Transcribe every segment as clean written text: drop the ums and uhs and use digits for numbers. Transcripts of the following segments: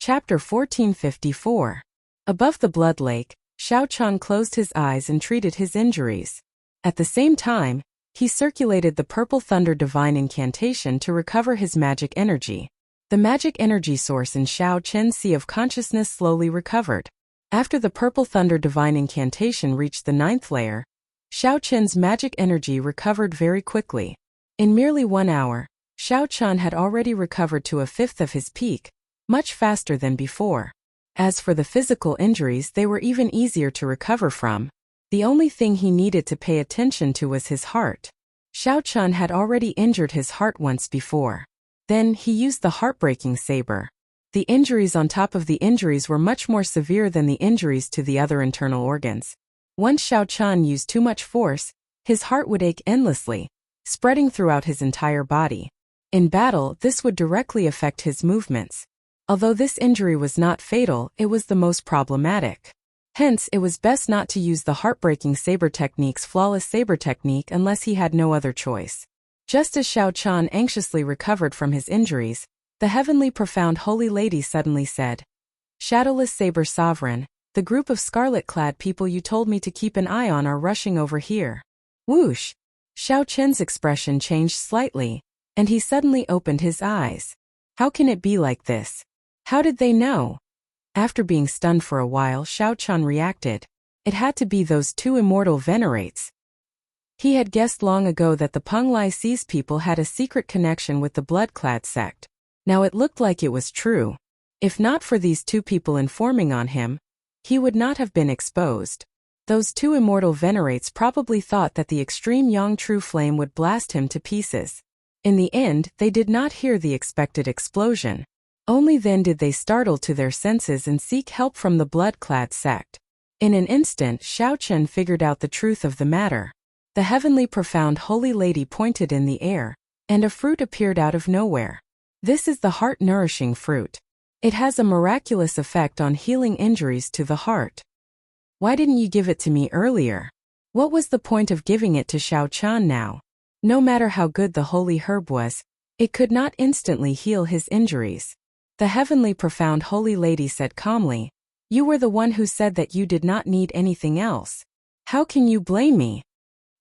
Chapter 1454. Above the blood lake, Xiao Chun closed his eyes and treated his injuries. At the same time, he circulated the Purple Thunder Divine Incantation to recover his magic energy. The magic energy source in Xiao Chen's Sea of Consciousness slowly recovered. After the Purple Thunder Divine Incantation reached the 9th layer, Xiao Chen's magic energy recovered very quickly. In merely 1 hour, Xiao Chun had already recovered to 1/5 of his peak, much faster than before. As for the physical injuries, they were even easier to recover from. The only thing he needed to pay attention to was his heart. Xiao Chun had already injured his heart once before. Then he used the heartbreaking saber. The injuries on top of the injuries were much more severe than the injuries to the other internal organs. Once Xiao Chun used too much force, his heart would ache endlessly, spreading throughout his entire body. In battle, this would directly affect his movements. Although this injury was not fatal, it was the most problematic. Hence, it was best not to use the heartbreaking saber technique's flawless saber technique unless he had no other choice. Just as Xiao Chun anxiously recovered from his injuries, the heavenly profound holy lady suddenly said, "Shadowless Saber Sovereign, the group of scarlet-clad people you told me to keep an eye on are rushing over here." Whoosh! Xiao Chen's expression changed slightly, and he suddenly opened his eyes. How can it be like this? How did they know? After being stunned for a while, Xiao Chun reacted. It had to be those two immortal venerates. He had guessed long ago that the Peng Lai Seas people had a secret connection with the blood-clad sect. Now it looked like it was true. If not for these two people informing on him, he would not have been exposed. Those two immortal venerates probably thought that the extreme Yang True Flame would blast him to pieces. In the end, they did not hear the expected explosion. Only then did they startle to their senses and seek help from the blood-clad sect. In an instant, Xiao Chun figured out the truth of the matter. The heavenly profound holy lady pointed in the air, and a fruit appeared out of nowhere. This is the heart-nourishing fruit. It has a miraculous effect on healing injuries to the heart. Why didn't you give it to me earlier? What was the point of giving it to Xiao Chun now? No matter how good the holy herb was, it could not instantly heal his injuries. The heavenly profound holy lady said calmly, "You were the one who said that you did not need anything else. How can you blame me?"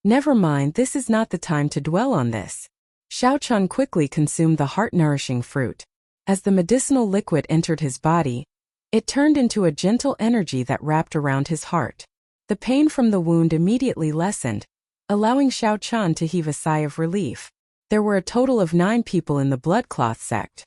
Never mind, this is not the time to dwell on this. Xiao Chun quickly consumed the heart-nourishing fruit. As the medicinal liquid entered his body, it turned into a gentle energy that wrapped around his heart. The pain from the wound immediately lessened, allowing Xiao Chun to heave a sigh of relief. There were a total of 9 people in the Bloodcloth sect.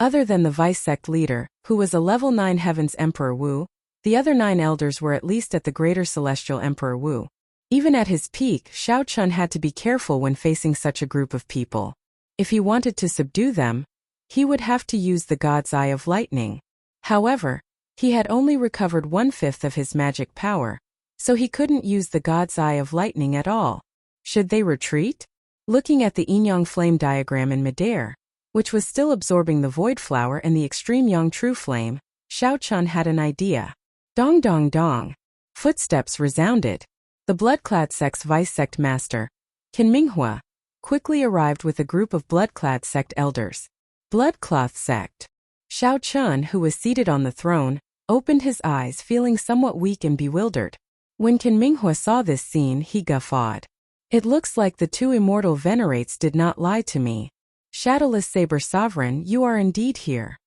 Other than the vice sect leader, who was a level 9 Heavens Emperor Wu, the other 9 elders were at least at the Greater Celestial Emperor Wu. Even at his peak, Xiao Chun had to be careful when facing such a group of people. If he wanted to subdue them, he would have to use the God's Eye of Lightning. However, he had only recovered 1/5 of his magic power, so he couldn't use the God's Eye of Lightning at all. Should they retreat? Looking at the yin-yang flame diagram in midair, which was still absorbing the void flower and the extreme yang true flame, Xiao Chun had an idea. Dong dong dong. Footsteps resounded. The blood-clad sect's vice sect master, Qin Minghua, quickly arrived with a group of blood-clad sect elders. Bloodcloth sect. Xiao Chun, who was seated on the throne, opened his eyes, feeling somewhat weak and bewildered. When Qin Minghua saw this scene, he guffawed. "It looks like the two immortal venerates did not lie to me. Shadowless Saber Sovereign, you are indeed here."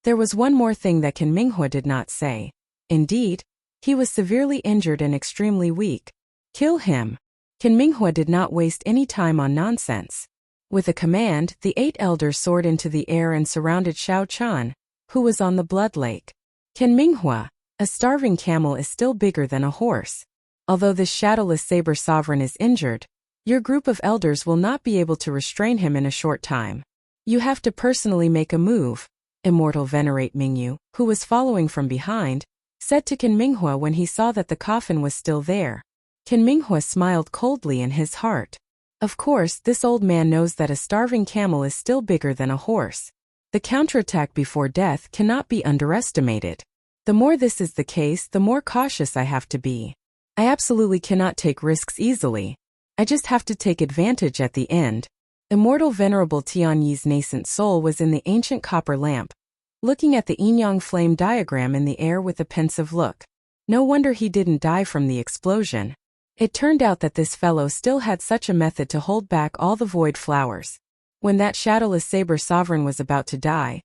There was one more thing that Qin Minghua did not say. Indeed, he was severely injured and extremely weak. Kill him. Qin Minghua did not waste any time on nonsense. With a command, the 8 elders soared into the air and surrounded Xiao Chun, who was on the blood lake. Qin Minghua, a starving camel is still bigger than a horse. Although this shadowless saber sovereign is injured, your group of elders will not be able to restrain him in a short time. You have to personally make a move, Immortal Venerate Mingyu, who was following from behind, said to Qin Minghua when he saw that the coffin was still there. Qin Minghua smiled coldly in his heart. Of course, this old man knows that a starving camel is still bigger than a horse. The counterattack before death cannot be underestimated. The more this is the case, the more cautious I have to be. I absolutely cannot take risks easily. I just have to take advantage at the end. Immortal Venerable Tianyi's nascent soul was in the ancient copper lamp, looking at the yin-yang flame diagram in the air with a pensive look. No wonder he didn't die from the explosion. It turned out that this fellow still had such a method to hold back all the void flowers. When that shadowless saber sovereign was about to die,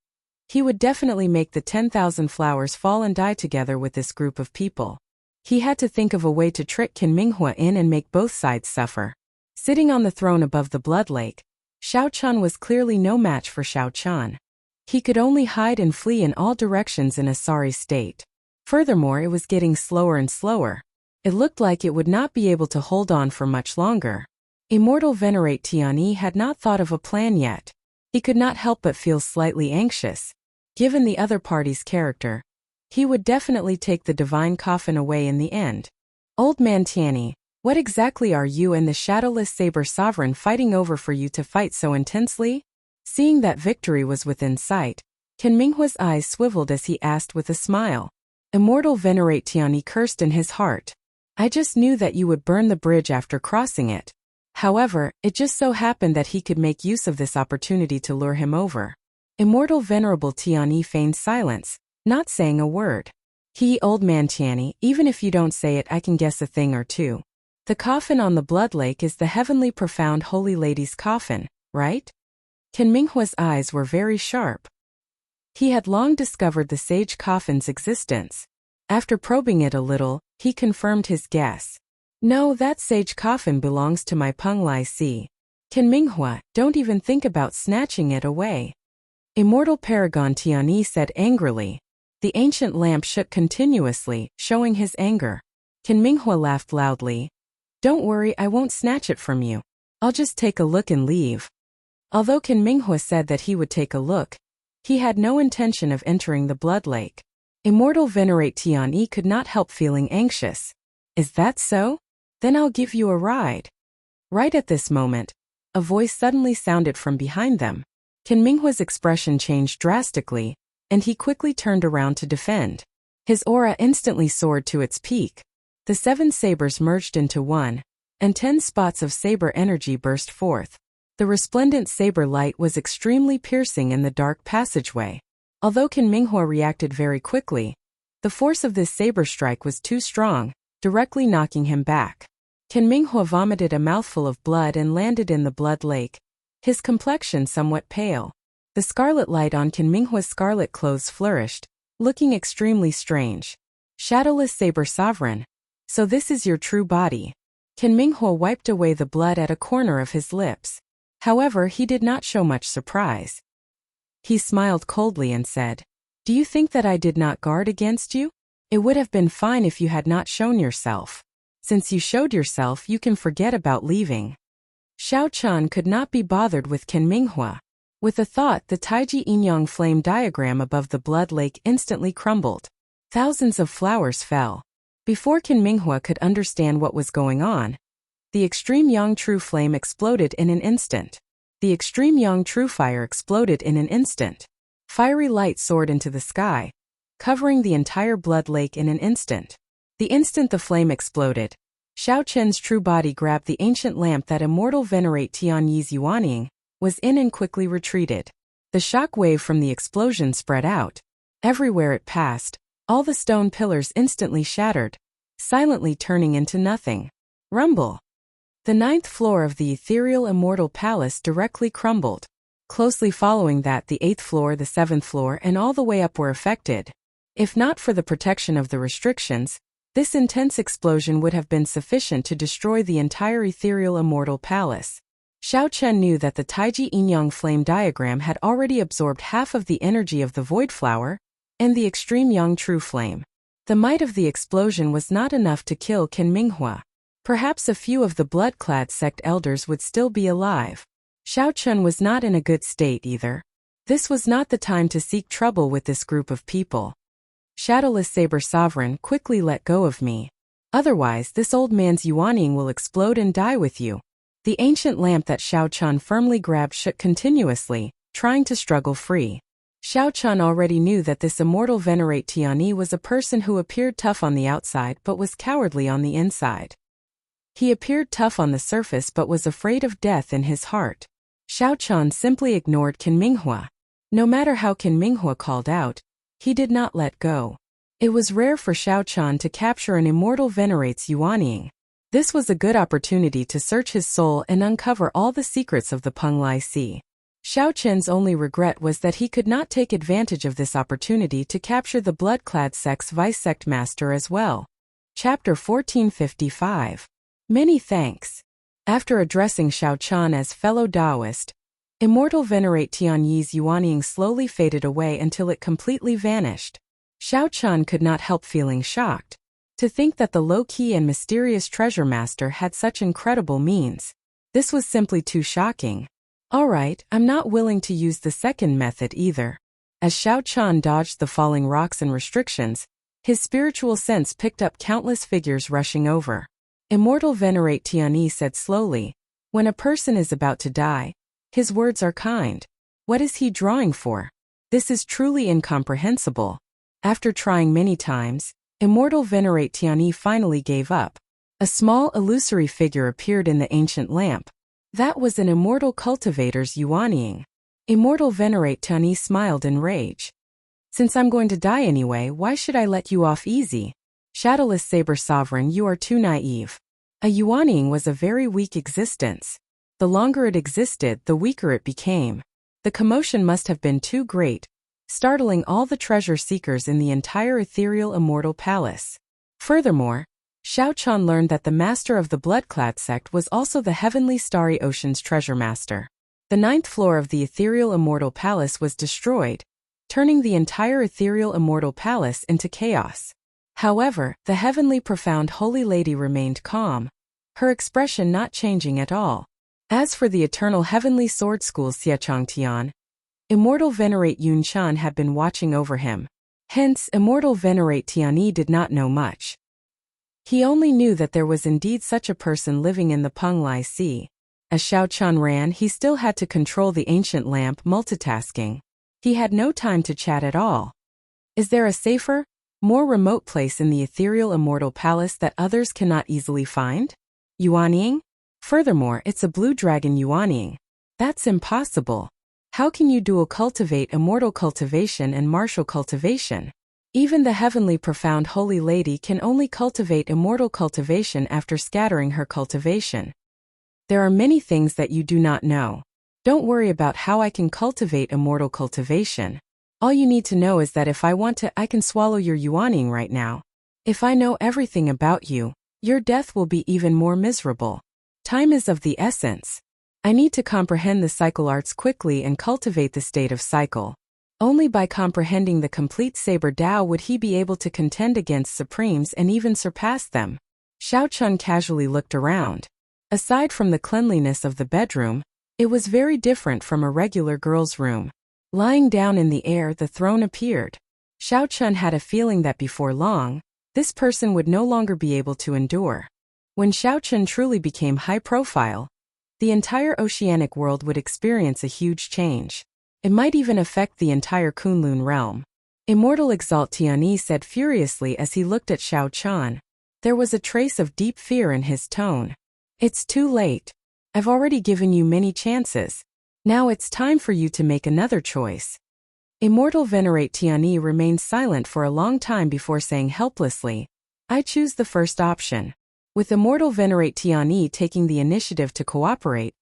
he would definitely make the 10,000 flowers fall and die together with this group of people. He had to think of a way to trick Qin Minghua in and make both sides suffer. Sitting on the throne above the blood lake, Xiao Chun was clearly no match for Xiao Chun. He could only hide and flee in all directions in a sorry state. Furthermore, it was getting slower and slower. It looked like it would not be able to hold on for much longer. Immortal Venerate Tianyi had not thought of a plan yet. He could not help but feel slightly anxious. Given the other party's character, he would definitely take the divine coffin away in the end. Old man Tianyi, what exactly are you and the shadowless saber sovereign fighting over for you to fight so intensely? Seeing that victory was within sight, Qin Minghua's eyes swiveled as he asked with a smile. Immortal Venerate Tianyi cursed in his heart. I just knew that you would burn the bridge after crossing it. However, it just so happened that he could make use of this opportunity to lure him over. Immortal Venerable Tianyi feigned silence, not saying a word. Old man Tianyi, even if you don't say it, I can guess a thing or two. The coffin on the blood lake is the heavenly profound holy lady's coffin, right? Qin Minghua's eyes were very sharp. He had long discovered the sage coffin's existence. After probing it a little, he confirmed his guess. No, that sage coffin belongs to my Peng Lai Si. Qin Minghua, don't even think about snatching it away. Immortal Paragon Tianyi said angrily. The ancient lamp shook continuously, showing his anger. Qin Minghua laughed loudly. Don't worry, I won't snatch it from you. I'll just take a look and leave. Although Qin Minghua said that he would take a look, he had no intention of entering the blood lake. Immortal Venerate Tianyi could not help feeling anxious. Is that so? Then I'll give you a ride. Right at this moment, a voice suddenly sounded from behind them. Qin Minghua's expression changed drastically, and he quickly turned around to defend. His aura instantly soared to its peak. The 7 sabers merged into one, and 10 spots of saber energy burst forth. The resplendent saber light was extremely piercing in the dark passageway. Although Qin Minghua reacted very quickly, the force of this saber strike was too strong, directly knocking him back. Qin Minghua vomited a mouthful of blood and landed in the blood lake, his complexion somewhat pale. The scarlet light on Qin Minghua's scarlet clothes flourished, looking extremely strange. Shadowless Saber Sovereign. So this is your true body. Qin Minghua wiped away the blood at a corner of his lips. However, he did not show much surprise. He smiled coldly and said, Do you think that I did not guard against you? It would have been fine if you had not shown yourself. Since you showed yourself, you can forget about leaving. Xiao Chun could not be bothered with Qin Minghua. With a thought, the Taiji yin-yang flame diagram above the blood lake instantly crumbled. Thousands of flowers fell. Before Qin Minghua could understand what was going on, the extreme yang true flame exploded in an instant. The extreme yang true fire exploded in an instant. Fiery light soared into the sky, covering the entire blood lake in an instant. The instant the flame exploded, Xiao Chen's true body grabbed the ancient lamp that Immortal Venerate Tianyi's Yuanying was in and quickly retreated. The shock wave from the explosion spread out. Everywhere it passed, all the stone pillars instantly shattered, silently turning into nothing. Rumble. The 9th floor of the ethereal immortal palace directly crumbled. Closely following that, the 8th floor, the 7th floor, and all the way up were affected. If not for the protection of the restrictions, this intense explosion would have been sufficient to destroy the entire ethereal immortal palace. Xiao Chen knew that the Taiji yin-yang flame diagram had already absorbed half of the energy of the void flower and the extreme yang true flame. The might of the explosion was not enough to kill Qin Minghua. Perhaps a few of the blood-clad sect elders would still be alive. Xiao Chen was not in a good state either. This was not the time to seek trouble with this group of people. Shadowless Saber Sovereign, quickly let go of me. Otherwise, this old man's Yuanying will explode and die with you. The ancient lamp that Xiao Chun firmly grabbed shook continuously, trying to struggle free. Xiao Chun already knew that this Immortal Venerate Tianyi was a person who appeared tough on the outside but was cowardly on the inside. He appeared tough on the surface but was afraid of death in his heart. Xiao Chun simply ignored Qin Minghua. No matter how Qin Minghua called out, he did not let go. It was rare for Xiao Chan to capture an immortal venerate's Yuanying. This was a good opportunity to search his soul and uncover all the secrets of the Peng Lai Sea. Xiao Chen's only regret was that he could not take advantage of this opportunity to capture the blood-clad sect's vice-sect master as well. Chapter 1455. Many thanks. After addressing Xiao Chan as fellow Taoist, immortal venerate Tianyi's Yuanying slowly faded away until it completely vanished. Xiao Chan could not help feeling shocked. To think that the low-key and mysterious treasure master had such incredible means. This was simply too shocking. Alright, I'm not willing to use the second method either. As Xiao Chan dodged the falling rocks and restrictions, his spiritual sense picked up countless figures rushing over. Immortal venerate Tianyi said slowly, when a person is about to die, his words are kind. What is he drawing for? This is truly incomprehensible. After trying many times, immortal venerate Tianyi finally gave up. A small illusory figure appeared in the ancient lamp. That was an immortal cultivator's Yuanying. Immortal venerate Tianyi smiled in rage. Since I'm going to die anyway, why should I let you off easy? Shadowless Saber Sovereign, you are too naive. A Yuanying was a very weak existence. The longer it existed, the weaker it became. The commotion must have been too great, startling all the treasure seekers in the entire ethereal immortal palace. Furthermore, Xiao Chan learned that the master of the blood-clad sect was also the heavenly starry ocean's treasure master. The 9th floor of the ethereal immortal palace was destroyed, turning the entire ethereal immortal palace into chaos. However, the heavenly profound holy lady remained calm, her expression not changing at all. As for the eternal heavenly sword school Xiachang Tian, immortal venerate Yun Chan had been watching over him. Hence, immortal venerate Tianyi did not know much. He only knew that there was indeed such a person living in the Peng Lai Sea. As Xiao Chan ran, he still had to control the ancient lamp, multitasking. He had no time to chat at all. Is there a safer, more remote place in the ethereal immortal palace that others cannot easily find? Yuanying? Furthermore, it's a blue dragon Yuanying. That's impossible. How can you dual cultivate immortal cultivation and martial cultivation? Even the heavenly profound holy lady can only cultivate immortal cultivation after scattering her cultivation. There are many things that you do not know. Don't worry about how I can cultivate immortal cultivation. All you need to know is that if I want to, I can swallow your Yuanying right now. If I know everything about you, your death will be even more miserable. Time is of the essence. I need to comprehend the cycle arts quickly and cultivate the state of cycle. Only by comprehending the complete Saber Dao would he be able to contend against Supremes and even surpass them. Xiao Chun casually looked around. Aside from the cleanliness of the bedroom, it was very different from a regular girl's room. Lying down in the air, the throne appeared. Xiao Chun had a feeling that before long, this person would no longer be able to endure. When Xiao Chun truly became high profile, the entire oceanic world would experience a huge change. It might even affect the entire Kunlun realm. Immortal Exalt Tianyi said furiously as he looked at Xiao Chan. There was a trace of deep fear in his tone. It's too late. I've already given you many chances. Now it's time for you to make another choice. Immortal Venerate Tianyi remained silent for a long time before saying helplessly, I choose the first option. With Immortal Venerate Tianyi taking the initiative to cooperate,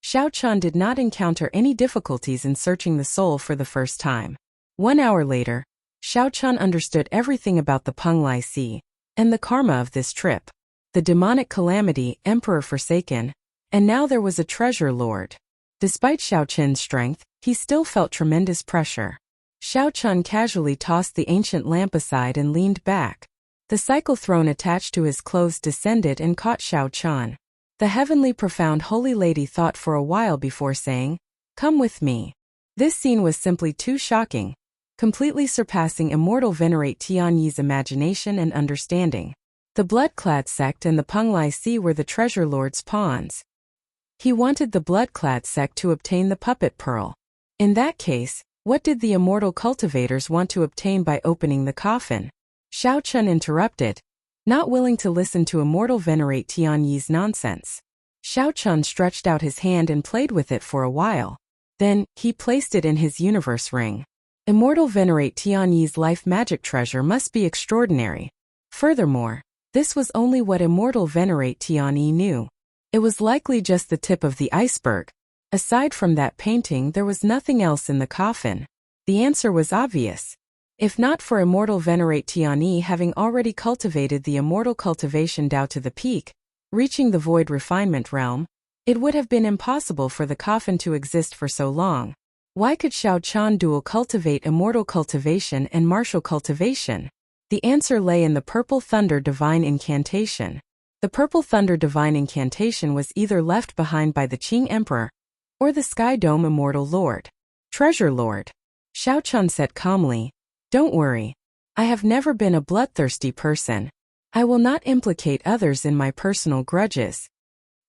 Xiao Chan did not encounter any difficulties in searching the soul for the first time. 1 hour later, Xiao Chan understood everything about the Peng Lai Sea, and the karma of this trip. The demonic calamity, Emperor Forsaken, and now there was a treasure lord. Despite Xiao Chen's strength, he still felt tremendous pressure. Xiao Chan casually tossed the ancient lamp aside and leaned back. The cycle throne attached to his clothes descended and caught Xiao Chan. The heavenly profound holy lady thought for a while before saying, Come with me. This scene was simply too shocking, completely surpassing immortal Venerate Tianyi's imagination and understanding. The blood-clad sect and the Peng Lai Sea were the treasure lord's pawns. He wanted the blood-clad sect to obtain the puppet pearl. In that case, what did the immortal cultivators want to obtain by opening the coffin? Xiao Chun interrupted, not willing to listen to immortal Venerate Tianyi's nonsense. Xiao Chun stretched out his hand and played with it for a while. Then, he placed it in his universe ring. Immortal Venerate Tianyi's life magic treasure must be extraordinary. Furthermore, this was only what Immortal Venerate Tianyi knew. It was likely just the tip of the iceberg. Aside from that painting, there was nothing else in the coffin. The answer was obvious. If not for Immortal Venerate Tianyi having already cultivated the immortal cultivation Dao to the peak, reaching the void refinement realm, it would have been impossible for the coffin to exist for so long. Why could Xiao Chan dual cultivate immortal cultivation and martial cultivation? The answer lay in the Purple Thunder Divine Incantation. The Purple Thunder Divine Incantation was either left behind by the Qing Emperor or the Sky Dome Immortal Lord. Treasure Lord. Xiao Chan said calmly, "Don't worry. I have never been a bloodthirsty person. I will not implicate others in my personal grudges.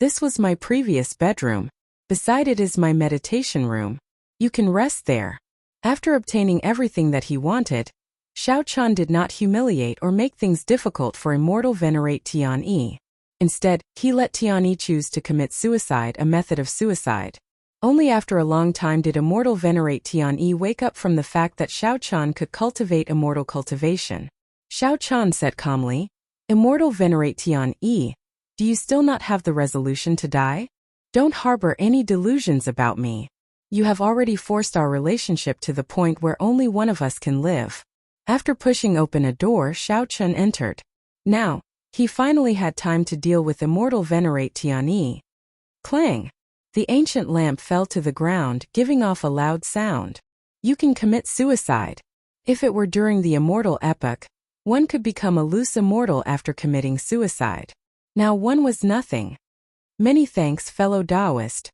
This was my previous bedroom. Beside it is my meditation room. You can rest there." After obtaining everything that he wanted, Xiao Chan did not humiliate or make things difficult for Immortal Venerate Tianyi. Instead, he let Tianyi choose to commit suicide, a method of suicide. Only after a long time did Immortal Venerate Tianyi wake up from the fact that Xiao Chan could cultivate immortal cultivation. Xiao Chan said calmly, "Immortal Venerate Tianyi, do you still not have the resolution to die? Don't harbor any delusions about me. You have already forced our relationship to the point where only one of us can live." After pushing open a door, Xiao Chan entered. Now, he finally had time to deal with Immortal Venerate Tianyi. Clang! The ancient lamp fell to the ground, giving off a loud sound. You can commit suicide. If it were during the immortal epoch, one could become a loose immortal after committing suicide. Now one was nothing. Many thanks, fellow Taoist.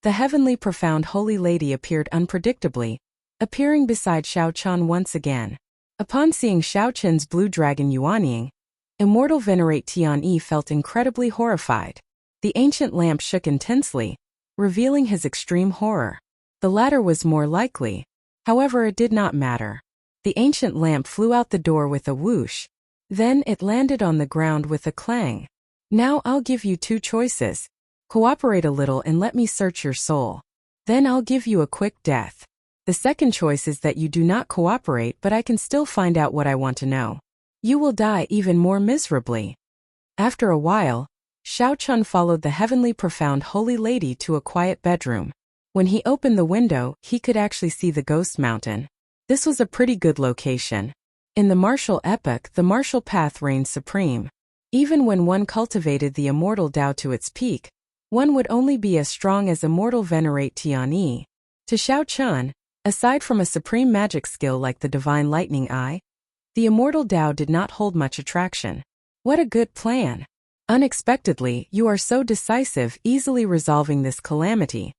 The heavenly profound holy lady appeared unpredictably, appearing beside Xiao Chan once again. Upon seeing Xiao Chen's blue dragon Yuanying, Immortal Venerate Tianyi felt incredibly horrified. The ancient lamp shook intensely, revealing his extreme horror. The latter was more likely. However, it did not matter. The ancient lamp flew out the door with a whoosh. Then it landed on the ground with a clang. Now I'll give you two choices. Cooperate a little and let me search your soul. Then I'll give you a quick death. The second choice is that you do not cooperate, but I can still find out what I want to know. You will die even more miserably. After a while, Xiao Chan followed the heavenly profound holy lady to a quiet bedroom. When he opened the window, he could actually see the ghost mountain. This was a pretty good location. In the martial epoch, the martial path reigned supreme. Even when one cultivated the immortal Tao to its peak, one would only be as strong as Immortal Venerate Tianyi. To Xiao Chan, aside from a supreme magic skill like the Divine Lightning Eye, the immortal Tao did not hold much attraction. What a good plan! Unexpectedly, you are so decisive, easily resolving this calamity.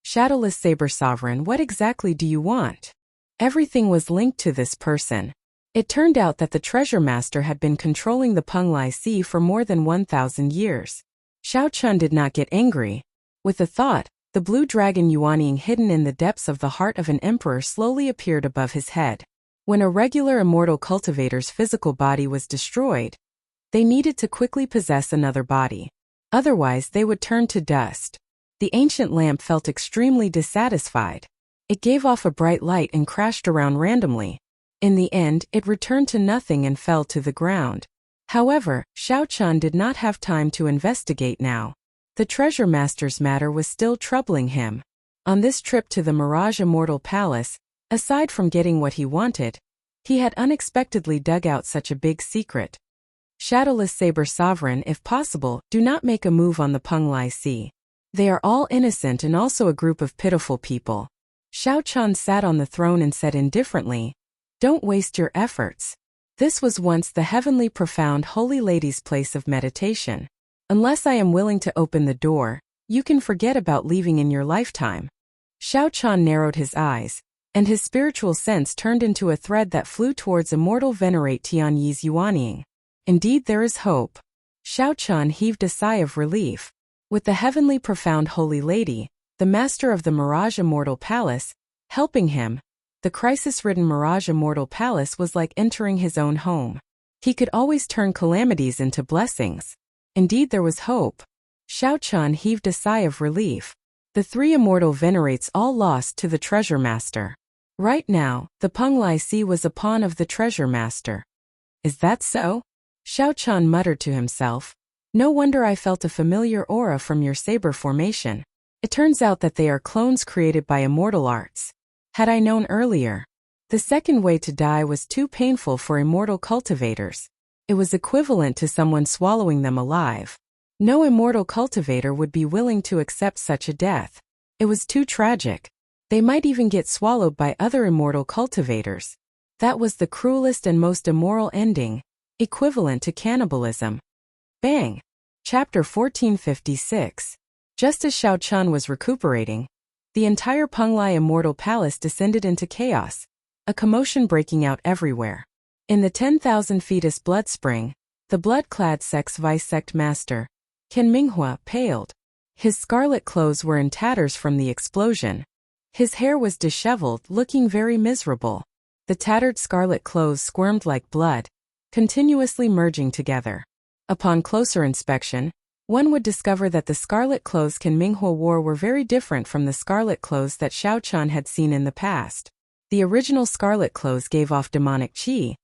Shadowless Saber Sovereign, what exactly do you want? Everything was linked to this person. It turned out that the treasure master had been controlling the Penglai Sea for more than 1,000 years. Xiao Chan did not get angry. With a thought, the blue dragon Yuanying hidden in the depths of the heart of an emperor slowly appeared above his head. When a regular immortal cultivator's physical body was destroyed, they needed to quickly possess another body. Otherwise, they would turn to dust. The ancient lamp felt extremely dissatisfied. It gave off a bright light and crashed around randomly. In the end, it returned to nothing and fell to the ground. However, Xiao Chan did not have time to investigate now. The treasure master's matter was still troubling him. On this trip to the Mirage Immortal Palace, aside from getting what he wanted, he had unexpectedly dug out such a big secret. Shadowless Saber Sovereign, if possible, do not make a move on the Penglai Sea. They are all innocent and also a group of pitiful people. Xiao Chan sat on the throne and said indifferently, "Don't waste your efforts. This was once the heavenly profound holy lady's place of meditation. Unless I am willing to open the door, you can forget about leaving in your lifetime." Xiao Chan narrowed his eyes, and his spiritual sense turned into a thread that flew towards Immortal Venerate Tianyi's Yuanying. Indeed, there is hope. Xiao Chan heaved a sigh of relief. With the heavenly profound holy lady, the master of the Mirage Immortal Palace, helping him, the crisis-ridden Mirage Immortal Palace was like entering his own home. He could always turn calamities into blessings. Indeed, there was hope. Xiao Chan heaved a sigh of relief. The three immortal venerates all lost to the treasure master. Right now, the Penglai Sea was a pawn of the treasure master. Is that so? Xiao Chan muttered to himself. No wonder I felt a familiar aura from your saber formation. It turns out that they are clones created by immortal arts. Had I known earlier. The second way to die was too painful for immortal cultivators. It was equivalent to someone swallowing them alive. No immortal cultivator would be willing to accept such a death. It was too tragic. They might even get swallowed by other immortal cultivators. That was the cruelest and most immoral ending, equivalent to cannibalism. Bang! Chapter 1456. Just as Xiao Chan was recuperating, the entire Penglai Immortal Palace descended into chaos, a commotion breaking out everywhere. In the 10,000 fetus blood spring, the blood-clad Sex Vice Sect Master, Ken Minghua, paled. His scarlet clothes were in tatters from the explosion. His hair was disheveled, looking very miserable. The tattered scarlet clothes squirmed like blood, continuously merging together. Upon closer inspection, one would discover that the scarlet clothes Ken Minghua wore were very different from the scarlet clothes that Xiao Chan had seen in the past. The original scarlet clothes gave off demonic qi,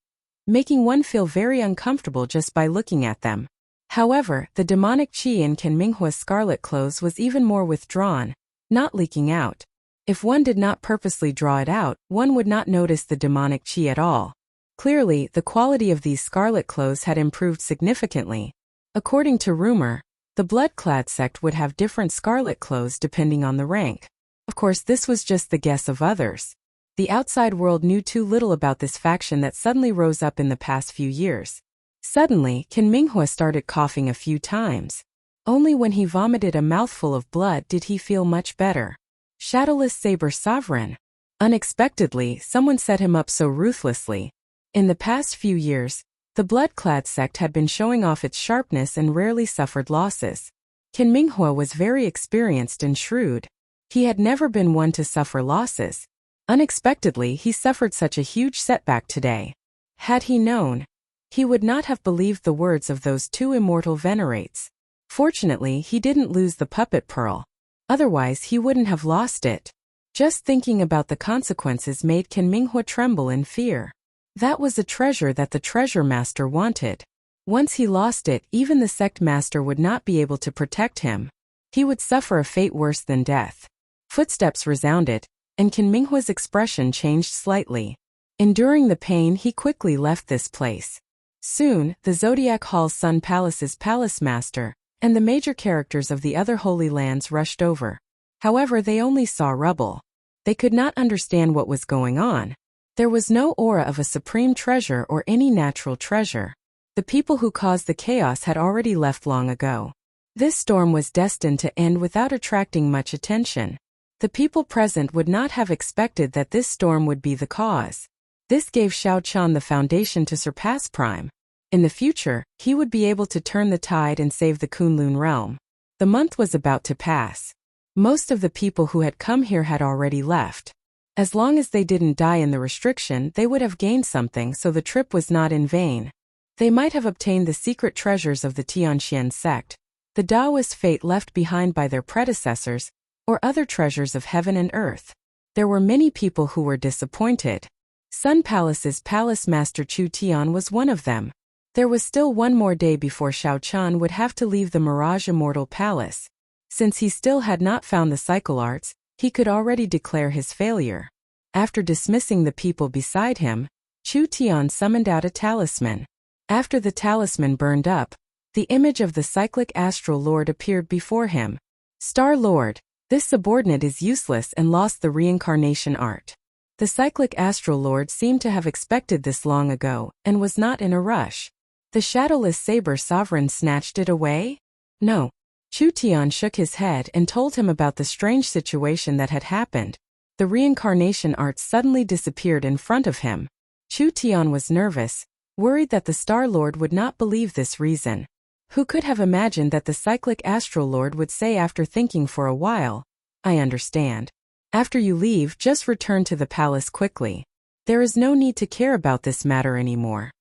making one feel very uncomfortable just by looking at them. However, the demonic qi in Ken Minghua's scarlet clothes was even more withdrawn, not leaking out. If one did not purposely draw it out, one would not notice the demonic qi at all. Clearly, the quality of these scarlet clothes had improved significantly. According to rumor, the blood-clad sect would have different scarlet clothes depending on the rank. Of course, this was just the guess of others. The outside world knew too little about this faction that suddenly rose up in the past few years. Suddenly, Ken Minghua started coughing a few times. Only when he vomited a mouthful of blood did he feel much better. Shadowless Saber Sovereign. Unexpectedly, someone set him up so ruthlessly. In the past few years, the blood-clad sect had been showing off its sharpness and rarely suffered losses. Ken Minghua was very experienced and shrewd. He had never been one to suffer losses. Unexpectedly, he suffered such a huge setback today. Had he known, he would not have believed the words of those two immortal venerates. Fortunately, he didn't lose the puppet pearl. Otherwise, he wouldn't have lost it. Just thinking about the consequences made Ken Minghua tremble in fear. That was a treasure that the treasure master wanted. Once he lost it, even the sect master would not be able to protect him. He would suffer a fate worse than death. Footsteps resounded, and Ken Minghua's expression changed slightly. Enduring the pain, he quickly left this place. Soon, the Zodiac Hall's Sun Palace's palace master and the major characters of the other Holy Lands rushed over. However, they only saw rubble. They could not understand what was going on. There was no aura of a supreme treasure or any natural treasure. The people who caused the chaos had already left long ago. This storm was destined to end without attracting much attention. The people present would not have expected that this storm would be the cause. This gave Xiao Chan the foundation to surpass Prime. In the future, he would be able to turn the tide and save the Kunlun realm. The month was about to pass. Most of the people who had come here had already left. As long as they didn't die in the restriction, they would have gained something, so the trip was not in vain. They might have obtained the secret treasures of the Tianxian sect, the Taoist fate left behind by their predecessors, or other treasures of heaven and earth. There were many people who were disappointed. Sun Palace's palace master Chu Tian was one of them. There was still one more day before Xiao Chan would have to leave the Mirage Immortal Palace. Since he still had not found the cycle arts, he could already declare his failure. After dismissing the people beside him, Chu Tian summoned out a talisman. After the talisman burned up, the image of the cyclic astral lord appeared before him. Star Lord, this subordinate is useless and lost the reincarnation art. The cyclic astral lord seemed to have expected this long ago, and was not in a rush. The shadowless saber sovereign snatched it away? No. Chu Tian shook his head and told him about the strange situation that had happened. The reincarnation arts suddenly disappeared in front of him. Chu Tian was nervous, worried that the Star Lord would not believe this reason. Who could have imagined that the cyclic astral lord would say after thinking for a while, "I understand. After you leave, just return to the palace quickly. There is no need to care about this matter anymore."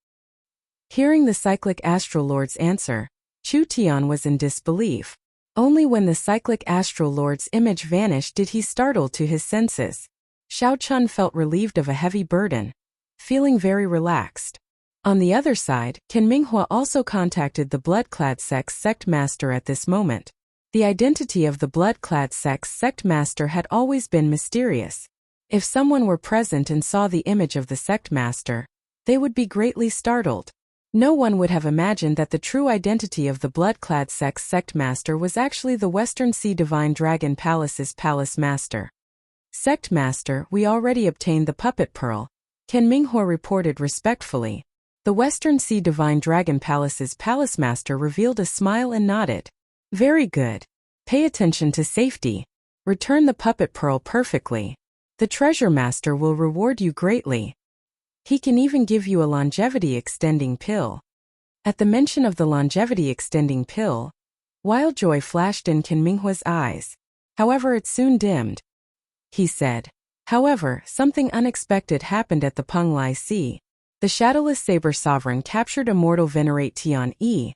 Hearing the cyclic astral lord's answer, Chu Tian was in disbelief. Only when the cyclic astral lord's image vanished did he startle to his senses. Xiao Chun felt relieved of a heavy burden, feeling very relaxed. On the other side, Ken Minghua also contacted the blood-clad sect master at this moment. The identity of the blood-clad sect master had always been mysterious. If someone were present and saw the image of the sect master, they would be greatly startled. No one would have imagined that the true identity of the blood-clad sect master was actually the Western Sea Divine Dragon Palace's palace master. Sect master, we already obtained the puppet pearl, Ken Minghua reported respectfully. The Western Sea Divine Dragon Palace's palace master revealed a smile and nodded. Very good. Pay attention to safety. Return the puppet pearl perfectly. The treasure master will reward you greatly. He can even give you a longevity extending pill. At the mention of the longevity extending pill, wild joy flashed in Ken Minghua's eyes. However, it soon dimmed. He said. However, something unexpected happened at the Penglai Sea. The shadowless saber sovereign captured immortal venerate Tian Yi,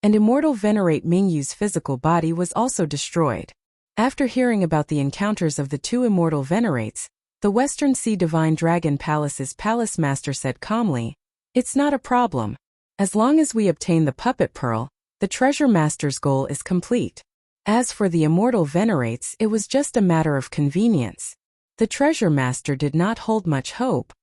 and immortal venerate Mingyu's physical body was also destroyed. After hearing about the encounters of the two immortal venerates, the Western Sea Divine Dragon Palace's palace master said calmly, "It's not a problem. As long as we obtain the puppet pearl, the treasure master's goal is complete. As for the immortal venerates, it was just a matter of convenience." The treasure master did not hold much hope.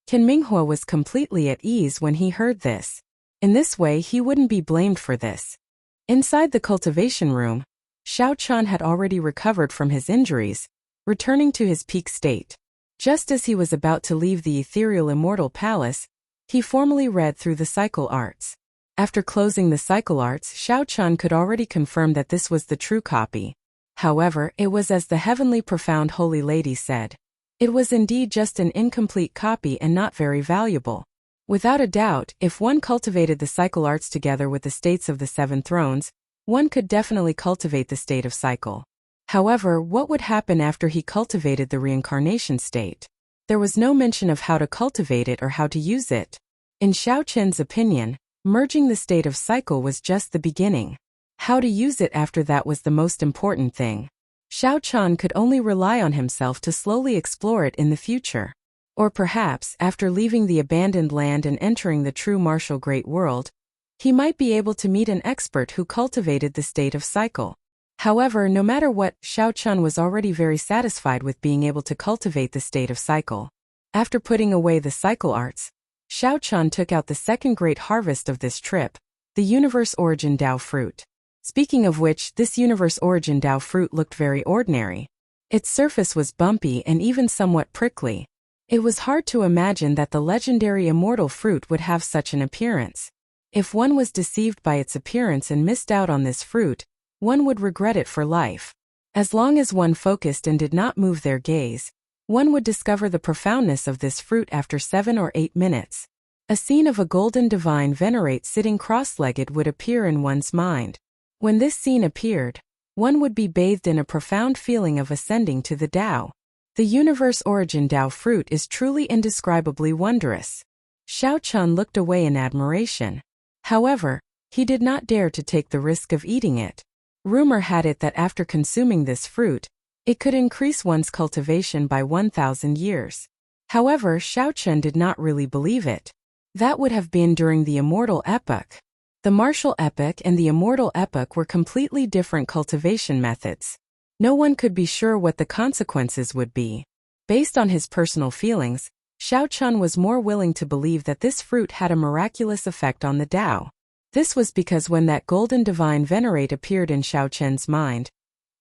Ken Minghua was completely at ease when he heard this. In this way he wouldn't be blamed for this. Inside the cultivation room, Xiao Chun had already recovered from his injuries, returning to his peak state. Just as he was about to leave the ethereal immortal palace, he formally read through the cycle arts. After closing the cycle arts, Xiao Chun could already confirm that this was the true copy. However, it was as the heavenly profound holy lady said. It was indeed just an incomplete copy and not very valuable. Without a doubt, if one cultivated the cycle arts together with the states of the seven thrones, one could definitely cultivate the state of cycle. However, what would happen after he cultivated the reincarnation state? There was no mention of how to cultivate it or how to use it. In Xiao Chen's opinion, merging the state of cycle was just the beginning. How to use it after that was the most important thing. Xiao Chun could only rely on himself to slowly explore it in the future. Or perhaps, after leaving the abandoned land and entering the true martial great world, he might be able to meet an expert who cultivated the state of cycle. However, no matter what, Xiao Chun was already very satisfied with being able to cultivate the state of cycle. After putting away the cycle arts, Xiao Chun took out the second great harvest of this trip, the universe origin Dao fruit. Speaking of which, this universe origin Dao fruit looked very ordinary. Its surface was bumpy and even somewhat prickly. It was hard to imagine that the legendary immortal fruit would have such an appearance. If one was deceived by its appearance and missed out on this fruit, one would regret it for life. As long as one focused and did not move their gaze, one would discover the profoundness of this fruit after 7 or 8 minutes. A scene of a golden divine venerate sitting cross-legged would appear in one's mind. When this scene appeared, one would be bathed in a profound feeling of ascending to the Tao. The universe origin Tao fruit is truly indescribably wondrous. Xiao Chun looked away in admiration. However, he did not dare to take the risk of eating it. Rumor had it that after consuming this fruit, it could increase one's cultivation by 1,000 years. However, Xiao Chun did not really believe it. That would have been during the immortal epoch. The martial epoch and the immortal epoch were completely different cultivation methods. No one could be sure what the consequences would be. Based on his personal feelings, Xiao Chun was more willing to believe that this fruit had a miraculous effect on the Tao. This was because when that golden divine venerate appeared in Xiao Chen's mind,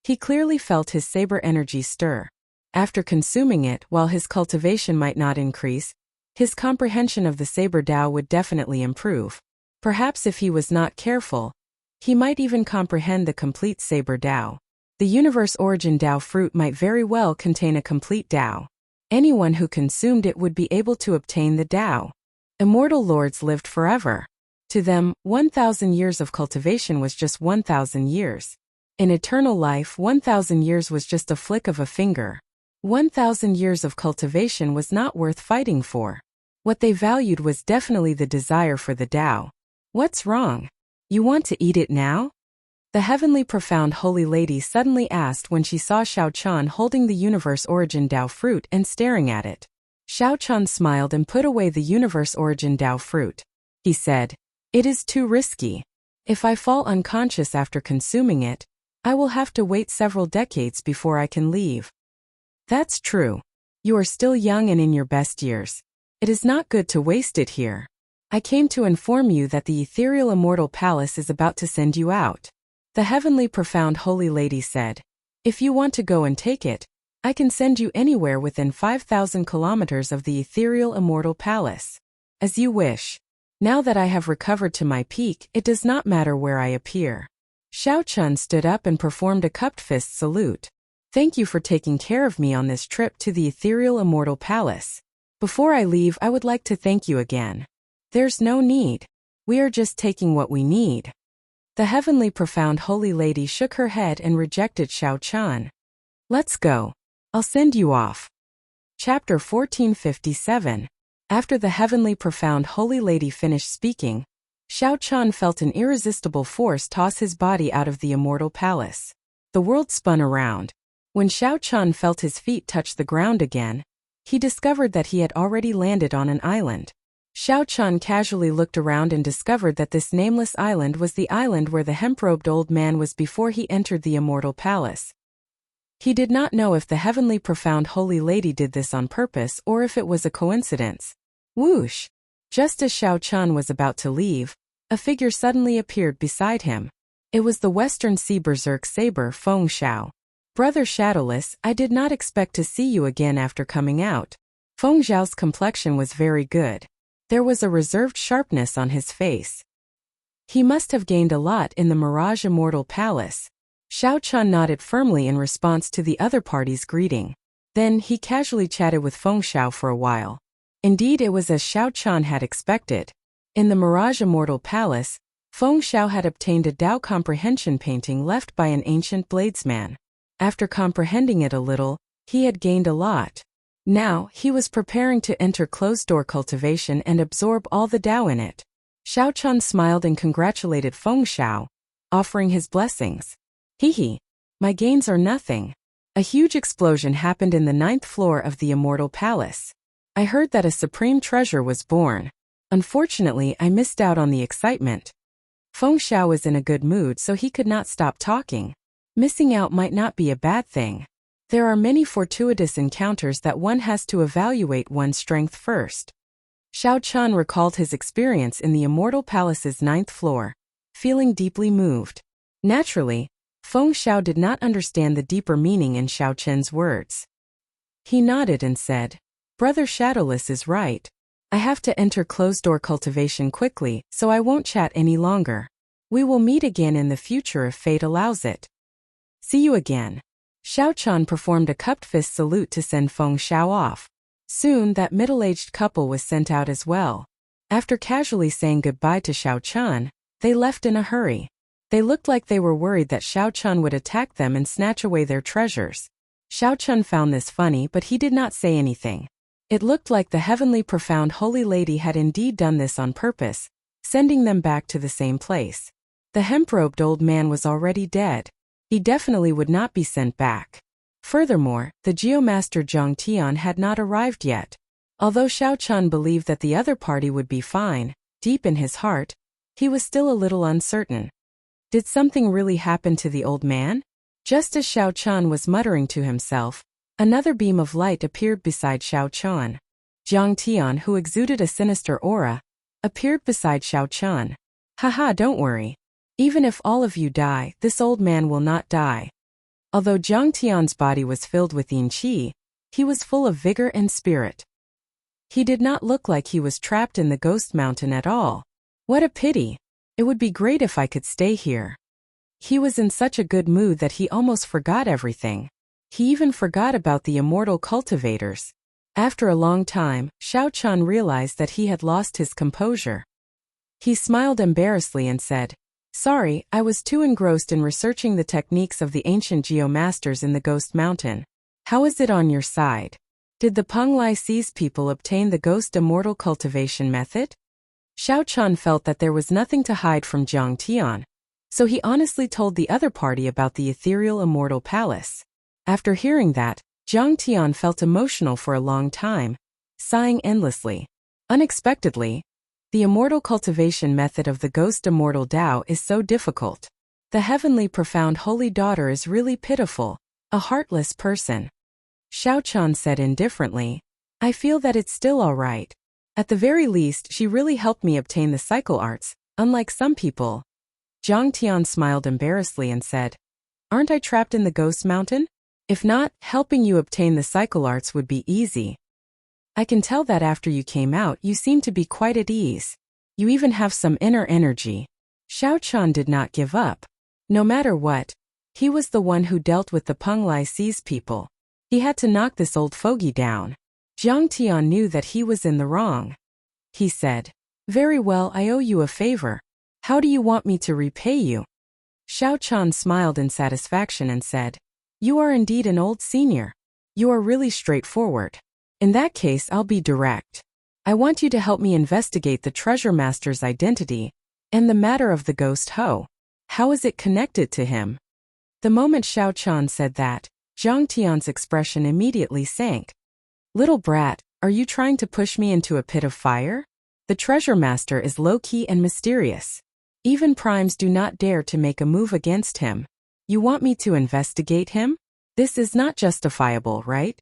he clearly felt his saber energy stir. After consuming it, while his cultivation might not increase, his comprehension of the saber Tao would definitely improve. Perhaps if he was not careful, he might even comprehend the complete saber Tao. The universe origin Tao fruit might very well contain a complete Tao. Anyone who consumed it would be able to obtain the Tao. Immortal lords lived forever. To them, 1,000 years of cultivation was just 1,000 years. In eternal life, 1,000 years was just a flick of a finger. 1,000 years of cultivation was not worth fighting for. What they valued was definitely the desire for the Tao. What's wrong? You want to eat it now? The heavenly profound holy lady suddenly asked when she saw Xiao Chan holding the universe origin Dao fruit and staring at it. Xiao Chan smiled and put away the universe origin Dao fruit. He said, "It is too risky. If I fall unconscious after consuming it, I will have to wait several decades before I can leave." That's true. You are still young and in your best years. It is not good to waste it here. I came to inform you that the ethereal immortal palace is about to send you out. The heavenly profound holy lady said, "If you want to go and take it, I can send you anywhere within 5,000 kilometers of the ethereal immortal palace. As you wish. Now that I have recovered to my peak, it does not matter where I appear." Xiao Chun stood up and performed a cupped fist salute. "Thank you for taking care of me on this trip to the ethereal immortal palace. Before I leave, I would like to thank you again." "There's no need. We are just taking what we need." The heavenly profound holy lady shook her head and rejected Xiao Chan. "Let's go. I'll send you off." Chapter 1457. After the heavenly profound holy lady finished speaking, Xiao Chan felt an irresistible force toss his body out of the immortal palace. The world spun around. When Xiao Chan felt his feet touch the ground again, he discovered that he had already landed on an island. Xiao Chan casually looked around and discovered that this nameless island was the island where the hemp-robed old man was before he entered the immortal palace. He did not know if the heavenly profound holy lady did this on purpose or if it was a coincidence. Whoosh! Just as Xiao Chan was about to leave, a figure suddenly appeared beside him. It was the Western Sea Berserk Saber Feng Xiao. "Brother Shadowless, I did not expect to see you again after coming out." Feng Xiao's complexion was very good. There was a reserved sharpness on his face. He must have gained a lot in the Mirage Immortal Palace. Xiao Chan nodded firmly in response to the other party's greeting. Then he casually chatted with Feng Xiao for a while. Indeed, it was as Xiao Chan had expected. In the Mirage Immortal Palace, Feng Xiao had obtained a Dao comprehension painting left by an ancient bladesman. After comprehending it a little, he had gained a lot. Now, he was preparing to enter closed-door cultivation and absorb all the Dao in it. Xiao Chan smiled and congratulated Feng Xiao, offering his blessings. "Hee, my gains are nothing." A huge explosion happened in the 9th floor of the Immortal Palace. "I heard that a supreme treasure was born. Unfortunately, I missed out on the excitement." Feng Xiao was in a good mood, so he could not stop talking. Missing out might not be a bad thing. There are many fortuitous encounters that one has to evaluate one's strength first. Xiao Chan recalled his experience in the Immortal Palace's 9th floor, feeling deeply moved. Naturally, Feng Xiao did not understand the deeper meaning in Xiao Chen's words. He nodded and said, "Brother Shadowless is right. I have to enter closed-door cultivation quickly, so I won't chat any longer. We will meet again in the future if fate allows it. See you again." Xiao Chan performed a cupped fist salute to send Feng Xiao off. Soon that middle-aged couple was sent out as well. After casually saying goodbye to Xiao Chan, they left in a hurry. They looked like they were worried that Xiao Chan would attack them and snatch away their treasures. Xiao Chan found this funny, but he did not say anything. It looked like the heavenly profound holy lady had indeed done this on purpose, sending them back to the same place. The hemp-robed old man was already dead. He definitely would not be sent back. Furthermore, the Geomaster Zhang Tian had not arrived yet. Although Xiao Chan believed that the other party would be fine, deep in his heart, he was still a little uncertain. Did something really happen to the old man? Just as Xiao Chan was muttering to himself, another beam of light appeared beside Xiao Chan. Zhang Tian, who exuded a sinister aura, appeared beside Xiao Chan. "Haha, don't worry. Even if all of you die, this old man will not die." Although Zhang Tian's body was filled with yin qi, he was full of vigor and spirit. He did not look like he was trapped in the ghost mountain at all. What a pity. It would be great if I could stay here. He was in such a good mood that he almost forgot everything. He even forgot about the immortal cultivators. After a long time, Xiao Chan realized that he had lost his composure. He smiled embarrassedly and said, "Sorry, I was too engrossed in researching the techniques of the ancient geomasters in the Ghost Mountain. How is it on your side? Did the Penglai Seas people obtain the Ghost Immortal cultivation method?" Xiao Chan felt that there was nothing to hide from Zhang Tian, So he honestly told the other party about the ethereal immortal palace. After hearing that, Jiang Tian felt emotional for a long time, sighing endlessly. Unexpectedly, the immortal cultivation method of the ghost immortal Tao is so difficult. The heavenly profound holy daughter is really pitiful, a heartless person. Xiao Chan said indifferently, I feel that it's still all right. At the very least, she really helped me obtain the cycle arts, unlike some people. Jiang Tian smiled embarrassedly and said, Aren't I trapped in the ghost mountain? If not, helping you obtain the cycle arts would be easy. I can tell that after you came out you seem to be quite at ease. You even have some inner energy. Xiao Chan did not give up. No matter what, he was the one who dealt with the Peng Lai Sea's people. He had to knock this old fogey down. Jiang Tian knew that he was in the wrong. He said, Very well, I owe you a favor. How do you want me to repay you? Xiao Chan smiled in satisfaction and said, You are indeed an old senior. You are really straightforward. In that case, I'll be direct. I want you to help me investigate the treasure master's identity and the matter of the ghost Ho. How is it connected to him? The moment Xiao Chan said that, Jiang Tian's expression immediately sank. Little brat, are you trying to push me into a pit of fire? The treasure master is low-key and mysterious. Even primes do not dare to make a move against him. You want me to investigate him? This is not justifiable, right?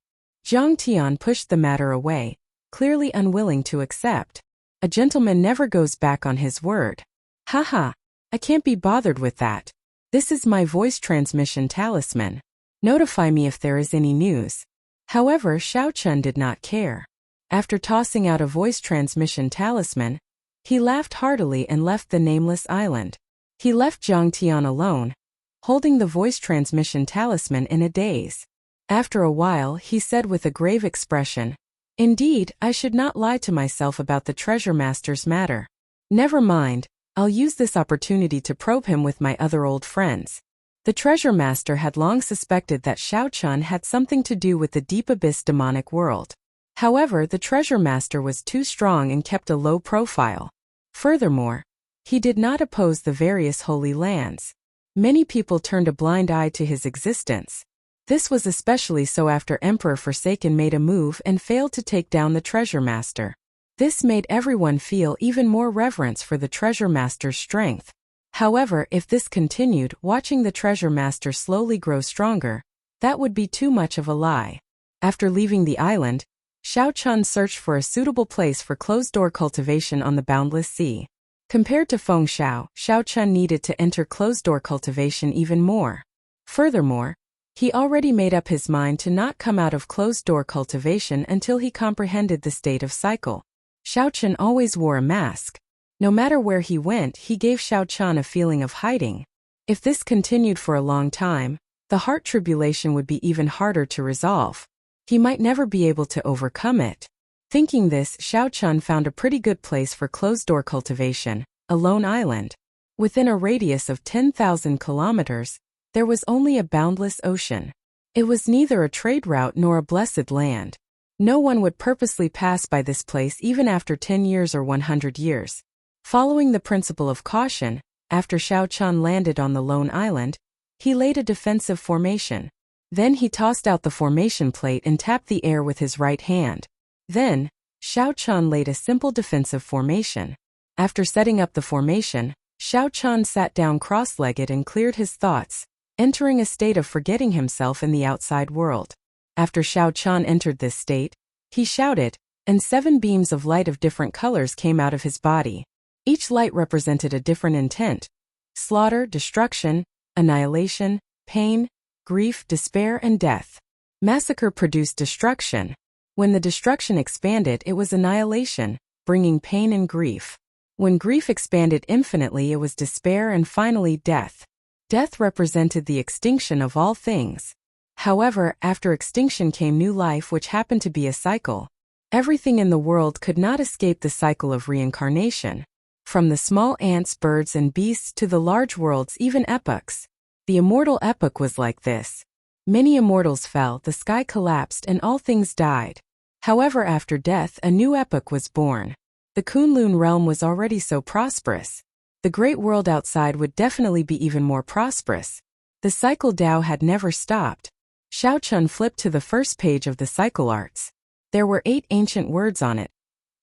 Jiang Tian pushed the matter away, clearly unwilling to accept. A gentleman never goes back on his word. Haha, I can't be bothered with that. This is my voice transmission talisman. Notify me if there is any news. However, Xiao Chun did not care. After tossing out a voice transmission talisman, he laughed heartily and left the nameless island. He left Jiang Tian alone, holding the voice transmission talisman in a daze. After a while, he said with a grave expression, Indeed, I should not lie to myself about the treasure master's matter. Never mind, I'll use this opportunity to probe him with my other old friends. The treasure master had long suspected that Xiao Chun had something to do with the deep abyss demonic world. However, the treasure master was too strong and kept a low profile. Furthermore, he did not oppose the various holy lands. Many people turned a blind eye to his existence. This was especially so after Emperor Forsaken made a move and failed to take down the treasure master. This made everyone feel even more reverence for the treasure master's strength. However, if this continued, watching the treasure master slowly grow stronger, that would be too much of a lie. After leaving the island, Xiao Chun searched for a suitable place for closed-door cultivation on the boundless sea. Compared to Feng Xiao, Xiao Chun needed to enter closed-door cultivation even more. Furthermore, he already made up his mind to not come out of closed-door cultivation until he comprehended the state of cycle. Xiao Chun always wore a mask. No matter where he went, he gave Xiao Chun a feeling of hiding. If this continued for a long time, the heart tribulation would be even harder to resolve. He might never be able to overcome it. Thinking this, Xiao Chun found a pretty good place for closed-door cultivation, a lone island. Within a radius of 10,000 kilometers, there was only a boundless ocean. It was neither a trade route nor a blessed land. No one would purposely pass by this place even after 10 years or 100 years. Following the principle of caution, after Xiao Chun landed on the lone island, he laid a defensive formation. Then he tossed out the formation plate and tapped the air with his right hand. Then, Xiao Chun laid a simple defensive formation. After setting up the formation, Xiao Chun sat down cross-legged and cleared his thoughts, entering a state of forgetting himself in the outside world. After Xiao Chun entered this state, he shouted, and 7 beams of light of different colors came out of his body. Each light represented a different intent: slaughter, destruction, annihilation, pain, grief, despair, and death. Massacre produced destruction. When the destruction expanded, it was annihilation, bringing pain and grief. When grief expanded infinitely, it was despair and finally death. Death represented the extinction of all things. However, after extinction came new life, which happened to be a cycle. Everything in the world could not escape the cycle of reincarnation. From the small ants, birds, and beasts to the large worlds, even epochs. The immortal epoch was like this. Many immortals fell, the sky collapsed, and all things died. However, after death, a new epoch was born. The Kunlun realm was already so prosperous. The great world outside would definitely be even more prosperous. The cycle Tao had never stopped. Xiao Chun flipped to the first page of the cycle arts. There were 8 ancient words on it.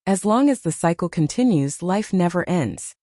As long as the cycle continues, life never ends.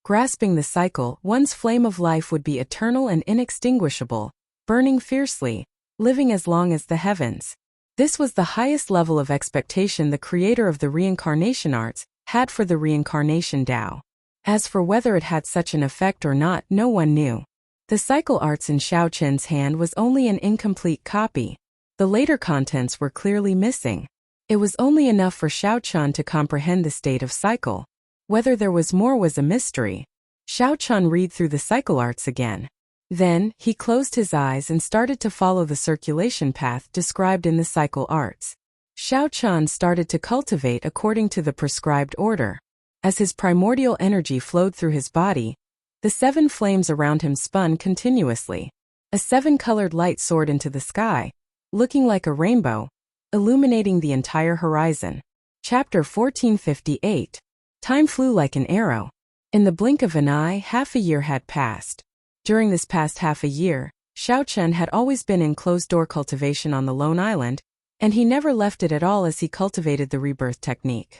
Grasping the cycle, one's flame of life would be eternal and inextinguishable, burning fiercely, living as long as the heavens. This was the highest level of expectation the creator of the reincarnation arts had for the reincarnation Tao. As for whether it had such an effect or not, no one knew. The cycle arts in Xiao Chen's hand was only an incomplete copy. The later contents were clearly missing. It was only enough for Xiao Chun to comprehend the state of cycle. Whether there was more was a mystery. Xiao Chun read through the cycle arts again. Then, he closed his eyes and started to follow the circulation path described in the cycle arts. Xiao Chun started to cultivate according to the prescribed order. As his primordial energy flowed through his body, the 7 flames around him spun continuously. A 7-colored light soared into the sky, looking like a rainbow, illuminating the entire horizon. Chapter 1458. Time flew like an arrow. In the blink of an eye, half a year had passed. During this past half a year, Xiao Chun had always been in closed-door cultivation on the lone island, and he never left it at all as he cultivated the rebirth technique.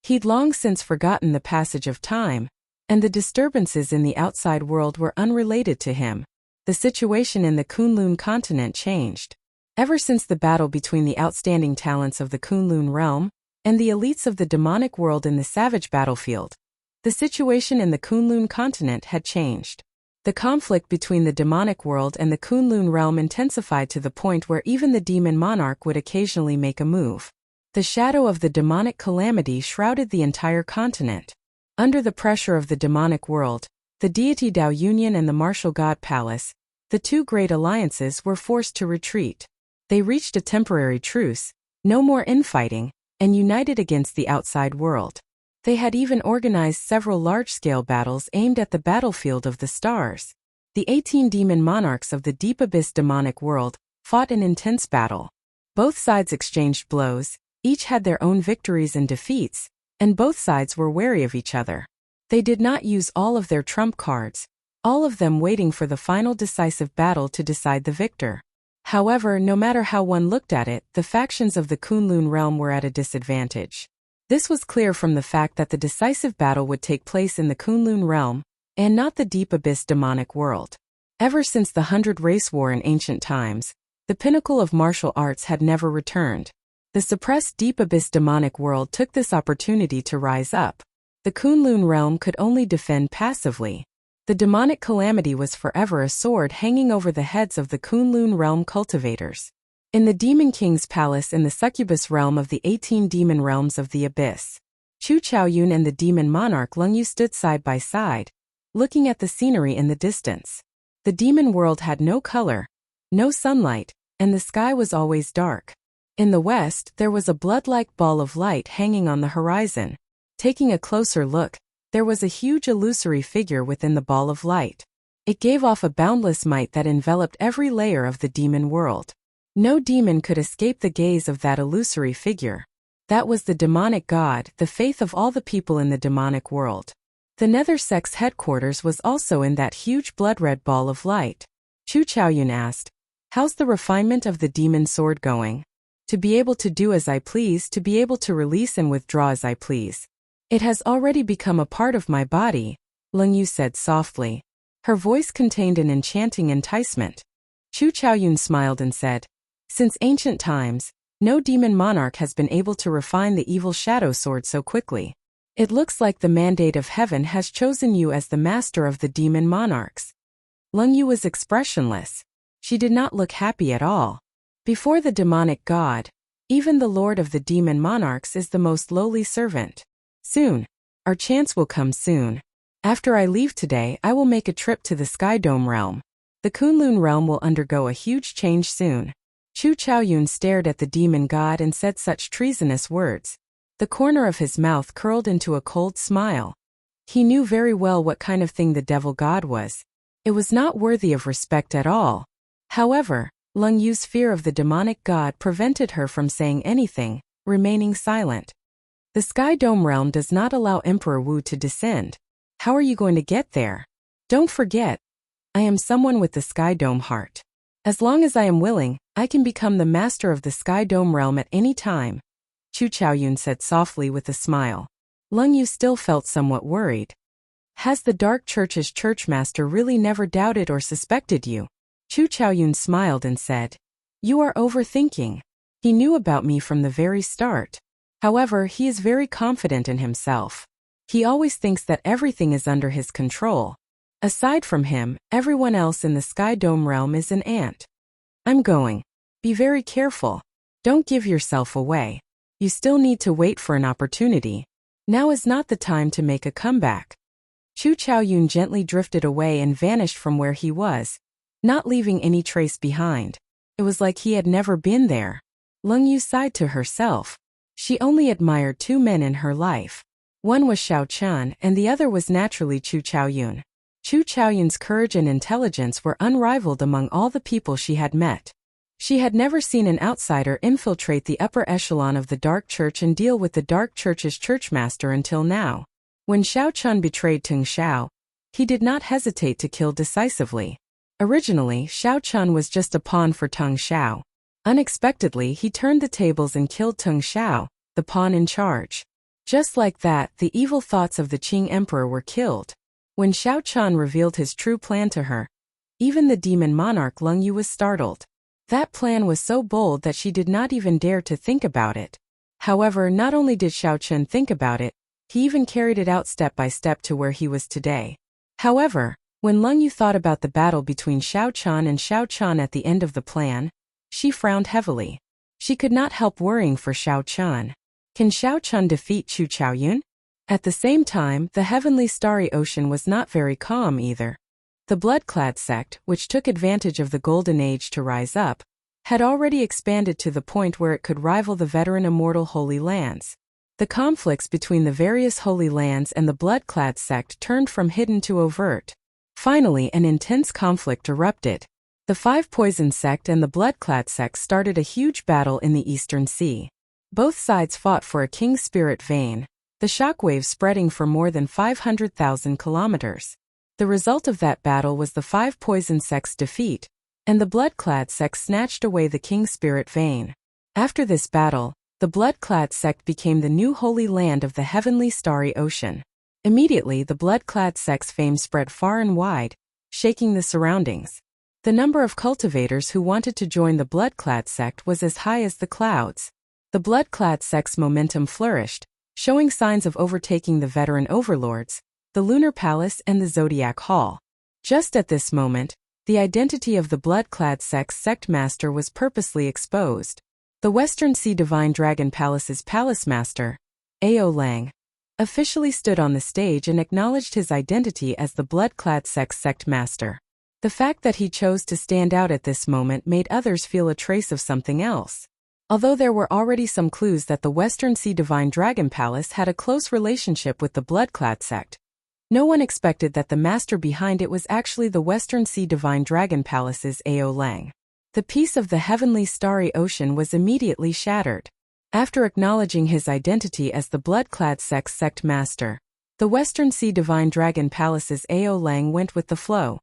He'd long since forgotten the passage of time, and the disturbances in the outside world were unrelated to him. The situation in the Kunlun continent changed. Ever since the battle between the outstanding talents of the Kunlun realm and the elites of the demonic world in the savage battlefield, the situation in the Kunlun continent had changed. The conflict between the demonic world and the Kunlun realm intensified to the point where even the demon monarch would occasionally make a move. The shadow of the demonic calamity shrouded the entire continent. Under the pressure of the demonic world, the deity Tao Union and the martial god palace, the 2 great alliances were forced to retreat. They reached a temporary truce, no more infighting, and united against the outside world. They had even organized several large-scale battles aimed at the battlefield of the stars. The 18 demon monarchs of the deep abyss demonic world fought an intense battle. Both sides exchanged blows, each had their own victories and defeats, and both sides were wary of each other. They did not use all of their trump cards, all of them waiting for the final decisive battle to decide the victor. However, no matter how one looked at it, the factions of the Kunlun realm were at a disadvantage. This was clear from the fact that the decisive battle would take place in the Kunlun realm, and not the deep abyss demonic world. Ever since the 100 Race War in ancient times, the pinnacle of martial arts had never returned. The suppressed deep abyss demonic world took this opportunity to rise up. The Kunlun realm could only defend passively. The demonic calamity was forever a sword hanging over the heads of the Kunlun realm cultivators. In the Demon King's palace in the succubus realm of the 18 demon realms of the abyss, Chu Chaoyun and the demon monarch Lung Yu stood side by side, looking at the scenery in the distance. The demon world had no color, no sunlight, and the sky was always dark. In the west, there was a blood-like ball of light hanging on the horizon. Taking a closer look, there was a huge illusory figure within the ball of light. It gave off a boundless might that enveloped every layer of the demon world. No demon could escape the gaze of that illusory figure. That was the demonic god, the faith of all the people in the demonic world. The Nether Sect's headquarters was also in that huge blood-red ball of light. Chu Chaoyun asked, "How's the refinement of the demon sword going?" "To be able to do as I please, to be able to release and withdraw as I please. It has already become a part of my body," Lung Yu said softly. Her voice contained an enchanting enticement. Chu Chaoyun smiled and said, "Since ancient times, no demon monarch has been able to refine the evil shadow sword so quickly. It looks like the mandate of heaven has chosen you as the master of the demon monarchs." Lung Yu was expressionless. She did not look happy at all. Before the demonic god, even the lord of the demon monarchs is the most lowly servant. "Soon. Our chance will come soon. After I leave today, I will make a trip to the Sky Dome realm. The Kunlun realm will undergo a huge change soon." Chu Chaoyun stared at the demon god and said such treasonous words. The corner of his mouth curled into a cold smile. He knew very well what kind of thing the devil god was. It was not worthy of respect at all. However, Lung Yu's fear of the demonic god prevented her from saying anything, remaining silent. The Sky Dome realm does not allow Emperor Wu to descend. How are you going to get there? Don't forget, I am someone with the Sky Dome heart. As long as I am willing, I can become the master of the Sky Dome realm at any time, Chu Chaoyun said softly with a smile. Lung Yu still felt somewhat worried. Has the Dark Church's churchmaster really never doubted or suspected you? Chu Chaoyun smiled and said, You are overthinking. He knew about me from the very start. However, he is very confident in himself. He always thinks that everything is under his control. Aside from him, everyone else in the Sky Dome realm is an ant. I'm going. Be very careful. Don't give yourself away. You still need to wait for an opportunity. Now is not the time to make a comeback. Chu Chaoyun gently drifted away and vanished from where he was, not leaving any trace behind. It was like he had never been there. Lung Yu sighed to herself. She only admired two men in her life. One was Xiao Chun and the other was naturally Chu Chaoyun. Chu Chaoyun's courage and intelligence were unrivaled among all the people she had met. She had never seen an outsider infiltrate the upper echelon of the Dark Church and deal with the Dark Church's churchmaster until now. When Xiao Chun betrayed Tung Xiao, he did not hesitate to kill decisively. Originally, Xiao Chun was just a pawn for Tung Xiao. Unexpectedly, he turned the tables and killed Tung Xiao, the pawn in charge. Just like that, the evil thoughts of the Qing Emperor were killed. When Xiao Chun revealed his true plan to her, even the demon monarch Lung Yu was startled. That plan was so bold that she did not even dare to think about it. However, not only did Xiao Chun think about it, he even carried it out step by step to where he was today. However, when Lung Yu thought about the battle between Xiao Chun and Xiao Chun at the end of the plan, she frowned heavily. She could not help worrying for Xiao Chun. Can Xiao Chun defeat Chu Chaoyun? At the same time, the heavenly starry ocean was not very calm either. The blood-clad sect, which took advantage of the Golden Age to rise up, had already expanded to the point where it could rival the veteran immortal Holy Lands. The conflicts between the various Holy Lands and the blood-clad sect turned from hidden to overt. Finally, an intense conflict erupted. The Five Poison sect and the blood-clad sect started a huge battle in the Eastern Sea. Both sides fought for a king's spirit vein, the shockwaves spreading for more than 500,000 kilometers. The result of that battle was the Five Poison sect's defeat, and the blood-clad sect snatched away the king's spirit vein. After this battle, the blood-clad sect became the new holy land of the heavenly starry ocean. Immediately, the blood-clad sect's fame spread far and wide, shaking the surroundings. The number of cultivators who wanted to join the blood-clad sect was as high as the clouds. The blood-clad sect's momentum flourished, showing signs of overtaking the veteran overlords, the Lunar Palace and the Zodiac Hall. Just at this moment, the identity of the blood-clad sect's sect master was purposely exposed. The Western Sea Divine Dragon Palace's palace master, Ao Lang, officially stood on the stage and acknowledged his identity as the blood-clad sect's sect master. The fact that he chose to stand out at this moment made others feel a trace of something else. Although there were already some clues that the Western Sea Divine Dragon Palace had a close relationship with the blood-clad sect, no one expected that the master behind it was actually the Western Sea Divine Dragon Palace's Ao Lang. The peace of the heavenly starry ocean was immediately shattered. After acknowledging his identity as the blood-clad sect's sect master, the Western Sea Divine Dragon Palace's Ao Lang went with the flow.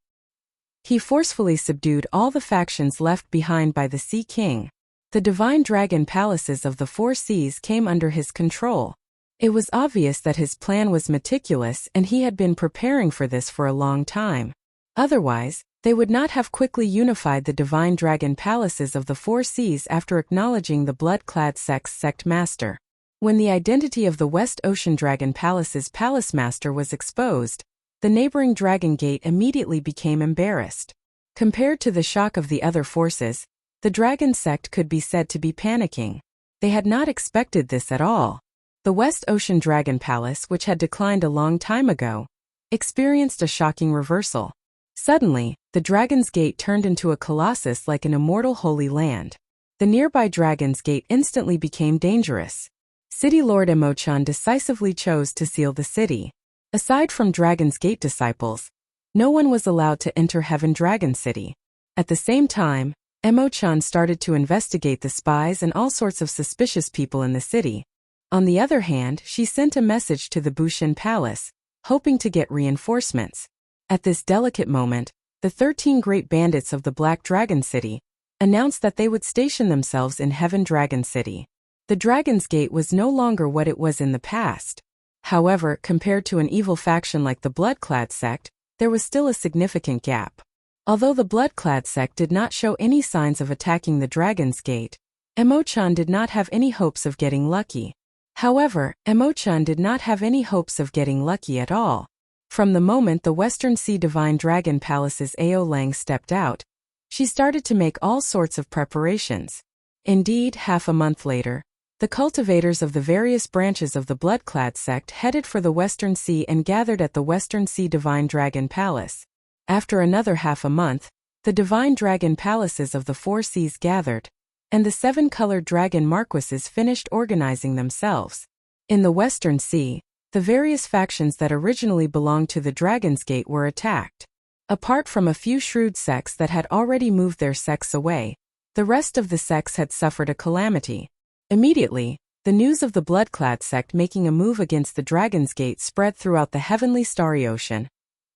He forcefully subdued all the factions left behind by the Sea King. The Divine Dragon Palaces of the Four Seas came under his control. It was obvious that his plan was meticulous and he had been preparing for this for a long time. Otherwise, they would not have quickly unified the Divine Dragon Palaces of the Four Seas after acknowledging the blood-clad sect's sect master. When the identity of the West Ocean Dragon Palace's palace master was exposed, the neighboring Dragon Gate immediately became embarrassed. Compared to the shock of the other forces, the Dragon sect could be said to be panicking. They had not expected this at all. The West Ocean Dragon Palace, which had declined a long time ago, experienced a shocking reversal. Suddenly, the Dragon's Gate turned into a colossus like an immortal holy land. The nearby Dragon's Gate instantly became dangerous. City Lord Emochan decisively chose to seal the city. Aside from Dragon's Gate disciples, no one was allowed to enter Heaven Dragon City. At the same time, Emochan started to investigate the spies and all sorts of suspicious people in the city. On the other hand, she sent a message to the Bushin Palace, hoping to get reinforcements. At this delicate moment, the 13 great bandits of the Black Dragon City announced that they would station themselves in Heaven Dragon City. The Dragon's Gate was no longer what it was in the past. However, compared to an evil faction like the Bloodclad sect, there was still a significant gap. Although the Bloodclad sect did not show any signs of attacking the Dragon's Gate, Emo-chan did not have any hopes of getting lucky. However, Emo-chan did not have any hopes of getting lucky at all. From the moment the Western Sea Divine Dragon Palace's Ao Lang stepped out, she started to make all sorts of preparations. Indeed, half a month later, the cultivators of the various branches of the Bloodclad sect headed for the Western Sea and gathered at the Western Sea Divine Dragon Palace. After another half a month, the Divine Dragon Palaces of the Four Seas gathered, and the 7-colored dragon marquises finished organizing themselves. In the Western Sea, the various factions that originally belonged to the Dragon's Gate were attacked. Apart from a few shrewd sects that had already moved their sects away, the rest of the sects had suffered a calamity. Immediately, the news of the Bloodclad sect making a move against the Dragon's Gate spread throughout the heavenly starry ocean,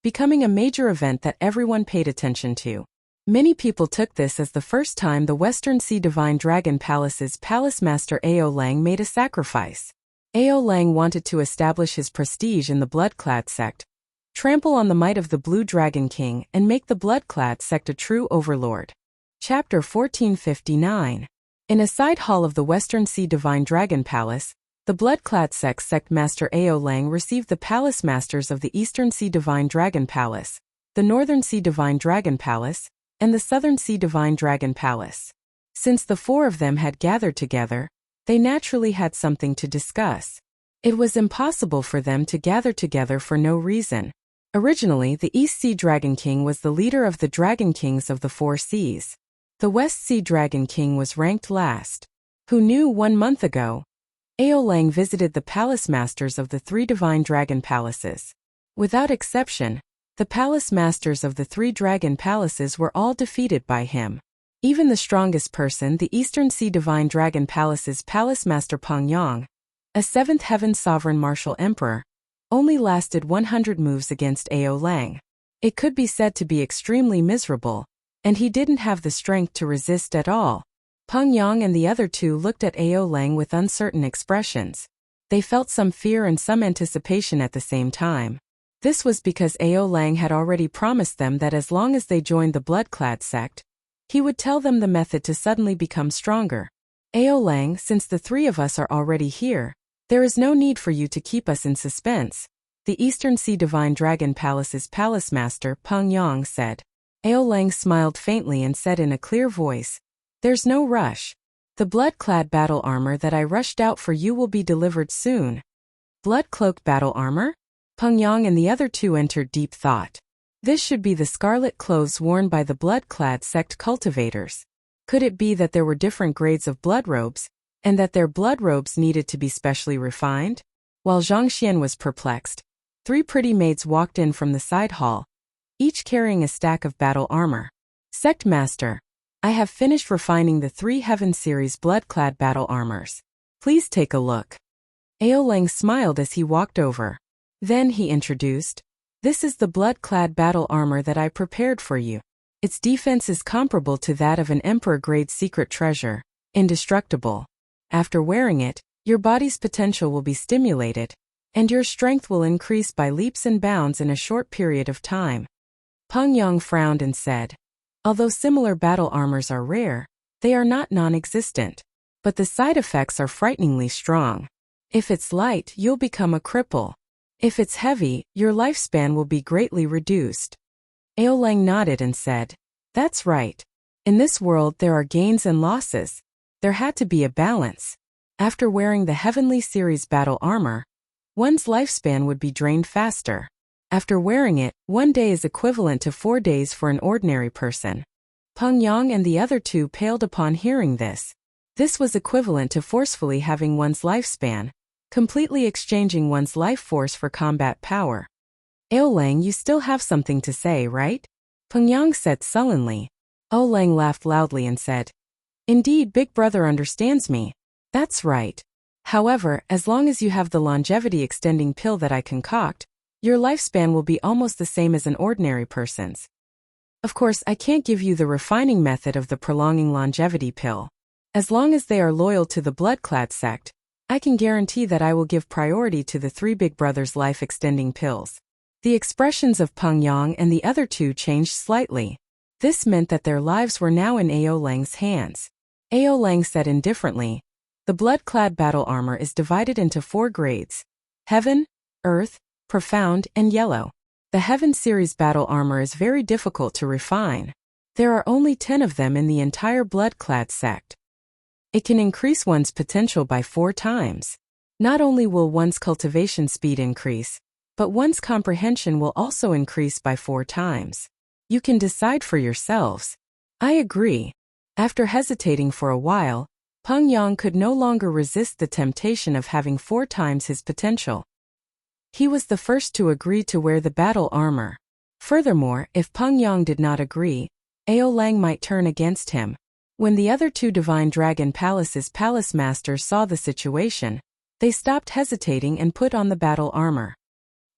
becoming a major event that everyone paid attention to. Many people took this as the first time the Western Sea Divine Dragon Palace's Palace Master Ao Lang made a sacrifice. Ao Lang wanted to establish his prestige in the Bloodclad sect, trample on the might of the Blue Dragon King, and make the Bloodclad sect a true overlord. Chapter 1459. In a side hall of the Western Sea Divine Dragon Palace, the Bloodclad sect Master Ao Lang received the Palace Masters of the Eastern Sea Divine Dragon Palace, the Northern Sea Divine Dragon Palace, and the Southern Sea Divine Dragon Palace. Since the four of them had gathered together, they naturally had something to discuss. It was impossible for them to gather together for no reason. Originally, the East Sea Dragon King was the leader of the Dragon Kings of the Four Seas. The West Sea Dragon King was ranked last. Who knew 1 month ago? Ao Lang visited the Palace Masters of the 3 Divine Dragon Palaces. Without exception, the Palace Masters of the 3 Dragon Palaces were all defeated by him. Even the strongest person, the Eastern Sea Divine Dragon Palace's Palace Master Peng Yang, a 7th Heaven Sovereign Martial Emperor, only lasted 100 moves against Ao Lang. It could be said to be extremely miserable, and he didn't have the strength to resist at all. Peng Yang and the other two looked at Ao Lang with uncertain expressions. They felt some fear and some anticipation at the same time. This was because Ao Lang had already promised them that as long as they joined the Bloodclad sect, he would tell them the method to suddenly become stronger. Ao Lang, since the 3 of us are already here, there is no need for you to keep us in suspense, the Eastern Sea Divine Dragon Palace's Palace Master Peng Yang said. Ao Lang smiled faintly and said in a clear voice, "There's no rush. The blood-clad battle armor that I rushed out for you will be delivered soon." Blood-cloaked battle armor? Peng Yang and the other two entered deep thought. This should be the scarlet clothes worn by the blood-clad sect cultivators. Could it be that there were different grades of blood robes, and that their blood robes needed to be specially refined? While Zhang Xian was perplexed, 3 pretty maids walked in from the side hall, each carrying a stack of battle armor. "Sect Master, I have finished refining the 3 Heaven Series blood-clad battle armors. Please take a look." Ao Lang smiled as he walked over. Then he introduced, "This is the blood-clad battle armor that I prepared for you. Its defense is comparable to that of an Emperor-grade secret treasure, indestructible. After wearing it, your body's potential will be stimulated, and your strength will increase by leaps and bounds in a short period of time." Peng Yang frowned and said, "Although similar battle armors are rare, they are not non-existent. But the side effects are frighteningly strong. If it's light, you'll become a cripple. If it's heavy, your lifespan will be greatly reduced." Ao Lang nodded and said, "That's right. In this world there are gains and losses. There had to be a balance. After wearing the Heavenly Series battle armor, one's lifespan would be drained faster. After wearing it, 1 day is equivalent to 4 days for an ordinary person." Peng Yang and the other two paled upon hearing this. This was equivalent to forcefully having one's lifespan, completely exchanging one's life force for combat power. "Ao Lang, you still have something to say, right?" Peng Yang said sullenly. Ao Lang laughed loudly and said, "Indeed, Big Brother understands me. That's right. However, as long as you have the longevity extending pill that I concoct, Your lifespan will be almost the same as an ordinary person's. Of course, I can't give you the refining method of the prolonging longevity pill. As long as they are loyal to the blood-clad sect, I can guarantee that I will give priority to the three Big Brothers life-extending pills. The expressions of Peng Yang and the other two changed slightly. This meant that their lives were now in Ao Lang's hands. Ao Lang said indifferently, "The blood-clad battle armor is divided into 4 grades: Heaven, Earth, Profound, and Yellow. The Heaven series battle armor is very difficult to refine. There are only 10 of them in the entire blood-clad sect. It can increase one's potential by 4 times. Not only will one's cultivation speed increase, but one's comprehension will also increase by 4 times. You can decide for yourselves." I agree. After hesitating for a while, Peng Yang could no longer resist the temptation of having 4 times his potential. He was the first to agree to wear the battle armor. Furthermore, if Peng Yang did not agree, Ao Lang might turn against him. When the other 2 Divine Dragon Palace's palace masters saw the situation, they stopped hesitating and put on the battle armor.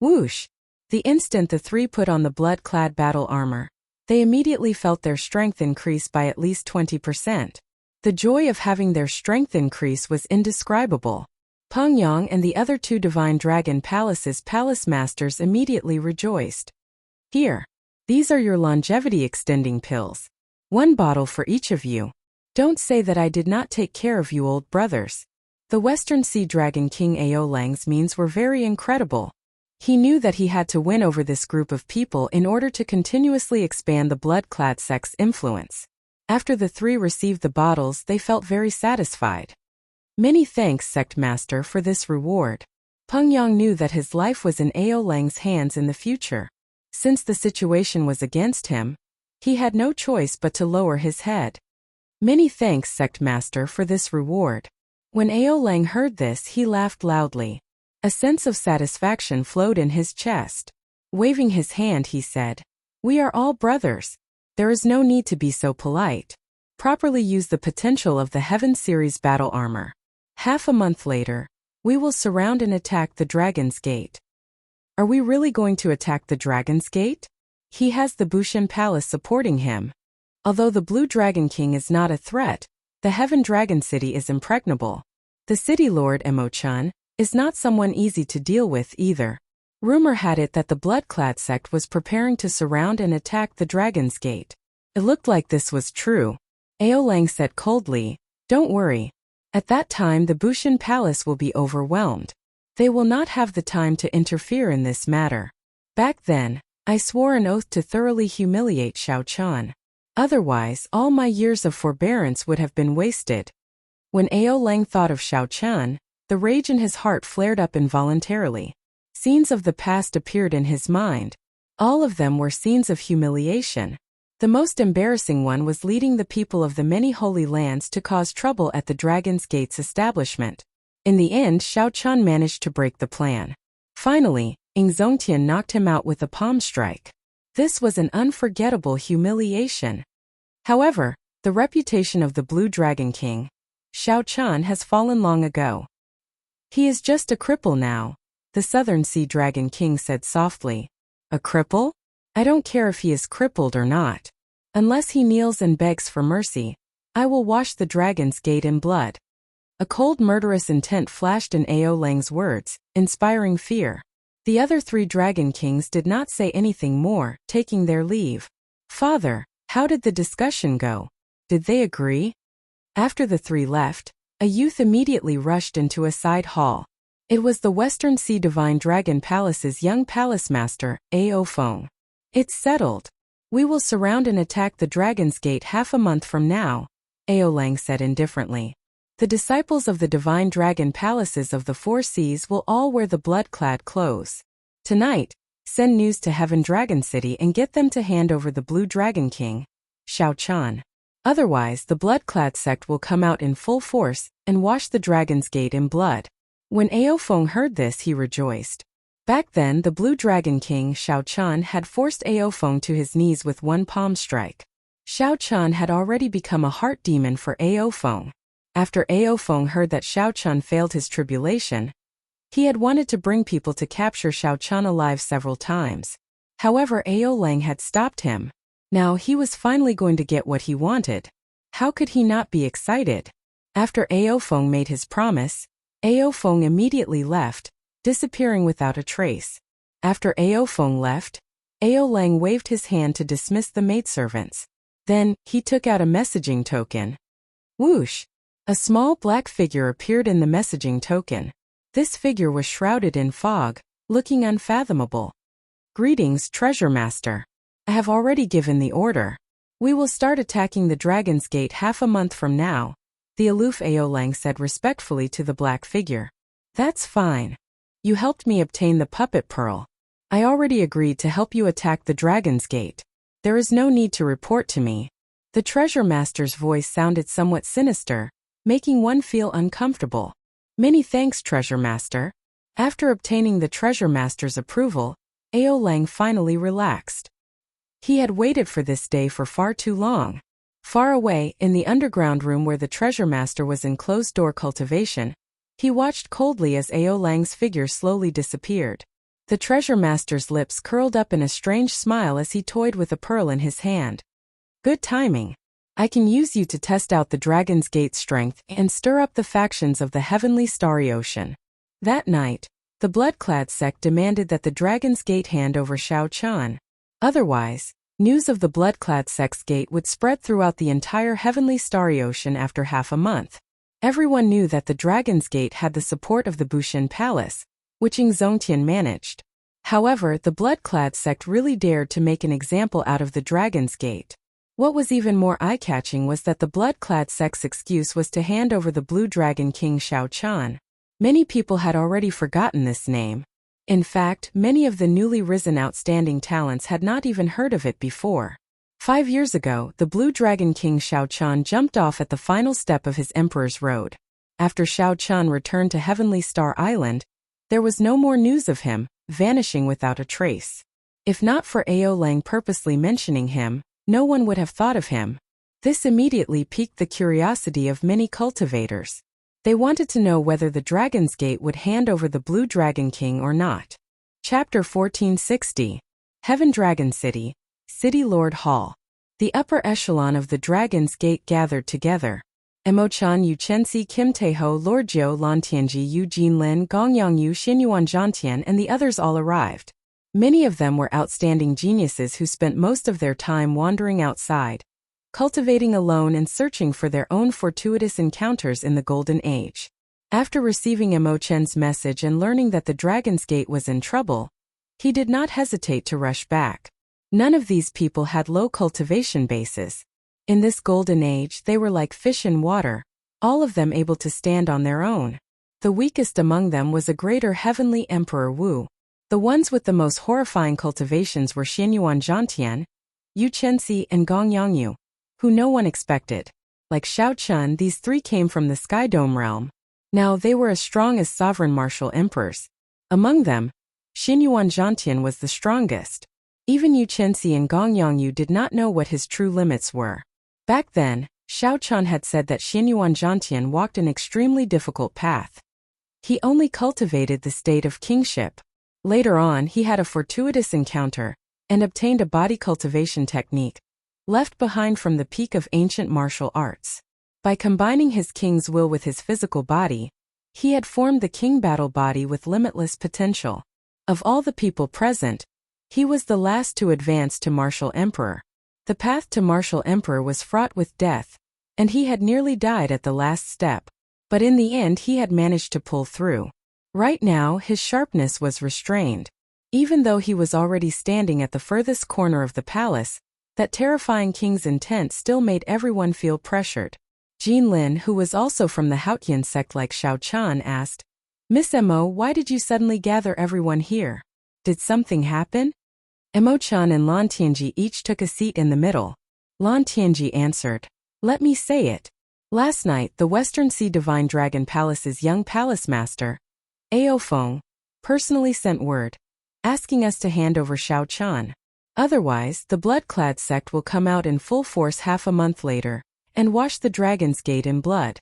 Whoosh! The instant the 3 put on the blood-clad battle armor, they immediately felt their strength increase by at least 20%. The joy of having their strength increase was indescribable. Peng Yang and the other 2 Divine Dragon Palace's palace masters immediately rejoiced. "Here. These are your longevity-extending pills. 1 bottle for each of you. Don't say that I did not take care of you old brothers." The Western Sea Dragon King Ao Lang's means were very incredible. He knew that he had to win over this group of people in order to continuously expand the blood-clad sect's influence. After the 3 received the bottles, they felt very satisfied. "Many thanks, Sect Master, for this reward." Peng Yang knew that his life was in Ao Lang's hands in the future. Since the situation was against him, he had no choice but to lower his head. "Many thanks, Sect Master, for this reward." When Ao Lang heard this, he laughed loudly. A sense of satisfaction flowed in his chest. Waving his hand, he said, "We are all brothers. There is no need to be so polite. Properly use the potential of the Heaven series battle armor. Half a month later, we will surround and attack the Dragon's Gate." Are we really going to attack the Dragon's Gate? He has the Bushan Palace supporting him. Although the Blue Dragon King is not a threat, the Heaven Dragon City is impregnable. The city lord, Emo-chan, is not someone easy to deal with either. Rumor had it that the blood-clad sect was preparing to surround and attack the Dragon's Gate. It looked like this was true. Ao Lang said coldly, "Don't worry. At that time the Bushan Palace will be overwhelmed. They will not have the time to interfere in this matter. Back then, I swore an oath to thoroughly humiliate Xiao-chan. Otherwise, all my years of forbearance would have been wasted." When Ao Lang thought of Xiao-chan, the rage in his heart flared up involuntarily. Scenes of the past appeared in his mind. All of them were scenes of humiliation. The most embarrassing one was leading the people of the many holy lands to cause trouble at the Dragon's Gate's establishment. In the end, Xiao-chan managed to break the plan. Finally, Ing Zongtian knocked him out with a palm strike. This was an unforgettable humiliation. However, the reputation of the Blue Dragon King, Xiao-chan, has fallen long ago. "He is just a cripple now," the Southern Sea Dragon King said softly. "A cripple? I don't care if he is crippled or not. Unless he kneels and begs for mercy, I will wash the Dragon's Gate in blood." A cold murderous intent flashed in Ao Lang's words, inspiring fear. The other 3 Dragon Kings did not say anything more, taking their leave. "Father, how did the discussion go? Did they agree?" After the 3 left, a youth immediately rushed into a side hall. It was the Western Sea Divine Dragon Palace's young palace master, Ao Feng. "It's settled. We will surround and attack the Dragon's Gate half a month from now," Ao Lang said indifferently. "The disciples of the Divine Dragon Palaces of the 4 Seas will all wear the blood-clad clothes. Tonight, send news to Heaven Dragon City and get them to hand over the Blue Dragon King, Xiao-chan. Otherwise, the blood-clad sect will come out in full force and wash the Dragon's Gate in blood." When Ao Feng heard this, he rejoiced. Back then, the Blue Dragon King, Xiao-chan, had forced Ao Feng to his knees with 1 palm strike. Xiao-chan had already become a heart demon for Ao Feng. After Ao Feng heard that Xiao-chan failed his tribulation, He had wanted to bring people to capture Xiao Chan alive several times. However, Ao Lang had stopped him. Now he was finally going to get what he wanted. How could he not be excited? After Ao Feng made his promise, Ao Feng immediately left, disappearing without a trace. After Ao Feng left, Ao Lang waved his hand to dismiss the maidservants. Then, he took out a messaging token. Whoosh! A small black figure appeared in the messaging token. This figure was shrouded in fog, looking unfathomable. Greetings, Treasure Master. I have already given the order. We will start attacking the Dragon's Gate half a month from now, the aloof Ao Lang said respectfully to the black figure. That's fine. You helped me obtain the puppet pearl. I already agreed to help you attack the Dragon's Gate. There is no need to report to me. The Treasure Master's voice sounded somewhat sinister, making one feel uncomfortable. Many thanks, Treasure Master. After obtaining the Treasure Master's approval, Ao Lang finally relaxed. He had waited for this day for far too long. Far away, in the underground room where the Treasure Master was in closed-door cultivation, he watched coldly as Ao Lang's figure slowly disappeared. The Treasure Master's lips curled up in a strange smile as he toyed with a pearl in his hand. Good timing. I can use you to test out the Dragon's Gate's strength and stir up the factions of the heavenly starry ocean. That night, the Blood-clad sect demanded that the Dragon's Gate hand over Xiao Chan. Otherwise, news of the Blood-clad sect's gate would spread throughout the entire heavenly starry ocean after half a month. Everyone knew that the Dragon's Gate had the support of the Bushin Palace, which Ying Zongtian managed. However, the Blood-clad sect really dared to make an example out of the Dragon's Gate. What was even more eye-catching was that the Blood-clad sect's excuse was to hand over the Blue Dragon King Xiao Chan. Many people had already forgotten this name. In fact, many of the newly risen outstanding talents had not even heard of it before. 5 years ago, the Blue Dragon King Xiao Chan jumped off at the final step of his Emperor's Road. After Xiao Chan returned to Heavenly Star Island, there was no more news of him, vanishing without a trace. If not for Ao Lang purposely mentioning him, no one would have thought of him. This immediately piqued the curiosity of many cultivators. They wanted to know whether the Dragon's Gate would hand over the Blue Dragon King or not. Chapter 1460. Heaven Dragon City, City Lord Hall. The upper echelon of the Dragon's Gate gathered together. Emochan Yu Chensi Kim Taeho Lord Jiu Lantianji Yu Jinlin Gongyang Yu Xinyuan Zhantian and the others all arrived. Many of them were outstanding geniuses who spent most of their time wandering outside, cultivating alone and searching for their own fortuitous encounters in the Golden Age. After receiving Emochen's message and learning that the Dragon's Gate was in trouble, he did not hesitate to rush back. None of these people had low cultivation bases. In this Golden Age, they were like fish in water, all of them able to stand on their own. The weakest among them was a greater heavenly Emperor Wu. The ones with the most horrifying cultivations were Xinyuan Zhantian, Yu Chensi and Gong Yangyu, who no one expected. Like Xiao Chun, these three came from the Sky Dome realm. Now they were as strong as sovereign martial emperors. Among them, Xinyuan Zhantian was the strongest. Even Yu Chensi and Gong Yangyu did not know what his true limits were. Back then, Xiao Chan had said that Xinyuan Zhantian walked an extremely difficult path. He only cultivated the state of kingship. Later on, he had a fortuitous encounter and obtained a body cultivation technique left behind from the peak of ancient martial arts. By combining his king's will with his physical body, he had formed the king battle body with limitless potential. Of all the people present, he was the last to advance to martial emperor. The path to martial emperor was fraught with death, and he had nearly died at the last step. But in the end he had managed to pull through. Right now, his sharpness was restrained. Even though he was already standing at the furthest corner of the palace, that terrifying king's intent still made everyone feel pressured. Jin Lin, who was also from the Haotian sect like Xiao Chan, asked, Miss Mo, why did you suddenly gather everyone here? Did something happen? Mo Chan and Lan Tianji each took a seat in the middle. Lan Tianji answered, Let me say it. Last night, the Western Sea Divine Dragon Palace's young palace master, Ao Feng, personally sent word, asking us to hand over Xiao Chan. Otherwise, the Blood-clad sect will come out in full force half a month later, and wash the Dragon's Gate in blood.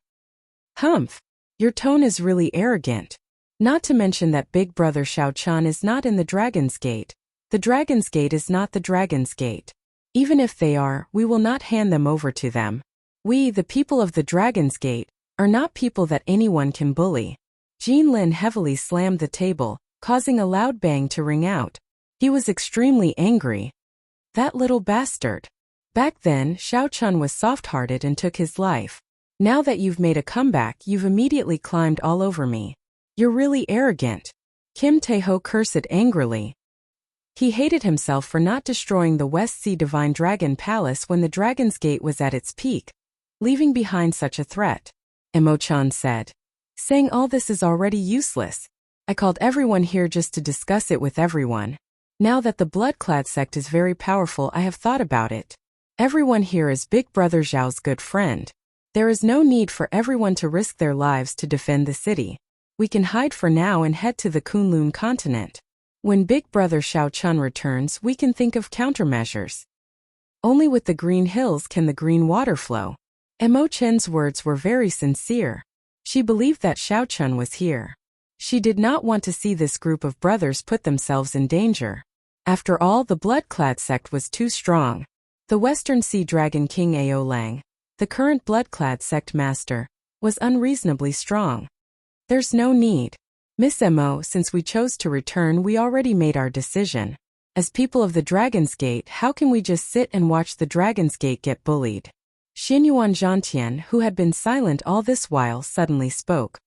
Humph! Your tone is really arrogant. Not to mention that Big Brother Shao Chan is not in the Dragon's Gate. The Dragon's Gate is not the Dragon's Gate. Even if they are, we will not hand them over to them. We, the people of the Dragon's Gate, are not people that anyone can bully. Jean Lin heavily slammed the table, causing a loud bang to ring out. He was extremely angry. That little bastard. Back then, Shao Chun was soft-hearted and took his life. Now that you've made a comeback, you've immediately climbed all over me. You're really arrogant. Kim Tae-ho cursed angrily. He hated himself for not destroying the West Sea Divine Dragon Palace when the Dragon's Gate was at its peak, leaving behind such a threat. Emo-chan said. Saying all this is already useless. I called everyone here just to discuss it with everyone. Now that the Blood-clad sect is very powerful, I have thought about it. Everyone here is Big Brother Zhao's good friend. There is no need for everyone to risk their lives to defend the city. We can hide for now and head to the Kunlun continent. When Big Brother Shao Chun returns, we can think of countermeasures. Only with the green hills can the green water flow. Emo Chen's words were very sincere. She believed that Shao Chun was here. She did not want to see this group of brothers put themselves in danger. After all, the Blood-clad sect was too strong. The Western Sea Dragon King Ao Lang, the current Blood-clad sect master, was unreasonably strong. There's no need. Miss Mo, since we chose to return, we already made our decision. As people of the Dragon's Gate, how can we just sit and watch the Dragon's Gate get bullied? Xinyuan Zhantian, who had been silent all this while, suddenly spoke.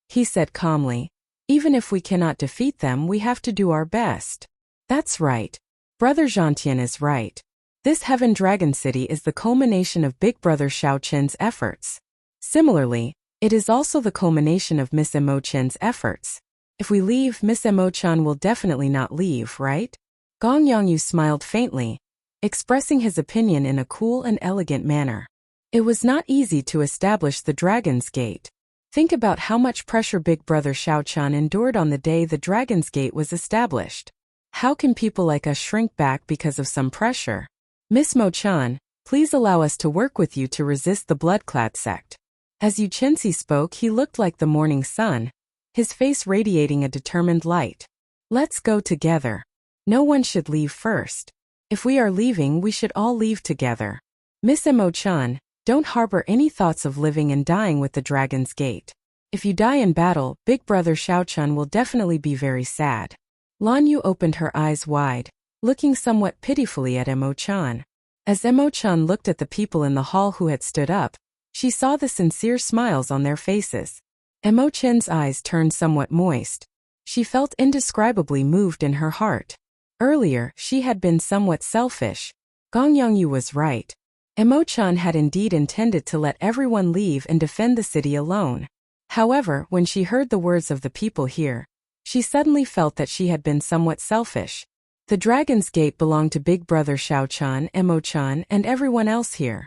He said calmly, even if we cannot defeat them, we have to do our best. That's right. Brother Zhantian is right. This Heaven Dragon City is the culmination of Big Brother Shao Chen's efforts. Similarly, it is also the culmination of Miss Emo Chen's efforts. If we leave, Miss Emo Chan will definitely not leave, right? Gong Yongyu smiled faintly, expressing his opinion in a cool and elegant manner. It was not easy to establish the Dragon's Gate. Think about how much pressure Big Brother Shao Chan endured on the day the Dragon's Gate was established. How can people like us shrink back because of some pressure? Miss Mo Chan, please allow us to work with you to resist the Blood-clad sect. As Yu Chenxi spoke, he looked like the morning sun, his face radiating a determined light. Let's go together. No one should leave first. If we are leaving, we should all leave together. Miss Emo Chan, don't harbor any thoughts of living and dying with the Dragon's Gate. If you die in battle, Big Brother Shao Chun will definitely be very sad. Lan Yu opened her eyes wide, looking somewhat pitifully at Emo Chan. As Emo Chan looked at the people in the hall who had stood up, she saw the sincere smiles on their faces. Emo Chen's eyes turned somewhat moist. She felt indescribably moved in her heart. Earlier, she had been somewhat selfish. Gong Yongyu was right. Emo Chan had indeed intended to let everyone leave and defend the city alone. However, when she heard the words of the people here, she suddenly felt that she had been somewhat selfish. The Dragon's Gate belonged to Big Brother Shao Chan, Emo Chan, and everyone else here.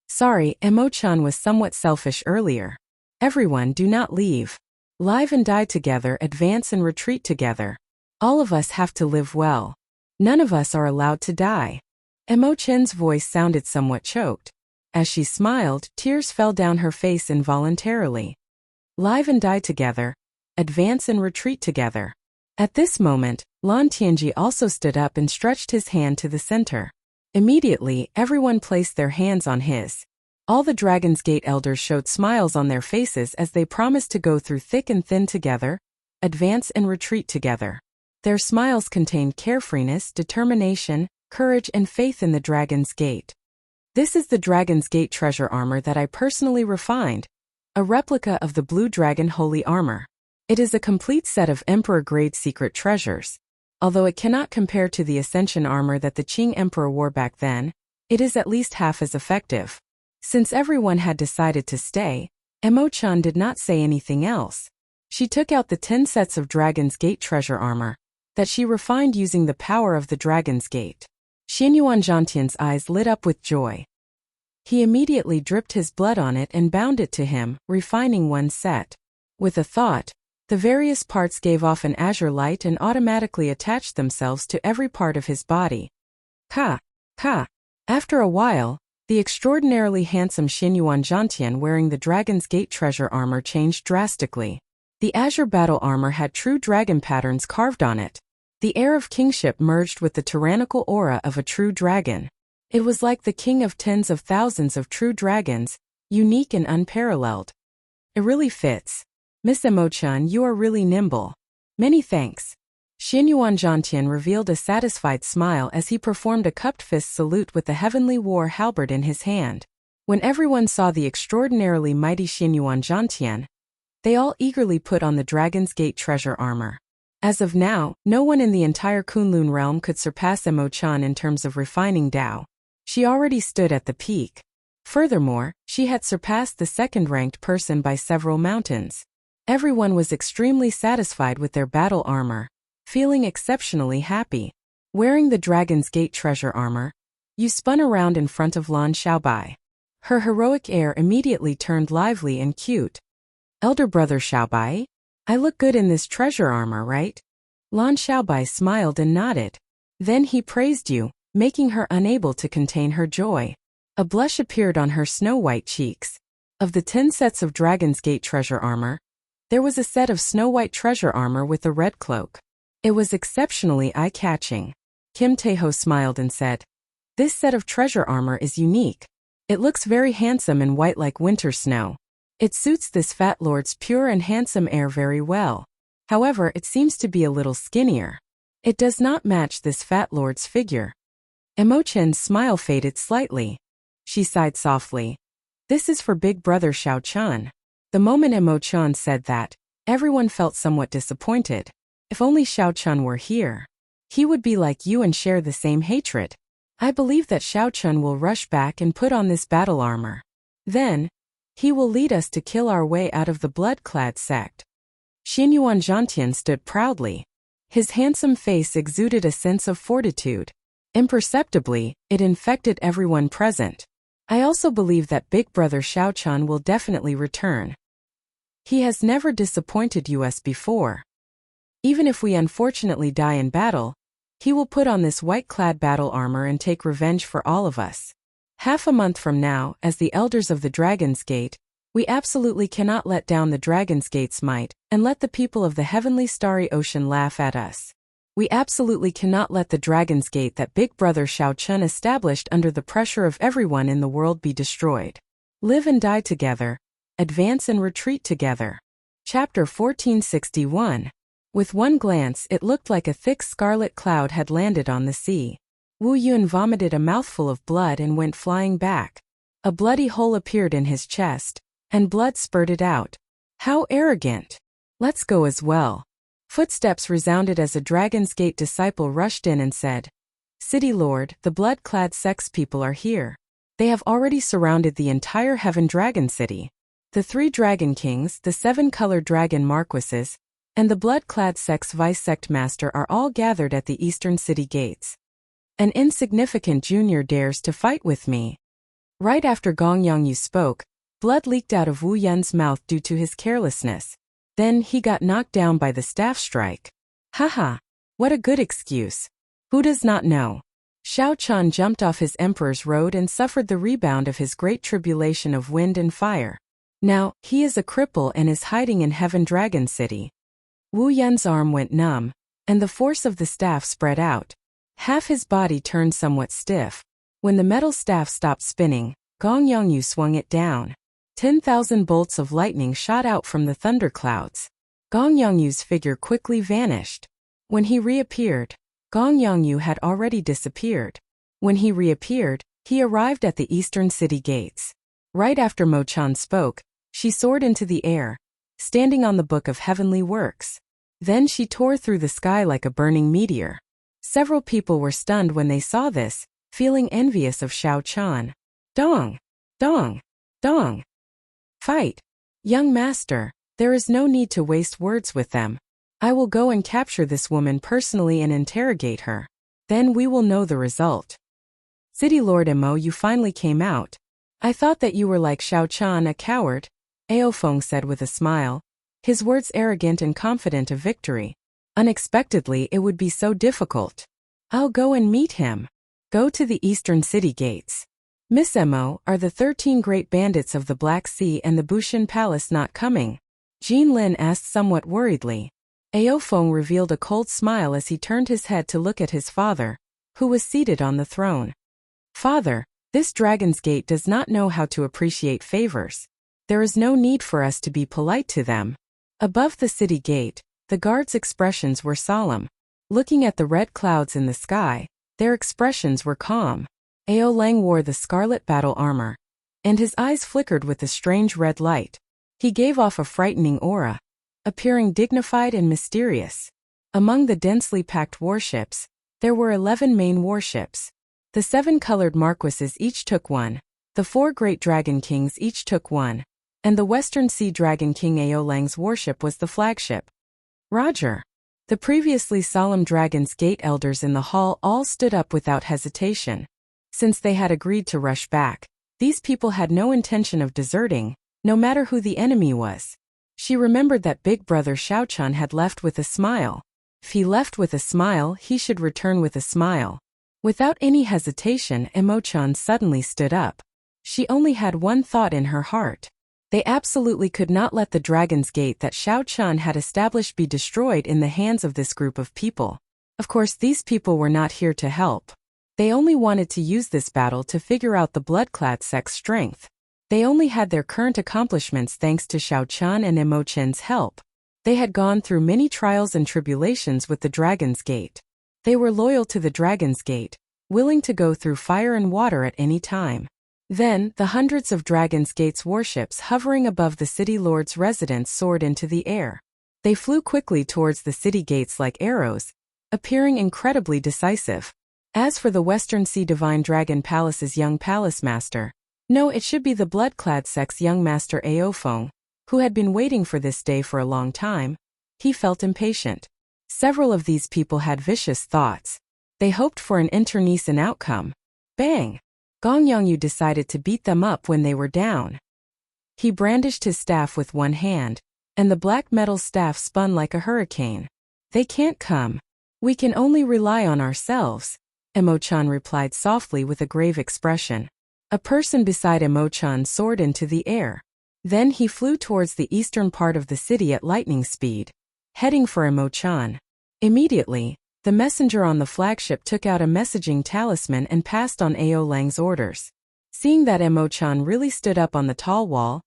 Sorry, Emo Chan was somewhat selfish earlier. Everyone, do not leave. Live and die together, advance and retreat together. All of us have to live well. None of us are allowed to die. Emo Chen's voice sounded somewhat choked. As she smiled, tears fell down her face involuntarily. Live and die together, advance and retreat together. At this moment, Lan Tianji also stood up and stretched his hand to the center. Immediately, everyone placed their hands on his. All the Dragon's Gate elders showed smiles on their faces as they promised to go through thick and thin together, advance and retreat together. Their smiles contained carefreeness, determination, courage and faith in the Dragon's Gate. This is the Dragon's Gate treasure armor that I personally refined, a replica of the Blue Dragon Holy Armor. It is a complete set of Emperor-grade secret treasures. Although it cannot compare to the Ascension armor that the Qing Emperor wore back then, it is at least half as effective. Since everyone had decided to stay, Emo-chan did not say anything else. She took out the 10 sets of Dragon's Gate treasure armor that she refined using the power of the Dragon's Gate. Xinyuan Zhantian's eyes lit up with joy. He immediately dripped his blood on it and bound it to him, refining one set. With a thought, the various parts gave off an azure light and automatically attached themselves to every part of his body. Ha! Ha! After a while, the extraordinarily handsome Xinyuan Zhantian wearing the Dragon's Gate treasure armor changed drastically. The azure battle armor had true dragon patterns carved on it. The air of kingship merged with the tyrannical aura of a true dragon. It was like the king of tens of thousands of true dragons, unique and unparalleled. It really fits. Miss Emo-chan, you are really nimble. Many thanks. Xinyuan Zhantian revealed a satisfied smile as he performed a cupped fist salute with the heavenly war halberd in his hand. When everyone saw the extraordinarily mighty Xinyuan Zhantian, they all eagerly put on the Dragon's Gate treasure armor. As of now, no one in the entire Kunlun realm could surpass Emo-chan in terms of refining Dao. She already stood at the peak. Furthermore, she had surpassed the second-ranked person by several mountains. Everyone was extremely satisfied with their battle armor, feeling exceptionally happy. Wearing the Dragon's Gate treasure armor, you spun around in front of Lan Xiaobai. Her heroic air immediately turned lively and cute. Elder brother Xiaobai? I look good in this treasure armor, right? Lan Xiaobai smiled and nodded. Then he praised you, making her unable to contain her joy. A blush appeared on her snow-white cheeks. Of the 10 sets of Dragon's Gate treasure armor, there was a set of snow-white treasure armor with a red cloak. It was exceptionally eye-catching. Kim Taeho smiled and said, "This set of treasure armor is unique. It looks very handsome and white like winter snow. It suits this fat lord's pure and handsome air very well. However, it seems to be a little skinnier. It does not match this fat lord's figure." Emo-chan's smile faded slightly. She sighed softly. "This is for big brother Xiao-chan." The moment Emo-chan said that, everyone felt somewhat disappointed. If only Xiao-chan were here. He would be like you and share the same hatred. I believe that Xiao-chan will rush back and put on this battle armor. Then, he will lead us to kill our way out of the blood-clad sect. Xinyuan Zhantian stood proudly. His handsome face exuded a sense of fortitude. Imperceptibly, it infected everyone present. I also believe that big brother Xiao-chan will definitely return. He has never disappointed us before. Even if we unfortunately die in battle, he will put on this white-clad battle armor and take revenge for all of us. Half a month from now, as the elders of the Dragon's Gate, we absolutely cannot let down the Dragon's Gate's might, and let the people of the heavenly starry ocean laugh at us. We absolutely cannot let the Dragon's Gate that big brother Xiao-chan established under the pressure of everyone in the world be destroyed. Live and die together, advance and retreat together. Chapter 1461. With one glance, it looked like a thick scarlet cloud had landed on the sea. Wu Yun vomited a mouthful of blood and went flying back. A bloody hole appeared in his chest, and blood spurted out. How arrogant! Let's go as well. Footsteps resounded as a Dragon's Gate disciple rushed in and said, "City Lord, the blood-clad sex people are here. They have already surrounded the entire Heaven Dragon City. The 3 Dragon Kings, the 7-colored Dragon Marquises, and the blood-clad sex vice-sect master are all gathered at the eastern city gates. An insignificant junior dares to fight with me." Right after Gong Yongyu spoke, blood leaked out of Wu Yun's mouth due to his carelessness. Then he got knocked down by the staff strike. Haha, what a good excuse. Who does not know? Xiao-chan jumped off his emperor's road and suffered the rebound of his great tribulation of wind and fire. Now, he is a cripple and is hiding in Heaven Dragon City. Wu Yun's arm went numb, and the force of the staff spread out. Half his body turned somewhat stiff. When the metal staff stopped spinning, Gong Yongyu swung it down. 10,000 bolts of lightning shot out from the thunderclouds. Gong Yongyu's figure quickly vanished. When he reappeared, Gong Yongyu had already disappeared. When he reappeared, he arrived at the eastern city gates. Right after Mo-chan spoke, she soared into the air, standing on the Book of Heavenly Works. Then she tore through the sky like a burning meteor. Several people were stunned when they saw this, feeling envious of Xiao-chan. Dong! Dong! Dong! Fight! Young master, there is no need to waste words with them. I will go and capture this woman personally and interrogate her. Then we will know the result. City Lord Emo, you finally came out. I thought that you were like Xiao-chan, a coward, Aofeng said with a smile, his words arrogant and confident of victory. Unexpectedly, it would be so difficult. I'll go and meet him. Go to the eastern city gates. Miss Emo, are the 13 great bandits of the Black Sea and the Bushin Palace not coming? Jean Lin asked somewhat worriedly. Ao Feng revealed a cold smile as he turned his head to look at his father, who was seated on the throne. Father, this Dragon's Gate does not know how to appreciate favors. There is no need for us to be polite to them. Above the city gate, the guards' expressions were solemn. Looking at the red clouds in the sky, their expressions were calm. Ao Lang wore the scarlet battle armor, and his eyes flickered with a strange red light. He gave off a frightening aura, appearing dignified and mysterious. Among the densely packed warships, there were 11 main warships. The 7 colored marquises each took one, the 4 great dragon kings each took one, and the Western Sea Dragon King Ao Lang's warship was the flagship. Roger. The previously solemn Dragon's Gate elders in the hall all stood up without hesitation. Since they had agreed to rush back, these people had no intention of deserting, no matter who the enemy was. She remembered that big brother Xiaochun had left with a smile. If he left with a smile, he should return with a smile. Without any hesitation, Emo-chan suddenly stood up. She only had one thought in her heart. They absolutely could not let the Dragon's Gate that Xiaochun had established be destroyed in the hands of this group of people. Of course, these people were not here to help. They only wanted to use this battle to figure out the blood-clad sect's strength. They only had their current accomplishments thanks to Xiaochun and Emo-chan's help. They had gone through many trials and tribulations with the Dragon's Gate. They were loyal to the Dragon's Gate, willing to go through fire and water at any time. Then, the hundreds of Dragon's Gate's warships hovering above the city lord's residence soared into the air. They flew quickly towards the city gates like arrows, appearing incredibly decisive. As for the Western Sea Divine Dragon Palace's young palace master, no, it should be the blood-clad sect's young master Ao Feng, who had been waiting for this day for a long time. He felt impatient. Several of these people had vicious thoughts. They hoped for an internecine outcome. Bang! Gong Yongyu decided to beat them up when they were down. He brandished his staff with one hand, and the black metal staff spun like a hurricane. They can't come. We can only rely on ourselves, Emo-chan replied softly with a grave expression. A person beside Emo-chan soared into the air. Then he flew towards the eastern part of the city at lightning speed, heading for Emo-chan. Immediately, the messenger on the flagship took out a messaging talisman and passed on Ao Lang's orders. Seeing that Emo-chan really stood up on the tall wall,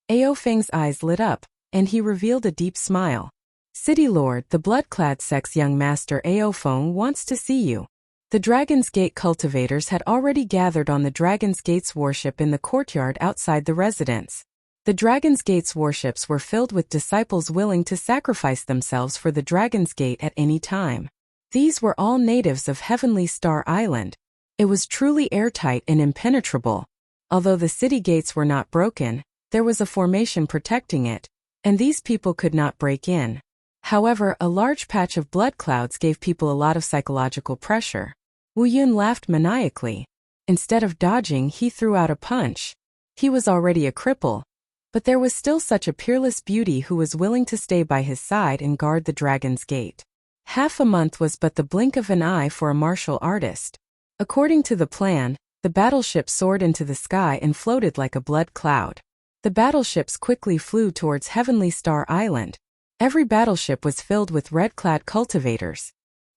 Ao Feng's eyes lit up, and he revealed a deep smile. City Lord, the blood-clad sect's young master Ao Feng wants to see you. The Dragon's Gate cultivators had already gathered on the Dragon's Gate's warship in the courtyard outside the residence. The Dragon's Gate's warships were filled with disciples willing to sacrifice themselves for the Dragon's Gate at any time. These were all natives of Heavenly Star Island. It was truly airtight and impenetrable. Although the city gates were not broken, there was a formation protecting it, and these people could not break in. However, a large patch of blood clouds gave people a lot of psychological pressure. Wu Yun laughed maniacally. Instead of dodging, he threw out a punch. He was already a cripple, but there was still such a peerless beauty who was willing to stay by his side and guard the Dragon's Gate. Half a month was but the blink of an eye for a martial artist. According to the plan, the battleship soared into the sky and floated like a blood cloud. The battleships quickly flew towards Heavenly Star Island. Every battleship was filled with red-clad cultivators.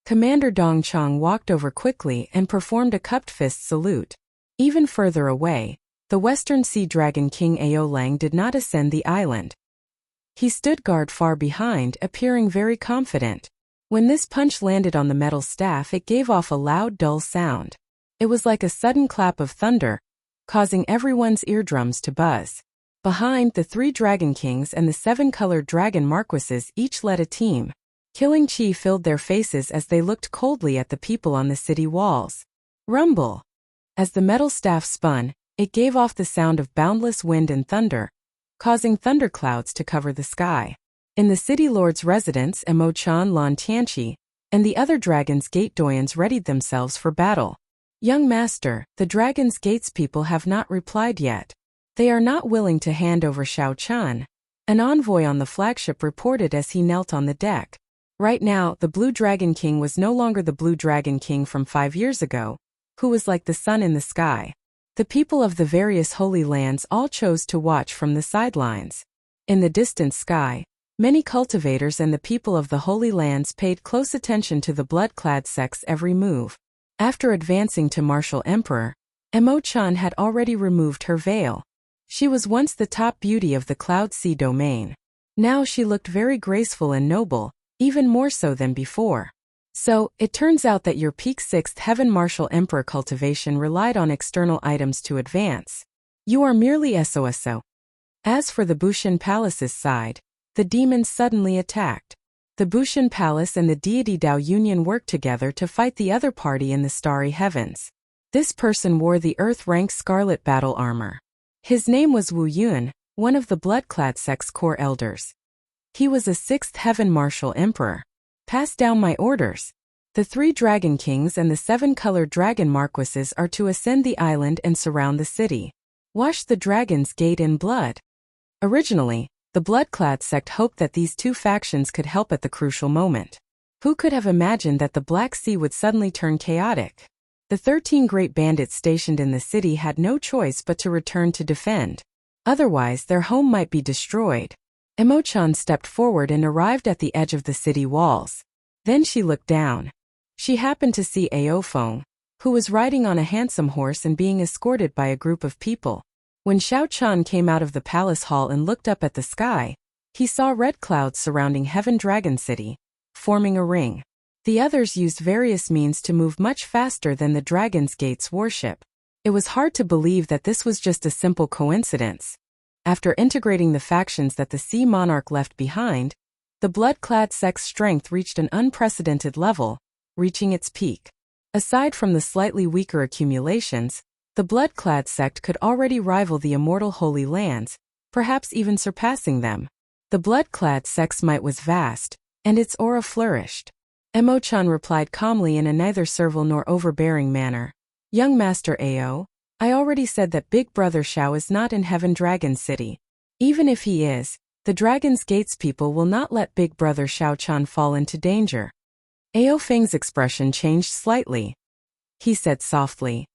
Commander Dong Chong walked over quickly and performed a cupped fist salute. Even further away, the Western Sea Dragon King Ao Lang did not ascend the island. He stood guard far behind, appearing very confident. When this punch landed on the metal staff, it gave off a loud, dull sound. It was like a sudden clap of thunder, causing everyone's eardrums to buzz. Behind, the 3 Dragon Kings and the 7 colored Dragon Marquises each led a team. Killing chi filled their faces as they looked coldly at the people on the city walls. Rumble! As the metal staff spun, it gave off the sound of boundless wind and thunder, causing thunderclouds to cover the sky. In the city lord's residence, Emo-chan, Lan Tianqi, and the other Dragon's Gate doyens readied themselves for battle. Young master, the Dragon's Gate's people have not replied yet. They are not willing to hand over Xiaochun, an envoy on the flagship reported as he knelt on the deck. Right now, the Blue Dragon King was no longer the Blue Dragon King from 5 years ago, who was like the sun in the sky. The people of the various holy lands all chose to watch from the sidelines. In the distant sky, Many cultivators and the people of the Holy Lands paid close attention to the blood-clad sect's every move. After advancing to martial emperor, Emo-chan had already removed her veil. She was once the top beauty of the Cloud Sea domain. Now she looked very graceful and noble, even more so than before. So, it turns out that your peak 6th Heaven Martial Emperor cultivation relied on external items to advance. You are merely SOSO. As for the Bushin Palace's side, the demons suddenly attacked. The Bushin Palace and the deity Dao Union worked together to fight the other party in the starry heavens. This person wore the Earth-rank scarlet battle armor. His name was Wu Yun, one of the blood-clad sect's core elders. He was a 6th Heaven Martial Emperor. Pass down my orders. The 3 Dragon Kings and the 7-colored Dragon Marquises are to ascend the island and surround the city. Wash the Dragon's Gate in blood. Originally, the blood-clad sect hoped that these 2 factions could help at the crucial moment. Who could have imagined that the Black Sea would suddenly turn chaotic? The 13 great bandits stationed in the city had no choice but to return to defend. Otherwise, their home might be destroyed. Emo-chan stepped forward and arrived at the edge of the city walls. Then she looked down. She happened to see Aofeng, who was riding on a handsome horse and being escorted by a group of people. When Xiao-chan came out of the palace hall and looked up at the sky, he saw red clouds surrounding Heaven Dragon City, forming a ring. The others used various means to move much faster than the Dragon's Gate's warship. It was hard to believe that this was just a simple coincidence. After integrating the factions that the Sea Monarch left behind, the blood-clad sect's strength reached an unprecedented level, reaching its peak. Aside from the slightly weaker accumulations, the blood-clad sect could already rival the immortal Holy Lands, perhaps even surpassing them. The blood-clad sect's might was vast, and its aura flourished. Emo-chan replied calmly in a neither servile nor overbearing manner. Young Master Ao, I already said that Big Brother Xiao is not in Heaven Dragon City. Even if he is, the Dragon's Gates people will not let Big Brother Xiao-chan fall into danger. Aofeng's expression changed slightly. He said softly,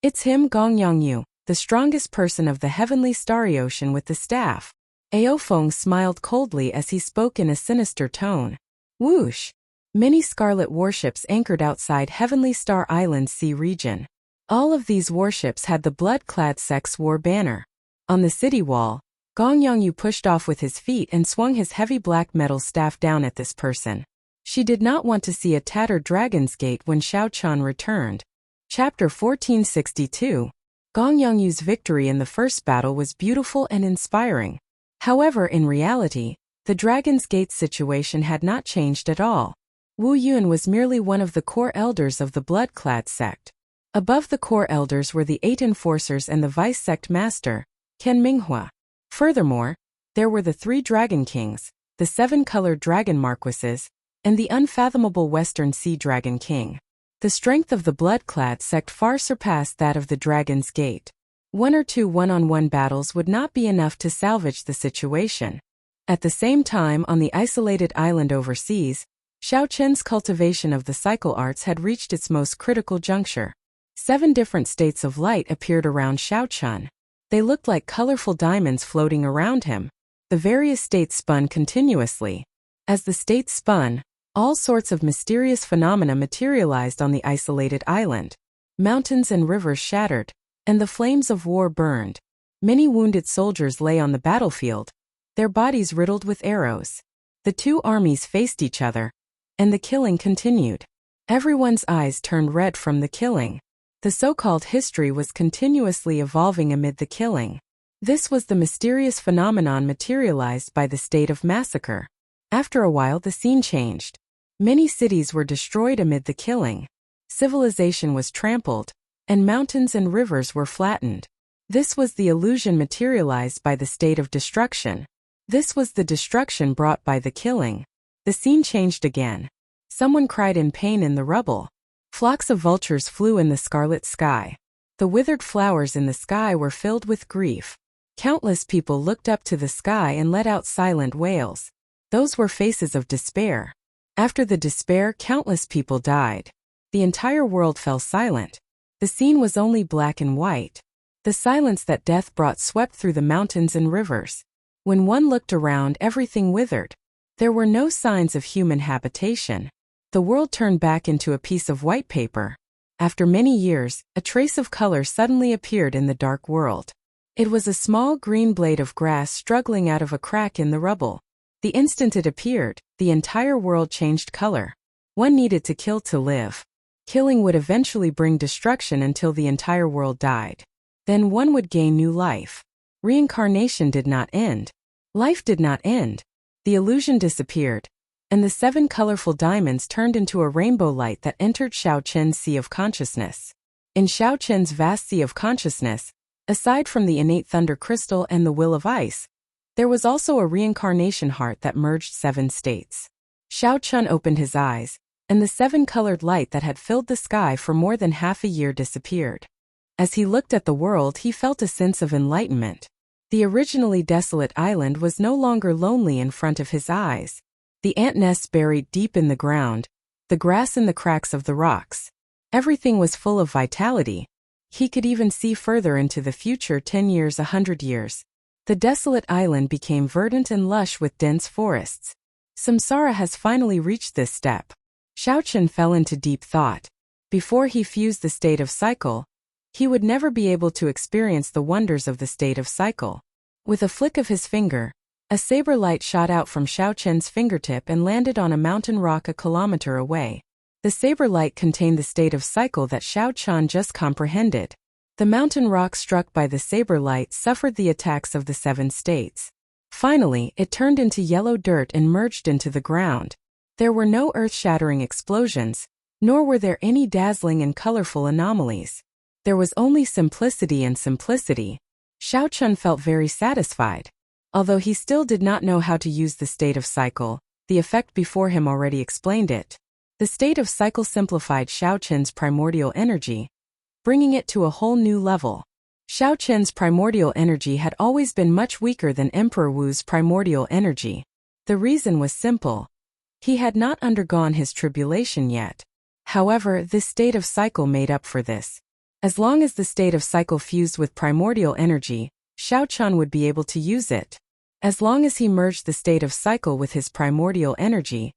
It's him, Gong Yongyu, the strongest person of the heavenly starry ocean with the staff. Aofeng smiled coldly as he spoke in a sinister tone. Whoosh! Many scarlet warships anchored outside Heavenly Star Island's sea region. All of these warships had the blood-clad sect's war banner. On the city wall, Gong Yongyu pushed off with his feet and swung his heavy black metal staff down at this person. She did not want to see a tattered Dragon's Gate when Xiao-chan returned. Chapter 1462. Gong Yongyu's victory in the first battle was beautiful and inspiring. However, in reality, the Dragon's Gate situation had not changed at all. Wu Yun was merely one of the core elders of the blood-clad sect. Above the core elders were the 8 enforcers and the vice-sect master, Ken Minghua. Furthermore, there were the 3 Dragon Kings, the 7-colored Dragon Marquises, and the unfathomable Western Sea Dragon King. The strength of the blood-clad sect far surpassed that of the Dragon's Gate. 1 or 2 one-on-one battles would not be enough to salvage the situation. At the same time, on the isolated island overseas, Xiao Chen's cultivation of the cycle arts had reached its most critical juncture. 7 different states of light appeared around Xiao Chen. They looked like colorful diamonds floating around him. The various states spun continuously. As the states spun, all sorts of mysterious phenomena materialized on the isolated island. Mountains and rivers shattered, and the flames of war burned. Many wounded soldiers lay on the battlefield, their bodies riddled with arrows. The 2 armies faced each other, and the killing continued. Everyone's eyes turned red from the killing. The so-called history was continuously evolving amid the killing. This was the mysterious phenomenon materialized by the state of massacre. After a while, the scene changed. Many cities were destroyed amid the killing. Civilization was trampled, and mountains and rivers were flattened. This was the illusion materialized by the state of destruction. This was the destruction brought by the killing. The scene changed again. Someone cried in pain in the rubble. Flocks of vultures flew in the scarlet sky. The withered flowers in the sky were filled with grief. Countless people looked up to the sky and let out silent wails. Those were faces of despair. After the despair, countless people died. The entire world fell silent. The scene was only black and white. The silence that death brought swept through the mountains and rivers. When one looked around, everything withered. There were no signs of human habitation. The world turned back into a piece of white paper. After many years, a trace of color suddenly appeared in the dark world. It was a small green blade of grass struggling out of a crack in the rubble. The instant it appeared, the entire world changed color. One needed to kill to live. Killing would eventually bring destruction until the entire world died. Then one would gain new life. Reincarnation did not end. Life did not end. The illusion disappeared, and the 7 colorful diamonds turned into a rainbow light that entered Xiao Chen's sea of consciousness. In Xiao Chen's vast sea of consciousness, aside from the innate thunder crystal and the will of ice, there was also a reincarnation heart that merged 7 states. Xiao Chen opened his eyes, and the 7-colored light that had filled the sky for more than half a year disappeared. As he looked at the world, he felt a sense of enlightenment. The originally desolate island was no longer lonely in front of his eyes. The ant nests buried deep in the ground, the grass in the cracks of the rocks. Everything was full of vitality. He could even see further into the future, 10 years, 100 years. The desolate island became verdant and lush with dense forests. Samsara has finally reached this step. Xiao Chen fell into deep thought. Before he fused the state of cycle, he would never be able to experience the wonders of the state of cycle. With a flick of his finger, a saber light shot out from Xiao Chen's fingertip and landed on a mountain rock a kilometer away. The saber light contained the state of cycle that Xiao Chen just comprehended. The mountain rock struck by the saber light suffered the attacks of the 7 states. Finally, it turned into yellow dirt and merged into the ground. There were no earth-shattering explosions, nor were there any dazzling and colorful anomalies. There was only simplicity and simplicity. Xiao Chen felt very satisfied. Although he still did not know how to use the state of cycle, the effect before him already explained it. The state of cycle simplified Xiao Chen's primordial energy, bringing it to a whole new level. Xiao Chen's primordial energy had always been much weaker than Emperor Wu's primordial energy. The reason was simple. He had not undergone his tribulation yet. However, this state of cycle made up for this. As long as the state of cycle fused with primordial energy, Xiao Chen would be able to use it. As long as he merged the state of cycle with his primordial energy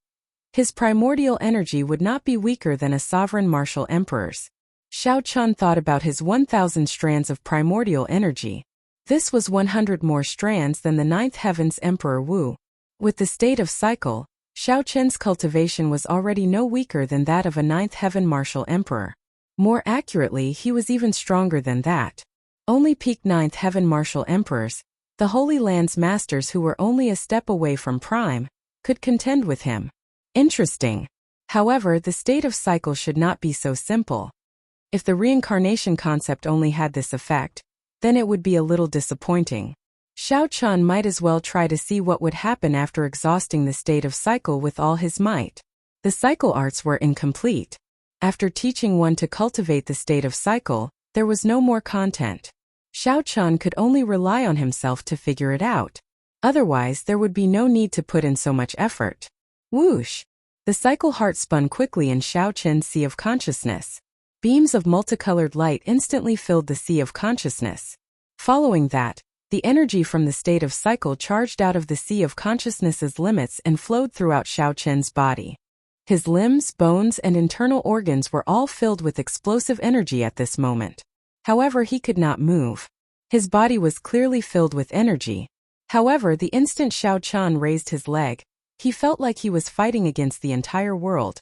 would not be weaker than a sovereign martial emperor's. Xiao Chen thought about his 1,000 strands of primordial energy. This was 100 more strands than the 9th heaven's Emperor Wu. With the state of cycle, Xiao Chen's cultivation was already no weaker than that of a 9th heaven martial emperor. More accurately, he was even stronger than that. Only peak 9th heaven martial emperors, the Holy Land's masters who were only a step away from prime, could contend with him. Interesting. However, the state of cycle should not be so simple. If the reincarnation concept only had this effect, then it would be a little disappointing. Xiao Chen might as well try to see what would happen after exhausting the state of cycle with all his might. The cycle arts were incomplete. After teaching one to cultivate the state of cycle, there was no more content. Xiao Chen could only rely on himself to figure it out. Otherwise, there would be no need to put in so much effort. Whoosh! The cycle heart spun quickly in Xiao Chen's sea of consciousness. Beams of multicolored light instantly filled the sea of consciousness. Following that, the energy from the state of cycle charged out of the sea of consciousness's limits and flowed throughout Xiao Chen's body. His limbs, bones, and internal organs were all filled with explosive energy at this moment. However, he could not move. His body was clearly filled with energy. However, the instant Xiao Chen raised his leg, he felt like he was fighting against the entire world.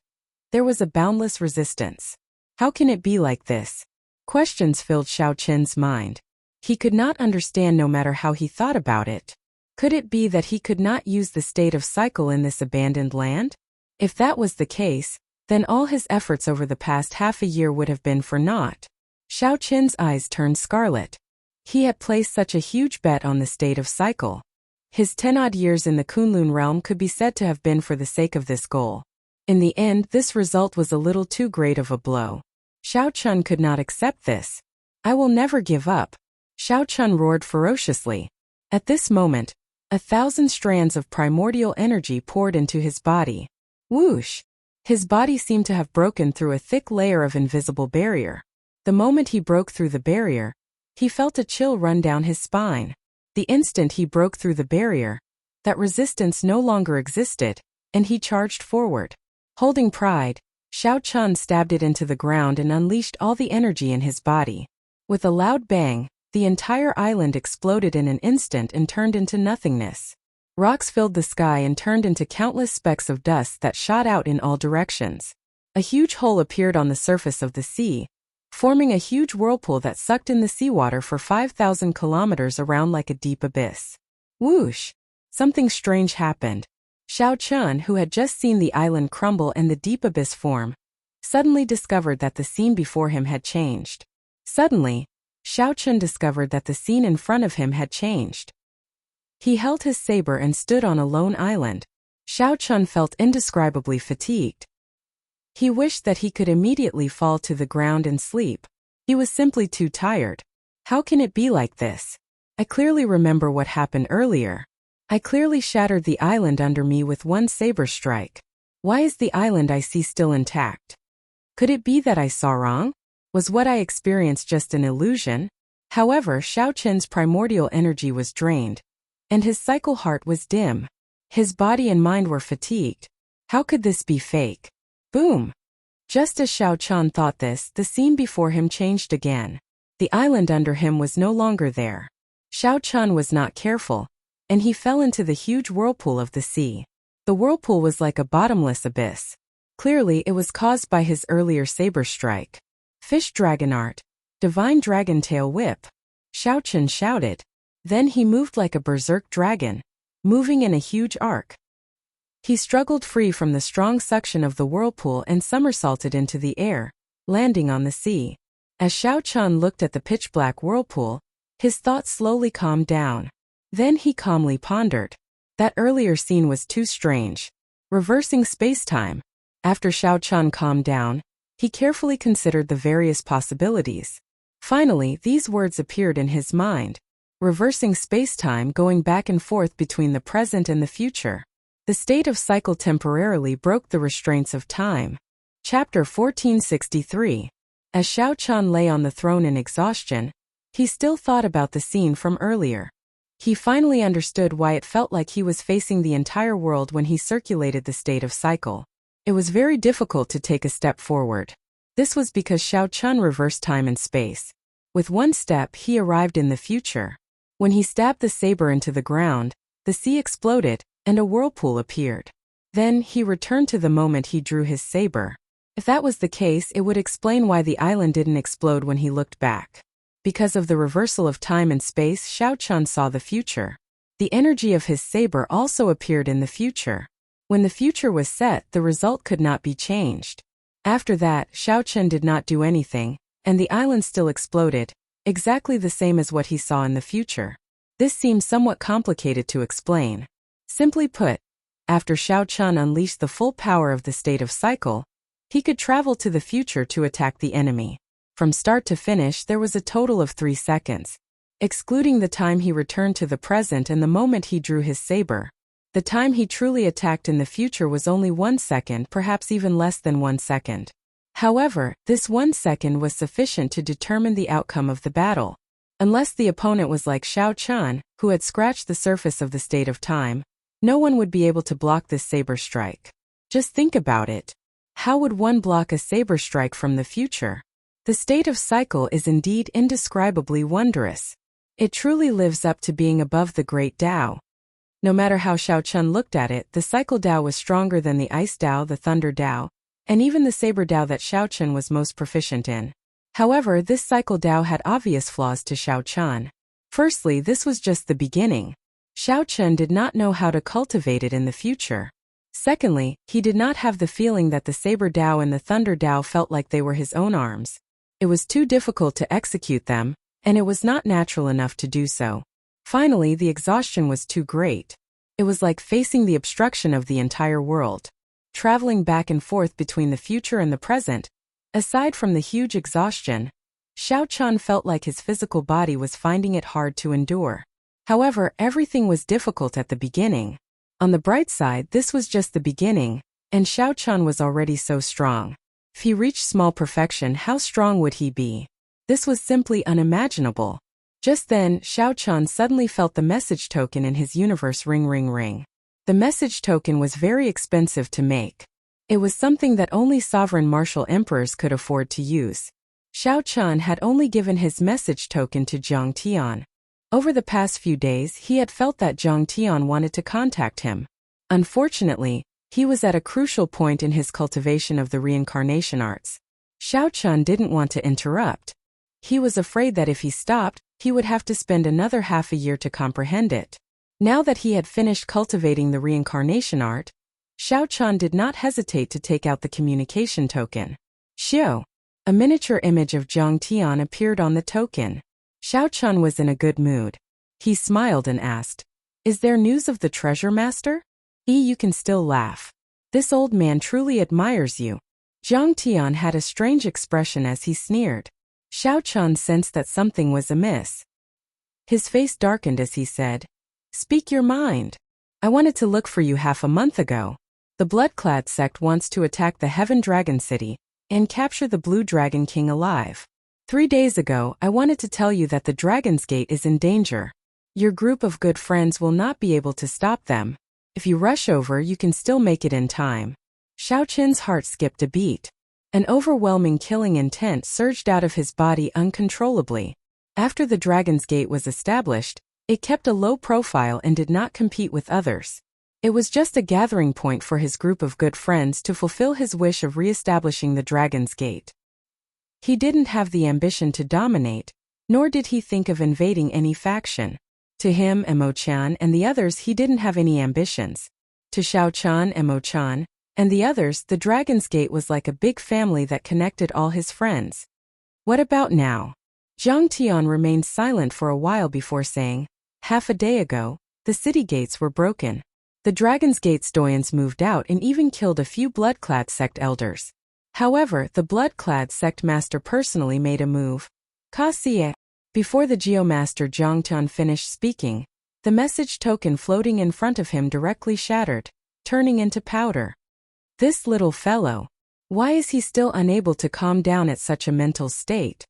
There was a boundless resistance. How can it be like this? Questions filled Xiao Chen's mind. He could not understand no matter how he thought about it. Could it be that he could not use the state of cycle in this abandoned land? If that was the case, then all his efforts over the past half a year would have been for naught. Xiao Chen's eyes turned scarlet. He had placed such a huge bet on the state of cycle. His 10-odd years in the Kunlun realm could be said to have been for the sake of this goal. In the end, this result was a little too great of a blow. Xiao Chen could not accept this. I will never give up. Xiao Chen roared ferociously. At this moment, 1,000 strands of primordial energy poured into his body. Whoosh! His body seemed to have broken through a thick layer of invisible barrier. The moment he broke through the barrier, he felt a chill run down his spine. The instant he broke through the barrier, that resistance no longer existed, and he charged forward. Holding pride, Xiao Chun stabbed it into the ground and unleashed all the energy in his body. With a loud bang, the entire island exploded in an instant and turned into nothingness. Rocks filled the sky and turned into countless specks of dust that shot out in all directions. A huge hole appeared on the surface of the sea, forming a huge whirlpool that sucked in the seawater for 5,000 kilometers around like a deep abyss. Whoosh! Something strange happened. Xiao Chun, who had just seen the island crumble and the deep abyss form, suddenly discovered that the scene before him had changed. Suddenly, Xiao Chun discovered that the scene in front of him had changed. He held his saber and stood on a lone island. Xiao Chun felt indescribably fatigued. He wished that he could immediately fall to the ground and sleep. He was simply too tired. How can it be like this? I clearly remember what happened earlier. I clearly shattered the island under me with one saber strike. Why is the island I see still intact? Could it be that I saw wrong? Was what I experienced just an illusion? However, Xiao Chun's primordial energy was drained, and his cycle heart was dim. His body and mind were fatigued. How could this be fake? Boom! Just as Xiao Chun thought this, the scene before him changed again. The island under him was no longer there. Xiao Chun was not careful, and he fell into the huge whirlpool of the sea. The whirlpool was like a bottomless abyss. Clearly, it was caused by his earlier saber strike. Fish Dragon Art, Divine Dragon Tail Whip, Xiao Chun shouted. Then he moved like a berserk dragon, moving in a huge arc. He struggled free from the strong suction of the whirlpool and somersaulted into the air, landing on the sea. As Xiao Chun looked at the pitch-black whirlpool, his thoughts slowly calmed down. Then he calmly pondered. That earlier scene was too strange. Reversing space-time. After Xiao Chun calmed down, he carefully considered the various possibilities. Finally, these words appeared in his mind. Reversing space-time, going back and forth between the present and the future. The state of cycle temporarily broke the restraints of time. Chapter 1463. As Xiao Chun lay on the throne in exhaustion, he still thought about the scene from earlier. He finally understood why it felt like he was facing the entire world when he circulated the state of cycle. It was very difficult to take a step forward. This was because Xiao Chun reversed time and space. With one step, he arrived in the future. When he stabbed the saber into the ground, the sea exploded, and a whirlpool appeared. Then, he returned to the moment he drew his saber. If that was the case, it would explain why the island didn't explode when he looked back. Because of the reversal of time and space, Xiao Chun saw the future. The energy of his saber also appeared in the future. When the future was set, the result could not be changed. After that, Xiao Chun did not do anything, and the island still exploded, exactly the same as what he saw in the future. This seems somewhat complicated to explain. Simply put, after Xiao Chun unleashed the full power of the state of cycle, he could travel to the future to attack the enemy. From start to finish, there was a total of 3 seconds. Excluding the time he returned to the present and the moment he drew his saber. The time he truly attacked in the future was only 1 second, perhaps even less than 1 second. However, this 1 second was sufficient to determine the outcome of the battle. Unless the opponent was like Xiao Chun, who had scratched the surface of the state of time, no one would be able to block this saber strike. Just think about it. How would one block a saber strike from the future? The state of cycle is indeed indescribably wondrous. It truly lives up to being above the great Tao. No matter how Xiao Chun looked at it, the cycle Tao was stronger than the ice Tao, the thunder Tao, and even the saber Tao that Xiao Chun was most proficient in. However, this cycle Tao had obvious flaws to Xiao Chun. Firstly, this was just the beginning. Xiao Chun did not know how to cultivate it in the future. Secondly, he did not have the feeling that the saber Tao and the thunder Tao felt like they were his own arms. It was too difficult to execute them, and it was not natural enough to do so. Finally, the exhaustion was too great. It was like facing the obstruction of the entire world. Traveling back and forth between the future and the present. Aside from the huge exhaustion, Xiao Chun felt like his physical body was finding it hard to endure. However, everything was difficult at the beginning. On the bright side, this was just the beginning, and Xiao Chun was already so strong. If he reached small perfection, how strong would he be? This was simply unimaginable. Just then, Xiao Chan suddenly felt the message token in his universe ring ring ring. The message token was very expensive to make. It was something that only sovereign martial emperors could afford to use. Xiao Chan had only given his message token to Zhang Tian. Over the past few days, he had felt that Zhang Tian wanted to contact him. Unfortunately, he was at a crucial point in his cultivation of the reincarnation arts. Xiao Chan didn't want to interrupt. He was afraid that if he stopped, he would have to spend another half a year to comprehend it. Now that he had finished cultivating the reincarnation art, Xiao Chan did not hesitate to take out the communication token. Xiao. A miniature image of Zhang Tian appeared on the token. Xiao Chan was in a good mood. He smiled and asked, "Is there news of the treasure master?" You can still laugh. This old man truly admires you." Zhang Tian had a strange expression as he sneered. Xiao Chan sensed that something was amiss. His face darkened as he said, "Speak your mind. I wanted to look for you half a month ago. The Blood-clad sect wants to attack the Heaven Dragon City and capture the Blue Dragon King alive. 3 days ago, I wanted to tell you that the Dragon's Gate is in danger. Your group of good friends will not be able to stop them. If you rush over, you can still make it in time." Xiao Chen's heart skipped a beat. An overwhelming killing intent surged out of his body uncontrollably. After the Dragon's Gate was established, it kept a low profile and did not compete with others. It was just a gathering point for his group of good friends to fulfill his wish of re-establishing the Dragon's Gate. He didn't have the ambition to dominate, nor did he think of invading any faction. To him and Mo Chan and the others, he didn't have any ambitions. To Xiao Chan and Mo Chan and the others, the Dragon's Gate was like a big family that connected all his friends. "What about now?" Zhang Tian remained silent for a while before saying, "Half a day ago, the city gates were broken. The Dragon's Gate's doyens moved out and even killed a few Blood-clad sect elders. However, the Blood-clad sect master personally made a move. Xie." Before the Geomaster Zhang Tian finished speaking, the message token floating in front of him directly shattered, turning into powder. This little fellow. Why is he still unable to calm down at such a mental state?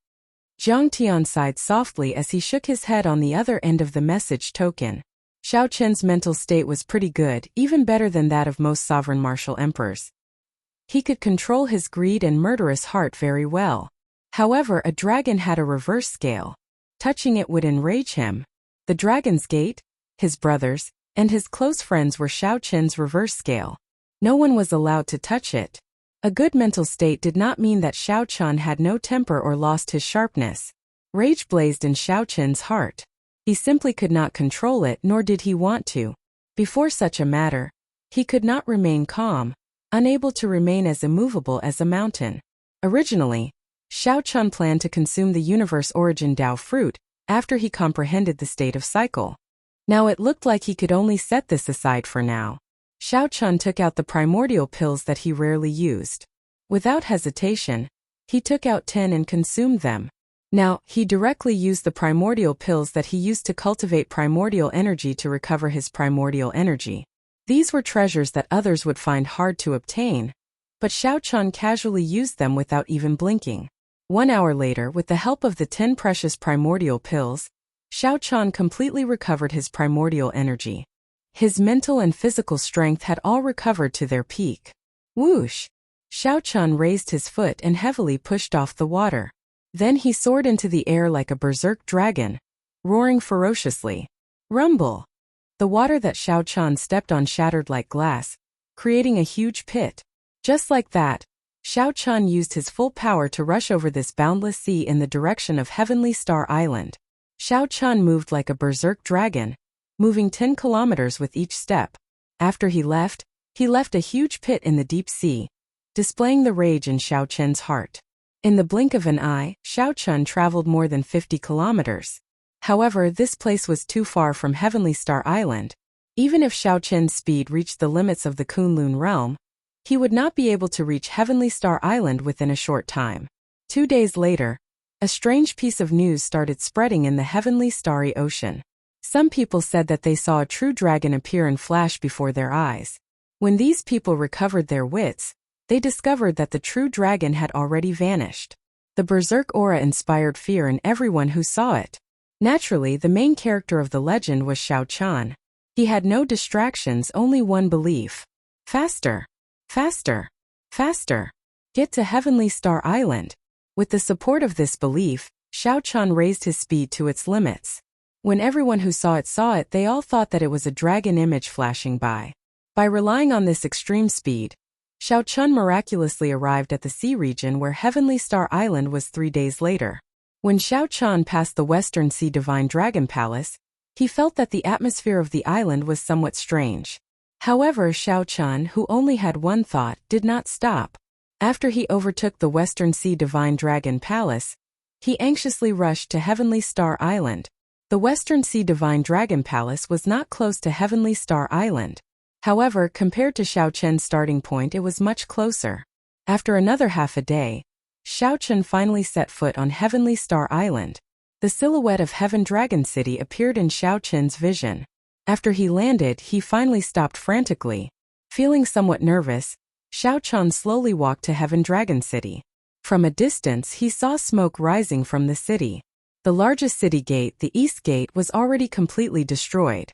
Zhang Tian sighed softly as he shook his head on the other end of the message token. Xiao Chen's mental state was pretty good, even better than that of most sovereign martial emperors. He could control his greed and murderous heart very well. However, a dragon had a reverse scale. Touching it would enrage him. The Dragon's Gate, his brothers, and his close friends were Xiao Chen's reverse scale. No one was allowed to touch it. A good mental state did not mean that Xiao Chan had no temper or lost his sharpness. Rage blazed in Xiao Chen's heart. He simply could not control it, nor did he want to. Before such a matter, he could not remain calm, unable to remain as immovable as a mountain. Originally, Xiao Chan planned to consume the universe origin Dao fruit after he comprehended the state of cycle. Now it looked like he could only set this aside for now. Xiao Chan took out the primordial pills that he rarely used. Without hesitation, he took out 10 and consumed them. Now, he directly used the primordial pills that he used to cultivate primordial energy to recover his primordial energy. These were treasures that others would find hard to obtain, but Xiao Chan casually used them without even blinking. 1 hour later, with the help of the 10 precious primordial pills, Xiao Chan completely recovered his primordial energy. His mental and physical strength had all recovered to their peak. Whoosh! Xiao Chan raised his foot and heavily pushed off the water. Then he soared into the air like a berserk dragon, roaring ferociously. Rumble! The water that Xiao Chan stepped on shattered like glass, creating a huge pit. Just like that, Xiao Chan used his full power to rush over this boundless sea in the direction of Heavenly Star Island. Xiao Chan moved like a berserk dragon, moving 10 kilometers with each step. After he left a huge pit in the deep sea, displaying the rage in Xiao Chen's heart. In the blink of an eye, Xiao Chan traveled more than 50 kilometers. However, this place was too far from Heavenly Star Island. Even if Xiao Chen's speed reached the limits of the Kunlun realm, he would not be able to reach Heavenly Star Island within a short time. 2 days later, a strange piece of news started spreading in the Heavenly Starry Ocean. Some people said that they saw a true dragon appear and flash before their eyes. When these people recovered their wits, they discovered that the true dragon had already vanished. The berserk aura inspired fear in everyone who saw it. Naturally, the main character of the legend was Xiao Chan. He had no distractions, only one belief. Faster! Faster! Faster! Get to Heavenly Star Island! With the support of this belief, Xiao Chan raised his speed to its limits. When everyone who saw it, they all thought that it was a dragon image flashing by. By relying on this extreme speed, Xiao Chan miraculously arrived at the sea region where Heavenly Star Island was 3 days later. When Xiao Chan passed the Western Sea Divine Dragon Palace, he felt that the atmosphere of the island was somewhat strange. However, Xiao Chan, who only had one thought, did not stop. After he overtook the Western Sea Divine Dragon Palace, he anxiously rushed to Heavenly Star Island. The Western Sea Divine Dragon Palace was not close to Heavenly Star Island. However, compared to Xiao Chen's starting point, it was much closer. After another half a day, Xiao Chen finally set foot on Heavenly Star Island. The silhouette of Heaven Dragon City appeared in Xiao Chen's vision. After he landed, he finally stopped frantically. Feeling somewhat nervous, Xiao Chen slowly walked to Heaven Dragon City. From a distance, he saw smoke rising from the city. The largest city gate, the East Gate, was already completely destroyed.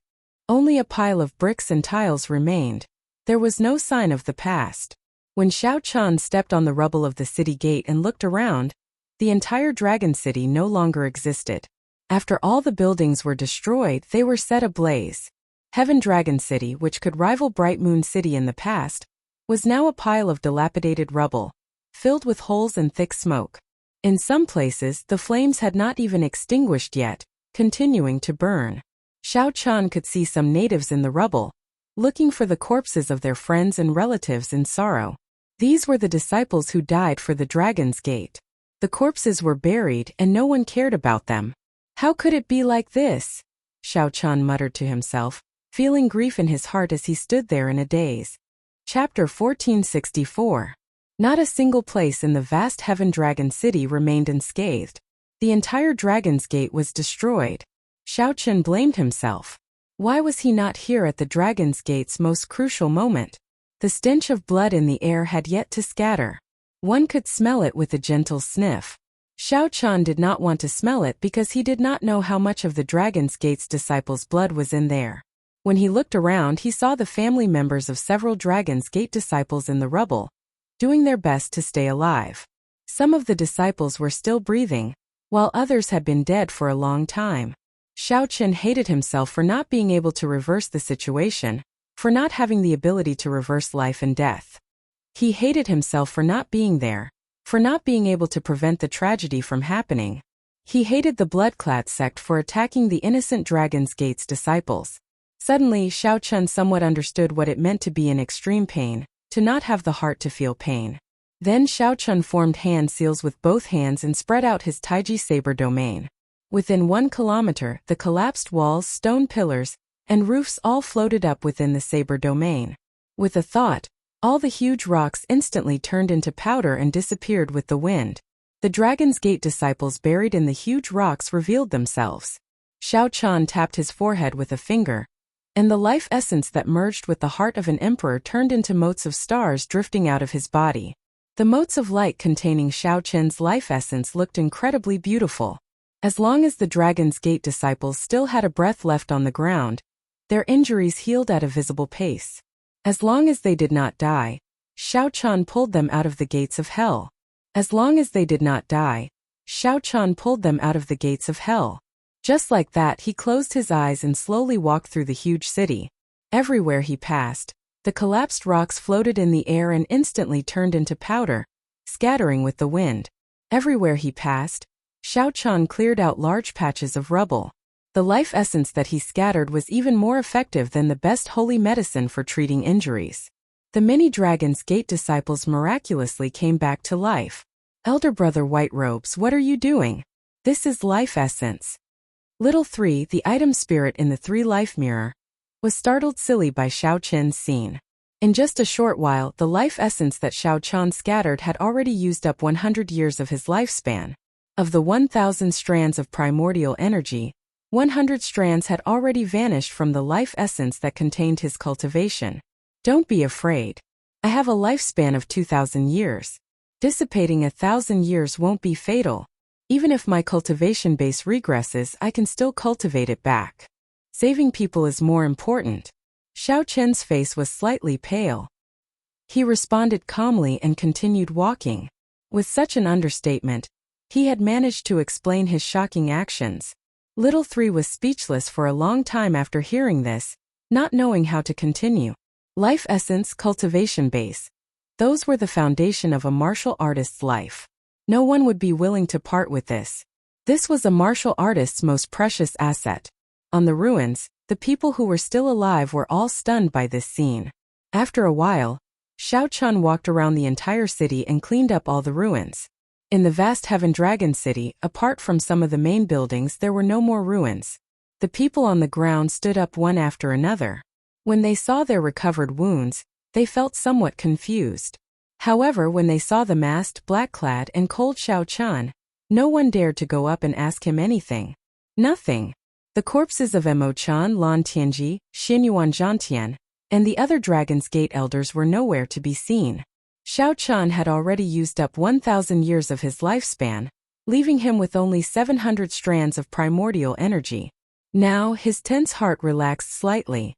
Only a pile of bricks and tiles remained. There was no sign of the past. When Xiao Chan stepped on the rubble of the city gate and looked around, the entire Dragon City no longer existed. After all the buildings were destroyed, they were set ablaze. Heaven Dragon City, which could rival Bright Moon City in the past, was now a pile of dilapidated rubble, filled with holes and thick smoke. In some places, the flames had not even extinguished yet, continuing to burn. Xiao Chan could see some natives in the rubble, looking for the corpses of their friends and relatives in sorrow. These were the disciples who died for the Dragon's Gate. The corpses were buried and no one cared about them. How could it be like this? Xiao Chan muttered to himself, feeling grief in his heart as he stood there in a daze. Chapter 1464. Not a single place in the vast Heaven Dragon City remained unscathed. The entire Dragon's Gate was destroyed. Xiao Chen blamed himself. Why was he not here at the Dragon's Gate's most crucial moment? The stench of blood in the air had yet to scatter. One could smell it with a gentle sniff. Xiao Chan did not want to smell it because he did not know how much of the Dragon's Gate's disciples' blood was in there. When he looked around, he saw the family members of several Dragon's Gate disciples in the rubble, doing their best to stay alive. Some of the disciples were still breathing, while others had been dead for a long time. Xiao Chen hated himself for not being able to reverse the situation, for not having the ability to reverse life and death. He hated himself for not being there, for not being able to prevent the tragedy from happening. He hated the Bloodclad sect for attacking the innocent Dragon's Gate's disciples. Suddenly, Xiao Chen somewhat understood what it meant to be in extreme pain, to not have the heart to feel pain. Then Xiao Chen formed hand seals with both hands and spread out his Taiji Saber domain. Within 1 kilometer, the collapsed walls, stone pillars, and roofs all floated up within the Saber domain. With a thought, all the huge rocks instantly turned into powder and disappeared with the wind. The Dragon's Gate disciples buried in the huge rocks revealed themselves. Xiao Chan tapped his forehead with a finger, and the life essence that merged with the heart of an emperor turned into motes of stars drifting out of his body. The motes of light containing Xiao Chen's life essence looked incredibly beautiful. As long as the Dragon's Gate disciples still had a breath left on the ground, their injuries healed at a visible pace. As long as they did not die, Xiao Chan pulled them out of the gates of hell. As long as they did not die, Xiao Chan pulled them out of the gates of hell. Just like that, he closed his eyes and slowly walked through the huge city. Everywhere he passed, the collapsed rocks floated in the air and instantly turned into powder, scattering with the wind. Everywhere he passed, Xiao Chan cleared out large patches of rubble. The life essence that he scattered was even more effective than the best holy medicine for treating injuries. The many Dragon's Gate disciples miraculously came back to life. Elder Brother White Robes, what are you doing? This is life essence. Little 3, the item spirit in the 3 life mirror, was startled silly by Xiao Chen's scene. In just a short while, the life essence that Xiao Chan scattered had already used up 100 years of his lifespan. Of the 1,000 strands of primordial energy, 100 strands had already vanished from the life essence that contained his cultivation. Don't be afraid. I have a lifespan of 2,000 years. Dissipating 1,000 years won't be fatal. Even if my cultivation base regresses, I can still cultivate it back. Saving people is more important. Xiao Chen's face was slightly pale. He responded calmly and continued walking. With such an understatement, he had managed to explain his shocking actions. Little Three was speechless for a long time after hearing this, not knowing how to continue. Life essence, cultivation base. Those were the foundation of a martial artist's life. No one would be willing to part with this. This was a martial artist's most precious asset. On the ruins, the people who were still alive were all stunned by this scene. After a while, Xiao Chun walked around the entire city and cleaned up all the ruins. In the vast Heaven Dragon City, apart from some of the main buildings, there were no more ruins. The people on the ground stood up one after another. When they saw their recovered wounds, they felt somewhat confused. However, when they saw the masked, black-clad, and cold Xiao Chun, no one dared to go up and ask him anything. Nothing. The corpses of Mo Chan, Lan Tianji, Xin Yuan Zhantian, and the other Dragon's Gate elders were nowhere to be seen. Xiao Chun had already used up 1,000 years of his lifespan, leaving him with only 700 strands of primordial energy. Now, his tense heart relaxed slightly.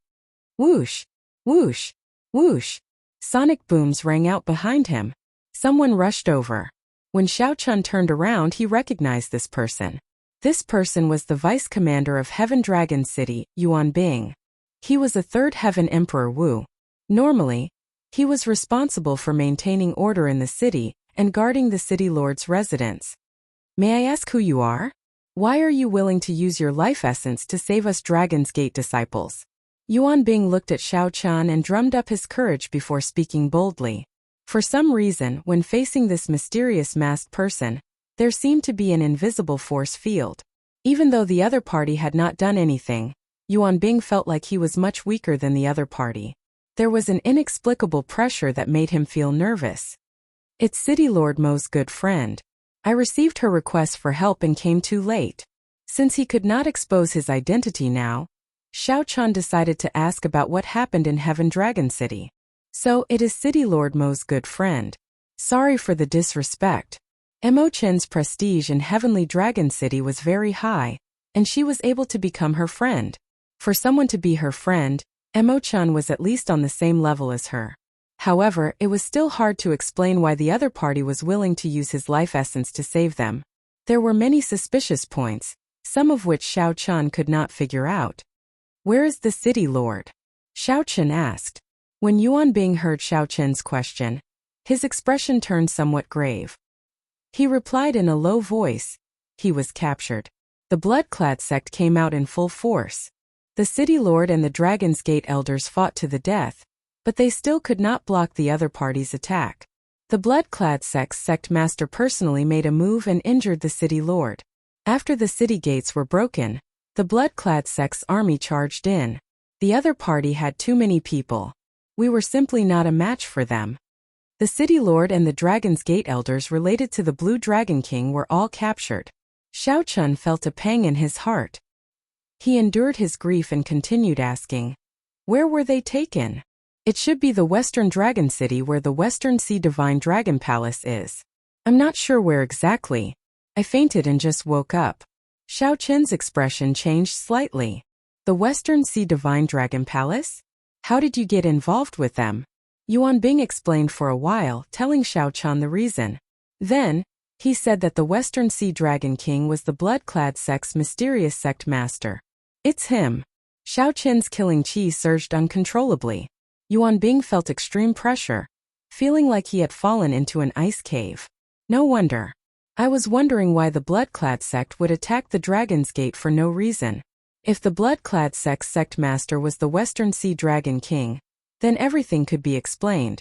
Whoosh! Whoosh! Whoosh! Sonic booms rang out behind him. Someone rushed over. When Xiao Chun turned around, he recognized this person. This person was the vice commander of Heaven Dragon City, Yuan Bing. He was a third Heaven Emperor Wu. Normally, he was responsible for maintaining order in the city and guarding the city lord's residence. May I ask who you are? Why are you willing to use your life essence to save us Dragon's Gate disciples? Yuan Bing looked at Xiao Chun and drummed up his courage before speaking boldly. For some reason, when facing this mysterious masked person, there seemed to be an invisible force field. Even though the other party had not done anything, Yuan Bing felt like he was much weaker than the other party. There was an inexplicable pressure that made him feel nervous. It's City Lord Mo's good friend. I received her request for help and came too late. Since he could not expose his identity now, Xiao Chun decided to ask about what happened in Heaven Dragon City. So, it is City Lord Mo's good friend. Sorry for the disrespect. Mo Chen's prestige in Heavenly Dragon City was very high, and she was able to become her friend. For someone to be her friend, Mo Chen was at least on the same level as her. However, it was still hard to explain why the other party was willing to use his life essence to save them. There were many suspicious points, some of which Xiao Chun could not figure out. Where is the city lord? Xiao Chun asked. When Yuan Bing heard Xiao Chun's question, his expression turned somewhat grave. He replied in a low voice. He was captured. The blood-clad sect came out in full force. The city lord and the Dragon's Gate elders fought to the death, but they still could not block the other party's attack. The blood-clad sect's sect master personally made a move and injured the city lord. After the city gates were broken, the blood-clad sect's army charged in. The other party had too many people. We were simply not a match for them. The city lord and the Dragon's Gate elders related to the Blue Dragon King were all captured. Xiao Chun felt a pang in his heart. He endured his grief and continued asking, where were they taken? It should be the Western Dragon City where the Western Sea Divine Dragon Palace is. I'm not sure where exactly. I fainted and just woke up. Xiao Chen's expression changed slightly. The Western Sea Divine Dragon Palace? How did you get involved with them? Yuan Bing explained for a while, telling Xiao Chun the reason. Then, he said that the Western Sea Dragon King was the blood-clad sect's mysterious sect master. It's him. Xiao Chen's killing qi surged uncontrollably. Yuan Bing felt extreme pressure, feeling like he had fallen into an ice cave. No wonder. I was wondering why the blood-clad sect would attack the Dragon's Gate for no reason. If the blood-clad sect's sect master was the Western Sea Dragon King, then everything could be explained.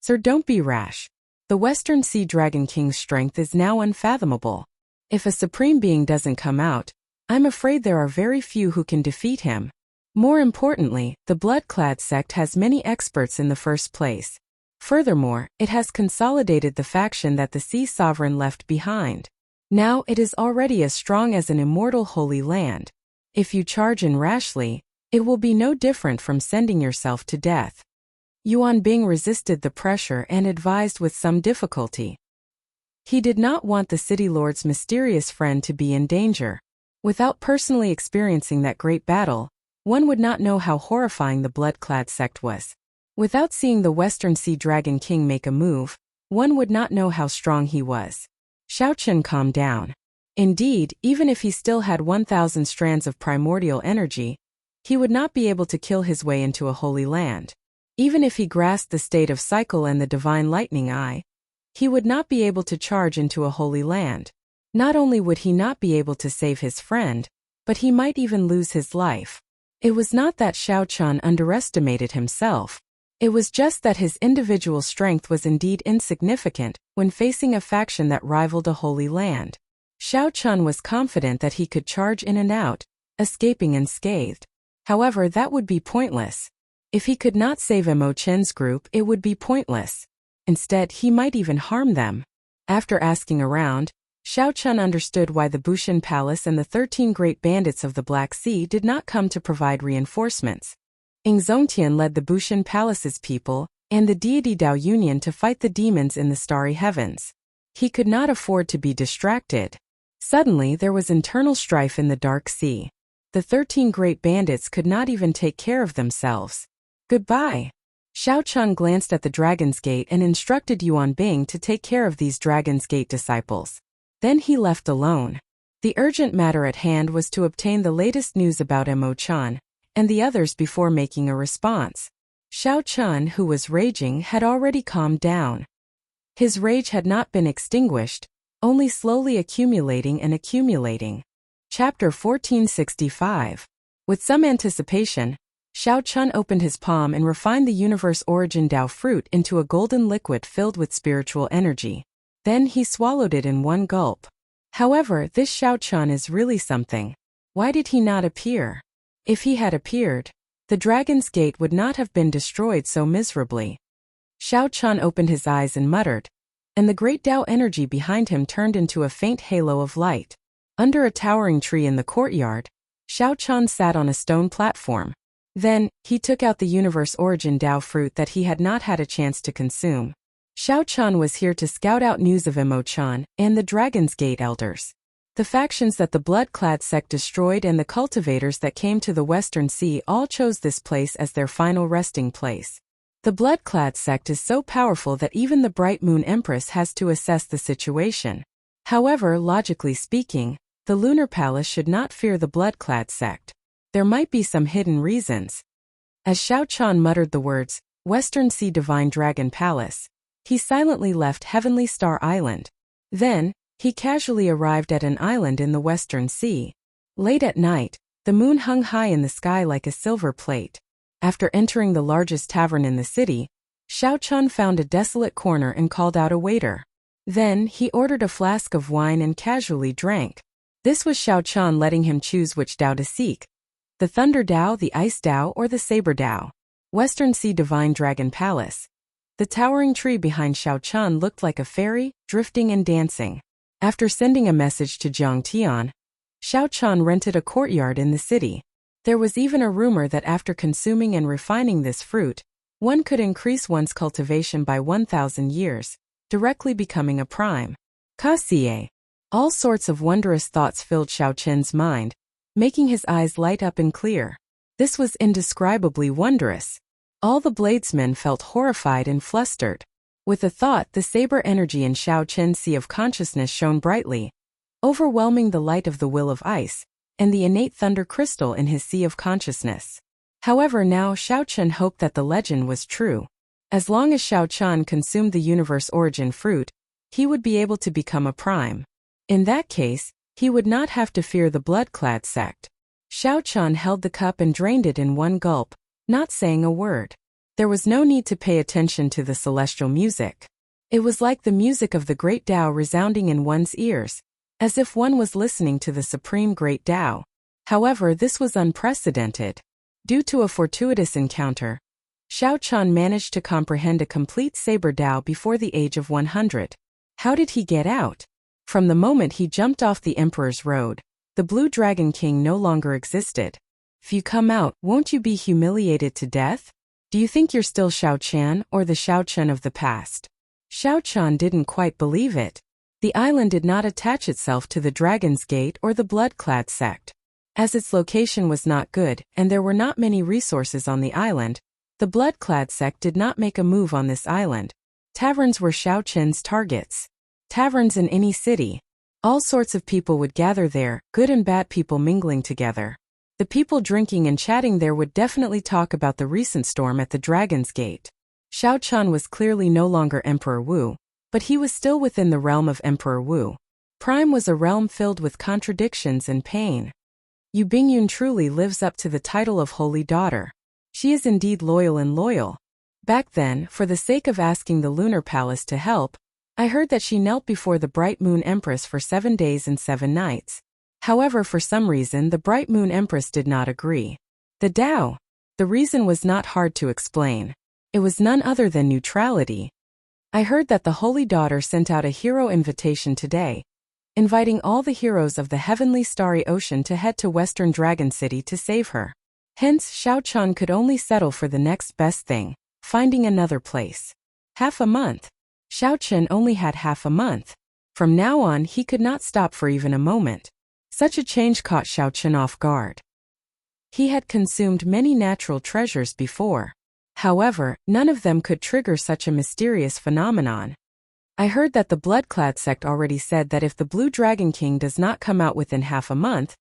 Sir, don't be rash. The Western Sea Dragon King's strength is now unfathomable. If a supreme being doesn't come out, I'm afraid there are very few who can defeat him. More importantly, the blood-clad sect has many experts in the first place. Furthermore, it has consolidated the faction that the Sea Sovereign left behind. Now it is already as strong as an immortal holy land. If you charge in rashly, it will be no different from sending yourself to death. Yuan Bing resisted the pressure and advised with some difficulty. He did not want the city lord's mysterious friend to be in danger. Without personally experiencing that great battle, one would not know how horrifying the blood-clad sect was. Without seeing the Western Sea Dragon King make a move, one would not know how strong he was. Xiaochen calmed down. Indeed, even if he still had 1,000 strands of primordial energy, he would not be able to kill his way into a holy land. Even if he grasped the state of cycle and the divine lightning eye, he would not be able to charge into a holy land. Not only would he not be able to save his friend, but he might even lose his life. It was not that Xiaochen underestimated himself. It was just that his individual strength was indeed insignificant when facing a faction that rivaled a holy land. Xiaochen was confident that he could charge in and out, escaping unscathed. However, that would be pointless. If he could not save Mo Chen's group, it would be pointless. Instead, he might even harm them. After asking around, Xiaochen understood why the Bushan Palace and the 13 great bandits of the Black Sea did not come to provide reinforcements. Ing Zongtian led the Bushan Palace's people and the deity Dao Union to fight the demons in the starry heavens. He could not afford to be distracted. Suddenly, there was internal strife in the Dark Sea. The 13 great bandits could not even take care of themselves. Goodbye. Xiaochen glanced at the Dragon's Gate and instructed Yuan Bing to take care of these Dragon's Gate disciples. Then he left alone. The urgent matter at hand was to obtain the latest news about Mo Chen and the others before making a response. Xiaochen, who was raging, had already calmed down. His rage had not been extinguished, only slowly accumulating and accumulating. Chapter 1465. With some anticipation, Xiaochen opened his palm and refined the universe origin Dao fruit into a golden liquid filled with spiritual energy. Then he swallowed it in one gulp. However, this Xiaochen is really something. Why did he not appear? If he had appeared, the Dragon's Gate would not have been destroyed so miserably. Xiaochen opened his eyes and muttered, and the great Dao energy behind him turned into a faint halo of light. Under a towering tree in the courtyard, Xiaochen sat on a stone platform. Then, he took out the universe origin Dao fruit that he had not had a chance to consume. Xiaochen was here to scout out news of Mo Chen and the Dragon's Gate elders. The factions that the blood-clad sect destroyed and the cultivators that came to the Western Sea all chose this place as their final resting place. The blood-clad sect is so powerful that even the Bright Moon Empress has to assess the situation. However, logically speaking, the Lunar Palace should not fear the blood-clad sect. There might be some hidden reasons. As Xiaochen muttered the words, Western Sea Divine Dragon Palace, he silently left Heavenly Star Island. Then, he casually arrived at an island in the Western Sea. Late at night, the moon hung high in the sky like a silver plate. After entering the largest tavern in the city, Xiaochen found a desolate corner and called out a waiter. Then, he ordered a flask of wine and casually drank. This was Xiaochen letting him choose which Dao to seek. The Thunder Dao, the Ice Dao, or the Saber Dao. Western Sea Divine Dragon Palace. The towering tree behind Xiaochen looked like a fairy, drifting and dancing. After sending a message to Jiang Tian, Xiaochen rented a courtyard in the city. There was even a rumor that after consuming and refining this fruit, one could increase one's cultivation by 1,000 years, directly becoming a prime. Kassier. All sorts of wondrous thoughts filled Xiaochen's mind, making his eyes light up and clear. This was indescribably wondrous. All the bladesmen felt horrified and flustered. With the thought, the saber energy in Xiaochen's sea of consciousness shone brightly, overwhelming the light of the will of ice, and the innate thunder crystal in his sea of consciousness. However, now Xiaochen hoped that the legend was true. As long as Xiaochen consumed the universe origin fruit, he would be able to become a prime. In that case, he would not have to fear the blood-clad sect. Xiaochen held the cup and drained it in one gulp, not saying a word. There was no need to pay attention to the celestial music. It was like the music of the great Dao resounding in one's ears, as if one was listening to the supreme great Dao. However, this was unprecedented. Due to a fortuitous encounter, Xiaochen managed to comprehend a complete Saber Dao before the age of 100. How did he get out? From the moment he jumped off the Emperor's Road, the Blue Dragon King no longer existed. If you come out, won't you be humiliated to death? Do you think you're still Xiaochen or the Xiaochen of the past? Xiaochen didn't quite believe it. The island did not attach itself to the Dragon's Gate or the Blood-clad sect. As its location was not good and there were not many resources on the island, the Blood-clad sect did not make a move on this island. Taverns were Xiao Qin's targets. Taverns in any city. All sorts of people would gather there, good and bad people mingling together. The people drinking and chatting there would definitely talk about the recent storm at the Dragon's Gate. Xiao Chun was clearly no longer Emperor Wu, but he was still within the realm of Emperor Wu. Prime was a realm filled with contradictions and pain. Yu Bingyun truly lives up to the title of Holy Daughter. She is indeed loyal. Back then, for the sake of asking the Lunar Palace to help, I heard that she knelt before the Bright Moon Empress for 7 days and 7 nights. However, for some reason the Bright Moon Empress did not agree. The Tao. The reason was not hard to explain. It was none other than neutrality. I heard that the Holy Daughter sent out a hero invitation today, inviting all the heroes of the heavenly starry ocean to head to Western Dragon City to save her. Hence, Xiao Chun could only settle for the next best thing, finding another place. Half a month. Xiao Chun only had half a month. From now on he could not stop for even a moment. Such a change caught Xiao Chun off guard. He had consumed many natural treasures before. However, none of them could trigger such a mysterious phenomenon. I heard that the Blood-clad sect already said that if the Blue Dragon King does not come out within half a month,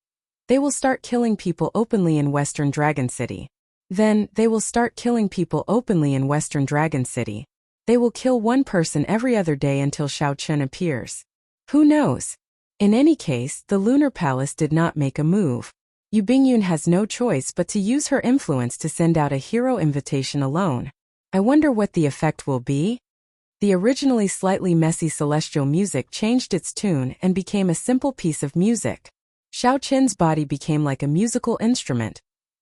they will start killing people openly in Western Dragon City. Then, they will start killing people openly in Western Dragon City. They will kill one person every other day until Xiao Chun appears. Who knows? In any case, the Lunar Palace did not make a move. Yu Bingyun has no choice but to use her influence to send out a hero invitation alone. I wonder what the effect will be? The originally slightly messy celestial music changed its tune and became a simple piece of music. Xiao Qin's body became like a musical instrument,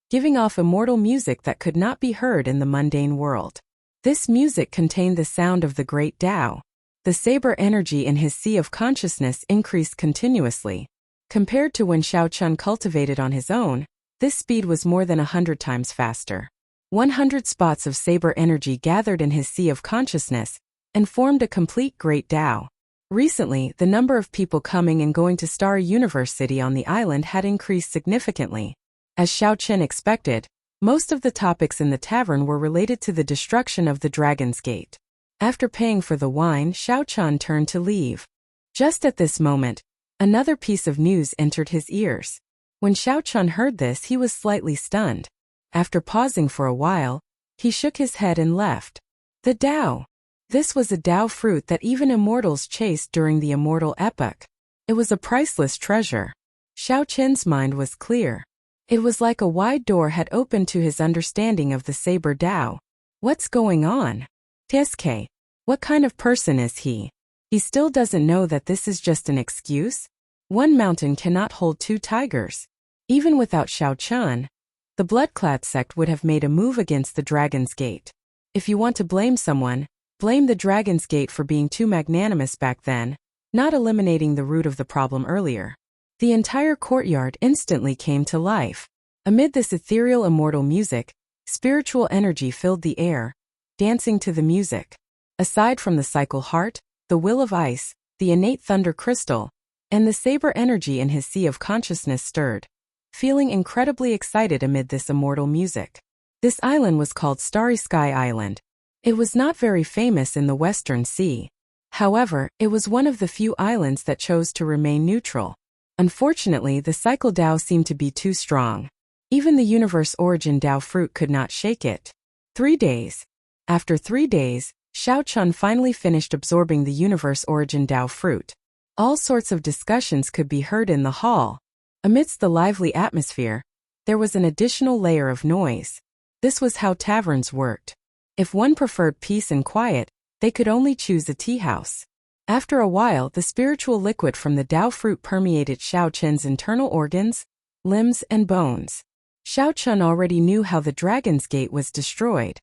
giving off immortal music that could not be heard in the mundane world. This music contained the sound of the great Tao. The saber energy in his sea of consciousness increased continuously. Compared to when Xiao Chun cultivated on his own, this speed was more than 100 times faster. 100 spots of saber energy gathered in his sea of consciousness and formed a complete great Tao. Recently, the number of people coming and going to Starry Universe City on the island had increased significantly. As Xiao Chun expected, most of the topics in the tavern were related to the destruction of the Dragon's Gate. After paying for the wine, Xiao Chun turned to leave. Just at this moment, another piece of news entered his ears. When Xiao Chun heard this, he was slightly stunned. After pausing for a while, he shook his head and left. The Tao. This was a Tao fruit that even immortals chased during the immortal epoch. It was a priceless treasure. Xiao Chun's mind was clear. It was like a wide door had opened to his understanding of the Saber Tao. What's going on? TSK. What kind of person is he? He still doesn't know that this is just an excuse? One mountain cannot hold 2 tigers. Even without Xiao Chun, the Blood-clad sect would have made a move against the Dragon's Gate. If you want to blame someone, blame the Dragon's Gate for being too magnanimous back then, not eliminating the root of the problem earlier. The entire courtyard instantly came to life. Amid this ethereal immortal music, spiritual energy filled the air, dancing to the music. Aside from the cycle heart, the will of ice, the innate thunder crystal, and the saber energy in his sea of consciousness stirred, feeling incredibly excited amid this immortal music. This island was called Starry Sky Island. It was not very famous in the Western Sea. However, it was one of the few islands that chose to remain neutral. Unfortunately, the cycle Tao seemed to be too strong. Even the universe origin Tao fruit could not shake it. 3 days. After 3 days, Xiao Chun finally finished absorbing the universe origin Tao fruit. All sorts of discussions could be heard in the hall. Amidst the lively atmosphere, there was an additional layer of noise. This was how taverns worked. If one preferred peace and quiet, they could only choose a tea house. After a while, the spiritual liquid from the Tao fruit permeated Xiao Chun's internal organs, limbs, and bones. Xiao Chun already knew how the Dragon's Gate was destroyed.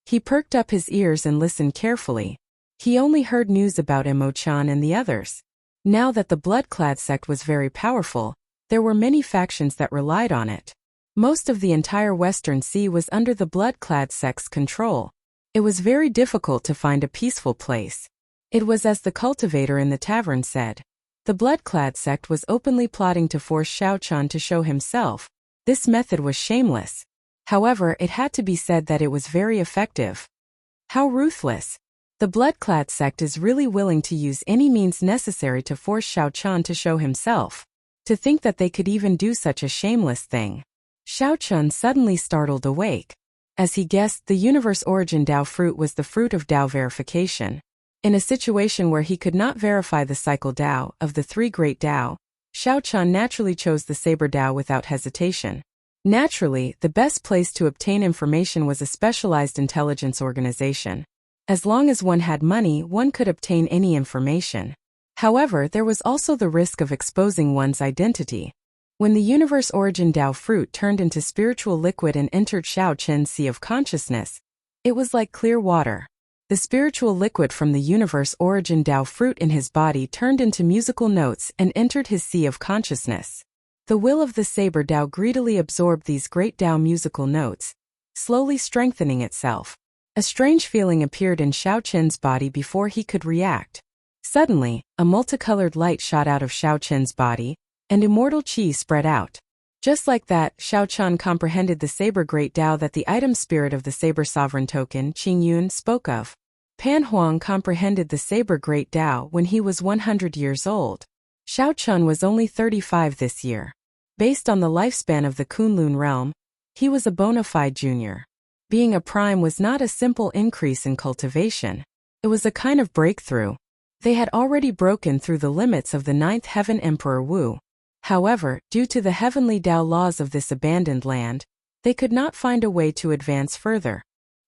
He perked up his ears and listened carefully. He only heard news about Imo-chan and the others. Now that the Blood-clad sect was very powerful, there were many factions that relied on it. Most of the entire Western Sea was under the Blood-clad sect's control. It was very difficult to find a peaceful place. It was as the cultivator in the tavern said. The blood-clad sect was openly plotting to force Xiao Chun to show himself. This method was shameless. However, it had to be said that it was very effective. How ruthless! The blood-clad sect is really willing to use any means necessary to force Xiao Chun to show himself. To think that they could even do such a shameless thing. Xiao Chun suddenly startled awake. As he guessed, the universe origin Dao fruit was the fruit of Dao verification. In a situation where he could not verify the cycle Dao of the three great Dao, Xiao Chun naturally chose the saber Dao without hesitation. Naturally, the best place to obtain information was a specialized intelligence organization. As long as one had money, one could obtain any information. However, there was also the risk of exposing one's identity. When the universe origin Dao fruit turned into spiritual liquid and entered Xiao Chen's sea of consciousness, it was like clear water. The spiritual liquid from the universe origin Dao fruit in his body turned into musical notes and entered his sea of consciousness. The will of the saber Dao greedily absorbed these great Dao musical notes, slowly strengthening itself. A strange feeling appeared in Xiao Chen's body before he could react. Suddenly, a multicolored light shot out of Xiao Chen's body, and immortal qi spread out. Just like that, Xiao Chun comprehended the saber great Dao that the item spirit of the saber sovereign token Qing Yun spoke of. Pan Huang comprehended the saber great Dao when he was 100 years old. Xiao Chun was only 35 this year. Based on the lifespan of the Kunlun realm, he was a bona fide junior. Being a prime was not a simple increase in cultivation. It was a kind of breakthrough. They had already broken through the limits of the ninth heaven Emperor Wu. However, due to the heavenly Dao laws of this abandoned land, they could not find a way to advance further.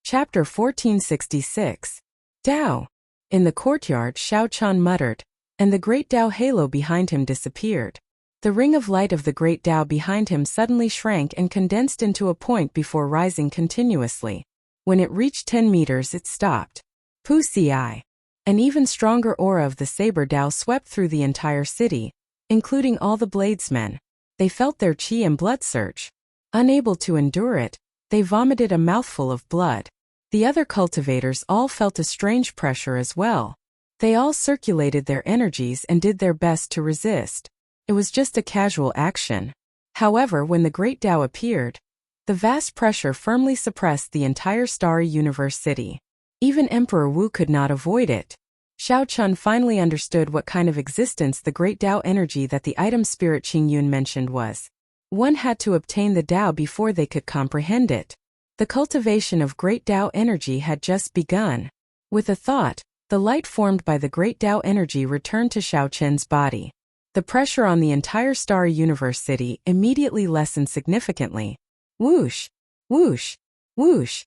Chapter 1466. Dao. In the courtyard, Xiao Chun muttered, and the great Dao halo behind him disappeared. The ring of light of the great Dao behind him suddenly shrank and condensed into a point before rising continuously. When it reached 10 meters, it stopped. Pu Si. An even stronger aura of the saber Dao swept through the entire city, including all the bladesmen. They felt their qi and blood surge. Unable to endure it, they vomited a mouthful of blood. The other cultivators all felt a strange pressure as well. They all circulated their energies and did their best to resist. It was just a casual action. However, when the great Dao appeared, the vast pressure firmly suppressed the entire starry universe city. Even Emperor Wu could not avoid it. Xiao Chun finally understood what kind of existence the great Dao energy that the item spirit Qing Yun mentioned was. One had to obtain the Dao before they could comprehend it. The cultivation of great Dao energy had just begun. With a thought, the light formed by the great Dao energy returned to Xiao Chen's body. The pressure on the entire starry universe city immediately lessened significantly. Whoosh! Whoosh! Whoosh!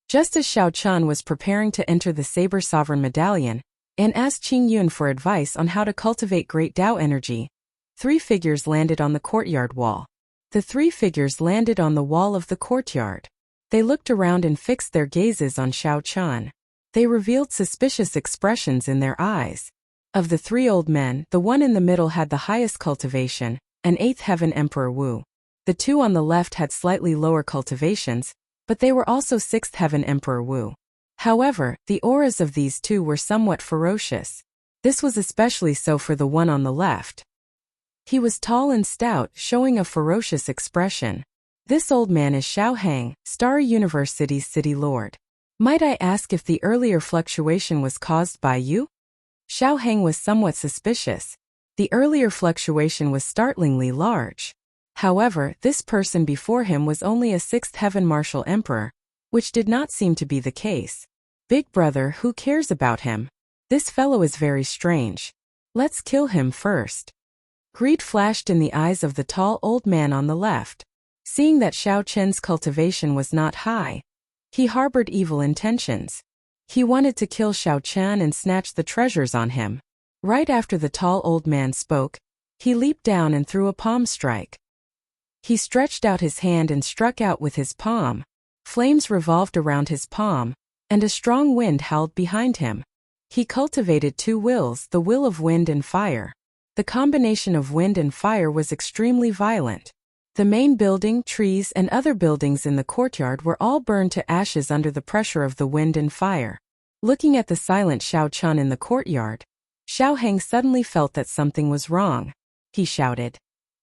Just as Xiao Chun was preparing to enter the Saber Sovereign Medallion, and asked Qing Yun for advice on how to cultivate great Dao energy, 3 figures landed on the courtyard wall. The 3 figures landed on the wall of the courtyard. They looked around and fixed their gazes on Xiao Chun. They revealed suspicious expressions in their eyes. Of the 3 old men, the one in the middle had the highest cultivation, an 8th heaven Emperor Wu. The 2 on the left had slightly lower cultivations, but they were also 6th heaven Emperor Wu. However, the auras of these 2 were somewhat ferocious. This was especially so for the one on the left. He was tall and stout, showing a ferocious expression. This old man is Xiao Hang, Starry University's city lord. Might I ask if the earlier fluctuation was caused by you? Xiao Hang was somewhat suspicious. The earlier fluctuation was startlingly large. However, this person before him was only a 6th heaven martial emperor, which did not seem to be the case. Big brother, who cares about him? This fellow is very strange. Let's kill him first. Greed flashed in the eyes of the tall old man on the left. Seeing that Xiao Chen's cultivation was not high, he harbored evil intentions. He wanted to kill Xiao Chen and snatch the treasures on him. Right after the tall old man spoke, he leaped down and threw a palm strike. He stretched out his hand and struck out with his palm. Flames revolved around his palm, and a strong wind howled behind him. He cultivated 2 wills, the will of wind and fire. The combination of wind and fire was extremely violent. The main building, trees, and other buildings in the courtyard were all burned to ashes under the pressure of the wind and fire. Looking at the silent Xiao Chun in the courtyard, Xiao Heng suddenly felt that something was wrong. He shouted,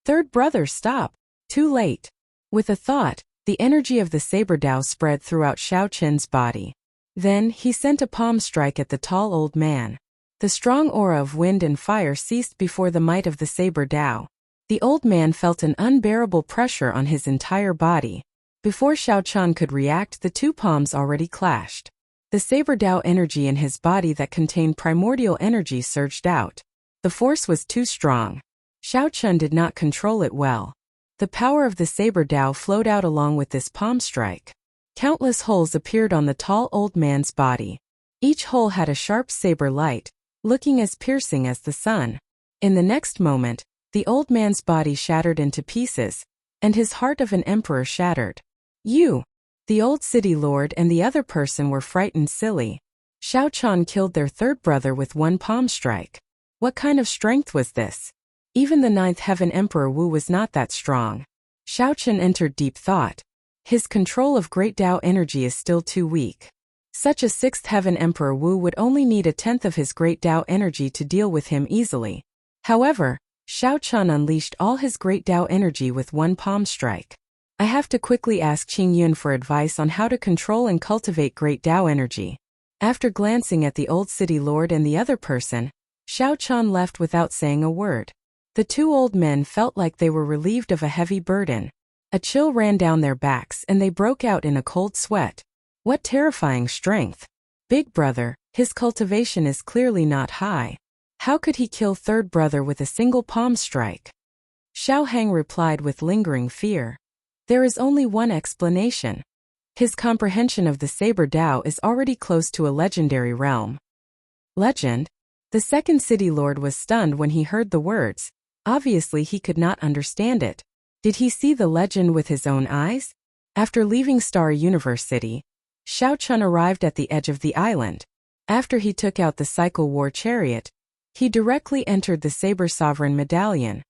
"Third brother, stop! Too late!" With a thought, the energy of the saber Dao spread throughout Xiao Chen's body. Then, he sent a palm strike at the tall old man. The strong aura of wind and fire ceased before the might of the saber Dao. The old man felt an unbearable pressure on his entire body. Before Xiao Chun could react, the two palms already clashed. The saber Dao energy in his body that contained primordial energy surged out. The force was too strong. Xiao Chun did not control it well. The power of the saber Dao flowed out along with this palm strike. Countless holes appeared on the tall old man's body. Each hole had a sharp saber light, looking as piercing as the sun. In the next moment, the old man's body shattered into pieces, and his heart of an emperor shattered. "You!" The old city lord and the other person were frightened silly. Xiao Chun killed their third brother with one palm strike. What kind of strength was this? Even the ninth heaven emperor Wu was not that strong. Xiao Chun entered deep thought. His control of great Dao energy is still too weak. Such a sixth heaven emperor Wu would only need a tenth of his great Dao energy to deal with him easily. However, Xiao Chun unleashed all his great Dao energy with one palm strike. I have to quickly ask Qing Yun for advice on how to control and cultivate great Dao energy. After glancing at the old city lord and the other person, Xiao Chun left without saying a word. The two old men felt like they were relieved of a heavy burden. A chill ran down their backs and they broke out in a cold sweat. What terrifying strength! Big brother, his cultivation is clearly not high. How could he kill third brother with a single palm strike? Xiao Heng replied with lingering fear. There is only one explanation. His comprehension of the saber Dao is already close to a legendary realm. Legend? The second city lord was stunned when he heard the words. Obviously he could not understand it. Did he see the legend with his own eyes? After leaving Star Universe City, Xiao Chun arrived at the edge of the island. After he took out the Cycle War Chariot, he directly entered the Saber Sovereign Medallion.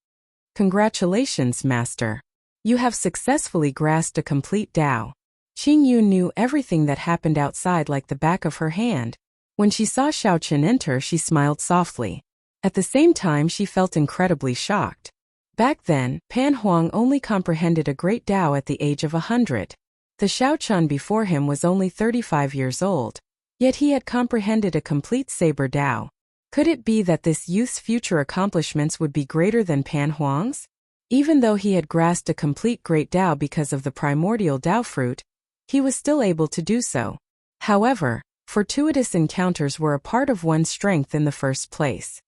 Congratulations, Master. You have successfully grasped a complete Dao. Qing Yun knew everything that happened outside like the back of her hand. When she saw Xiao Chun enter, she smiled softly. At the same time, she felt incredibly shocked. Back then, Pan Huang only comprehended a great Dao at the age of 100. The Xiao Chun before him was only 35 years old. Yet he had comprehended a complete saber Dao. Could it be that this youth's future accomplishments would be greater than Pan Huang's? Even though he had grasped a complete great Dao because of the primordial Dao fruit, he was still able to do so. However, fortuitous encounters were a part of one's strength in the first place.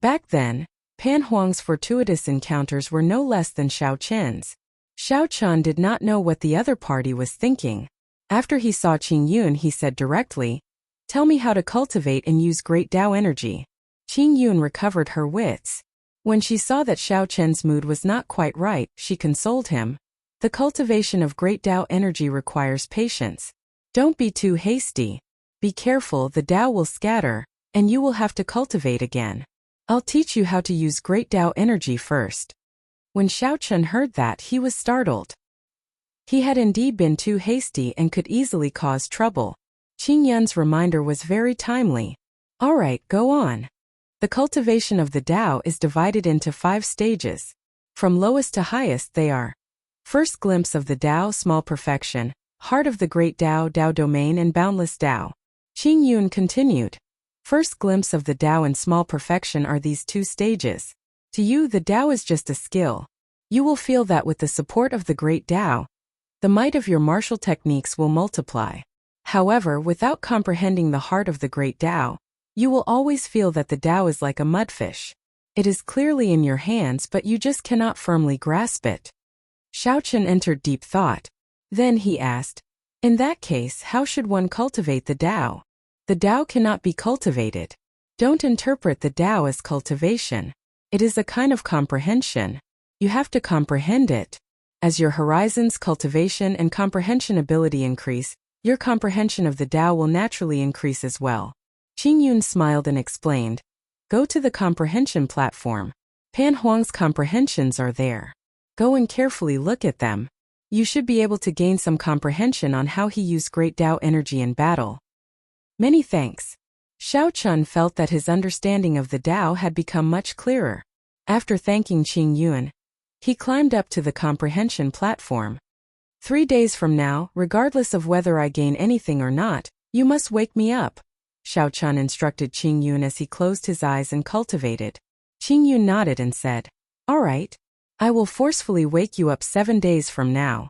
Back then, Pan Huang's fortuitous encounters were no less than Xiao Chen's. Xiao Chun did not know what the other party was thinking. After he saw Qing Yun, he said directly, "Tell me how to cultivate and use great Dao energy." Qing Yun recovered her wits. When she saw that Xiao Chen's mood was not quite right, she consoled him. The cultivation of great Dao energy requires patience. Don't be too hasty. Be careful, the Dao will scatter, and you will have to cultivate again. I'll teach you how to use great Dao energy first. When Xiao Chun heard that, he was startled. He had indeed been too hasty and could easily cause trouble. Qing Yun's reminder was very timely. All right, go on. The cultivation of the Dao is divided into 5 stages. From lowest to highest they are: first glimpse of the Dao, small perfection; heart of the great Dao, Dao domain, and boundless Dao. Qing Yun continued. First glimpse of the Dao and small perfection are these 2 stages. To you, the Dao is just a skill. You will feel that with the support of the great Dao, the might of your martial techniques will multiply. However, without comprehending the heart of the great Dao, you will always feel that the Dao is like a mudfish. It is clearly in your hands, but you just cannot firmly grasp it. Xiao Chun entered deep thought. Then he asked, in that case, how should one cultivate the Dao? The Dao cannot be cultivated. Don't interpret the Dao as cultivation. It is a kind of comprehension. You have to comprehend it. As your horizons, cultivation, and comprehension ability increase, your comprehension of the Dao will naturally increase as well. Qing Yun smiled and explained, go to the comprehension platform. Pan Huang's comprehensions are there. Go and carefully look at them. You should be able to gain some comprehension on how he used great Dao energy in battle. Many thanks. Xiao Chun felt that his understanding of the Tao had become much clearer. After thanking Qing Yuan, he climbed up to the comprehension platform. 3 days from now, regardless of whether I gain anything or not, you must wake me up, Xiao Chun instructed Qing Yuan as he closed his eyes and cultivated. Qing Yuan nodded and said, "All right. I will forcefully wake you up 7 days from now."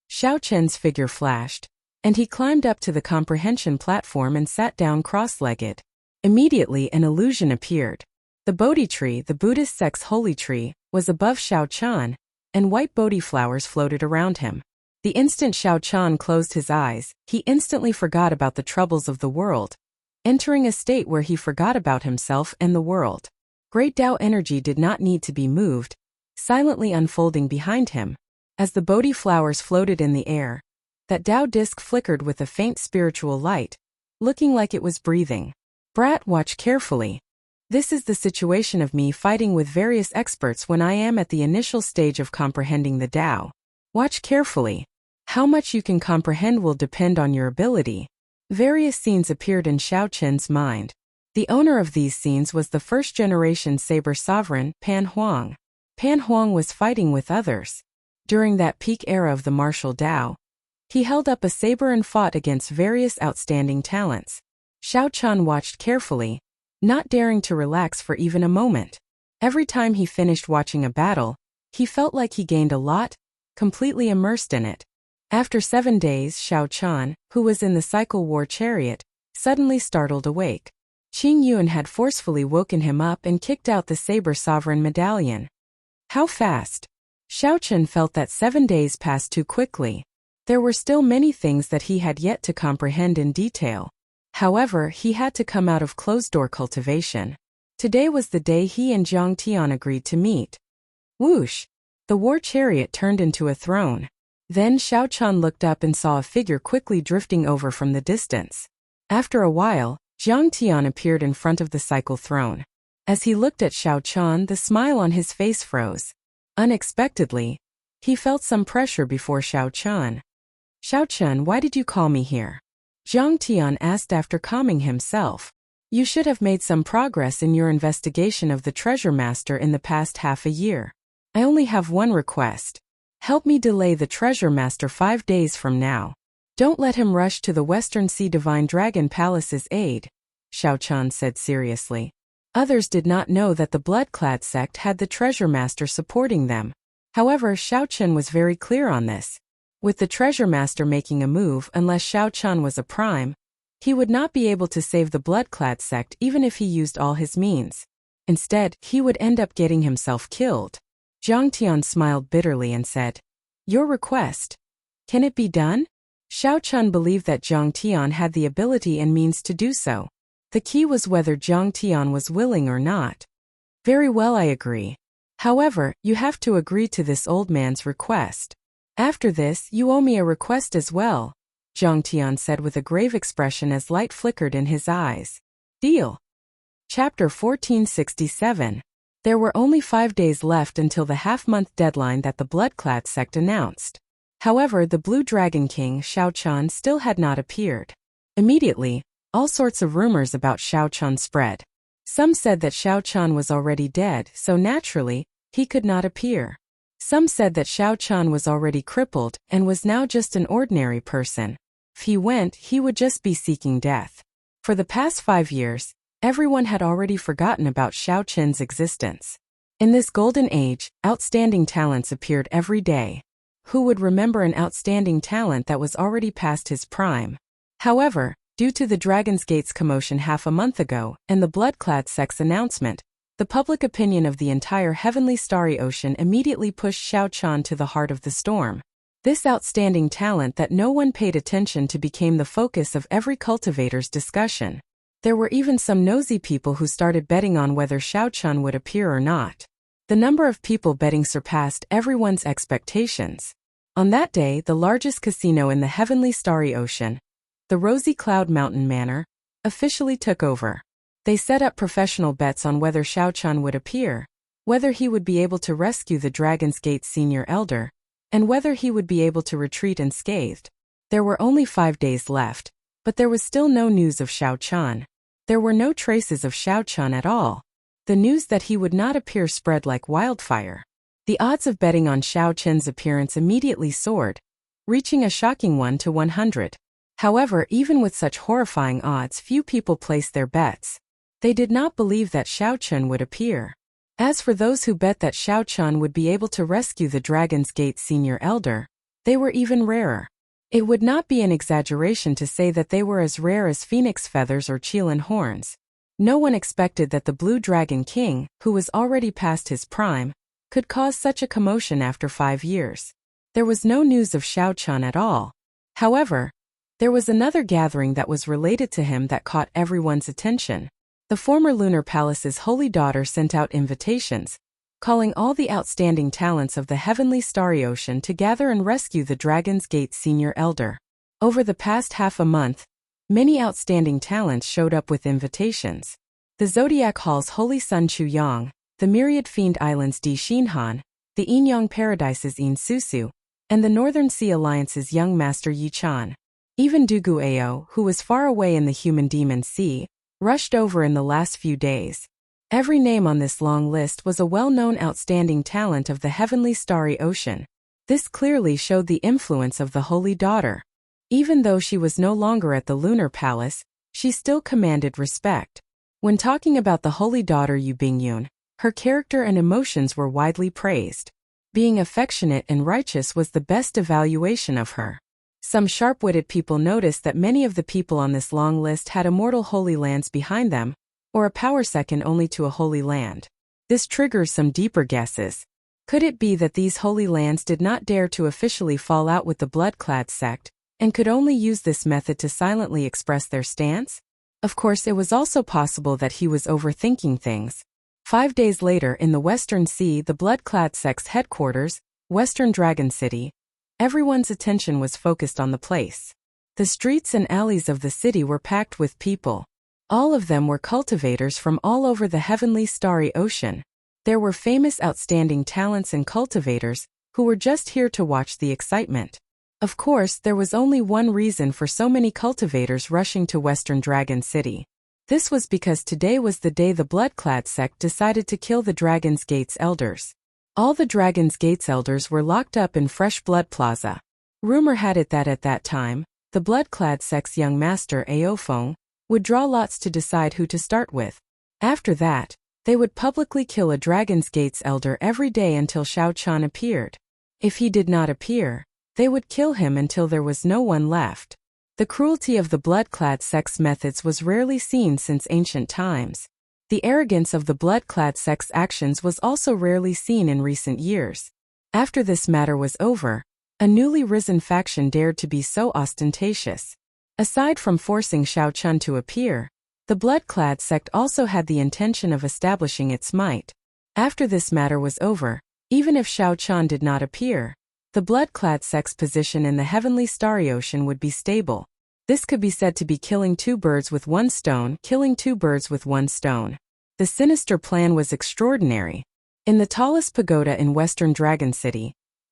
Xiao Chen's figure flashed, and he climbed up to the comprehension platform and sat down cross-legged. Immediately an illusion appeared. The Bodhi tree, the Buddhist sect's holy tree, was above Xiao Chun, and white Bodhi flowers floated around him. The instant Xiao Chun closed his eyes, he instantly forgot about the troubles of the world, entering a state where he forgot about himself and the world. Great Tao energy did not need to be moved, silently unfolding behind him. As the Bodhi flowers floated in the air, that Tao disk flickered with a faint spiritual light, looking like it was breathing. Brat, watch carefully. This is the situation of me fighting with various experts when I am at the initial stage of comprehending the Tao. Watch carefully. How much you can comprehend will depend on your ability. Various scenes appeared in Xiao Chen's mind. The owner of these scenes was the first-generation saber sovereign, Pan Huang. Pan Huang was fighting with others. During that peak era of the martial Tao, he held up a saber and fought against various outstanding talents. Xiao Chun watched carefully, not daring to relax for even a moment. Every time he finished watching a battle, he felt like he gained a lot, completely immersed in it. After 7 days, Xiao Chun, who was in the cycle war chariot, suddenly startled awake. Qing Yuan had forcefully woken him up and kicked out the saber sovereign medallion. How fast? Xiao Chun felt that 7 days passed too quickly. There were still many things that he had yet to comprehend in detail. However, he had to come out of closed-door cultivation. Today was the day he and Zhang Tian agreed to meet. Whoosh! The war chariot turned into a throne. Then Xiao Chun looked up and saw a figure quickly drifting over from the distance. After a while, Zhang Tian appeared in front of the cycle throne. As he looked at Xiao Chun, the smile on his face froze. Unexpectedly, he felt some pressure before Xiao Chun. "Xiao Chun, why did you call me here?" Zhang Tian asked after calming himself. "You should have made some progress in your investigation of the treasure master in the past half a year. I only have one request. Help me delay the treasure master 5 days from now. Don't let him rush to the Western Sea Divine Dragon Palace's aid," Xiao Chun said seriously. Others did not know that the Blood-clad sect had the treasure master supporting them. However, Xiao Chun was very clear on this. With the treasure master making a move, unless Xiao Chun was a prime, he would not be able to save the Blood-clad sect even if he used all his means. Instead, he would end up getting himself killed. Zhang Tian smiled bitterly and said, "Your request. Can it be done?" Xiao Chun believed that Zhang Tian had the ability and means to do so. The key was whether Zhang Tian was willing or not. "Very well, I agree. However, you have to agree to this old man's request. After this, you owe me a request as well," Zhang Tian said with a grave expression as light flickered in his eyes. Deal. Chapter 1467. There were only 5 days left until the half-month deadline that the Blood-clad sect announced. However, the Blue Dragon King, Xiao Chun, still had not appeared. Immediately, all sorts of rumors about Xiao Chun spread. Some said that Xiao Chun was already dead, so naturally, he could not appear. Some said that Xiao Chun was already crippled and was now just an ordinary person. If he went, he would just be seeking death. For the past 5 years, everyone had already forgotten about Xiao Chun's existence. In this golden age, outstanding talents appeared every day. Who would remember an outstanding talent that was already past his prime? However, due to the Dragon's Gate's commotion half a month ago and the Blood-clad sect's announcement, the public opinion of the entire heavenly starry ocean immediately pushed Xiao Chun to the heart of the storm. This outstanding talent that no one paid attention to became the focus of every cultivator's discussion. There were even some nosy people who started betting on whether Xiao Chun would appear or not. The number of people betting surpassed everyone's expectations. On that day, the largest casino in the heavenly starry ocean, the Rosy Cloud Mountain Manor, officially took over. They set up professional bets on whether Xiao Chun would appear, whether he would be able to rescue the Dragon's Gate senior elder, and whether he would be able to retreat unscathed. There were only 5 days left, But there was still no news of Xiao Chun. There were no traces of Xiao Chun at all. The news that he would not appear spread like wildfire. The odds of betting on Xiao Chun's appearance immediately soared, reaching a shocking 1 to 100. However, even with such horrifying odds, few people placed their bets. They did not believe that Xiao Chun would appear. As for those who bet that Xiao Chun would be able to rescue the Dragon's Gate senior elder, they were even rarer. It would not be an exaggeration to say that they were as rare as phoenix feathers or Qilin horns. No one expected that the Blue Dragon King, who was already past his prime, could cause such a commotion after 5 years. There was no news of Xiao Chun at all. However, there was another gathering that was related to him that caught everyone's attention. The former Lunar Palace's holy daughter sent out invitations, calling all the outstanding talents of the heavenly starry ocean to gather and rescue the Dragon's Gate senior elder. Over the past half a month, many outstanding talents showed up with invitations. The Zodiac Hall's Holy Sun Chu Yang, the Myriad Fiend Islands Di Xinhan, the Yinyang Paradise's Yin Susu, and the Northern Sea Alliance's young master Yi Chan. Even Dugu Ao, who was far away in the Human Demon Sea, rushed over in the last few days. Every name on this long list was a well-known outstanding talent of the heavenly starry ocean. This clearly showed the influence of the Holy Daughter. Even though she was no longer at the Lunar Palace, she still commanded respect. When talking about the Holy Daughter Yu Bingyun, her character and emotions were widely praised. Being affectionate and righteous was the best evaluation of her. Some sharp-witted people noticed that many of the people on this long list had immortal holy lands behind them, or a power second only to a holy land. This triggers some deeper guesses. Could it be that these holy lands did not dare to officially fall out with the Blood-clad sect, and could only use this method to silently express their stance? Of course, it was also possible that he was overthinking things. 5 days later in the Western Sea, the Blood-clad sect's headquarters, Western Dragon City, everyone's attention was focused on the place. The streets and alleys of the city were packed with people. All of them were cultivators from all over the heavenly starry ocean. There were famous outstanding talents and cultivators, who were just here to watch the excitement. Of course, there was only one reason for so many cultivators rushing to Western Dragon City. This was because today was the day the Blood-clad sect decided to kill the Dragon's Gate's elders. All the Dragon's Gate's elders were locked up in Fresh Blood Plaza. Rumor had it that at that time, the Blood-clad sect's young master Aofeng would draw lots to decide who to start with. After that, they would publicly kill a Dragon's Gate's elder every day until Xiao Chun appeared. If he did not appear, they would kill him until there was no one left. The cruelty of the Blood-clad sect's methods was rarely seen since ancient times. The arrogance of the Blood-clad sect's actions was also rarely seen in recent years. After this matter was over, a newly risen faction dared to be so ostentatious. Aside from forcing Xiao Chun to appear, the Blood-clad sect also had the intention of establishing its might. After this matter was over, even if Xiao Chun did not appear, the Blood-clad sect's position in the heavenly starry ocean would be stable. This could be said to be killing two birds with one stone. The sinister plan was extraordinary. In the tallest pagoda in Western Dragon City,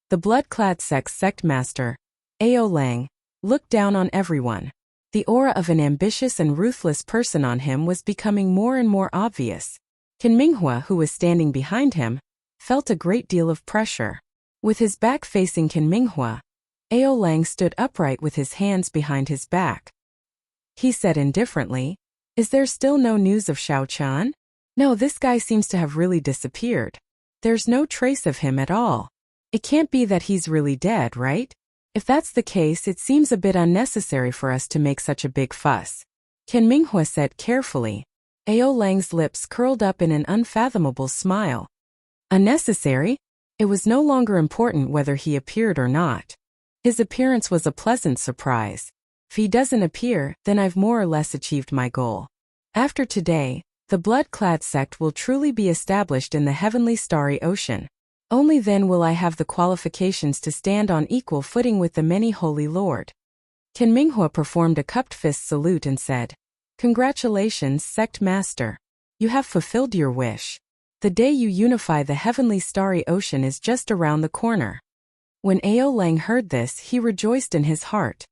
the Blood-clad sect's sect master, Ao Lang, looked down on everyone. The aura of an ambitious and ruthless person on him was becoming more and more obvious. Qin Minghua, who was standing behind him, felt a great deal of pressure. With his back facing Qin Minghua, Ao Lang stood upright with his hands behind his back. He said indifferently, "Is there still no news of Xiao Chun? No, this guy seems to have really disappeared. There's no trace of him at all. It can't be that he's really dead, right? If that's the case, it seems a bit unnecessary for us to make such a big fuss." Qin Minghua said carefully. Ao Lang's lips curled up in an unfathomable smile. Unnecessary? It was no longer important whether he appeared or not. His appearance was a pleasant surprise. If he doesn't appear, then I've more or less achieved my goal. After today, the Blood-clad sect will truly be established in the heavenly starry ocean. Only then will I have the qualifications to stand on equal footing with the many holy lord. Qin Minghua performed a cupped fist salute and said, "Congratulations, sect master. You have fulfilled your wish. The day you unify the heavenly starry ocean is just around the corner." When Ao Lang heard this, he rejoiced in his heart.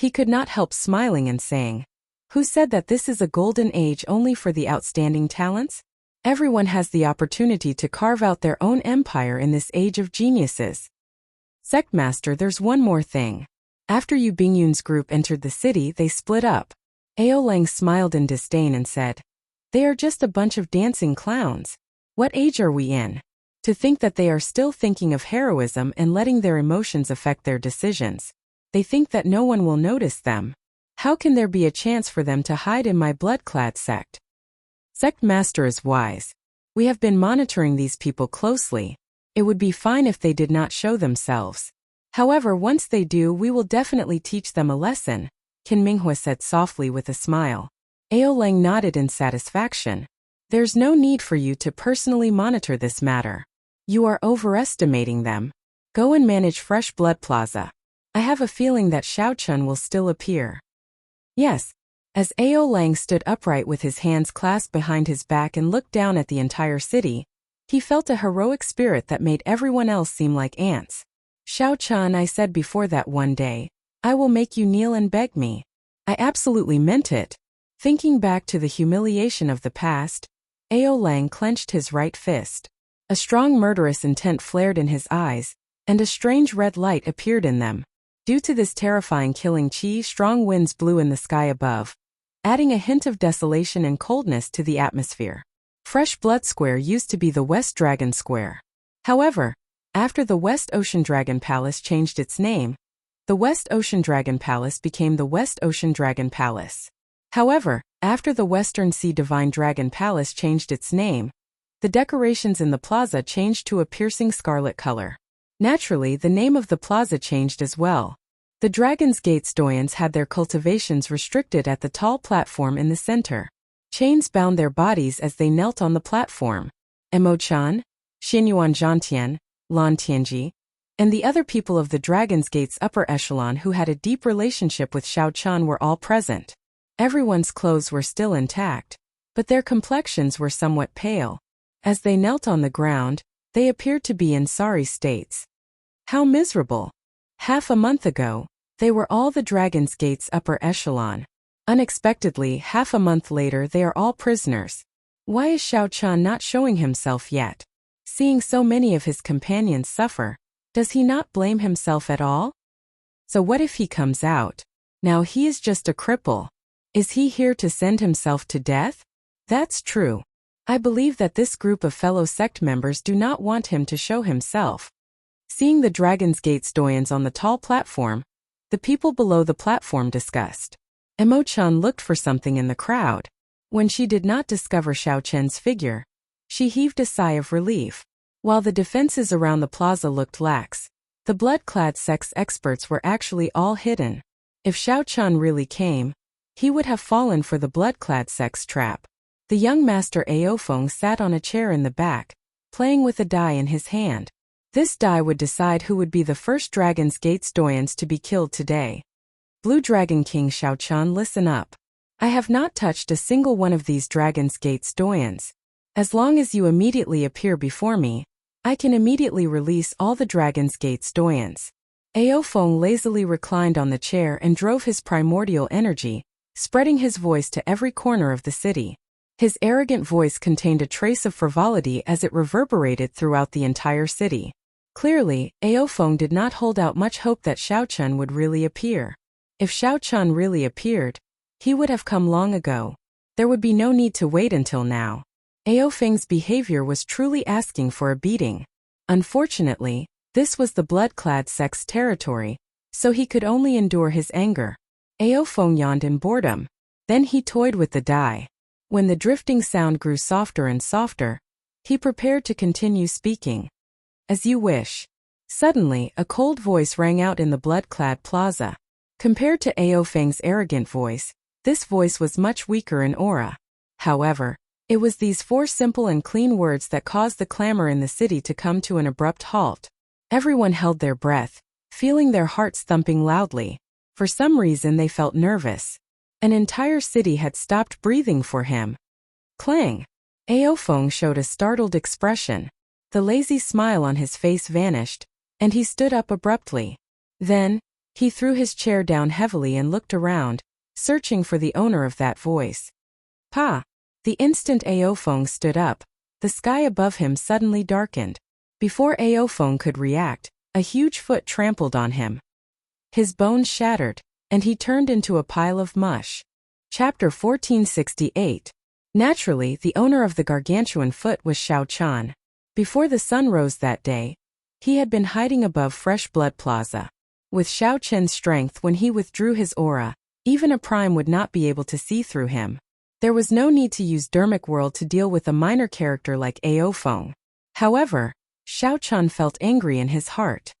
He could not help smiling and saying, "Who said that this is a golden age only for the outstanding talents? Everyone has the opportunity to carve out their own empire in this age of geniuses." Sectmaster, there's one more thing. After Yu Bingyun's group entered the city, they split up. Aolang smiled in disdain and said, "They are just a bunch of dancing clowns. What age are we in? To think that they are still thinking of heroism and letting their emotions affect their decisions. They think that no one will notice them. How can there be a chance for them to hide in my blood-clad sect?" Sectmaster is wise. We have been monitoring these people closely. It would be fine if they did not show themselves. However, once they do, we will definitely teach them a lesson, Qin Minghua said softly with a smile. Aolang nodded in satisfaction. There's no need for you to personally monitor this matter. You are overestimating them. Go and manage Fresh Blood Plaza. I have a feeling that Xiaochun will still appear. Yes. As Aolang stood upright with his hands clasped behind his back and looked down at the entire city, he felt a heroic spirit that made everyone else seem like ants. "Xiaochun, I said before that one day, I will make you kneel and beg me. I absolutely meant it." Thinking back to the humiliation of the past, Aolang clenched his right fist. A strong murderous intent flared in his eyes, and a strange red light appeared in them. Due to this terrifying killing chi, strong winds blew in the sky above, adding a hint of desolation and coldness to the atmosphere. Fresh Blood Square used to be the West Dragon Square. However, after the West Ocean Dragon Palace changed its name, the West Ocean Dragon Palace became the West Ocean Dragon Palace. However, after the Western Sea Divine Dragon Palace changed its name, the decorations in the plaza changed to a piercing scarlet color. Naturally, the name of the plaza changed as well. The Dragon's Gate Stoyans had their cultivations restricted at the tall platform in the center. Chains bound their bodies as they knelt on the platform. Emo-chan, Xinyuan Zhantian, Lan Tianji, and the other people of the Dragon's Gate's upper echelon who had a deep relationship with Xiaochun were all present. Everyone's clothes were still intact, but their complexions were somewhat pale. As they knelt on the ground, they appeared to be in sorry states. How miserable! Half a month ago, they were all the Dragon's Gate's upper echelon. Unexpectedly, half a month later they are all prisoners. Why is Xiaochun not showing himself yet? Seeing so many of his companions suffer, does he not blame himself at all? So what if he comes out? Now he is just a cripple. Is he here to send himself to death? That's true. I believe that this group of fellow sect members do not want him to show himself. Seeing the Dragon's Gate Stoyans on the tall platform, the people below the platform discussed. Emo-chan looked for something in the crowd. When she did not discover Xiaochun's figure, she heaved a sigh of relief. While the defenses around the plaza looked lax, the blood-clad sect's experts were actually all hidden. If Xiaochun really came, he would have fallen for the blood-clad sect's trap. The young master Aofeng sat on a chair in the back, playing with a die in his hand. This die would decide who would be the first Dragon's Gate Stoyans to be killed today. Blue Dragon King Xiaochun, listen up. I have not touched a single one of these Dragon's Gate Stoyans. As long as you immediately appear before me, I can immediately release all the Dragon's Gate Stoyans. Aofeng lazily reclined on the chair and drove his primordial energy, spreading his voice to every corner of the city. His arrogant voice contained a trace of frivolity as it reverberated throughout the entire city. Clearly, Aofeng did not hold out much hope that Xiaochun would really appear. If Xiaochun really appeared, he would have come long ago. There would be no need to wait until now. Aofeng's behavior was truly asking for a beating. Unfortunately, this was the blood-clad sect's territory, so he could only endure his anger. Aofeng yawned in boredom. Then he toyed with the die. When the drifting sound grew softer and softer, he prepared to continue speaking. As you wish. Suddenly, a cold voice rang out in the blood-clad plaza. Compared to Aofeng's arrogant voice, this voice was much weaker in aura. However, it was these 4 simple and clean words that caused the clamor in the city to come to an abrupt halt. Everyone held their breath, feeling their hearts thumping loudly. For some reason they felt nervous. An entire city had stopped breathing for him. Clang! Aofeng showed a startled expression. The lazy smile on his face vanished, and he stood up abruptly. Then, He threw his chair down heavily and looked around, searching for the owner of that voice. Pa! The instant Aofeng stood up, the sky above him suddenly darkened. Before Aofeng could react, a huge foot trampled on him. His bones shattered, and he turned into a pile of mush. Chapter 1468. Naturally, the owner of the gargantuan foot was Xiao Chan. Before the sun rose that day, he had been hiding above Fresh Blood Plaza. With Xiao Chen's strength, when he withdrew his aura, even a prime would not be able to see through him. There was no need to use Dermic World to deal with a minor character like Aofeng. However, Xiao Chan felt angry in his heart.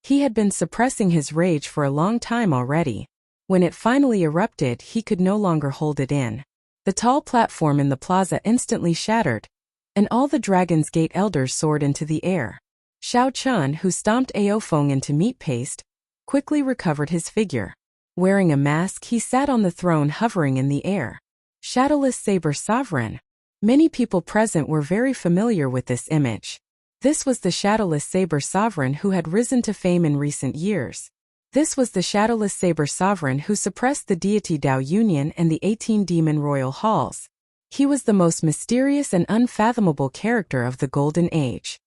He had been suppressing his rage for a long time already. When it finally erupted, he could no longer hold it in. The tall platform in the plaza instantly shattered, and all the Dragon's Gate elders soared into the air. Xiao Chan, who stomped Aofeng into meat paste, quickly recovered his figure. Wearing a mask, he sat on the throne hovering in the air. Shadowless Saber Sovereign. Many people present were very familiar with this image. This was the Shadowless Saber Sovereign who had risen to fame in recent years. This was the Shadowless Saber Sovereign who suppressed the deity Dao Union and the 18 demon royal halls. He was the most mysterious and unfathomable character of the Golden Age.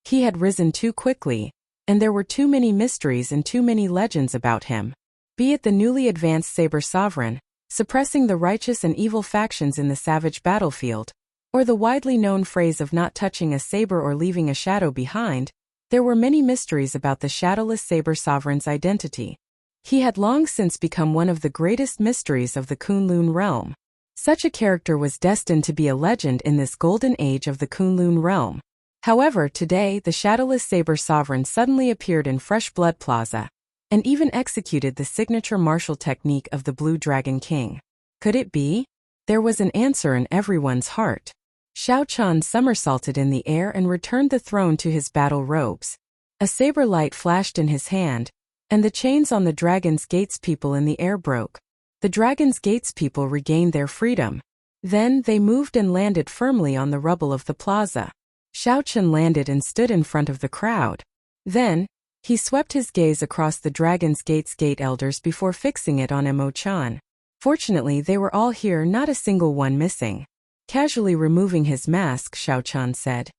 He had risen too quickly, and there were too many mysteries and too many legends about him. Be it the newly advanced Saber Sovereign, suppressing the righteous and evil factions in the savage battlefield, or the widely known phrase of not touching a saber or leaving a shadow behind, there were many mysteries about the Shadowless Saber Sovereign's identity. He had long since become one of the greatest mysteries of the Kunlun realm. Such a character was destined to be a legend in this golden age of the Kunlun realm. However, today the Shadowless Saber Sovereign suddenly appeared in Fresh Blood Plaza, and even executed the signature martial technique of the Blue Dragon King. Could it be? There was an answer in everyone's heart. Xiao Chan somersaulted in the air and returned the throne to his battle robes. A saber light flashed in his hand, and the chains on the Dragon's Gates people in the air broke. The Dragon's Gates people regained their freedom. Then they moved and landed firmly on the rubble of the plaza. Xiao Chan landed and stood in front of the crowd. Then, he swept his gaze across the Dragon's Gate's gate elders before fixing it on Mo Chan. Fortunately, they were all here, not a single one missing. Casually removing his mask, Xiao Chan said,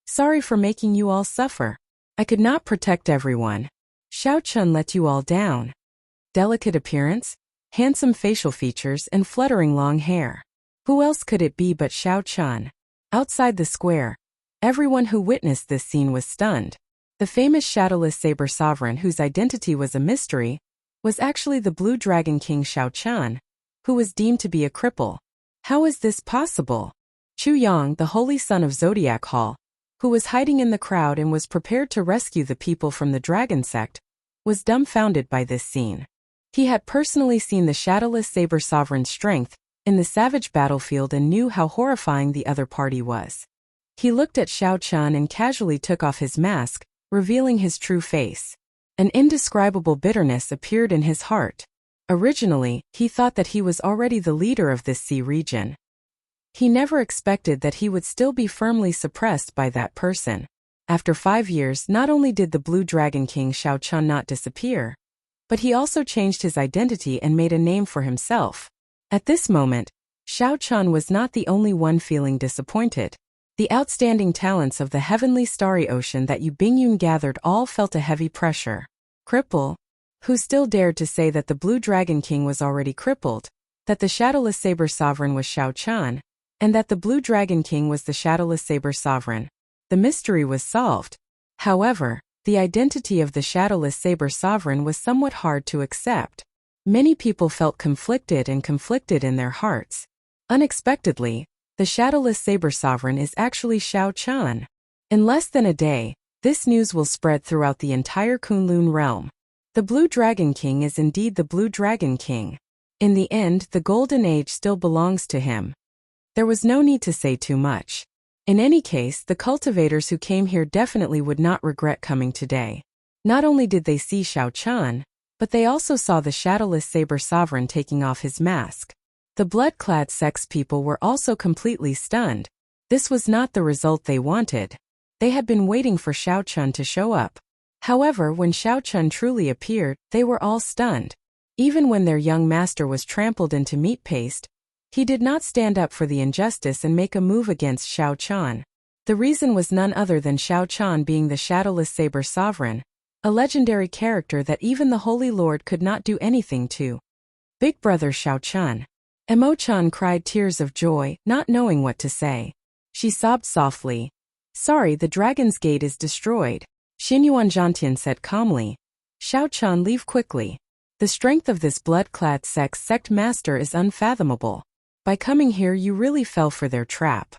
"Sorry for making you all suffer. I could not protect everyone. Xiao Chan let you all down." Delicate appearance, handsome facial features, and fluttering long hair. Who else could it be but Xiao Chan? Outside the square, everyone who witnessed this scene was stunned. The famous Shadowless Saber Sovereign, whose identity was a mystery, was actually the Blue Dragon King Xiao Chan, who was deemed to be a cripple. How is this possible? Chu Yang, the holy son of Zodiac Hall, who was hiding in the crowd and was prepared to rescue the people from the dragon sect, was dumbfounded by this scene. He had personally seen the Shadowless Saber Sovereign's strength in the savage battlefield and knew how horrifying the other party was. He looked at Xiao Chan and casually took off his mask, revealing his true face. An indescribable bitterness appeared in his heart. Originally, he thought that he was already the leader of this sea region. He never expected that he would still be firmly suppressed by that person. After 5 years, not only did the Blue Dragon King Xiao Chan not disappear, but he also changed his identity and made a name for himself. At this moment, Xiao Chan was not the only one feeling disappointed. The outstanding talents of the heavenly starry ocean that Yu Bingyun gathered all felt a heavy pressure. Cripple? Who still dared to say that the Blue Dragon King was already crippled, that the Shadowless Saber Sovereign was Xiao Chan, and that the Blue Dragon King was the Shadowless Saber Sovereign? The mystery was solved. However, the identity of the Shadowless Saber Sovereign was somewhat hard to accept. Many people felt conflicted in their hearts. Unexpectedly, the Shadowless Saber Sovereign is actually Xiao Chan. In less than a day, this news will spread throughout the entire Kunlun realm. The Blue Dragon King is indeed the Blue Dragon King. In the end, the Golden Age still belongs to him. There was no need to say too much. In any case, the cultivators who came here definitely would not regret coming today. Not only did they see Xiao Chan, but they also saw the Shadowless Saber Sovereign taking off his mask. The blood-clad sex people were also completely stunned. This was not the result they wanted. They had been waiting for Xiao Chan to show up. However, when Xiao Chun truly appeared, they were all stunned. Even when their young master was trampled into meat paste, he did not stand up for the injustice and make a move against Xiao Chun. The reason was none other than Xiao Chun being the Shadowless Saber Sovereign, a legendary character that even the Holy Lord could not do anything to. Big brother Xiao Chun. Emo-chan cried tears of joy, not knowing what to say. She sobbed softly. Sorry, the dragon's gate is destroyed. Xinyuan Zhantian said calmly. Xiao Chun, leave quickly. The strength of this blood-clad sect master is unfathomable. By coming here you really fell for their trap.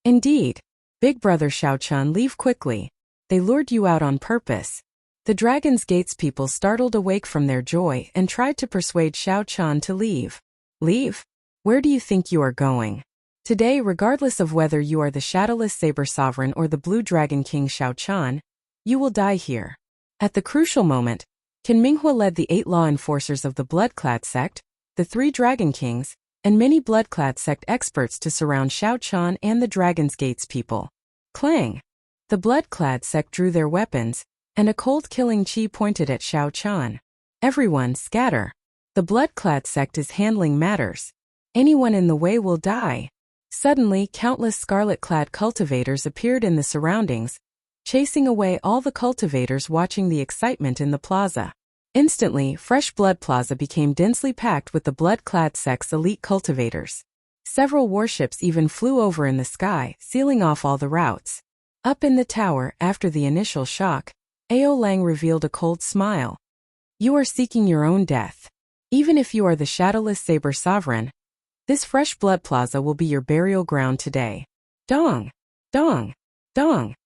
Indeed. Big brother Xiao Chun, leave quickly. They lured you out on purpose. The Dragon's Gate's people startled awake from their joy and tried to persuade Xiao Chun to leave. Leave? Where do you think you are going? Today, regardless of whether you are the Shadowless Saber Sovereign or the Blue Dragon King Xiao Chun, you will die here. At the crucial moment, Qin Minghua led the 8 law enforcers of the Bloodclad sect, the 3 Dragon Kings, and many Bloodclad sect experts to surround Xiao Chun and the Dragon's Gate's people. Clang! The Bloodclad sect drew their weapons, and a cold killing chi pointed at Xiao Chun. Everyone, scatter. The Bloodclad sect is handling matters. Anyone in the way will die. Suddenly, countless scarlet-clad cultivators appeared in the surroundings, chasing away all the cultivators watching the excitement in the plaza. Instantly, Fresh Blood Plaza became densely packed with the Bloodclad sect's elite cultivators. Several warships even flew over in the sky, sealing off all the routes. Up in the tower, after the initial shock, Ao Lang revealed a cold smile. You are seeking your own death. Even if you are the Shadowless Saber Sovereign, this Fresh Blood Plaza will be your burial ground today. Dong! Dong! Dong!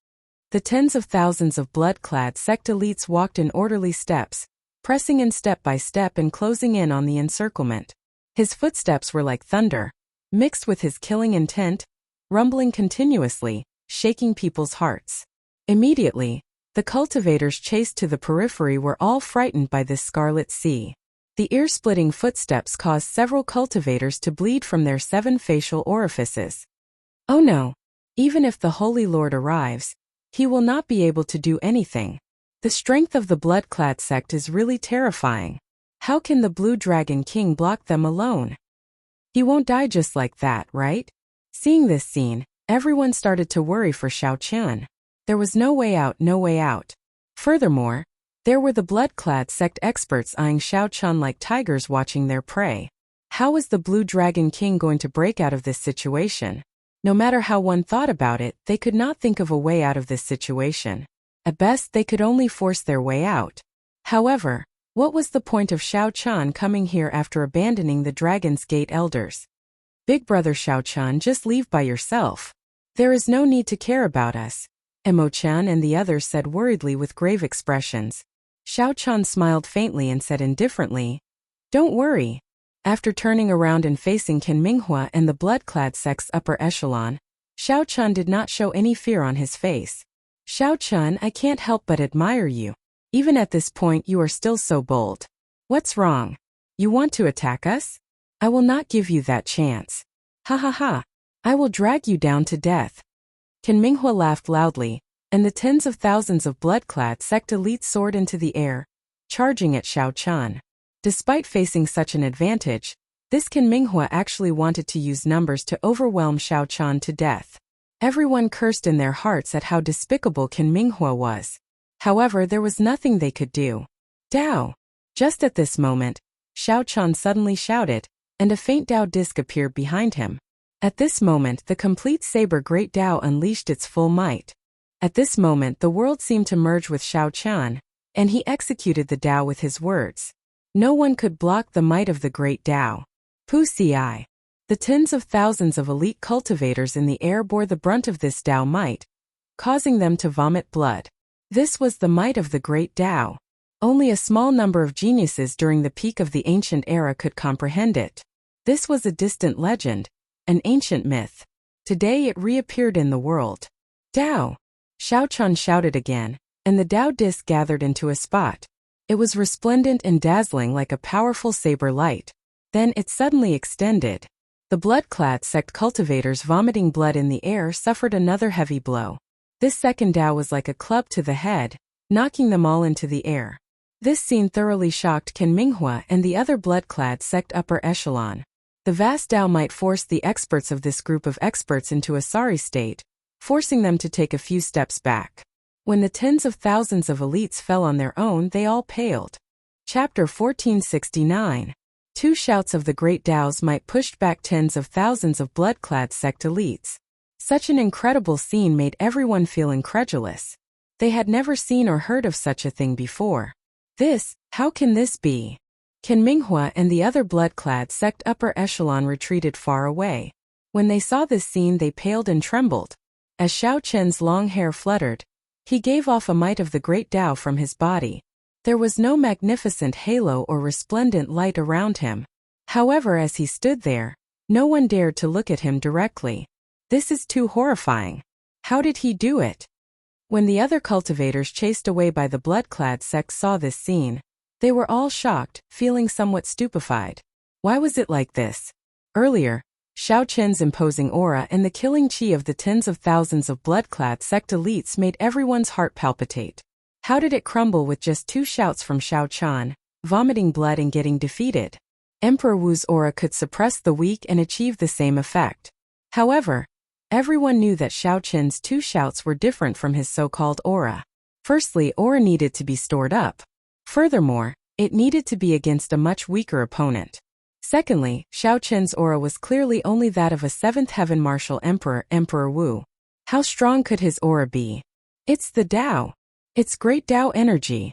The tens of thousands of blood-clad sect elites walked in orderly steps, pressing in step by step and closing in on the encirclement. His footsteps were like thunder, mixed with his killing intent, rumbling continuously, shaking people's hearts. Immediately, the cultivators chased to the periphery were all frightened by this scarlet sea. The ear-splitting footsteps caused several cultivators to bleed from their 7 facial orifices. Oh no! Even if the Holy Lord arrives, he will not be able to do anything. The strength of the Bloodclad sect is really terrifying. How can the Blue Dragon King block them alone? He won't die just like that, right? Seeing this scene, everyone started to worry for Xiao Chun. There was no way out, no way out. Furthermore, there were the Bloodclad sect experts eyeing Xiao Chun like tigers watching their prey. How was the Blue Dragon King going to break out of this situation? No matter how one thought about it, they could not think of a way out of this situation. At best, they could only force their way out. However, what was the point of Xiao Chun coming here after abandoning the Dragon's Gate elders? Big brother Xiao Chun, just leave by yourself. There is no need to care about us. Emo-chan and the others said worriedly with grave expressions. Xiao Chun smiled faintly and said indifferently, Don't worry. After turning around and facing Qin Minghua and the Bloodclad sect's upper echelon, Xiao Chun did not show any fear on his face. Xiao Chun, I can't help but admire you. Even at this point you are still so bold. What's wrong? You want to attack us? I will not give you that chance. Ha ha ha. I will drag you down to death. Qin Minghua laughed loudly, and the tens of thousands of Bloodclad sect elites soared into the air, charging at Xiao Chun. Despite facing such an advantage, this Qin Minghua actually wanted to use numbers to overwhelm Xiao Chun to death. Everyone cursed in their hearts at how despicable Qin Minghua was. However, there was nothing they could do. Dao! Just at this moment, Xiao Chun suddenly shouted, and a faint Dao disc appeared behind him. At this moment, the complete Saber Great Dao unleashed its full might. At this moment, the world seemed to merge with Xiao Chun, and he executed the Dao with his words. No one could block the might of the Great Dao. Pu-ci. The tens of thousands of elite cultivators in the air bore the brunt of this Dao might, causing them to vomit blood. This was the might of the Great Dao. Only a small number of geniuses during the peak of the ancient era could comprehend it. This was a distant legend, an ancient myth. Today it reappeared in the world. Dao! Xiao Chun shouted again, and the Dao disc gathered into a spot. It was resplendent and dazzling like a powerful saber light. Then it suddenly extended. The Bloodclad sect cultivators vomiting blood in the air suffered another heavy blow. This second Dao was like a club to the head, knocking them all into the air. This scene thoroughly shocked Qin Minghua and the other blood-clad sect upper echelon. The vast Tao might forced the experts of this group of experts into a sorry state, forcing them to take a few steps back. When the tens of thousands of elites fell on their own, they all paled. Chapter 1469. Two shouts of the great Tao's might pushed back tens of thousands of blood-clad sect elites. Such an incredible scene made everyone feel incredulous. They had never seen or heard of such a thing before. How can this be? Qin Minghua and the other blood-clad sect upper echelon retreated far away. When they saw this scene, they paled and trembled. As Xiao Chen's long hair fluttered, he gave off a mite of the great Tao from his body. There was no magnificent halo or resplendent light around him. However, as he stood there, no one dared to look at him directly. This is too horrifying. How did he do it? When the other cultivators chased away by the blood-clad sect saw this scene, they were all shocked, feeling somewhat stupefied. Why was it like this? Earlier, Xiao Chen's imposing aura and the killing chi of the tens of thousands of blood-clad sect elites made everyone's heart palpitate. How did it crumble with just two shouts from Xiao Chen, vomiting blood and getting defeated? Emperor Wu's aura could suppress the weak and achieve the same effect. However, everyone knew that Xiao Chen's two shouts were different from his so-called aura. Firstly, aura needed to be stored up. Furthermore, it needed to be against a much weaker opponent. Secondly, Xiao Chen's aura was clearly only that of a seventh heaven martial emperor, Emperor Wu. How strong could his aura be? It's the Tao. It's great Tao energy.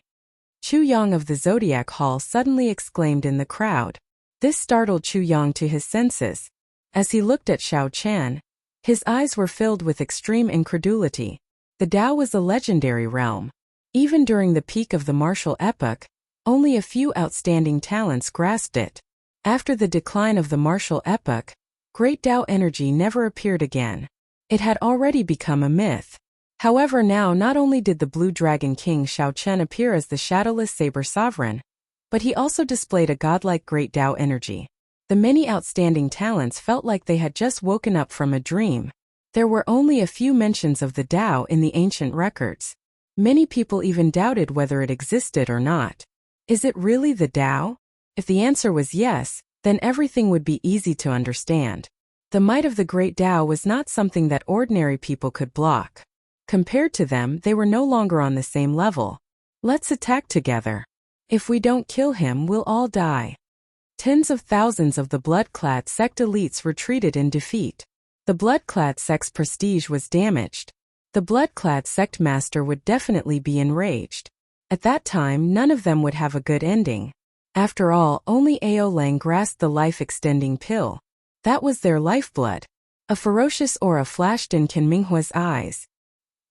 Chu Yang of the Zodiac Hall suddenly exclaimed in the crowd. This startled Chu Yang to his senses. As he looked at Xiao Chen, his eyes were filled with extreme incredulity. The Tao was a legendary realm. Even during the peak of the martial epoch, only a few outstanding talents grasped it. After the decline of the martial epoch, great Tao energy never appeared again. It had already become a myth. However, now not only did the Blue Dragon King Xiao Chen appear as the shadowless saber sovereign, but he also displayed a godlike great Tao energy. The many outstanding talents felt like they had just woken up from a dream. There were only a few mentions of the Tao in the ancient records. Many people even doubted whether it existed or not. Is it really the Tao? If the answer was yes, then everything would be easy to understand. The might of the great Tao was not something that ordinary people could block. Compared to them, they were no longer on the same level. Let's attack together. If we don't kill him, we'll all die. Tens of thousands of the blood-clad sect elites retreated in defeat. The blood-clad sect's prestige was damaged. The blood-clad sect master would definitely be enraged. At that time, none of them would have a good ending. After all, only Ao Lang grasped the life-extending pill. That was their lifeblood. A ferocious aura flashed in Qin Minghua's eyes.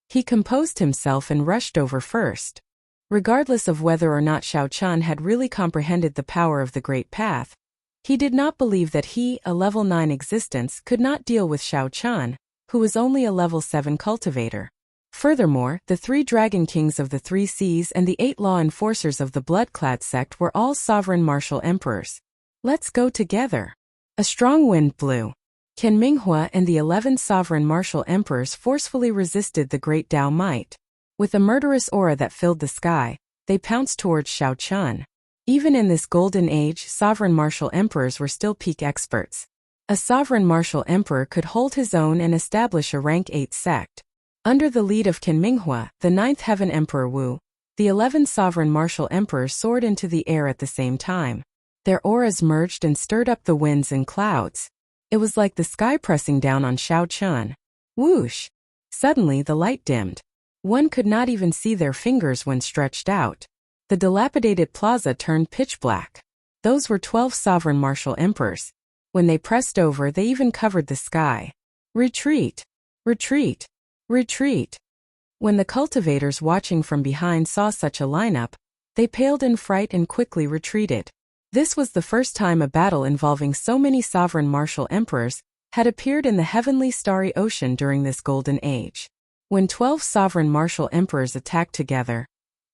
He composed himself and rushed over first. Regardless of whether or not Xiao Chen had really comprehended the power of the Great Path, he did not believe that he, a level 9 existence, could not deal with Xiao Chen, who was only a level 7 cultivator. Furthermore, the 3 dragon kings of the 3 seas and the 8 law enforcers of the blood-clad sect were all sovereign martial emperors. Let's go together. A strong wind blew. Qin Minghua and the 11 sovereign martial emperors forcefully resisted the great Tao might. With a murderous aura that filled the sky, they pounced towards Xiao Chen. Even in this golden age, sovereign martial emperors were still peak experts. A sovereign martial emperor could hold his own and establish a rank 8 sect. Under the lead of Qin Minghua, the 9th heaven emperor Wu, the 11 sovereign martial emperors soared into the air at the same time. Their auras merged and stirred up the winds and clouds. It was like the sky pressing down on Xiao Chen. Whoosh! Suddenly the light dimmed. One could not even see their fingers when stretched out. The dilapidated plaza turned pitch black. Those were 12 sovereign martial emperors. When they pressed over, they even covered the sky. Retreat! Retreat! Retreat! When the cultivators watching from behind saw such a lineup, they paled in fright and quickly retreated. This was the first time a battle involving so many sovereign martial emperors had appeared in the heavenly starry ocean during this golden age. When 12 sovereign martial emperors attacked together,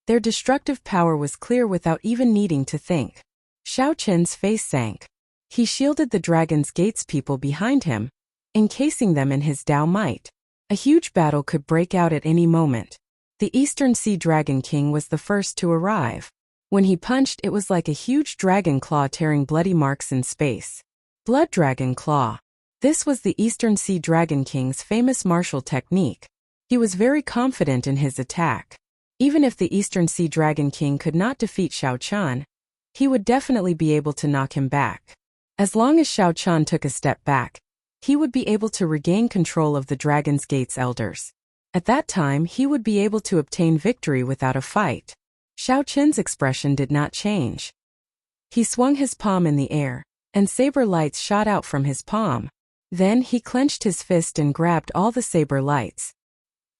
their destructive power was clear without even needing to think. Xiao Chen's face sank. He shielded the Dragon's Gate's people behind him, encasing them in his Tao might. A huge battle could break out at any moment. The Eastern Sea Dragon King was the first to arrive. When he punched, it was like a huge dragon claw tearing bloody marks in space. Blood Dragon Claw. This was the Eastern Sea Dragon King's famous martial technique. He was very confident in his attack. Even if the Eastern Sea Dragon King could not defeat Xiao Chun, he would definitely be able to knock him back. As long as Xiao Chun took a step back, he would be able to regain control of the Dragon's Gate's elders. At that time, he would be able to obtain victory without a fight. Xiao Chun's expression did not change. He swung his palm in the air, and saber lights shot out from his palm. Then he clenched his fist and grabbed all the saber lights.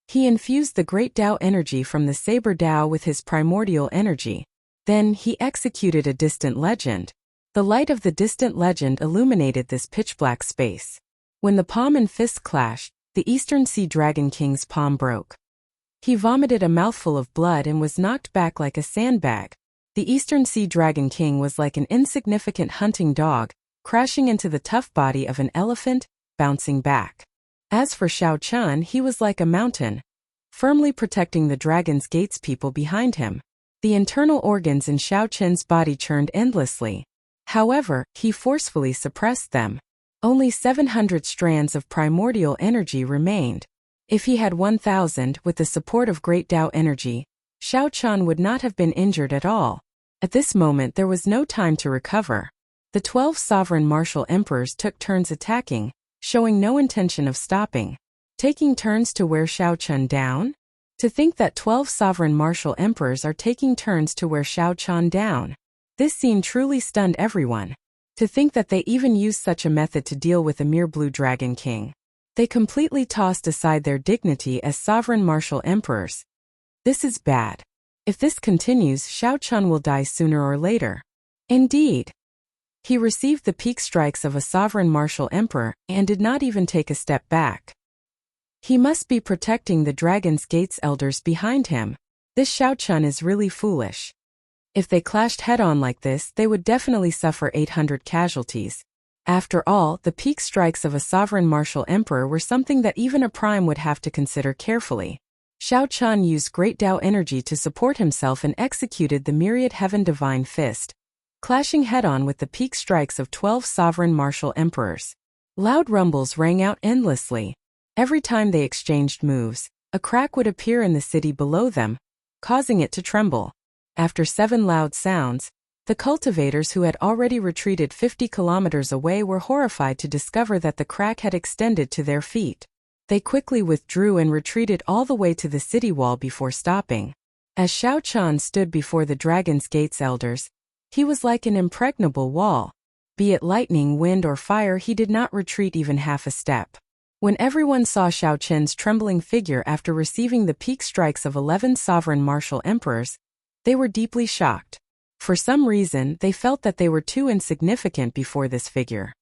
He infused the great Tao energy from the saber Tao with his primordial energy. Then he executed a distant legend. The light of the distant legend illuminated this pitch-black space. When the palm and fist clashed, the Eastern Sea Dragon King's palm broke. He vomited a mouthful of blood and was knocked back like a sandbag. The Eastern Sea Dragon King was like an insignificant hunting dog, crashing into the tough body of an elephant, bouncing back. As for Xiao Chun, he was like a mountain, firmly protecting the Dragon's Gate's people behind him. The internal organs in Xiao Chun's body churned endlessly. However, he forcefully suppressed them. Only 700 strands of primordial energy remained. If he had 1,000 with the support of Great Tao energy, Xiao Chun would not have been injured at all. At this moment there was no time to recover. The 12 sovereign martial emperors took turns attacking, showing no intention of stopping. Taking turns to wear Xiao Chun down? To think that 12 sovereign martial emperors are taking turns to wear Xiao Chun down. This scene truly stunned everyone. To think that they even used such a method to deal with a mere blue dragon king. They completely tossed aside their dignity as sovereign martial emperors. This is bad. If this continues, Xiao Chun will die sooner or later. Indeed. He received the peak strikes of a sovereign martial emperor and did not even take a step back. He must be protecting the Dragon's Gate's elders behind him. This Xiao Chun is really foolish. If they clashed head-on like this, they would definitely suffer 800 casualties. After all, the peak strikes of a sovereign martial emperor were something that even a prime would have to consider carefully. Xiao Chun used Great Tao energy to support himself and executed the myriad heaven divine fist, clashing head-on with the peak strikes of 12 sovereign martial emperors. Loud rumbles rang out endlessly. Every time they exchanged moves, a crack would appear in the city below them, causing it to tremble. After 7 loud sounds, the cultivators who had already retreated 50 kilometers away were horrified to discover that the crack had extended to their feet. They quickly withdrew and retreated all the way to the city wall before stopping. As Xiao Chun stood before the Dragon's Gate's elders, he was like an impregnable wall. Be it lightning, wind, or fire, he did not retreat even half a step. When everyone saw Xiao Chun's trembling figure after receiving the peak strikes of 11 sovereign martial emperors, they were deeply shocked. For some reason, they felt that they were too insignificant before this figure.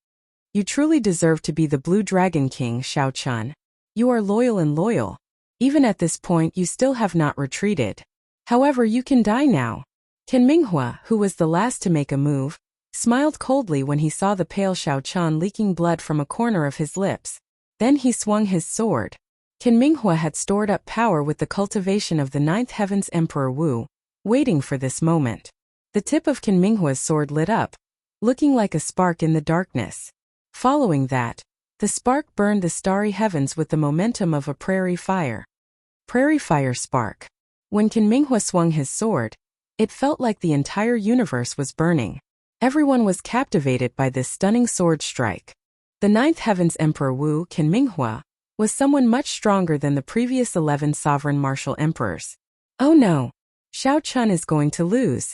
You truly deserve to be the Blue Dragon King, Xiao Chun. You are loyal and loyal. Even at this point, you still have not retreated. However, you can die now. Qin Minghua, who was the last to make a move, smiled coldly when he saw the pale Xiao Chun leaking blood from a corner of his lips. Then he swung his sword. Qin Minghua had stored up power with the cultivation of the 9th Heaven's Emperor Wu, waiting for this moment. The tip of Qin Minghua's sword lit up, looking like a spark in the darkness. Following that, the spark burned the starry heavens with the momentum of a prairie fire. Prairie fire spark. When Qin Minghua swung his sword, it felt like the entire universe was burning. Everyone was captivated by this stunning sword strike. The 9th Heaven's Emperor Wu, Qin Minghua, was someone much stronger than the previous 11 sovereign martial emperors. Oh no! Xiao Chun is going to lose.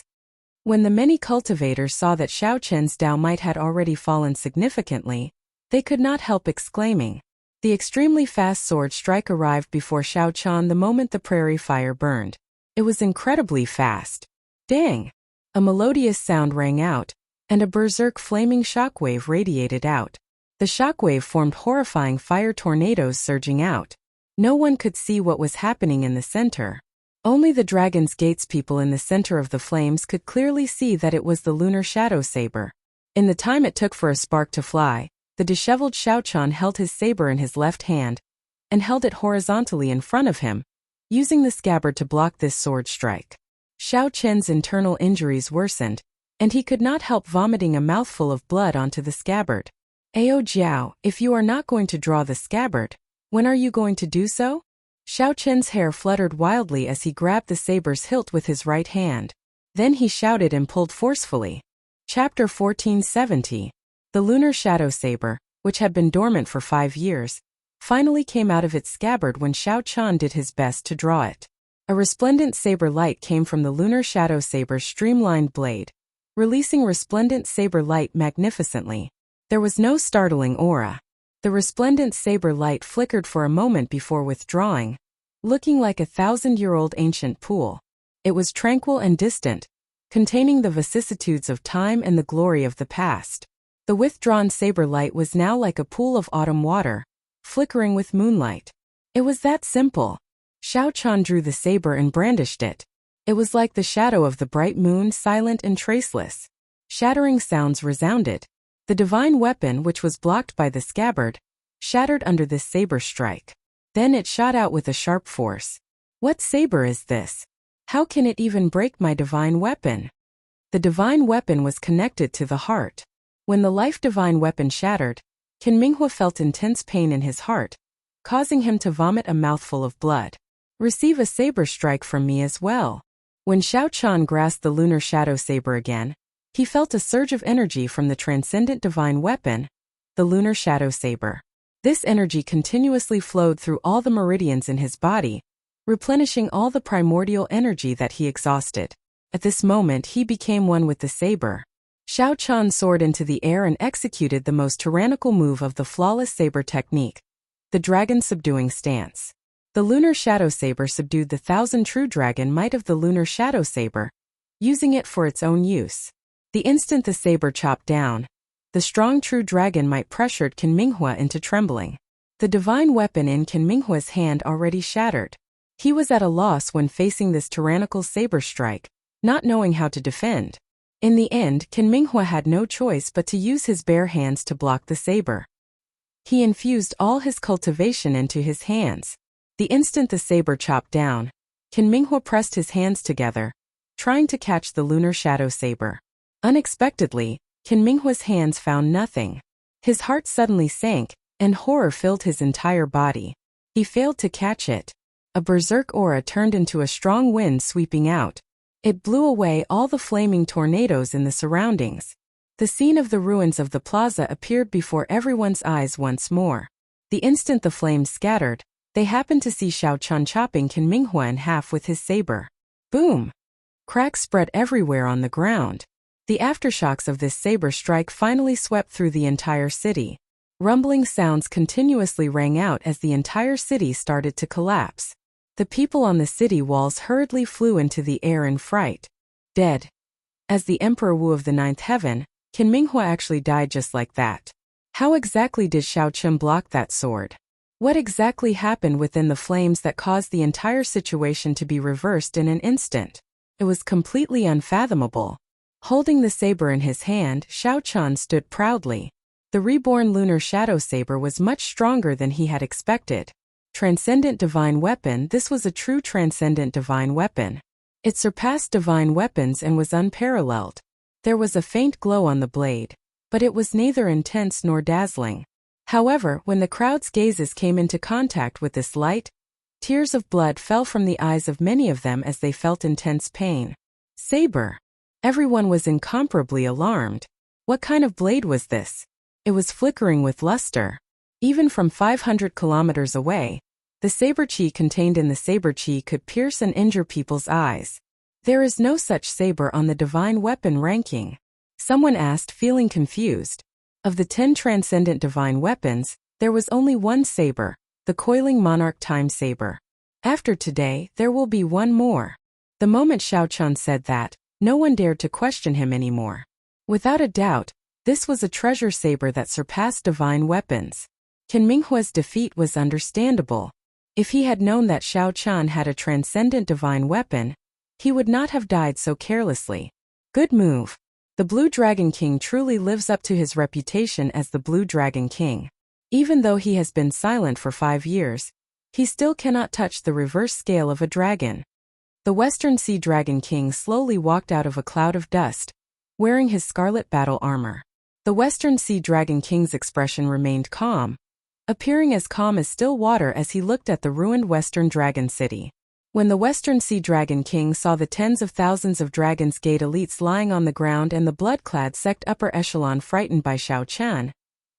When the many cultivators saw that Xiao Chun's Tao might had already fallen significantly, they could not help exclaiming. The extremely fast sword strike arrived before Xiao Chun the moment the prairie fire burned. It was incredibly fast. Dang! A melodious sound rang out, and a berserk flaming shockwave radiated out. The shockwave formed horrifying fire tornadoes surging out. No one could see what was happening in the center. Only the Dragon's Gate's people in the center of the flames could clearly see that it was the lunar shadow saber. In the time it took for a spark to fly, the disheveled Xiao Chun held his saber in his left hand and held it horizontally in front of him, using the scabbard to block this sword strike. Xiao Chen's internal injuries worsened, and he could not help vomiting a mouthful of blood onto the scabbard. Ao Jiao, if you are not going to draw the scabbard, when are you going to do so? Xiao Chen's hair fluttered wildly as he grabbed the saber's hilt with his right hand. Then he shouted and pulled forcefully. Chapter 1470. The lunar shadow saber, which had been dormant for 5 years, finally came out of its scabbard when Xiao Chan did his best to draw it. A resplendent saber light came from the lunar shadow saber's streamlined blade, releasing resplendent saber light magnificently. There was no startling aura. The resplendent saber light flickered for a moment before withdrawing, looking like a 1,000-year-old ancient pool. It was tranquil and distant, containing the vicissitudes of time and the glory of the past. The withdrawn saber light was now like a pool of autumn water, flickering with moonlight. It was that simple. Xiao Chan drew the saber and brandished it. It was like the shadow of the bright moon, silent and traceless. Shattering sounds resounded. The divine weapon, which was blocked by the scabbard, shattered under this saber strike. Then it shot out with a sharp force. What saber is this? How can it even break my divine weapon? The divine weapon was connected to the heart. When the life divine weapon shattered, Qin Minghua felt intense pain in his heart, causing him to vomit a mouthful of blood. Receive a saber strike from me as well. When Xiao Chan grasped the lunar shadow saber again, he felt a surge of energy from the transcendent divine weapon, the lunar shadow saber. This energy continuously flowed through all the meridians in his body, replenishing all the primordial energy that he exhausted. At this moment he became one with the saber. Xiao Chan soared into the air and executed the most tyrannical move of the flawless saber technique, the dragon subduing stance. The lunar shadow saber subdued the 1,000 true dragon might of the lunar shadow saber, using it for its own use. The instant the saber chopped down, the strong true dragon might pressured Qin Minghua into trembling. The divine weapon in Qin Minghua's hand already shattered. He was at a loss when facing this tyrannical saber strike, not knowing how to defend. In the end, Qin Minghua had no choice but to use his bare hands to block the saber. He infused all his cultivation into his hands. The instant the saber chopped down, Qin Minghua pressed his hands together, trying to catch the lunar shadow saber. Unexpectedly, Qin Minghua's hands found nothing. His heart suddenly sank, and horror filled his entire body. He failed to catch it. A berserk aura turned into a strong wind sweeping out. It blew away all the flaming tornadoes in the surroundings. The scene of the ruins of the plaza appeared before everyone's eyes once more. The instant the flames scattered, they happened to see Xiao Chan chopping Qin Minghua in half with his saber. Boom! Cracks spread everywhere on the ground. The aftershocks of this saber strike finally swept through the entire city. Rumbling sounds continuously rang out as the entire city started to collapse. The people on the city walls hurriedly flew into the air in fright. Dead. As the Emperor Wu of the Ninth Heaven, Qin Minghua actually died just like that. How exactly did Xiao Chen block that sword? What exactly happened within the flames that caused the entire situation to be reversed in an instant? It was completely unfathomable. Holding the saber in his hand, Xiao Chan stood proudly. The reborn lunar shadow saber was much stronger than he had expected. Transcendent divine weapon. This was a true transcendent divine weapon. It surpassed divine weapons and was unparalleled. There was a faint glow on the blade, but it was neither intense nor dazzling. However, when the crowd's gazes came into contact with this light, tears of blood fell from the eyes of many of them as they felt intense pain. Saber. Everyone was incomparably alarmed. What kind of blade was this? It was flickering with luster. Even from 500 kilometers away, the saber chi contained in the saber chi could pierce and injure people's eyes. There is no such saber on the divine weapon ranking. Someone asked, feeling confused. Of the 10 transcendent divine weapons, there was only one saber, the coiling monarch time saber. After today, there will be one more. The moment Xiao Chan said that, no one dared to question him anymore. Without a doubt, this was a treasure saber that surpassed divine weapons. Qin Minghua's defeat was understandable. If he had known that Xiao Chan had a transcendent divine weapon, he would not have died so carelessly. Good move. The Blue Dragon King truly lives up to his reputation as the Blue Dragon King. Even though he has been silent for 5 years, he still cannot touch the reverse scale of a dragon. The Western Sea Dragon King slowly walked out of a cloud of dust, wearing his scarlet battle armor. The Western Sea Dragon King's expression remained calm, appearing as calm as still water as he looked at the ruined Western Dragon City. When the Western Sea Dragon King saw the tens of thousands of Dragon's Gate elites lying on the ground and the blood-clad sect upper echelon frightened by Xiao Chen,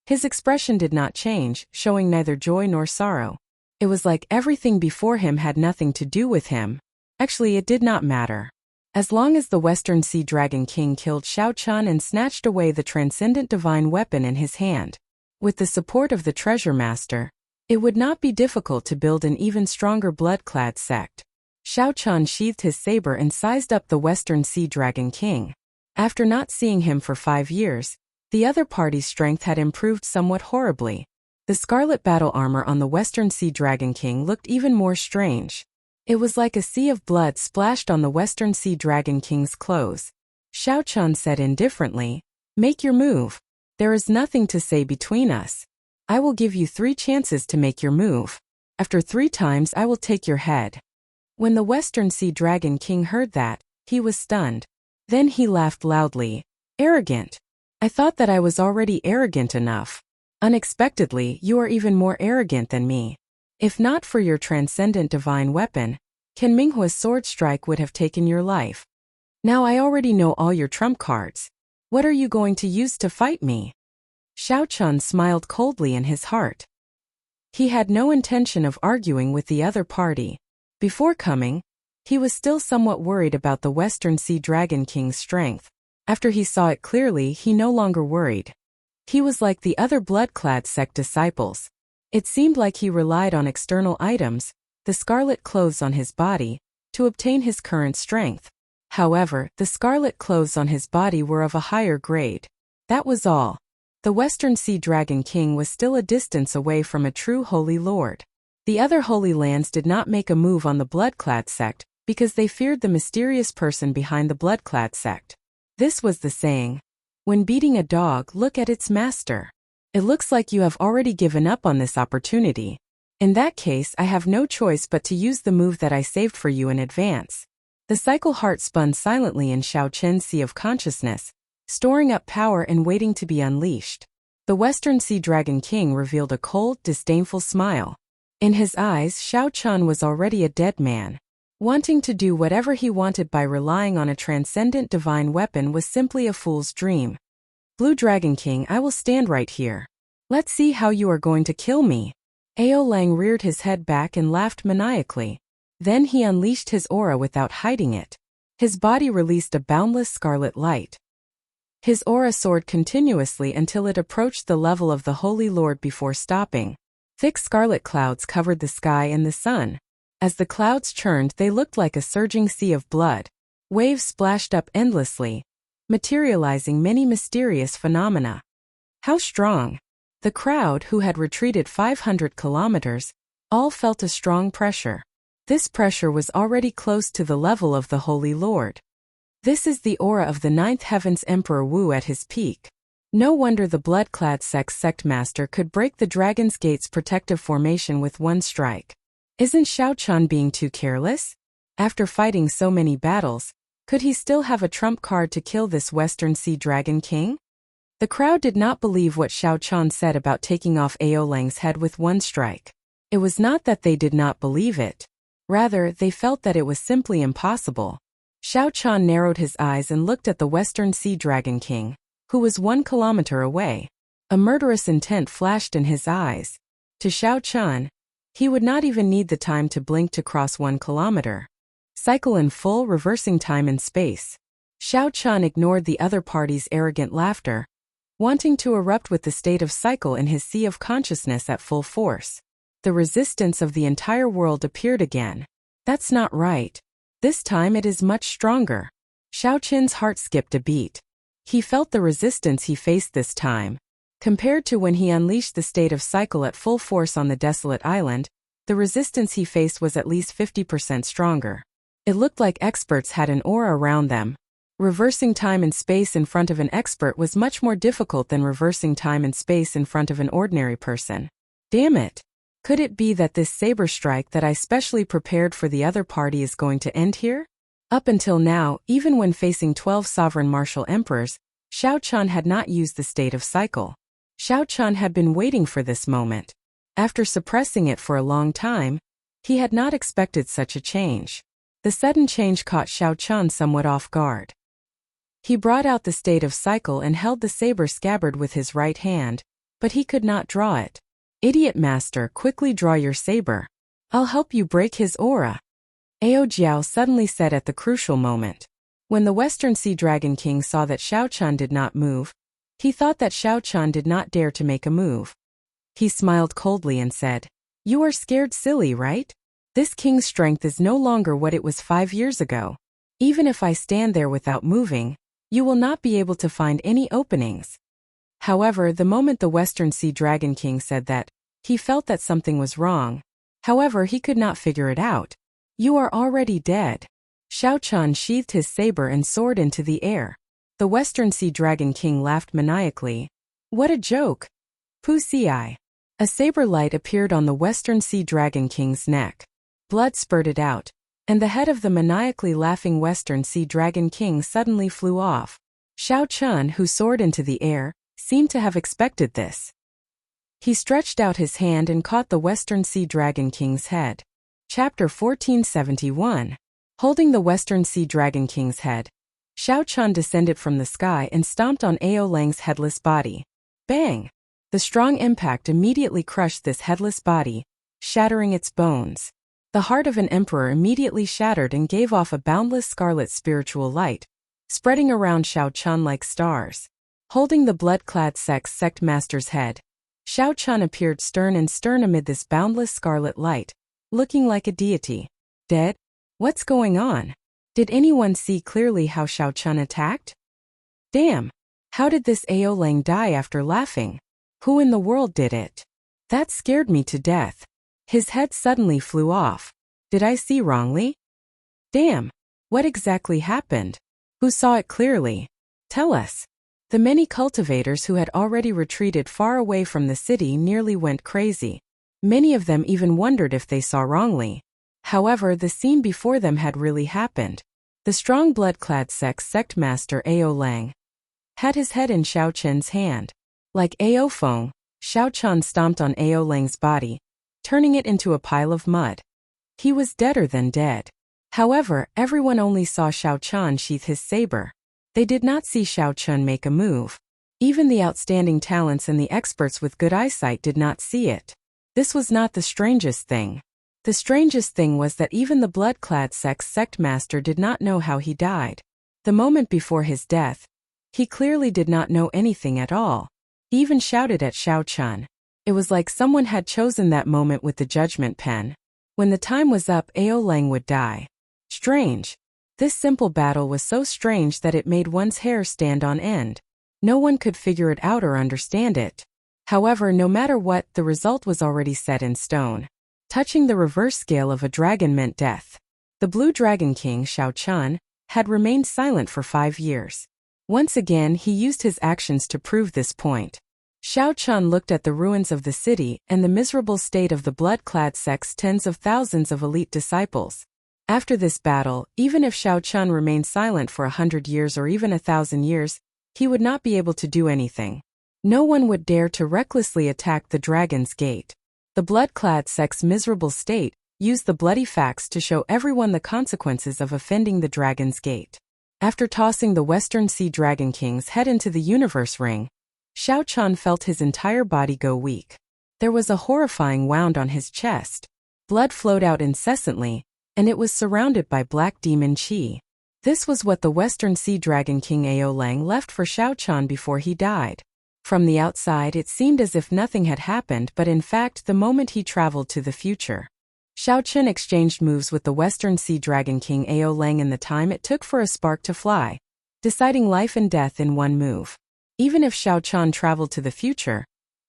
his expression did not change, showing neither joy nor sorrow. It was like everything before him had nothing to do with him. Actually, it did not matter. As long as the Western Sea Dragon King killed Xiao Chen and snatched away the transcendent divine weapon in his hand, with the support of the Treasure Master, it would not be difficult to build an even stronger blood-clad sect. Xiao Chen sheathed his saber and sized up the Western Sea Dragon King. After not seeing him for 5 years, the other party's strength had improved somewhat horribly. The scarlet battle armor on the Western Sea Dragon King looked even more strange. It was like a sea of blood splashed on the Western Sea Dragon King's clothes. Xiao Chen said indifferently, "Make your move. There is nothing to say between us. I will give you 3 chances to make your move. After 3 times I will take your head." When the Western Sea Dragon King heard that, he was stunned. Then he laughed loudly. "Arrogant. I thought that I was already arrogant enough. Unexpectedly, you are even more arrogant than me. If not for your transcendent divine weapon, Ken Minghua's sword strike would have taken your life. Now I already know all your trump cards. What are you going to use to fight me?" Xiao Chen smiled coldly in his heart. He had no intention of arguing with the other party. Before coming, he was still somewhat worried about the Western Sea Dragon King's strength. After he saw it clearly, he no longer worried. He was like the other blood-clad sect disciples. It seemed like he relied on external items, the scarlet clothes on his body, to obtain his current strength. However, the scarlet clothes on his body were of a higher grade. That was all. The Western Sea Dragon King was still a distance away from a true Holy Lord. The other Holy Lands did not make a move on the blood-clad sect, because they feared the mysterious person behind the blood-clad sect. This was the saying, "When beating a dog, look at its master." It looks like you have already given up on this opportunity. In that case, I have no choice but to use the move that I saved for you in advance. The cycle heart spun silently in Xiao Chen's sea of consciousness, storing up power and waiting to be unleashed. The Western Sea Dragon King revealed a cold, disdainful smile. In his eyes, Xiao Chen was already a dead man. Wanting to do whatever he wanted by relying on a transcendent divine weapon was simply a fool's dream. "Blue Dragon King, I will stand right here. Let's see how you are going to kill me." Ao Lang reared his head back and laughed maniacally. Then he unleashed his aura without hiding it. His body released a boundless scarlet light. His aura soared continuously until it approached the level of the Holy Lord before stopping. Thick scarlet clouds covered the sky and the sun. As the clouds churned, they looked like a surging sea of blood. Waves splashed up endlessly, materializing many mysterious phenomena. How strong! The crowd, who had retreated 500 kilometers, all felt a strong pressure. This pressure was already close to the level of the Holy Lord. This is the aura of the Ninth Heaven's Emperor Wu at his peak. No wonder the blood-clad sect master could break the Dragon's Gate's protective formation with one strike. Isn't Xiao Chen being too careless? After fighting so many battles, could he still have a trump card to kill this Western Sea Dragon King? The crowd did not believe what Xiao Chen said about taking off Ao Lang's head with one strike. It was not that they did not believe it. Rather, they felt that it was simply impossible. Xiao Chen narrowed his eyes and looked at the Western Sea Dragon King, who was 1 kilometer away. A murderous intent flashed in his eyes. To Xiao Chen, he would not even need the time to blink to cross 1 kilometer. Cycle in full, reversing time and space. Xiao Chen ignored the other party's arrogant laughter, wanting to erupt with the state of cycle in his sea of consciousness at full force. The resistance of the entire world appeared again. That's not right. This time it is much stronger. Xiao Chen's heart skipped a beat. He felt the resistance he faced this time. Compared to when he unleashed the state of cycle at full force on the desolate island, the resistance he faced was at least 50% stronger. It looked like experts had an aura around them. Reversing time and space in front of an expert was much more difficult than reversing time and space in front of an ordinary person. Damn it! Could it be that this saber strike that I specially prepared for the other party is going to end here? Up until now, even when facing 12 sovereign martial emperors, Xiao Chun had not used the state of cycle. Xiao Chun had been waiting for this moment. After suppressing it for a long time, he had not expected such a change. The sudden change caught Xiao Chun somewhat off guard. He brought out the state of cycle and held the saber scabbard with his right hand, but he could not draw it. Idiot master, quickly draw your saber. I'll help you break his aura. Ao Jiao suddenly said at the crucial moment. When the Western Sea Dragon King saw that Xiao Chun did not move, he thought that Xiao Chun did not dare to make a move. He smiled coldly and said, "You are scared silly, right? This king's strength is no longer what it was 5 years ago. Even if I stand there without moving, you will not be able to find any openings." However, the moment the Western Sea Dragon King said that, he felt that something was wrong. However, he could not figure it out. "You are already dead." Xiao Chun sheathed his saber and soared into the air. The Western Sea Dragon King laughed maniacally. "What a joke! Pussy-eye." A saber light appeared on the Western Sea Dragon King's neck. Blood spurted out, and the head of the maniacally laughing Western Sea Dragon King suddenly flew off. Xiao Chun, who soared into the air, seemed to have expected this. He stretched out his hand and caught the Western Sea Dragon King's head. Chapter 1471. Holding the Western Sea Dragon King's head, Xiao Chun descended from the sky and stomped on Ao Lang's headless body. Bang! The strong impact immediately crushed this headless body, shattering its bones. The heart of an emperor immediately shattered and gave off a boundless scarlet spiritual light, spreading around Xiao Chun like stars. Holding the blood-clad sect master's head, Xiao Chun appeared stern amid this boundless scarlet light, looking like a deity. Dead? What's going on? Did anyone see clearly how Xiao Chun attacked? Damn! How did this Ao Lang die after laughing? Who in the world did it? That scared me to death. His head suddenly flew off. Did I see wrongly? Damn! What exactly happened? Who saw it clearly? Tell us. The many cultivators who had already retreated far away from the city nearly went crazy. Many of them even wondered if they saw wrongly. However, the scene before them had really happened. The strong blood-clad sect master Ao Lang had his head in Xiao Chun's hand. Like Ao Feng, Xiao Chun stomped on Ao Lang's body, turning it into a pile of mud. He was deader than dead. However, everyone only saw Xiao Chun sheath his saber. They did not see Xiao Chun make a move. Even the outstanding talents and the experts with good eyesight did not see it. This was not the strangest thing. The strangest thing was that even the blood-clad sect master did not know how he died. The moment before his death, he clearly did not know anything at all. He even shouted at Xiao Chun. It was like someone had chosen that moment with the judgment pen. When the time was up, Ao Lang would die. Strange. This simple battle was so strange that it made one's hair stand on end. No one could figure it out or understand it. However, no matter what, the result was already set in stone. Touching the reverse scale of a dragon meant death. The Blue Dragon King, Xiao Chun, had remained silent for 5 years. Once again, he used his actions to prove this point. Xiao Chun looked at the ruins of the city and the miserable state of the blood-clad sect's tens of thousands of elite disciples. After this battle, even if Xiao Chun remained silent for 100 years or even 1,000 years, he would not be able to do anything. No one would dare to recklessly attack the Dragon's Gate. The blood-clad sect's miserable state used the bloody facts to show everyone the consequences of offending the Dragon's Gate. After tossing the Western Sea Dragon King's head into the universe ring, Xiao Chun felt his entire body go weak. There was a horrifying wound on his chest. Blood flowed out incessantly, and it was surrounded by black demon chi. This was what the Western Sea Dragon King Ao Lang left for Xiao Chun before he died. From the outside, it seemed as if nothing had happened, but in fact, the moment he traveled to the future. Xiao Chun exchanged moves with the Western Sea Dragon King Ao Lang in the time it took for a spark to fly, deciding life and death in one move. Even if Xiao Chun traveled to the future,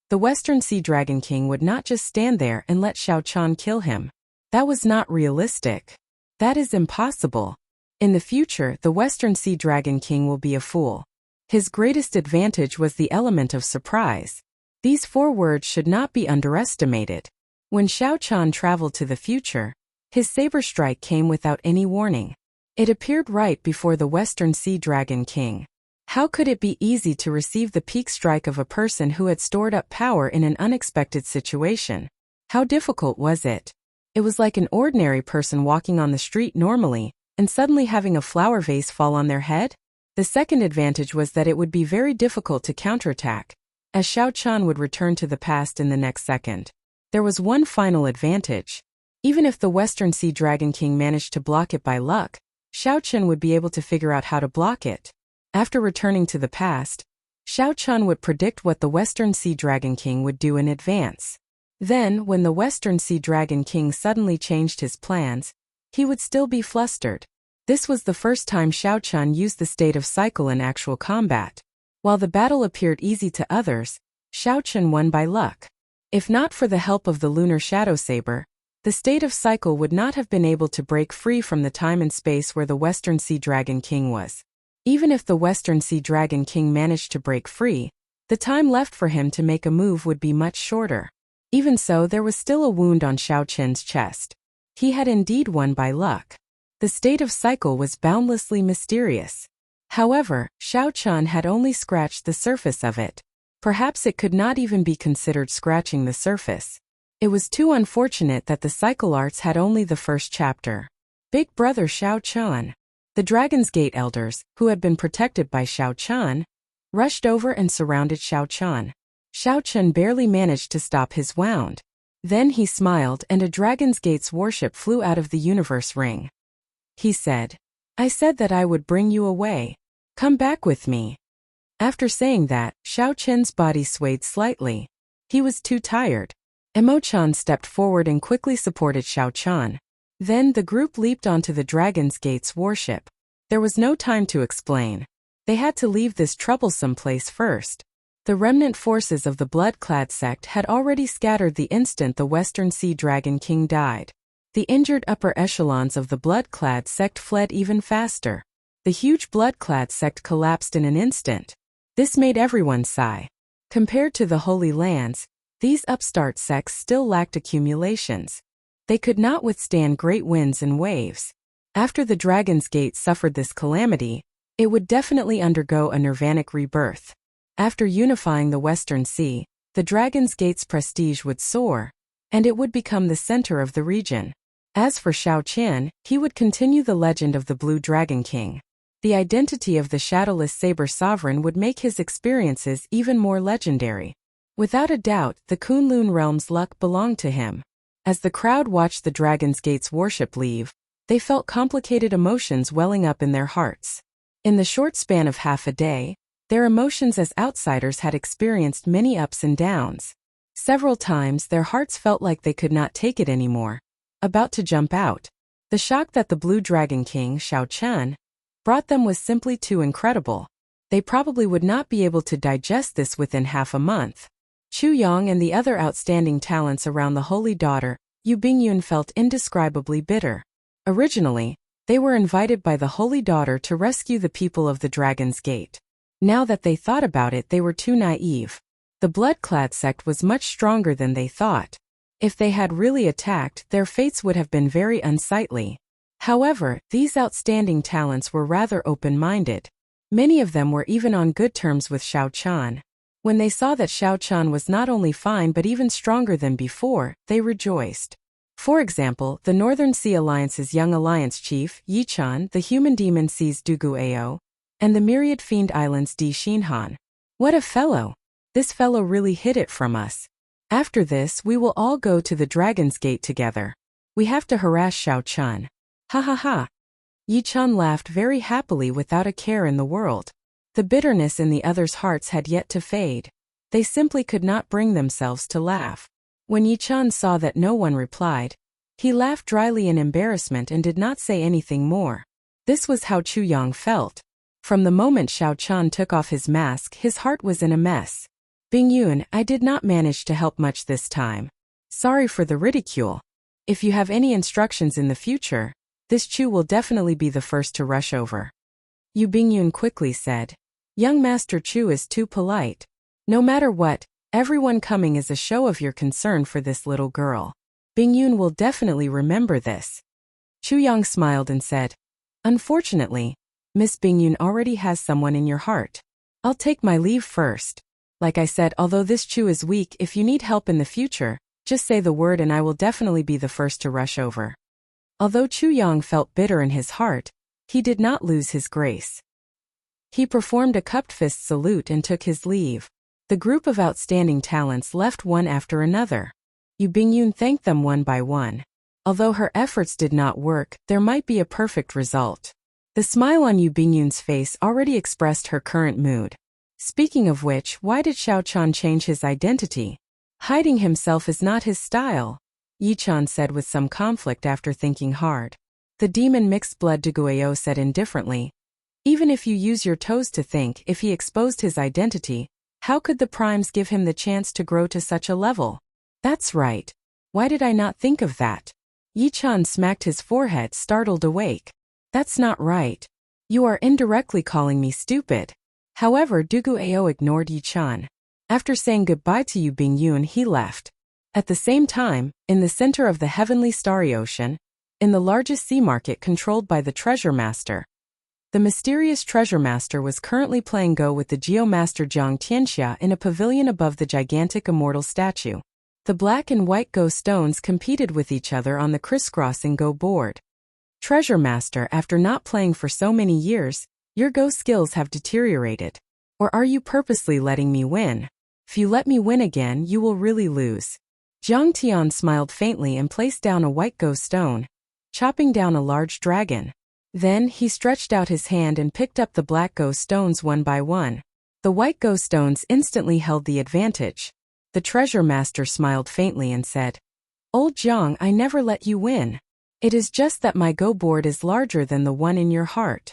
the Western Sea Dragon King would not just stand there and let Xiao Chun kill him. That was not realistic. That is impossible. In the future, the Western Sea Dragon King will be a fool. His greatest advantage was the element of surprise. These 4 words should not be underestimated. When Xiao Chan traveled to the future, his saber strike came without any warning. It appeared right before the Western Sea Dragon King. How could it be easy to receive the peak strike of a person who had stored up power in an unexpected situation? How difficult was it? It was like an ordinary person walking on the street normally, and suddenly having a flower vase fall on their head? The second advantage was that it would be very difficult to counterattack, as Xiao Chan would return to the past in the next second. There was one final advantage. Even if the Western Sea Dragon King managed to block it by luck, Xiao Chan would be able to figure out how to block it. After returning to the past, Xiao Chan would predict what the Western Sea Dragon King would do in advance. Then, when the Western Sea Dragon King suddenly changed his plans, he would still be flustered. This was the first time Xiao Chan used the state of cycle in actual combat. While the battle appeared easy to others, Xiao Chan won by luck. If not for the help of the lunar shadow saber, the state of cycle would not have been able to break free from the time and space where the Western Sea Dragon King was. Even if the Western Sea Dragon King managed to break free, the time left for him to make a move would be much shorter. Even so, there was still a wound on Xiao Chen's chest. He had indeed won by luck. The state of cycle was boundlessly mysterious. However, Xiao Chan had only scratched the surface of it. Perhaps it could not even be considered scratching the surface. It was too unfortunate that the cycle arts had only the first chapter. Big Brother Xiao Chan. The Dragon's Gate elders, who had been protected by Xiao Chan, rushed over and surrounded Xiao Chan. Xiao Chan barely managed to stop his wound. Then he smiled and a Dragon's Gate's warship flew out of the universe ring. He said, "I said that I would bring you away. Come back with me." After saying that, Xiao Chen's body swayed slightly. He was too tired. Emo-chan stepped forward and quickly supported Xiao Chan. Then the group leaped onto the Dragon's Gate's warship. There was no time to explain. They had to leave this troublesome place first. The remnant forces of the blood-clad sect had already scattered the instant the Western Sea Dragon King died. The injured upper echelons of the blood-clad sect fled even faster. The huge blood-clad sect collapsed in an instant. This made everyone sigh. Compared to the Holy Lands, these upstart sects still lacked accumulations. They could not withstand great winds and waves. After the Dragon's Gate suffered this calamity, it would definitely undergo a nirvanic rebirth. After unifying the Western Sea, the Dragon's Gate's prestige would soar, and it would become the center of the region. As for Xiao Qian, he would continue the legend of the Blue Dragon King. The identity of the shadowless saber sovereign would make his experiences even more legendary. Without a doubt, the Kunlun realm's luck belonged to him. As the crowd watched the Dragon's Gate's warship leave, they felt complicated emotions welling up in their hearts. In the short span of half a day, their emotions as outsiders had experienced many ups and downs. Several times their hearts felt like they could not take it anymore, about to jump out. The shock that the Blue Dragon King, Xiao Qian, brought them was simply too incredible. They probably would not be able to digest this within half a month. Chu Yong and the other outstanding talents around the Holy Daughter, Yu Bingyun, felt indescribably bitter. Originally, they were invited by the Holy Daughter to rescue the people of the Dragon's Gate. Now that they thought about it, they were too naive. The blood-clad sect was much stronger than they thought. If they had really attacked, their fates would have been very unsightly. However, these outstanding talents were rather open-minded. Many of them were even on good terms with Xiao Chan. When they saw that Xiao Chan was not only fine but even stronger than before, they rejoiced. For example, the Northern Sea Alliance's young alliance chief, Yi Chan, the human demon sees Dugu Ao, and the myriad fiend islands Di Xinhan. What a fellow! This fellow really hid it from us. After this, we will all go to the Dragon's Gate together. We have to harass Xiao Chan. Ha ha ha! Yi Chan laughed very happily without a care in the world. The bitterness in the others' hearts had yet to fade. They simply could not bring themselves to laugh. When Yi Chan saw that no one replied, he laughed dryly in embarrassment and did not say anything more. This was how Chu Yong felt. From the moment Xiao Chan took off his mask, his heart was in a mess. Bingyun, I did not manage to help much this time. Sorry for the ridicule. If you have any instructions in the future, this Chu will definitely be the first to rush over. Yu Bingyun quickly said. Young Master Chu is too polite. No matter what, everyone coming is a show of your concern for this little girl. Bingyun will definitely remember this. Chu Yang smiled and said, "Unfortunately, Miss Bingyun already has someone in your heart. I'll take my leave first. Like I said, although this Chu is weak, if you need help in the future, just say the word and I will definitely be the first to rush over." Although Chu Yang felt bitter in his heart, he did not lose his grace. He performed a cupped fist salute and took his leave. The group of outstanding talents left one after another. Yu Bingyun thanked them one by one. Although her efforts did not work, there might be a perfect result. The smile on Yu Bingyun's face already expressed her current mood. Speaking of which, why did Xiao Chan change his identity? Hiding himself is not his style, Yi Chan said with some conflict after thinking hard. The demon mixed blood Duguayou said indifferently. Even if you use your toes to think, if he exposed his identity, how could the primes give him the chance to grow to such a level? That's right. Why did I not think of that? Yi Chan smacked his forehead, startled awake. That's not right. You are indirectly calling me stupid. However, Duguayou ignored Yi Chan. After saying goodbye to Yu Bingyun, he left. At the same time, in the center of the heavenly starry ocean, in the largest sea market controlled by the Treasure Master, the mysterious Treasure Master was currently playing Go with the Geomaster Jiang Tianxia in a pavilion above the gigantic immortal statue. The black and white Go stones competed with each other on the crisscrossing Go board. Treasure Master, after not playing for so many years, your Go skills have deteriorated. Or are you purposely letting me win? If you let me win again, you will really lose. Jiang Tian smiled faintly and placed down a white Go stone, chopping down a large dragon. Then, he stretched out his hand and picked up the black Go stones one by one. The white Go stones instantly held the advantage. The Treasure Master smiled faintly and said, "Old Jiang, I never let you win. It is just that my Go board is larger than the one in your heart."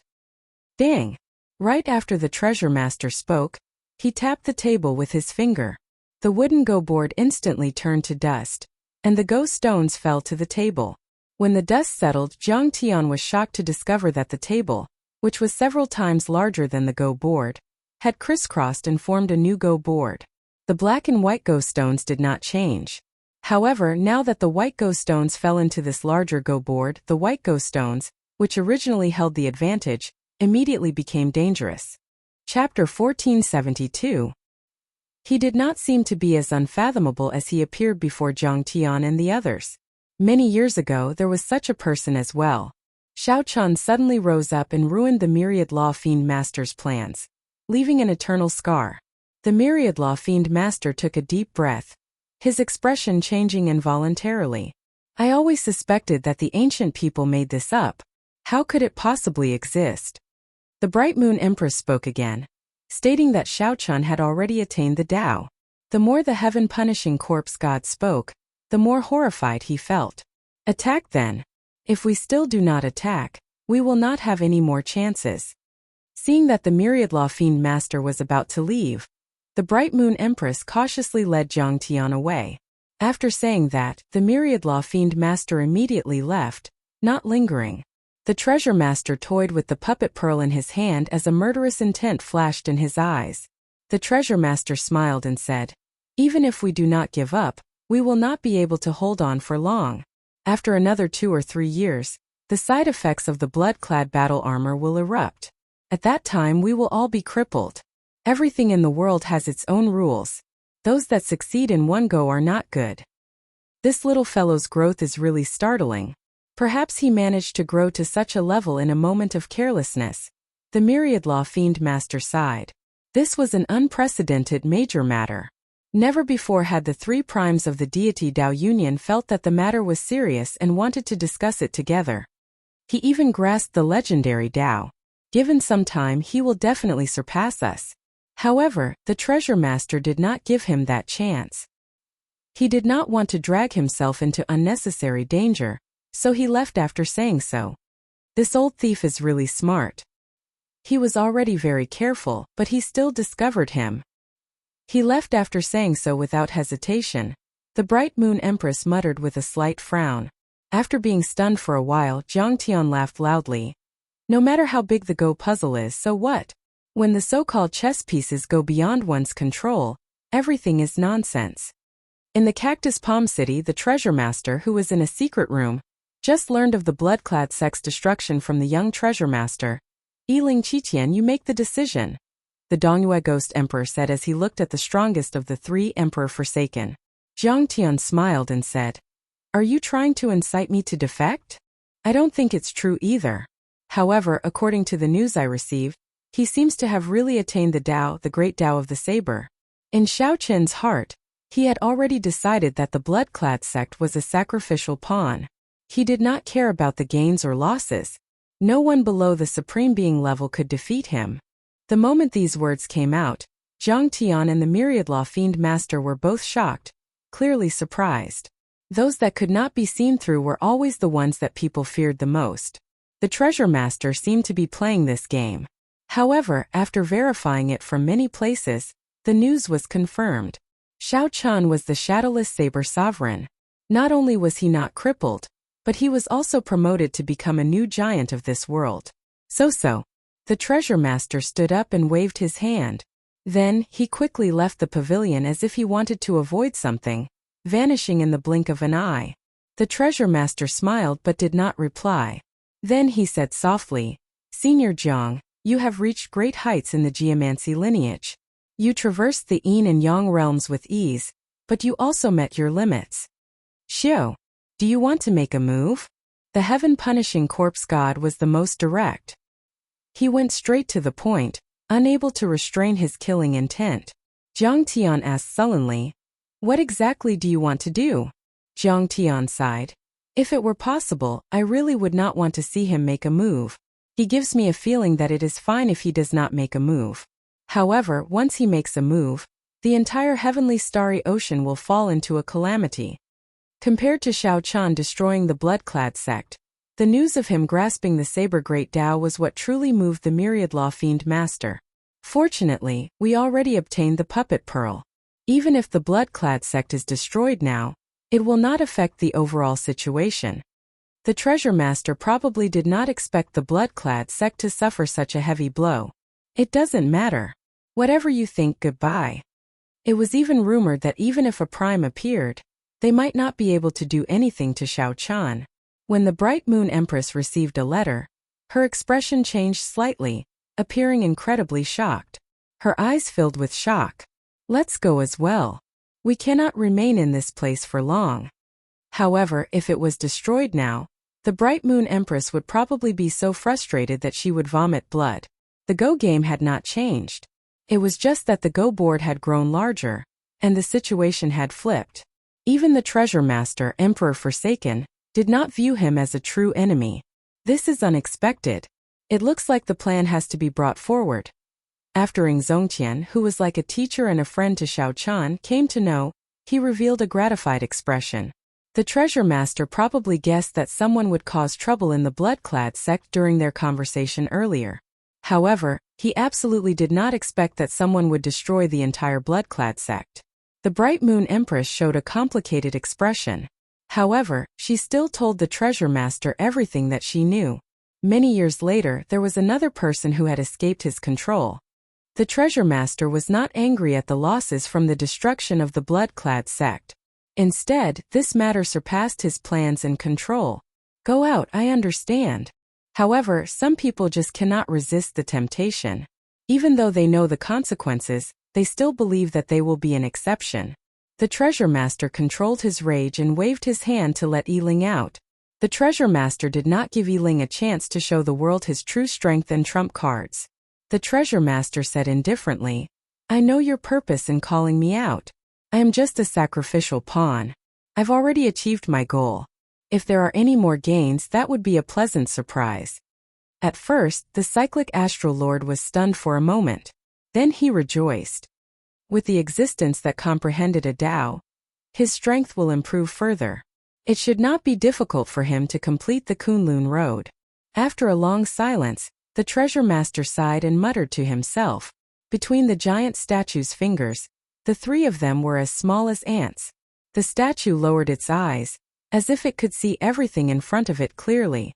Dang! Right after the Treasure Master spoke, he tapped the table with his finger. The wooden Go board instantly turned to dust, and the Go stones fell to the table. When the dust settled, Jiang Tian was shocked to discover that the table, which was several times larger than the Go board, had crisscrossed and formed a new Go board. The black and white Go stones did not change. However, now that the white Go stones fell into this larger Go board, the white Go stones, which originally held the advantage, immediately became dangerous. Chapter 1472. He did not seem to be as unfathomable as he appeared before Jiang Tian and the others. Many years ago there was such a person as well. Xiao Chan suddenly rose up and ruined the Myriad Law Fiend Master's plans, leaving an eternal scar. The Myriad Law Fiend Master took a deep breath, his expression changing involuntarily. "I always suspected that the ancient people made this up. How could it possibly exist?" The Bright Moon Empress spoke again, stating that Xiao Chan had already attained the Tao. The more the heaven-punishing corpse god spoke, the more horrified he felt. "Attack then. If we still do not attack, we will not have any more chances." Seeing that the Myriad Law Fiend Master was about to leave, the Bright Moon Empress cautiously led Jiang Tian away. After saying that, the Myriad Law Fiend Master immediately left, not lingering. The Treasure Master toyed with the puppet pearl in his hand as a murderous intent flashed in his eyes. The Treasure Master smiled and said, "Even if we do not give up, we will not be able to hold on for long. After another 2 or 3 years, the side effects of the blood-clad battle armor will erupt. At that time we will all be crippled. Everything in the world has its own rules. Those that succeed in one go are not good. This little fellow's growth is really startling. Perhaps he managed to grow to such a level in a moment of carelessness." The Myriad Law Fiend Master sighed. This was an unprecedented major matter. Never before had the 3 primes of the deity Dao Union felt that the matter was serious and wanted to discuss it together. He even grasped the legendary Dao. Given some time, he will definitely surpass us. However, the Treasure Master did not give him that chance. He did not want to drag himself into unnecessary danger, so he left after saying so. This old thief is really smart. He was already very careful, but he still discovered him. He left after saying so without hesitation. The Bright Moon Empress muttered with a slight frown. After being stunned for a while, Jiang Tian laughed loudly. "No matter how big the Go puzzle is, so what? When the so-called chess pieces go beyond one's control, everything is nonsense. In the Cactus Palm City, the treasure master, who was in a secret room, just learned of the blood-clad sect's destruction from the young treasure master. Yiling Qitian, you make the decision, the Dongyue Ghost Emperor said as he looked at the strongest of the three Emperor Forsaken. Zhang Tian smiled and said, "Are you trying to incite me to defect? I don't think it's true either. However, according to the news I received, he seems to have really attained the Tao, the great Tao of the saber." In Xiao Qin's heart, he had already decided that the blood-clad sect was a sacrificial pawn. He did not care about the gains or losses. No one below the Supreme Being level could defeat him. The moment these words came out, Zhang Tian and the Myriad Law Fiend Master were both shocked, clearly surprised. Those that could not be seen through were always the ones that people feared the most. The Treasure Master seemed to be playing this game. However, after verifying it from many places, the news was confirmed. Xiao Chun was the Shadowless Saber Sovereign. Not only was he not crippled, but he was also promoted to become a new giant of this world. So. The Treasure Master stood up and waved his hand. Then, he quickly left the pavilion as if he wanted to avoid something, vanishing in the blink of an eye. The Treasure Master smiled but did not reply. Then he said softly, "Senior Jiang, you have reached great heights in the geomancy lineage. You traversed the Yin and Yang realms with ease, but you also met your limits. Xiao, do you want to make a move?" The heaven-punishing corpse god was the most direct. He went straight to the point, unable to restrain his killing intent. Zhang Tian asked sullenly, "What exactly do you want to do?" Zhang Tian sighed. "If it were possible, I really would not want to see him make a move. He gives me a feeling that it is fine if he does not make a move. However, once he makes a move, the entire heavenly starry ocean will fall into a calamity." Compared to Xiao Chan destroying the blood-clad sect, the news of him grasping the saber great Tao was what truly moved the Myriad Law Fiend Master. "Fortunately, we already obtained the puppet pearl. Even if the blood-clad sect is destroyed now, it will not affect the overall situation." The Treasure Master probably did not expect the blood-clad sect to suffer such a heavy blow. "It doesn't matter. Whatever you think, goodbye." It was even rumored that even if a prime appeared, they might not be able to do anything to Xiao Chan. When the Bright Moon Empress received a letter, her expression changed slightly, appearing incredibly shocked. Her eyes filled with shock. "Let's go as well. We cannot remain in this place for long." However, if it was destroyed now, the Bright Moon Empress would probably be so frustrated that she would vomit blood. The Go game had not changed. It was just that the Go board had grown larger, and the situation had flipped. Even the Treasure Master, Emperor Forsaken, did not view him as a true enemy. "This is unexpected. It looks like the plan has to be brought forward." After Ing Zongqian, who was like a teacher and a friend to Xiao Chan, came to know, he revealed a gratified expression. The Treasure Master probably guessed that someone would cause trouble in the blood-clad sect during their conversation earlier. However, he absolutely did not expect that someone would destroy the entire blood-clad sect. The Bright Moon Empress showed a complicated expression. However, she still told the Treasure Master everything that she knew. Many years later, there was another person who had escaped his control. The Treasure Master was not angry at the losses from the destruction of the blood-clad sect. Instead, this matter surpassed his plans and control. "Go out, I understand. However, some people just cannot resist the temptation. Even though they know the consequences, they still believe that they will be an exception." The Treasure Master controlled his rage and waved his hand to let Yiling out. The Treasure Master did not give Yiling a chance to show the world his true strength and trump cards. The Treasure Master said indifferently, "I know your purpose in calling me out. I am just a sacrificial pawn. I've already achieved my goal. If there are any more gains, that would be a pleasant surprise." At first, the cyclic astral lord was stunned for a moment. Then he rejoiced. With the existence that comprehended a Tao, his strength will improve further. It should not be difficult for him to complete the Kunlun Road. After a long silence, the Treasure Master sighed and muttered to himself. Between the giant statue's fingers, the three of them were as small as ants. The statue lowered its eyes, as if it could see everything in front of it clearly.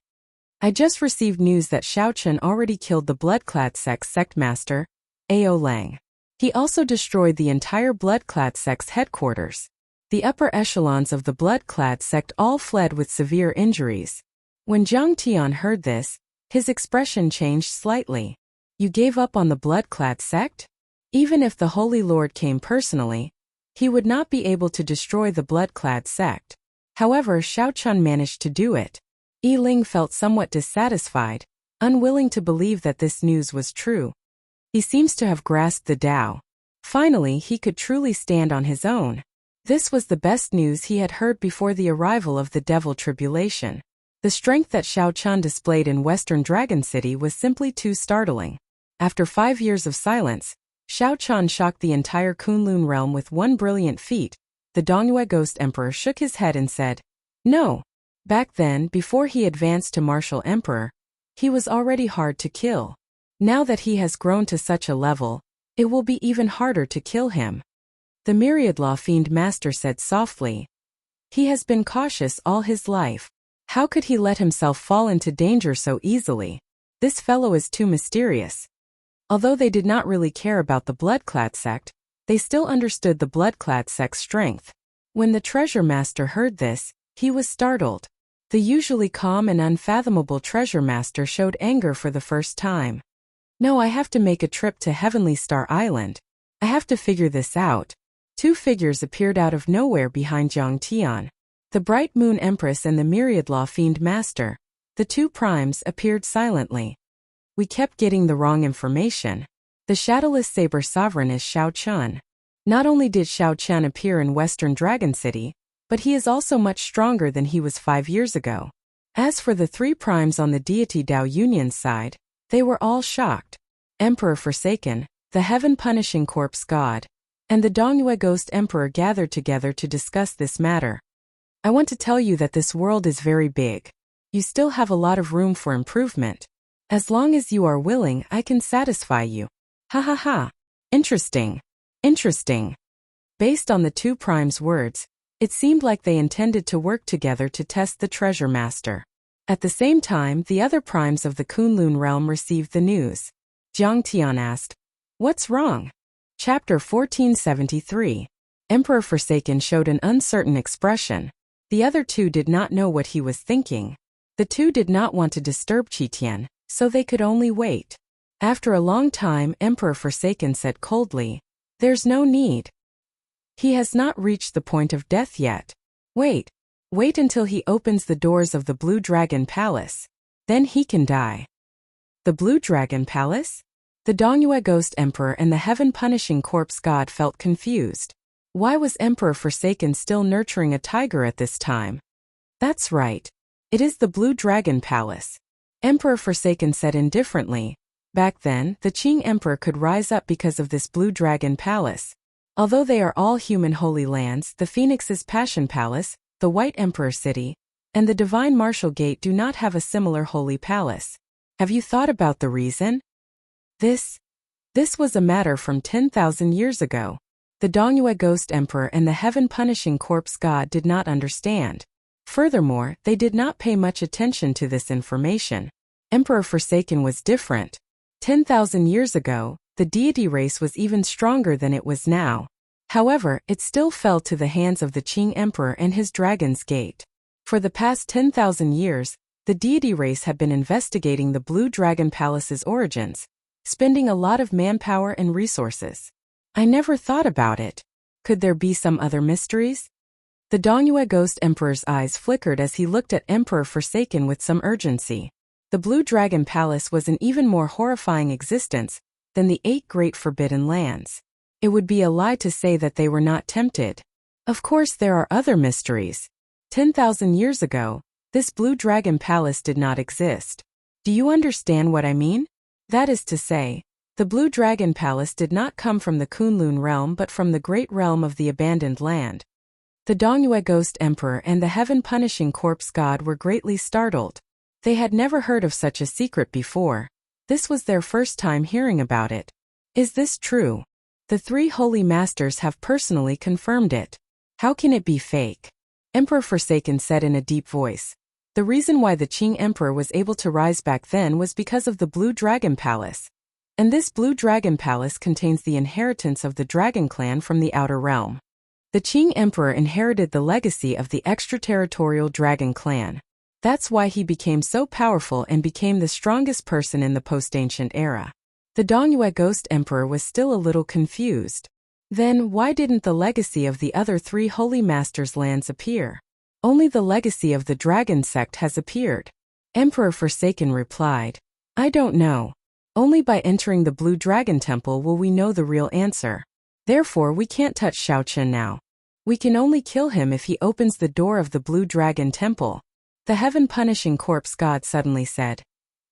"I just received news that Xiao Chen already killed the blood-clad sect master, Ao Lang. He also destroyed the entire blood-clad sect's headquarters. The upper echelons of the blood-clad sect all fled with severe injuries. When Jiang Tian heard this, his expression changed slightly. You gave up on the blood-clad sect? Even if the Holy Lord came personally, he would not be able to destroy the blood-clad sect. However, Xiao Chun managed to do it. Yi Ling felt somewhat dissatisfied, unwilling to believe that this news was true. He seems to have grasped the Tao. Finally, he could truly stand on his own. This was the best news he had heard before the arrival of the devil tribulation. The strength that Xiao Chun displayed in Western Dragon City was simply too startling. After 5 years of silence, Xiao Chun shocked the entire Kunlun realm with one brilliant feat. The Dongyue Ghost Emperor shook his head and said, "No." Back then, before he advanced to Martial Emperor, he was already hard to kill. Now that he has grown to such a level, it will be even harder to kill him. The Myriad Law Fiend Master said softly. He has been cautious all his life. How could he let himself fall into danger so easily? This fellow is too mysterious. Although they did not really care about the Bloodclad sect, they still understood the Bloodclad sect's strength. When the Treasure Master heard this, he was startled. The usually calm and unfathomable Treasure Master showed anger for the first time. "No, I have to make a trip to Heavenly Star Island. I have to figure this out." Two figures appeared out of nowhere behind Jiang Tian. The Bright Moon Empress and the Myriad Law Fiend Master. The two primes appeared silently. We kept getting the wrong information. The Shadowless Saber Sovereign is Xiao Chun. Not only did Xiao Chun appear in Western Dragon City, but he is also much stronger than he was 5 years ago. As for the three primes on the deity Dao Union's side, they were all shocked. Emperor Forsaken, the Heaven-Punishing Corpse God, and the Dongyue Ghost Emperor gathered together to discuss this matter. "I want to tell you that this world is very big. You still have a lot of room for improvement. As long as you are willing, I can satisfy you." Ha ha ha. Interesting. Interesting. Based on the two primes' words, it seemed like they intended to work together to test the Treasure Master. At the same time, the other primes of the Kunlun realm received the news. Jiang Tian asked, "What's wrong?" Chapter 1473. Emperor Forsaken showed an uncertain expression. The other two did not know what he was thinking. The two did not want to disturb Qitian, so they could only wait. After a long time, Emperor Forsaken said coldly, "There's no need. He has not reached the point of death yet. Wait until he opens the doors of the Blue Dragon Palace. Then he can die." The Blue Dragon Palace? The Dongyue Ghost Emperor and the Heaven-Punishing Corpse God felt confused. Why was Emperor Forsaken still nurturing a tiger at this time? "That's right. It is the Blue Dragon Palace," Emperor Forsaken said indifferently. Back then, the Qing Emperor could rise up because of this Blue Dragon Palace. Although they are all human holy lands, the Phoenix's Passion Palace, the White Emperor City, and the Divine Martial Gate do not have a similar holy palace. Have you thought about the reason? This was a matter from 10,000 years ago. The Dongyue Ghost Emperor and the Heaven-Punishing Corpse God did not understand. Furthermore, they did not pay much attention to this information. Emperor Forsaken was different. 10,000 years ago, the deity race was even stronger than it was now. However, it still fell to the hands of the Qing Emperor and his Dragon's Gate. For the past 10,000 years, the deity race had been investigating the Blue Dragon Palace's origins, spending a lot of manpower and resources. I never thought about it. Could there be some other mysteries? The Dongyue Ghost Emperor's eyes flickered as he looked at Emperor Forsaken with some urgency. The Blue Dragon Palace was an even more horrifying existence than the 8 Great Forbidden Lands. It would be a lie to say that they were not tempted. Of course there are other mysteries. 10,000 years ago, this Blue Dragon Palace did not exist. Do you understand what I mean? That is to say, the Blue Dragon Palace did not come from the Kunlun realm but from the great realm of the Abandoned Land. The Dongyue Ghost Emperor and the Heaven-Punishing Corpse God were greatly startled. They had never heard of such a secret before. This was their first time hearing about it. Is this true? The 3 holy masters have personally confirmed it. How can it be fake? Emperor Forsaken said in a deep voice. The reason why the Qing Emperor was able to rise back then was because of the Blue Dragon Palace. And this Blue Dragon Palace contains the inheritance of the Dragon Clan from the Outer Realm. The Qing Emperor inherited the legacy of the extraterritorial dragon clan. That's why he became so powerful and became the strongest person in the post-ancient era. The Dongyue Ghost Emperor was still a little confused. Then, why didn't the legacy of the other 3 Holy Masters' lands appear? Only the legacy of the Dragon Sect has appeared. Emperor Forsaken replied, I don't know. Only by entering the Blue Dragon Temple will we know the real answer. Therefore we can't touch Xiaochen now. We can only kill him if he opens the door of the Blue Dragon Temple. The heaven-punishing corpse god suddenly said,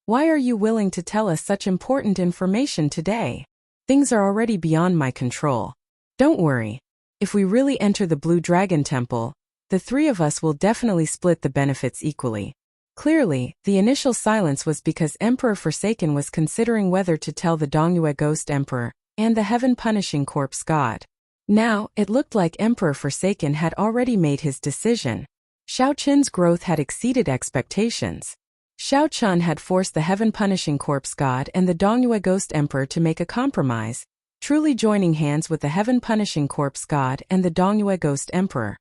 Why are you willing to tell us such important information today? Things are already beyond my control. Don't worry. If we really enter the Blue Dragon Temple, the 3 of us will definitely split the benefits equally. Clearly, the initial silence was because Emperor Forsaken was considering whether to tell the Dongyue Ghost Emperor and the heaven-punishing corpse god. Now, it looked like Emperor Forsaken had already made his decision. Xiaoqin's growth had exceeded expectations. Xiaochen had forced the heaven-punishing corpse god and the Dongyue Ghost Emperor to make a compromise, truly joining hands with the heaven-punishing corpse god and the Dongyue Ghost Emperor.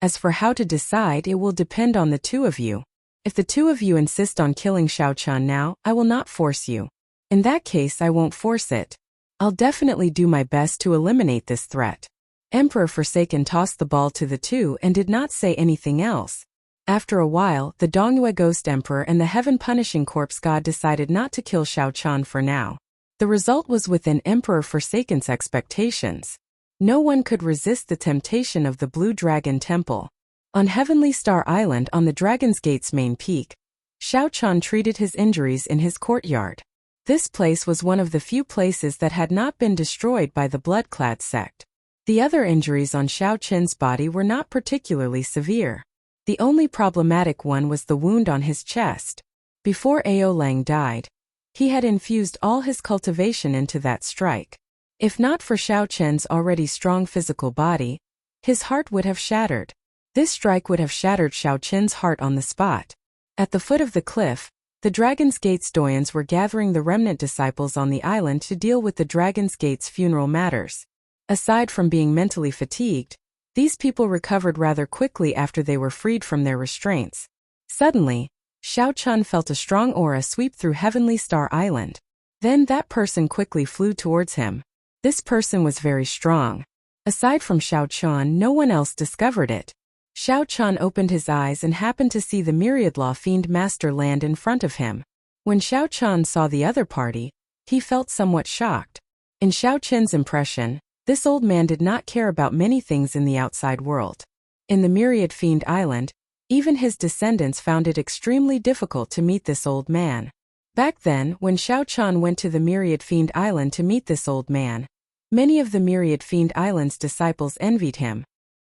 As for how to decide, it will depend on the 2 of you. If the 2 of you insist on killing Xiaochen now, I will not force you. In that case, I won't force it. I'll definitely do my best to eliminate this threat. Emperor Forsaken tossed the ball to the 2 and did not say anything else. After a while, the Dongyue Ghost Emperor and the heaven-punishing corpse god decided not to kill Xiaochen for now. The result was within Emperor Forsaken's expectations. No one could resist the temptation of the Blue Dragon Temple. On Heavenly Star Island on the Dragon's Gate's main peak, Xiaochen treated his injuries in his courtyard. This place was one of the few places that had not been destroyed by the Blood-clad sect. The other injuries on Xiaoqin's body were not particularly severe. The only problematic one was the wound on his chest. Before Ao Lang died, he had infused all his cultivation into that strike. If not for Xiaoqin's already strong physical body, his heart would have shattered. This strike would have shattered Xiaoqin's heart on the spot. At the foot of the cliff, the Dragon's Gate's doyens were gathering the remnant disciples on the island to deal with the Dragon's Gate's funeral matters. Aside from being mentally fatigued, these people recovered rather quickly after they were freed from their restraints. Suddenly, Xiaochen felt a strong aura sweep through Heavenly Star Island. Then that person quickly flew towards him. This person was very strong. Aside from Xiaochen, no one else discovered it. Xiaochen opened his eyes and happened to see the Myriad Law Fiend Master land in front of him. When Xiaochen saw the other party, he felt somewhat shocked. In Xiaoqin's impression, this old man did not care about many things in the outside world. In the Myriad Fiend Island, even his descendants found it extremely difficult to meet this old man. Back then, when Xiaochen went to the Myriad Fiend Island to meet this old man, many of the Myriad Fiend Island's disciples envied him.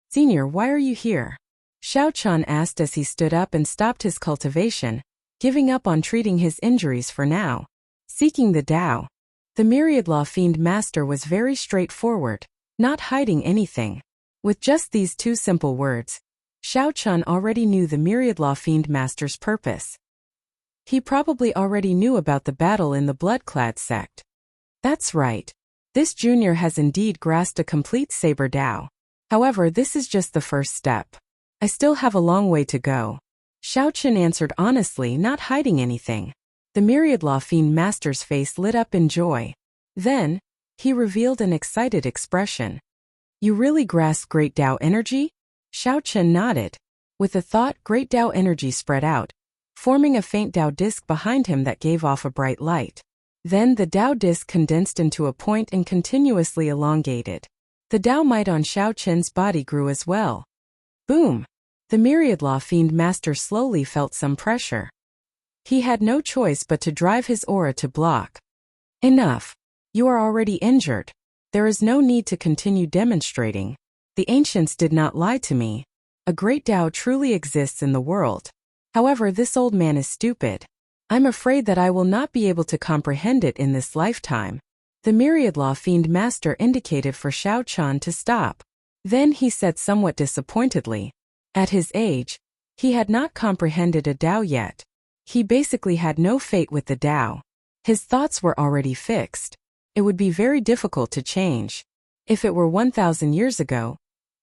Senior, why are you here? Xiaochen asked as he stood up and stopped his cultivation, giving up on treating his injuries for now. Seeking the Tao. The Myriad Law Fiend Master was very straightforward, not hiding anything. With just these 2 simple words, Xiaochen already knew the Myriad Law Fiend Master's purpose. He probably already knew about the battle in the Blood-clad sect. That's right. This junior has indeed grasped a complete Saber Tao. However, this is just the first step. I still have a long way to go. Xiaochen answered honestly, not hiding anything. The Myriad Law Fiend Master's face lit up in joy. Then, he revealed an excited expression. You really grasp Great Tao energy? Xiaochen nodded. With a thought, Great Tao energy spread out, forming a faint Tao disc behind him that gave off a bright light. Then the Tao disc condensed into a point and continuously elongated. The Tao might on Xiaoqin's body grew as well. Boom! The Myriad Law Fiend Master slowly felt some pressure. He had no choice but to drive his aura to block. Enough. You are already injured. There is no need to continue demonstrating. The ancients did not lie to me. A great Tao truly exists in the world. However, this old man is stupid. I'm afraid that I will not be able to comprehend it in this lifetime. The Myriad Law Fiend Master indicated for Xiaochen to stop. Then he said somewhat disappointedly. At his age, he had not comprehended a Tao yet. He basically had no fate with the Tao. His thoughts were already fixed. It would be very difficult to change. If it were 1,000 years ago,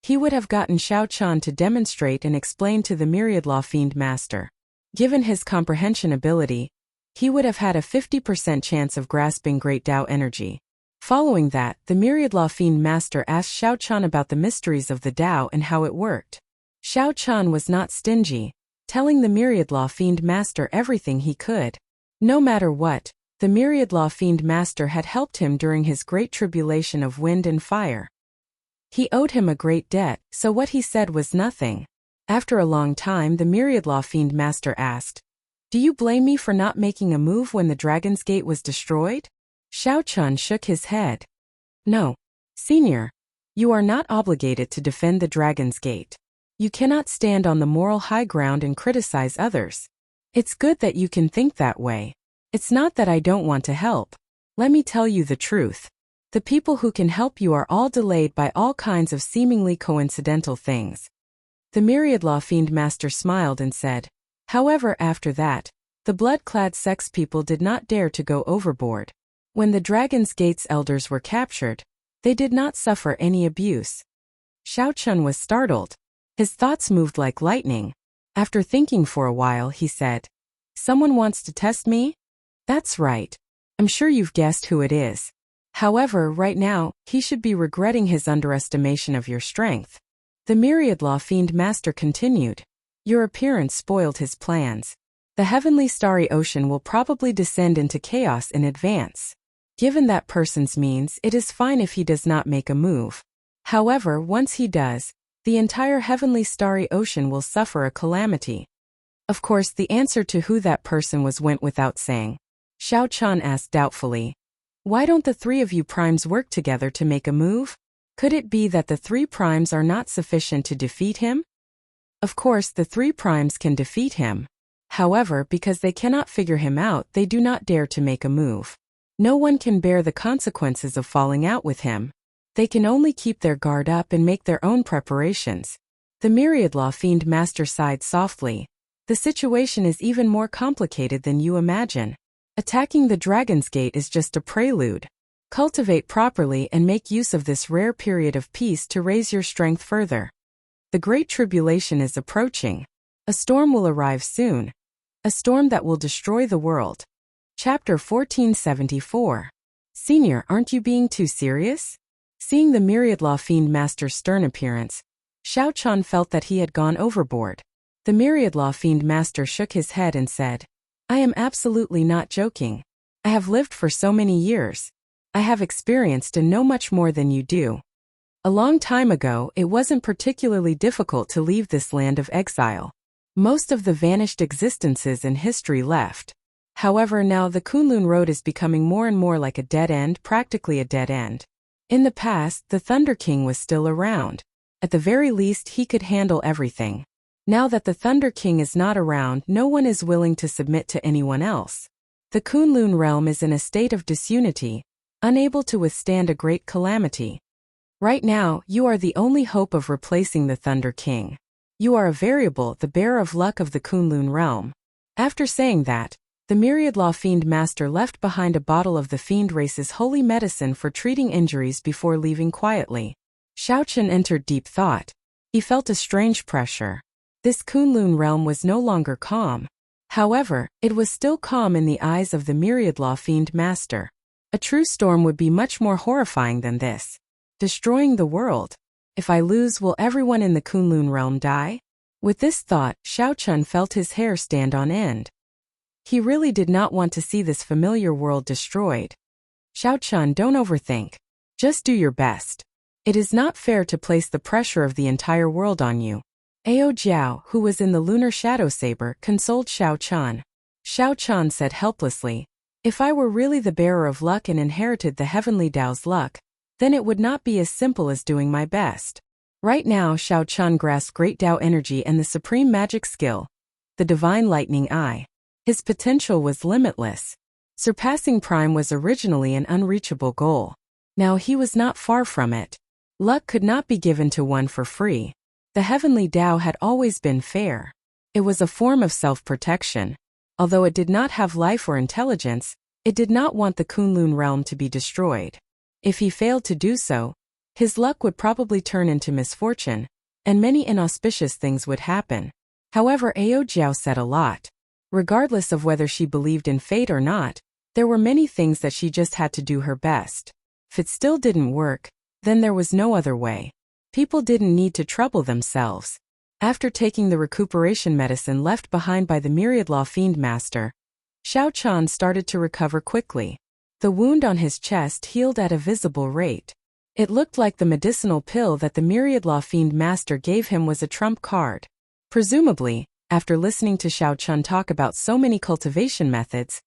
he would have gotten Xiao Chan to demonstrate and explain to the Myriad Law Fiend Master. Given his comprehension ability, he would have had a 50% chance of grasping Great Tao energy. Following that, the Myriad Law Fiend Master asked Xiao Chan about the mysteries of the Tao and how it worked. Xiao Chan was not stingy, telling the Myriad Law Fiend Master everything he could. No matter what, the Myriad Law Fiend Master had helped him during his great tribulation of wind and fire. He owed him a great debt, so what he said was nothing. After a long time, the Myriad Law Fiend Master asked, "Do you blame me for not making a move when the Dragon's Gate was destroyed?" Xiao Chan shook his head. "No, Senior. You are not obligated to defend the Dragon's Gate. You cannot stand on the moral high ground and criticize others. It's good that you can think that way. It's not that I don't want to help. Let me tell you the truth. The people who can help you are all delayed by all kinds of seemingly coincidental things." The Myriad Law Fiend Master smiled and said, "However, after that, the blood-clad sex people did not dare to go overboard. When the Dragon's Gate's elders were captured, they did not suffer any abuse." Xiao Chun was startled. His thoughts moved like lightning. After thinking for a while, he said, "Someone wants to test me?" "That's right. I'm sure you've guessed who it is. However, right now, he should be regretting his underestimation of your strength." The Myriad Law Fiend Master continued, "Your appearance spoiled his plans. The heavenly starry ocean will probably descend into chaos in advance. Given that person's means, it is fine if he does not make a move. However, once he does, the entire heavenly starry ocean will suffer a calamity." Of course, the answer to who that person was went without saying. Xiao Chan asked doubtfully, "Why don't the three of you primes work together to make a move? Could it be that the three primes are not sufficient to defeat him?" Of course, the three primes can defeat him. However, because they cannot figure him out, they do not dare to make a move. No one can bear the consequences of falling out with him. They can only keep their guard up and make their own preparations. The Myriad Law Fiend Master sighed softly. "The situation is even more complicated than you imagine. Attacking the Dragon's Gate is just a prelude. Cultivate properly and make use of this rare period of peace to raise your strength further. The Great Tribulation is approaching. A storm will arrive soon. A storm that will destroy the world." Chapter 1474. "Senior, aren't you being too serious?" Seeing the Myriad Law Fiend Master's stern appearance, Xiao Chan felt that he had gone overboard. The Myriad Law Fiend Master shook his head and said, "I am absolutely not joking. I have lived for so many years. I have experienced and know much more than you do. A long time ago, it wasn't particularly difficult to leave this land of exile. Most of the vanished existences in history left. However, now the Kunlun Road is becoming more and more like a dead end, practically a dead end. In the past, the Thunder King was still around. At the very least, he could handle everything. Now that the Thunder King is not around, no one is willing to submit to anyone else. The Kunlun realm is in a state of disunity, unable to withstand a great calamity. Right now, you are the only hope of replacing the Thunder King. You are a variable, the bearer of luck of the Kunlun realm." After saying that, the Myriad Law Fiend Master left behind a bottle of the fiend race's holy medicine for treating injuries before leaving quietly. Xiao Chen entered deep thought. He felt a strange pressure. This Kunlun realm was no longer calm. However, it was still calm in the eyes of the Myriad Law Fiend Master. A true storm would be much more horrifying than this. Destroying the world. If I lose, will everyone in the Kunlun realm die? With this thought, Xiao Chun felt his hair stand on end. He really did not want to see this familiar world destroyed. Xiao Chun, don't overthink. Just do your best. It is not fair to place the pressure of the entire world on you. Ao Jiao, who was in the lunar shadow saber, consoled Xiao Chan. Xiao Chan said helplessly, "If I were really the bearer of luck and inherited the heavenly Tao's luck, then it would not be as simple as doing my best." Right now, Xiao Chan grasped Great Tao energy and the supreme magic skill, the Divine Lightning Eye. His potential was limitless. Surpassing Prime was originally an unreachable goal. Now he was not far from it. Luck could not be given to one for free. The heavenly Tao had always been fair. It was a form of self-protection. Although it did not have life or intelligence, it did not want the Kunlun realm to be destroyed. If he failed to do so, His luck would probably turn into misfortune, and many inauspicious things would happen. However, Ao Jiao said a lot. Regardless of whether she believed in fate or not, there were many things that she just had to do her best. If it still didn't work, then there was no other way. People didn't need to trouble themselves. After taking the recuperation medicine left behind by the Myriad Law Fiend Master, Xiao Chan started to recover quickly. The wound on his chest healed at a visible rate. It looked like the medicinal pill that the Myriad Law Fiend Master gave him was a trump card. Presumably, after listening to Xiao Chan talk about so many cultivation methods,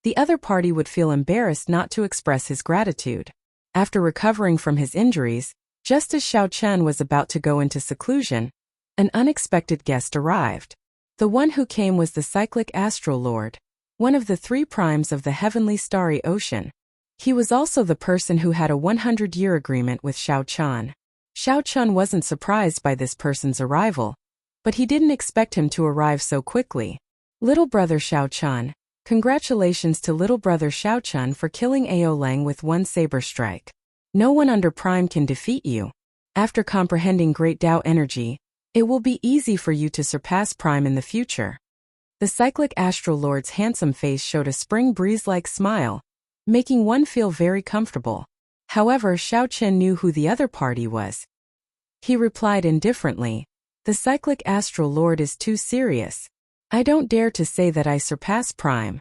the other party would feel embarrassed not to express his gratitude. After recovering from his injuries, just as Xiao Chan was about to go into seclusion, an unexpected guest arrived. The one who came was the cyclic astral lord, one of the 3 primes of the heavenly starry ocean. He was also the person who had a 100-year agreement with Xiao Chan. Xiao Chan wasn't surprised by this person's arrival, but he didn't expect him to arrive so quickly. Little brother Xiao Chan, congratulations to little brother Xiao Chan for killing Ao Lang with 1 saber strike. No one under Prime can defeat you. After comprehending Great Tao energy, it will be easy for you to surpass Prime in the future. The cyclic astral lord's handsome face showed a spring breeze-like smile, making one feel very comfortable. However, Xiao Chen knew who the other party was. He replied indifferently, "The cyclic astral lord is too serious. I don't dare to say that I surpass Prime.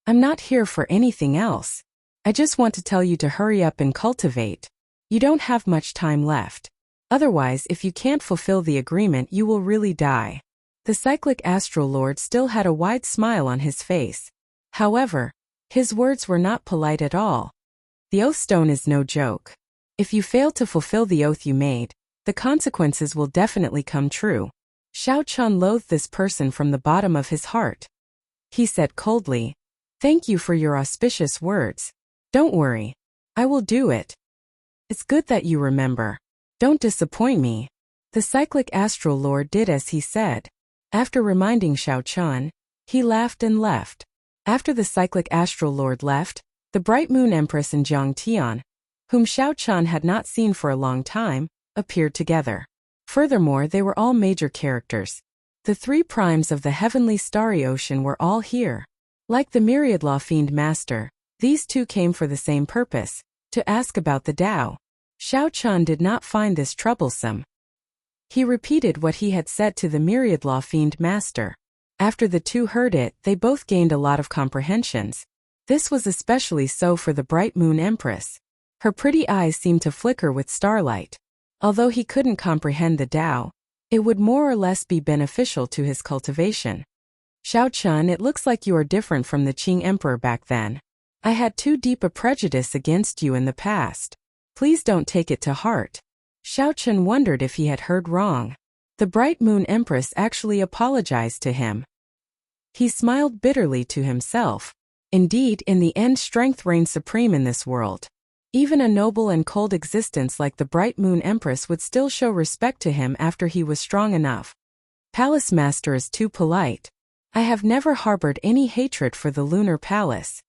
I'm not here for anything else. I just want to tell you to hurry up and cultivate. You don't have much time left. Otherwise, if you can't fulfill the agreement, you will really die." The cyclic astral lord still had a wide smile on his face. However, his words were not polite at all. The oath stone is no joke. If you fail to fulfill the oath you made, the consequences will definitely come true. Xiao Chan loathed this person from the bottom of his heart. He said coldly, "Thank you for your auspicious words. Don't worry. I will do it. It's good that you remember. Don't disappoint me." The cyclic astral lord did as he said. After reminding Xiao Chan, he laughed and left. After the cyclic astral lord left, the bright moon empress and Jiang Tian, whom Xiao Chan had not seen for a long time, appeared together. Furthermore, they were all major characters. The 3 primes of the heavenly starry ocean were all here. Like the Myriad Law Fiend Master, these 2 came for the same purpose, to ask about the Tao. Xiao Chan did not find this troublesome. He repeated what he had said to the Myriad Law Fiend Master. After the 2 heard it, they both gained a lot of comprehensions. This was especially so for the bright moon empress. Her pretty eyes seemed to flicker with starlight. Although he couldn't comprehend the Tao, it would more or less be beneficial to his cultivation. "Xiao Chan, it looks like you are different from the Qing Emperor back then. I had too deep a prejudice against you in the past. Please don't take it to heart." Xiao Chan wondered if he had heard wrong. The bright moon empress actually apologized to him. He smiled bitterly to himself. Indeed, in the end, strength reigned supreme in this world. Even a noble and cold existence like the bright moon empress would still show respect to him after he was strong enough. "Palace master is too polite. I have never harbored any hatred for the lunar palace."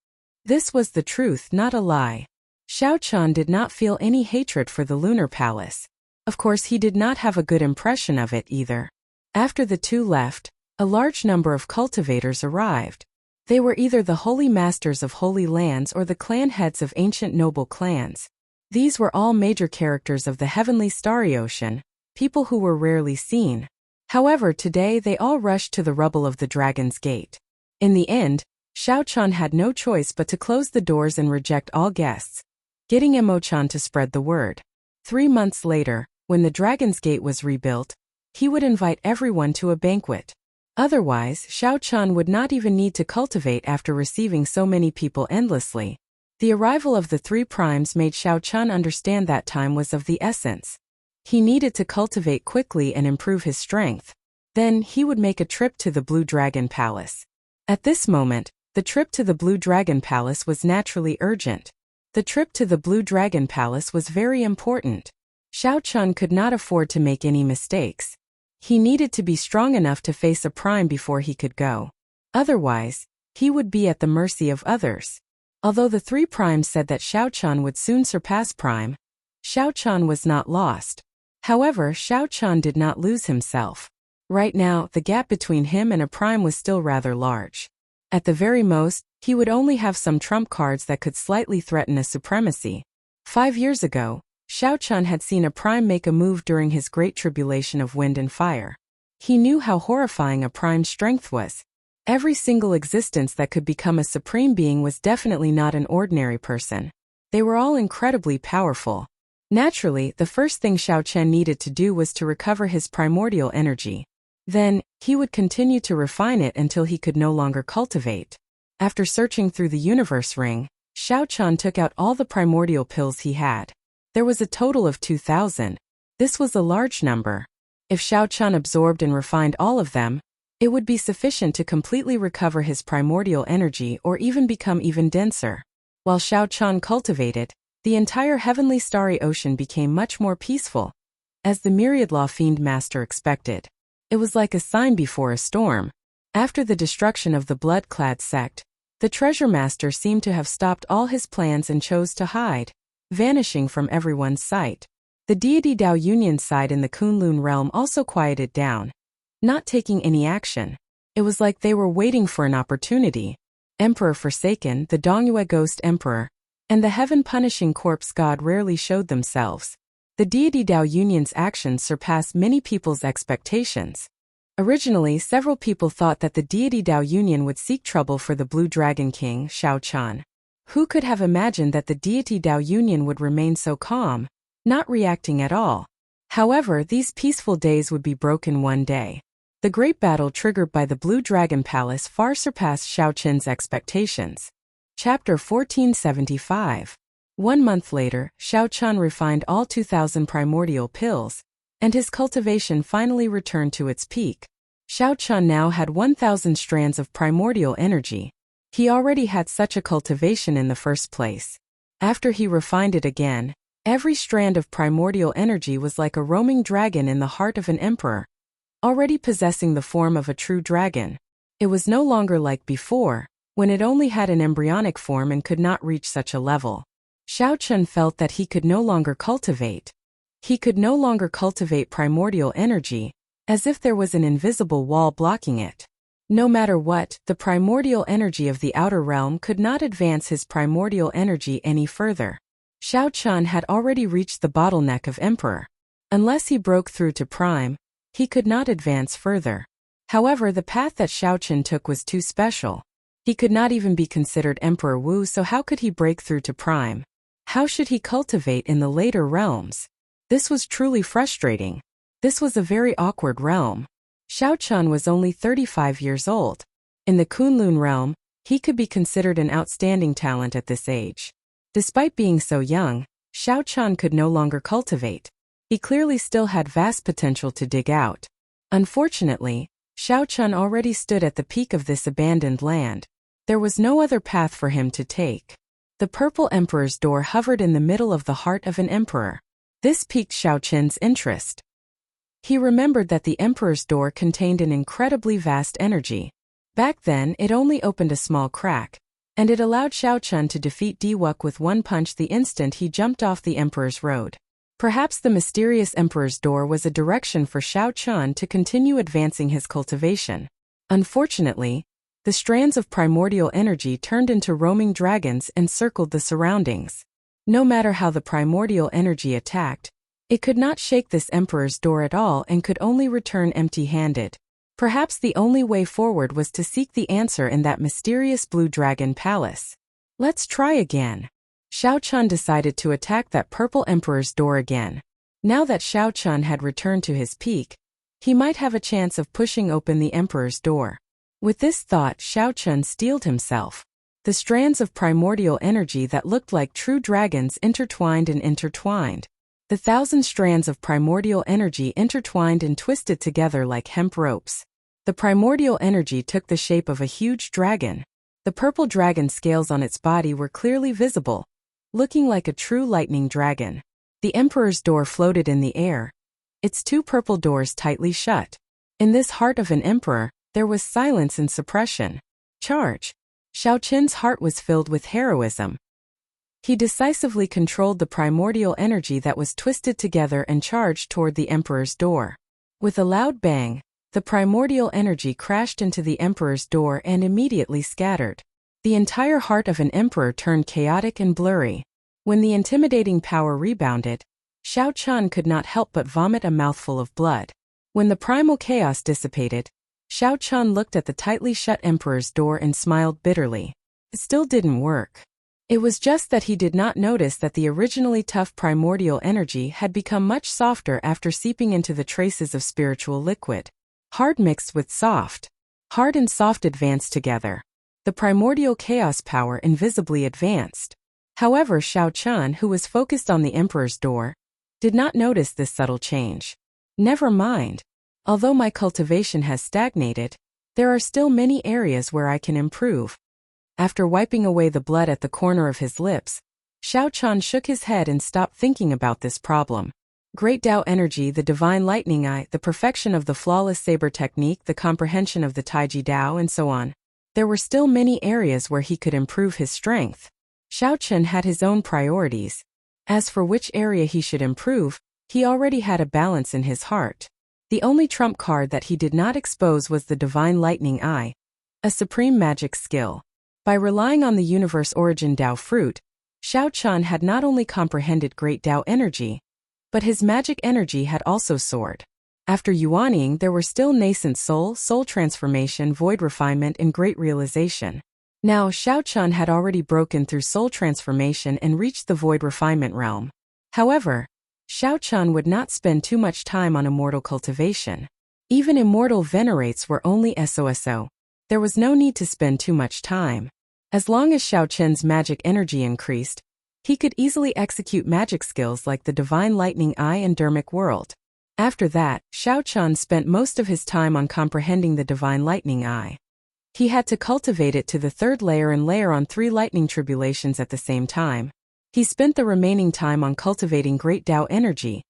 This was the truth, not a lie. Xiao Chan did not feel any hatred for the lunar palace. Of course, he did not have a good impression of it either. After the 2 left, a large number of cultivators arrived. They were either the holy masters of holy lands or the clan heads of ancient noble clans. These were all major characters of the heavenly starry ocean, people who were rarely seen. However, today they all rushed to the rubble of the Dragon's Gate. In the end, Xiao Chan had no choice but to close the doors and reject all guests, getting Mo Chan to spread the word. 3 months later, when the Dragon's Gate was rebuilt, he would invite everyone to a banquet. Otherwise, Xiao Chan would not even need to cultivate after receiving so many people endlessly. The arrival of the 3 primes made Xiao Chan understand that time was of the essence. He needed to cultivate quickly and improve his strength. Then, he would make a trip to the Blue Dragon Palace. At this moment, the trip to the Blue Dragon Palace was naturally urgent. The trip to the Blue Dragon Palace was very important. Xiao Chan could not afford to make any mistakes. He needed to be strong enough to face a prime before he could go. Otherwise, he would be at the mercy of others. Although the 3 primes said that Xiao Chan would soon surpass Prime, Xiao Chan was not lost. However, Xiao Chan did not lose himself. Right now, the gap between him and a prime was still rather large. At the very most, he would only have some trump cards that could slightly threaten a supremacy. 5 years ago, Xiao Chan had seen a prime make a move during his great tribulation of wind and fire. He knew how horrifying a prime's strength was. Every single existence that could become a supreme being was definitely not an ordinary person. They were all incredibly powerful. Naturally, the first thing Xiao Chen needed to do was to recover his primordial energy. Then, he would continue to refine it until he could no longer cultivate. After searching through the universe ring, Xiao Chan took out all the primordial pills he had. There was a total of 2,000. This was a large number. If Xiao Chan absorbed and refined all of them, it would be sufficient to completely recover his primordial energy or even become even denser. While Xiao Chan cultivated, the entire heavenly starry ocean became much more peaceful, as the myriad law fiend master expected. It was like a sign before a storm. After the destruction of the blood-clad sect, the treasure master seemed to have stopped all his plans and chose to hide, vanishing from everyone's sight. The deity Dao Union side in the Kunlun realm also quieted down, not taking any action. It was like they were waiting for an opportunity. Emperor Forsaken, the Dongyue Ghost Emperor, and the heaven-punishing corpse god rarely showed themselves. The deity Dao Union's actions surpassed many people's expectations. Originally, several people thought that the deity Dao Union would seek trouble for the Blue Dragon King, Xiao Chan. Who could have imagined that the deity Dao Union would remain so calm, not reacting at all? However, these peaceful days would be broken one day. The great battle triggered by the Blue Dragon Palace far surpassed Xiao Chen's expectations. Chapter 1475. 1 month later, Xiao Chan refined all 2,000 primordial pills, and his cultivation finally returned to its peak. Xiao Chan now had 1,000 strands of primordial energy. He already had such a cultivation in the first place. After he refined it again, every strand of primordial energy was like a roaming dragon in the heart of an emperor, already possessing the form of a true dragon. It was no longer like before, when it only had an embryonic form and could not reach such a level. Xiao Chen felt that he could no longer cultivate. He could no longer cultivate primordial energy, as if there was an invisible wall blocking it. No matter what, the primordial energy of the outer realm could not advance his primordial energy any further. Xiao Chen had already reached the bottleneck of Emperor. Unless he broke through to Prime, he could not advance further. However, the path that Xiao Chen took was too special. He could not even be considered Emperor Wu, so how could he break through to Prime? How should he cultivate in the later realms? This was truly frustrating. This was a very awkward realm. Xiao Chan was only 35 years old. In the Kunlun realm, he could be considered an outstanding talent at this age. Despite being so young, Xiao Chan could no longer cultivate. He clearly still had vast potential to dig out. Unfortunately, Xiao Chan already stood at the peak of this abandoned land. There was no other path for him to take. The Purple Emperor's door hovered in the middle of the heart of an emperor. This piqued Xiao Chen's interest. He remembered that the Emperor's door contained an incredibly vast energy. Back then, it only opened a small crack, and it allowed Xiao Chen to defeat Diwuk with one punch the instant he jumped off the Emperor's road. Perhaps the mysterious Emperor's door was a direction for Xiao Chen to continue advancing his cultivation. Unfortunately, the strands of primordial energy turned into roaming dragons and circled the surroundings. No matter how the primordial energy attacked, it could not shake this Emperor's door at all and could only return empty-handed. Perhaps the only way forward was to seek the answer in that mysterious Blue Dragon Palace. Let's try again. Xiao Chan decided to attack that Purple Emperor's door again. Now that Xiao Chan had returned to his peak, he might have a chance of pushing open the Emperor's door. With this thought, Xiao Chen steeled himself. The strands of primordial energy that looked like true dragons intertwined and intertwined. The 1,000 strands of primordial energy intertwined and twisted together like hemp ropes. The primordial energy took the shape of a huge dragon. The purple dragon scales on its body were clearly visible, looking like a true lightning dragon. The Emperor's door floated in the air, its 2 purple doors tightly shut. In this heart of an emperor, there was silence and suppression. Charge! Xiao Chen's heart was filled with heroism. He decisively controlled the primordial energy that was twisted together and charged toward the Emperor's door. With a loud bang, the primordial energy crashed into the Emperor's door and immediately scattered. The entire heart of an emperor turned chaotic and blurry. When the intimidating power rebounded, Xiao Chun could not help but vomit a mouthful of blood. When the primal chaos dissipated, Xiao Chun looked at the tightly shut Emperor's door and smiled bitterly. It still didn't work. It was just that he did not notice that the originally tough primordial energy had become much softer after seeping into the traces of spiritual liquid. Hard mixed with soft. Hard and soft advanced together. The primordial chaos power invisibly advanced. However, Xiao Chun, who was focused on the Emperor's door, did not notice this subtle change. Never mind. Although my cultivation has stagnated, there are still many areas where I can improve. After wiping away the blood at the corner of his lips, Xiao Chun shook his head and stopped thinking about this problem. Great Tao energy, the divine lightning eye, the perfection of the flawless saber technique, the comprehension of the Taiji Dao, and so on. There were still many areas where he could improve his strength. Xiao Chun had his own priorities. As for which area he should improve, he already had a balance in his heart. The only trump card that he did not expose was the divine lightning eye, a supreme magic skill. By relying on the universe origin Dao fruit, Xiao Chun had not only comprehended great Dao energy, but his magic energy had also soared. After yuaning, there were still nascent soul transformation, void refinement, and great realization. Now, Xiao Chun had already broken through soul transformation and reached the void refinement realm. However, Xiao Chun would not spend too much time on immortal cultivation. Even immortal venerates were only SOSO. There was no need to spend too much time. As long as Xiao Chun's magic energy increased, he could easily execute magic skills like the Divine Lightning Eye and Dermic World. After that, Xiao Chun spent most of his time on comprehending the Divine Lightning Eye. He had to cultivate it to the third layer and layer on 3 lightning tribulations at the same time. He spent the remaining time on cultivating Great Tao energy,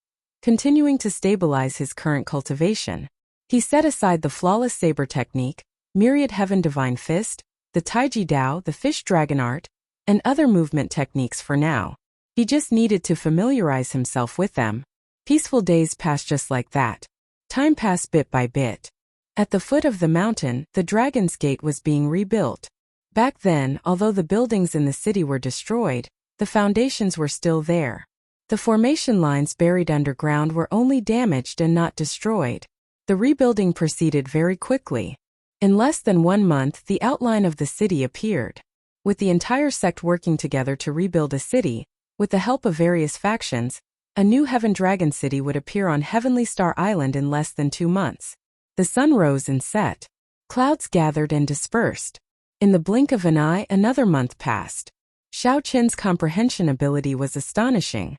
continuing to stabilize his current cultivation. He set aside the flawless saber technique, Myriad Heaven Divine Fist, the Taiji Dao, the Fish Dragon Art, and other movement techniques for now. He just needed to familiarize himself with them. Peaceful days passed just like that. Time passed bit by bit. At the foot of the mountain, the Dragon's Gate was being rebuilt. Back then, although the buildings in the city were destroyed, the foundations were still there. The formation lines buried underground were only damaged and not destroyed. The rebuilding proceeded very quickly. In less than 1 month, the outline of the city appeared. With the entire sect working together to rebuild a city, with the help of various factions, a new Heaven Dragon City would appear on Heavenly Star Island in less than 2 months. The sun rose and set. Clouds gathered and dispersed. In the blink of an eye, another month passed. Xiao Chun's comprehension ability was astonishing.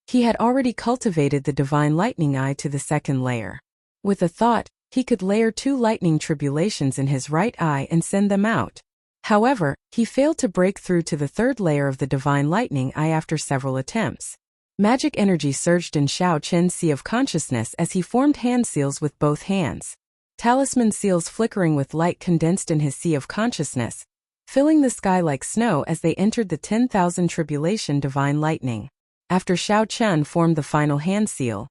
He had already cultivated the Divine Lightning Eye to the 2nd layer. With a thought, he could layer 2 lightning tribulations in his right eye and send them out. However, he failed to break through to the 3rd layer of the Divine Lightning Eye after several attempts. Magic energy surged in Xiao Chun's sea of consciousness as he formed hand seals with both hands. Talisman seals flickering with light condensed in his sea of consciousness, filling the sky like snow as they entered the 10,000 tribulation Divine Lightning. After Xiao Chun formed the final hand seal,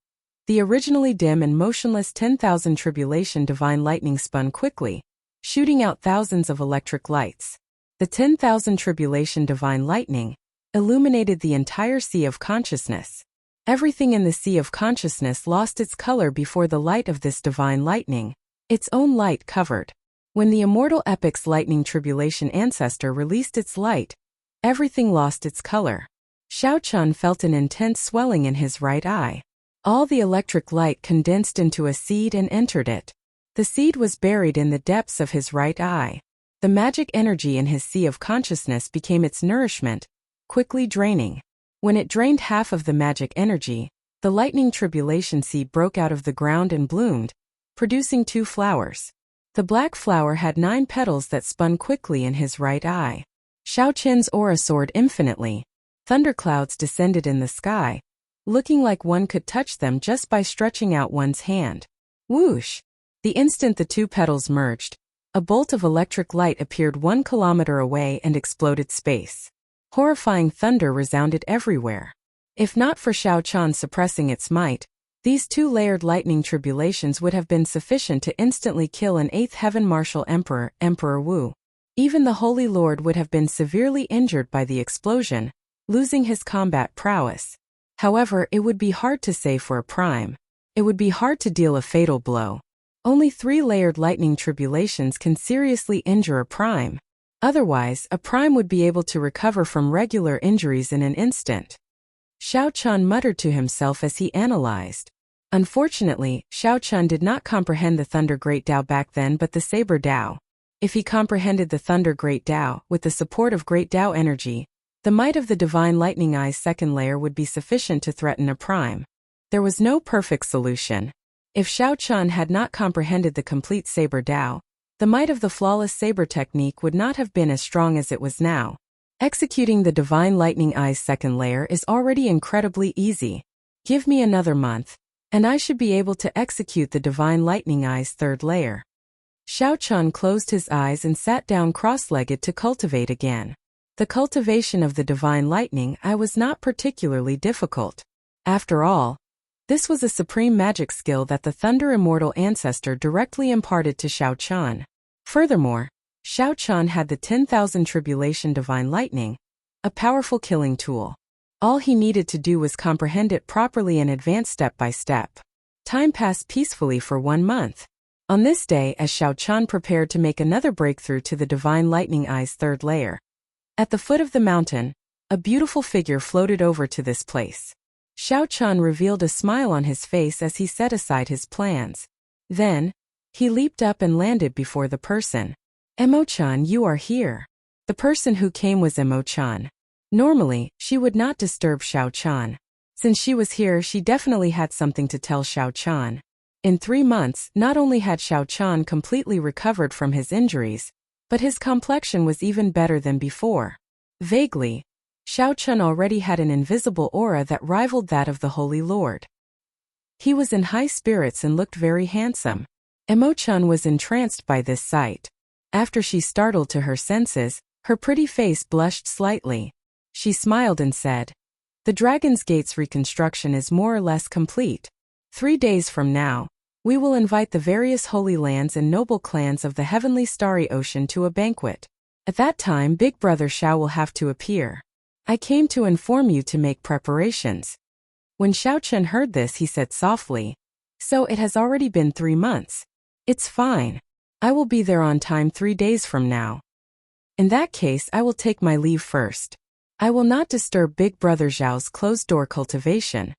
the originally dim and motionless 10,000 tribulation Divine Lightning spun quickly, shooting out thousands of electric lights. The 10,000 tribulation Divine Lightning illuminated the entire sea of consciousness. Everything in the sea of consciousness lost its color before the light of this Divine Lightning, its own light covered. When the immortal epic's lightning tribulation ancestor released its light, everything lost its color. Xiao Chun felt an intense swelling in his right eye. All the electric light condensed into a seed and entered it. The seed was buried in the depths of his right eye. The magic energy in his sea of consciousness became its nourishment, quickly draining. When it drained half of the magic energy, the lightning tribulation seed broke out of the ground and bloomed, producing 2 flowers. The black flower had 9 petals that spun quickly in his right eye. Xiao Chun's aura soared infinitely. Thunderclouds descended in the sky, looking like one could touch them just by stretching out one's hand. Whoosh! The instant the 2 petals merged, a bolt of electric light appeared 1 kilometer away and exploded space. Horrifying thunder resounded everywhere. If not for Xiao Chan suppressing its might, these two-layered lightning tribulations would have been sufficient to instantly kill an 8th Heaven Martial Emperor, Emperor Wu. Even the Holy Lord would have been severely injured by the explosion, losing his combat prowess. However, it would be hard to say for a prime. It would be hard to deal a fatal blow. Only 3-layered lightning tribulations can seriously injure a prime. Otherwise, a prime would be able to recover from regular injuries in an instant. Xiao Chan muttered to himself as he analyzed. Unfortunately, Xiao Chan did not comprehend the Thunder Great Tao back then but the Saber Tao. If he comprehended the Thunder Great Tao, with the support of Great Tao energy, the might of the Divine Lightning Eye's second layer would be sufficient to threaten a prime. There was no perfect solution. If Xiao Chan had not comprehended the complete Saber Tao, the might of the flawless saber technique would not have been as strong as it was now. Executing the Divine Lightning Eye's second layer is already incredibly easy. Give me another month, and I should be able to execute the Divine Lightning Eye's third layer. Xiao Chan closed his eyes and sat down cross-legged to cultivate again. The cultivation of the Divine Lightning Eye was not particularly difficult. After all, this was a supreme magic skill that the Thunder Immortal Ancestor directly imparted to Xiao Chan. Furthermore, Xiao Chan had the 10,000 Tribulation Divine Lightning, a powerful killing tool. All he needed to do was comprehend it properly and advance step by step. Time passed peacefully for 1 month. On this day, as Xiao Chan prepared to make another breakthrough to the Divine Lightning Eye's third layer, at the foot of the mountain, a beautiful figure floated over to this place. Xiao Chan revealed a smile on his face as he set aside his plans. Then, he leaped up and landed before the person. Emo-chan, you are here. The person who came was Emo-chan. Normally, she would not disturb Xiao Chan. Since she was here, she definitely had something to tell Xiao Chan. In 3 months, not only had Xiao Chan completely recovered from his injuries, but his complexion was even better than before. Vaguely, Xiao Chan already had an invisible aura that rivaled that of the Holy Lord. He was in high spirits and looked very handsome. Emo-chan was entranced by this sight. After she startled to her senses, her pretty face blushed slightly. She smiled and said, "The Dragon's Gate's reconstruction is more or less complete. 3 days from now, we will invite the various holy lands and noble clans of the heavenly starry ocean to a banquet. At that time, Big Brother Xiao will have to appear. I came to inform you to make preparations." When Xiao Chen heard this, he said softly, "So it has already been 3 months. It's fine. I will be there on time 3 days from now. In that case, I will take my leave first. I will not disturb Big Brother Zhao's closed-door cultivation."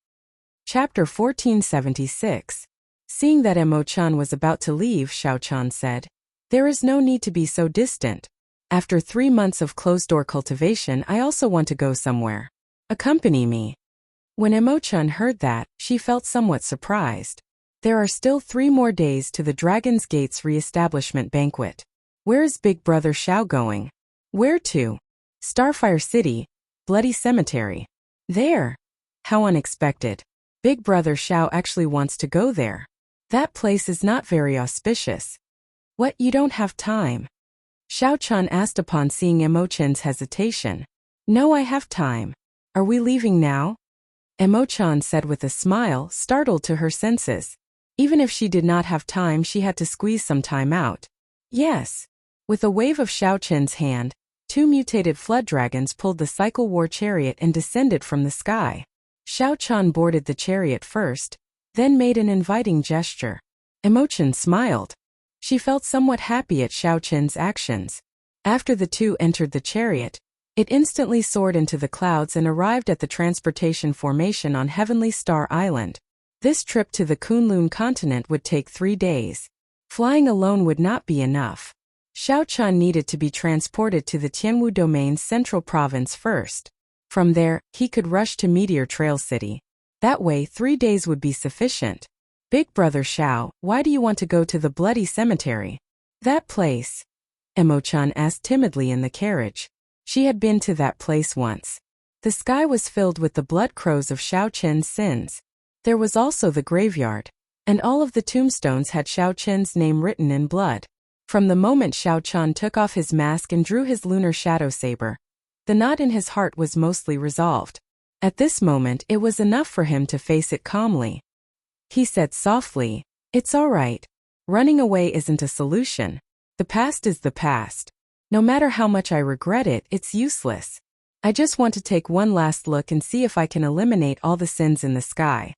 Chapter 1476. Seeing that Emo-chan was about to leave, Xiao Chan said, "There is no need to be so distant. After 3 months of closed-door cultivation, I also want to go somewhere. Accompany me." When Emo-chan heard that, she felt somewhat surprised. There are still 3 more days to the Dragon's Gate's re-establishment banquet. Where is Big Brother Xiao going? Where to? Starfire City, Bloody Cemetery. There. How unexpected. Big Brother Xiao actually wants to go there. That place is not very auspicious. What, you don't have time? Xiao Chan asked upon seeing Emo-chan's hesitation. No, I have time. Are we leaving now? Emo-chan said with a smile, startled to her senses. Even if she did not have time, she had to squeeze some time out. Yes. With a wave of Xiao Chen's hand, 2 mutated flood dragons pulled the Cycle War chariot and descended from the sky. Xiao Chan boarded the chariot first, then made an inviting gesture. Emo-chan smiled. She felt somewhat happy at Xiao Chen's actions. After the two entered the chariot, it instantly soared into the clouds and arrived at the transportation formation on Heavenly Star Island. This trip to the Kunlun continent would take 3 days. Flying alone would not be enough. Xiao Chan needed to be transported to the Tianwu Domain's central province first. From there, he could rush to Meteor Trail City. That way, 3 days would be sufficient. Big Brother Xiao, why do you want to go to the Bloody Cemetery? That place? Emo-chan asked timidly in the carriage. She had been to that place once. The sky was filled with the blood crows of Xiao Chen's sins. There was also the graveyard, and all of the tombstones had Xiao Chen's name written in blood. From the moment Xiao Chan took off his mask and drew his lunar shadow saber, The knot in his heart was mostly resolved. At this moment it was enough for him to face it calmly. He said softly, "It's all right. Running away isn't a solution. The past is the past. No matter how much I regret it, it's useless. I just want to take one last look and see if I can eliminate all the sins in the sky."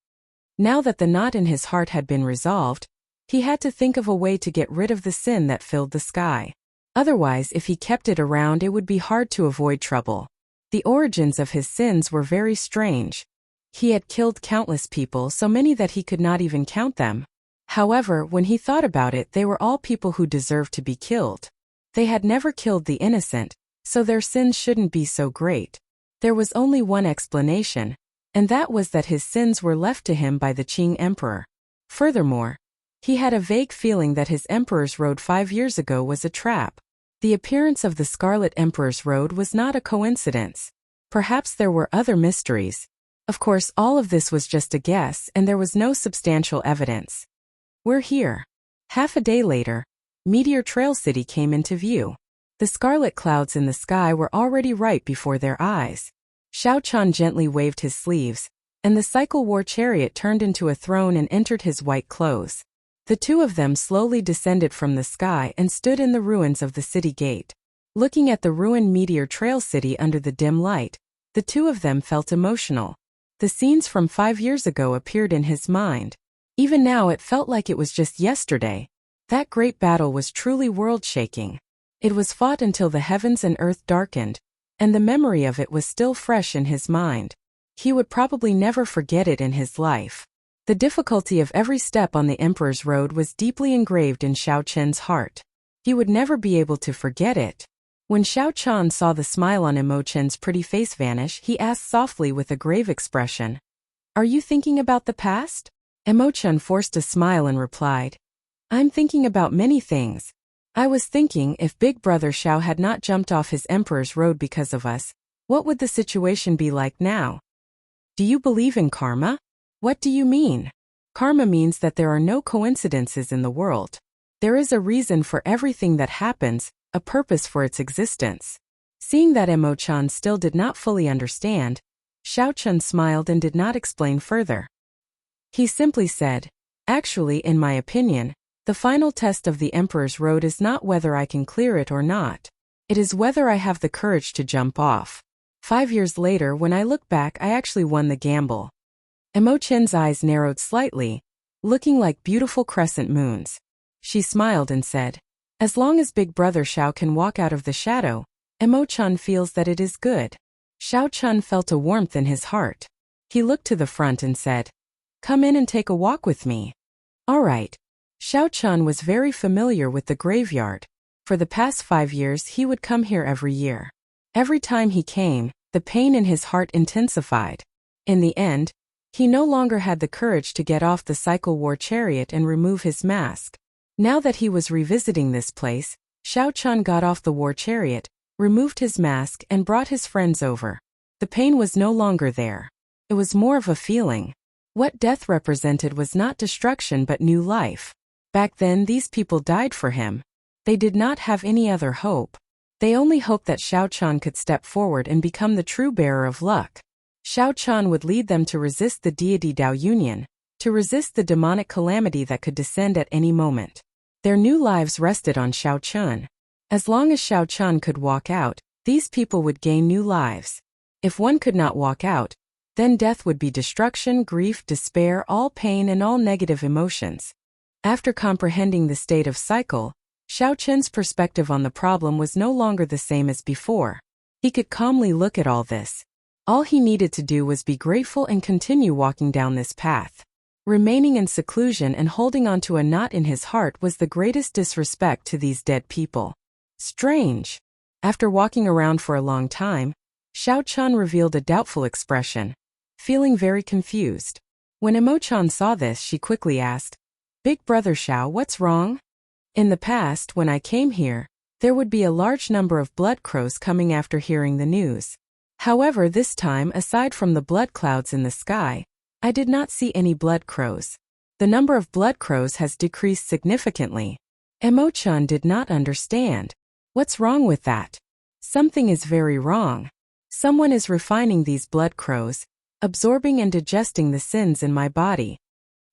Now that the knot in his heart had been resolved, he had to think of a way to get rid of the sin that filled the sky. Otherwise, if he kept it around, it would be hard to avoid trouble. The origins of his sins were very strange. He had killed countless people, so many that he could not even count them. However, when he thought about it, they were all people who deserved to be killed. They had never killed the innocent, so their sins shouldn't be so great. There was only one explanation, and that was that his sins were left to him by the Qing Emperor. Furthermore, he had a vague feeling that his Emperor's Road 5 years ago was a trap. The appearance of the Scarlet Emperor's Road was not a coincidence. Perhaps there were other mysteries. Of course, all of this was just a guess, and there was no substantial evidence. "We're here." Half a day later, Meteor Trail City came into view. The scarlet clouds in the sky were already right before their eyes. Xiao Chan gently waved his sleeves, and the cycle war chariot turned into a throne and entered his white clothes. The two of them slowly descended from the sky and stood in the ruins of the city gate. Looking at the ruined Meteor Trail City under the dim light, the two of them felt emotional. The scenes from 5 years ago appeared in his mind. Even now it felt like it was just yesterday. That great battle was truly world-shaking. It was fought until the heavens and earth darkened, and the memory of it was still fresh in his mind. He would probably never forget it in his life. The difficulty of every step on the Emperor's Road was deeply engraved in Xiao Chen's heart. He would never be able to forget it. When Xiao Chan saw the smile on Emo Chen's pretty face vanish, he asked softly with a grave expression, "Are you thinking about the past?" Emo Chen forced a smile and replied, "I'm thinking about many things. I was thinking if Big Brother Xiao had not jumped off his Emperor's Road because of us, what would the situation be like now?" "Do you believe in karma?" "What do you mean?" "Karma means that there are no coincidences in the world. There is a reason for everything that happens, a purpose for its existence." Seeing that Emo Chan still did not fully understand, Xiao Chen smiled and did not explain further. He simply said, "Actually, in my opinion, the final test of the Emperor's Road is not whether I can clear it or not. It is whether I have the courage to jump off. 5 years later, when I look back, I actually won the gamble." Emo Chen's eyes narrowed slightly, looking like beautiful crescent moons. She smiled and said, "As long as Big Brother Xiao can walk out of the shadow, Emo Chan feels that it is good." Xiao Chan felt a warmth in his heart. He looked to the front and said, "Come in and take a walk with me." "All right." Xiao Chan was very familiar with the graveyard. For the past 5 years he would come here every year. Every time he came, the pain in his heart intensified. In the end, he no longer had the courage to get off the cycle war chariot and remove his mask. Now that he was revisiting this place, Xiao Chan got off the war chariot, removed his mask and brought his friends over. The pain was no longer there. It was more of a feeling. What death represented was not destruction but new life. Back then these people died for him. They did not have any other hope. They only hoped that Xiao Chan could step forward and become the true bearer of luck. Xiao Chan would lead them to resist the deity Dao Union, to resist the demonic calamity that could descend at any moment. Their new lives rested on Xiao Chan. As long as Xiao Chan could walk out, these people would gain new lives. If one could not walk out, then death would be destruction, grief, despair, all pain and all negative emotions. After comprehending the state of cycle, Xiao Chen's perspective on the problem was no longer the same as before. He could calmly look at all this. All he needed to do was be grateful and continue walking down this path. Remaining in seclusion and holding on to a knot in his heart was the greatest disrespect to these dead people. Strange. After walking around for a long time, Xiao Chan revealed a doubtful expression, feeling very confused. When Emo Chan saw this, she quickly asked, "Big Brother Xiao, what's wrong?" "In the past, when I came here, there would be a large number of blood crows coming after hearing the news. However, this time, aside from the blood clouds in the sky, I did not see any blood crows. The number of blood crows has decreased significantly." Emo-chan did not understand. What's wrong with that? Something is very wrong. Someone is refining these blood crows, absorbing and digesting the sins in my body.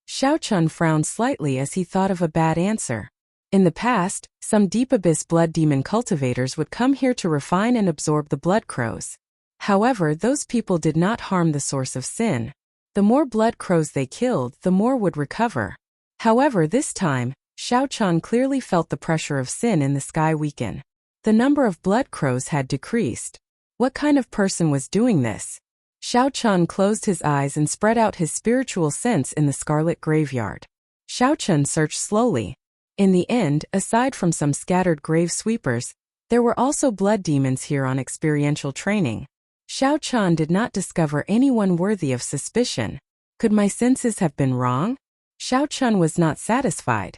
Xiao Chun frowned slightly as he thought of a bad answer. In the past, some deep abyss blood demon cultivators would come here to refine and absorb the blood crows. However, those people did not harm the source of sin. The more blood crows they killed, the more would recover. However, this time, Xiao Chun clearly felt the pressure of sin in the sky weaken. The number of blood crows had decreased. What kind of person was doing this? Xiao Chun closed his eyes and spread out his spiritual sense in the scarlet graveyard. Xiao Chun searched slowly. In the end, aside from some scattered grave sweepers, there were also blood demons here on experiential training. Xiao Chun did not discover anyone worthy of suspicion. Could my senses have been wrong? Xiao Chun was not satisfied.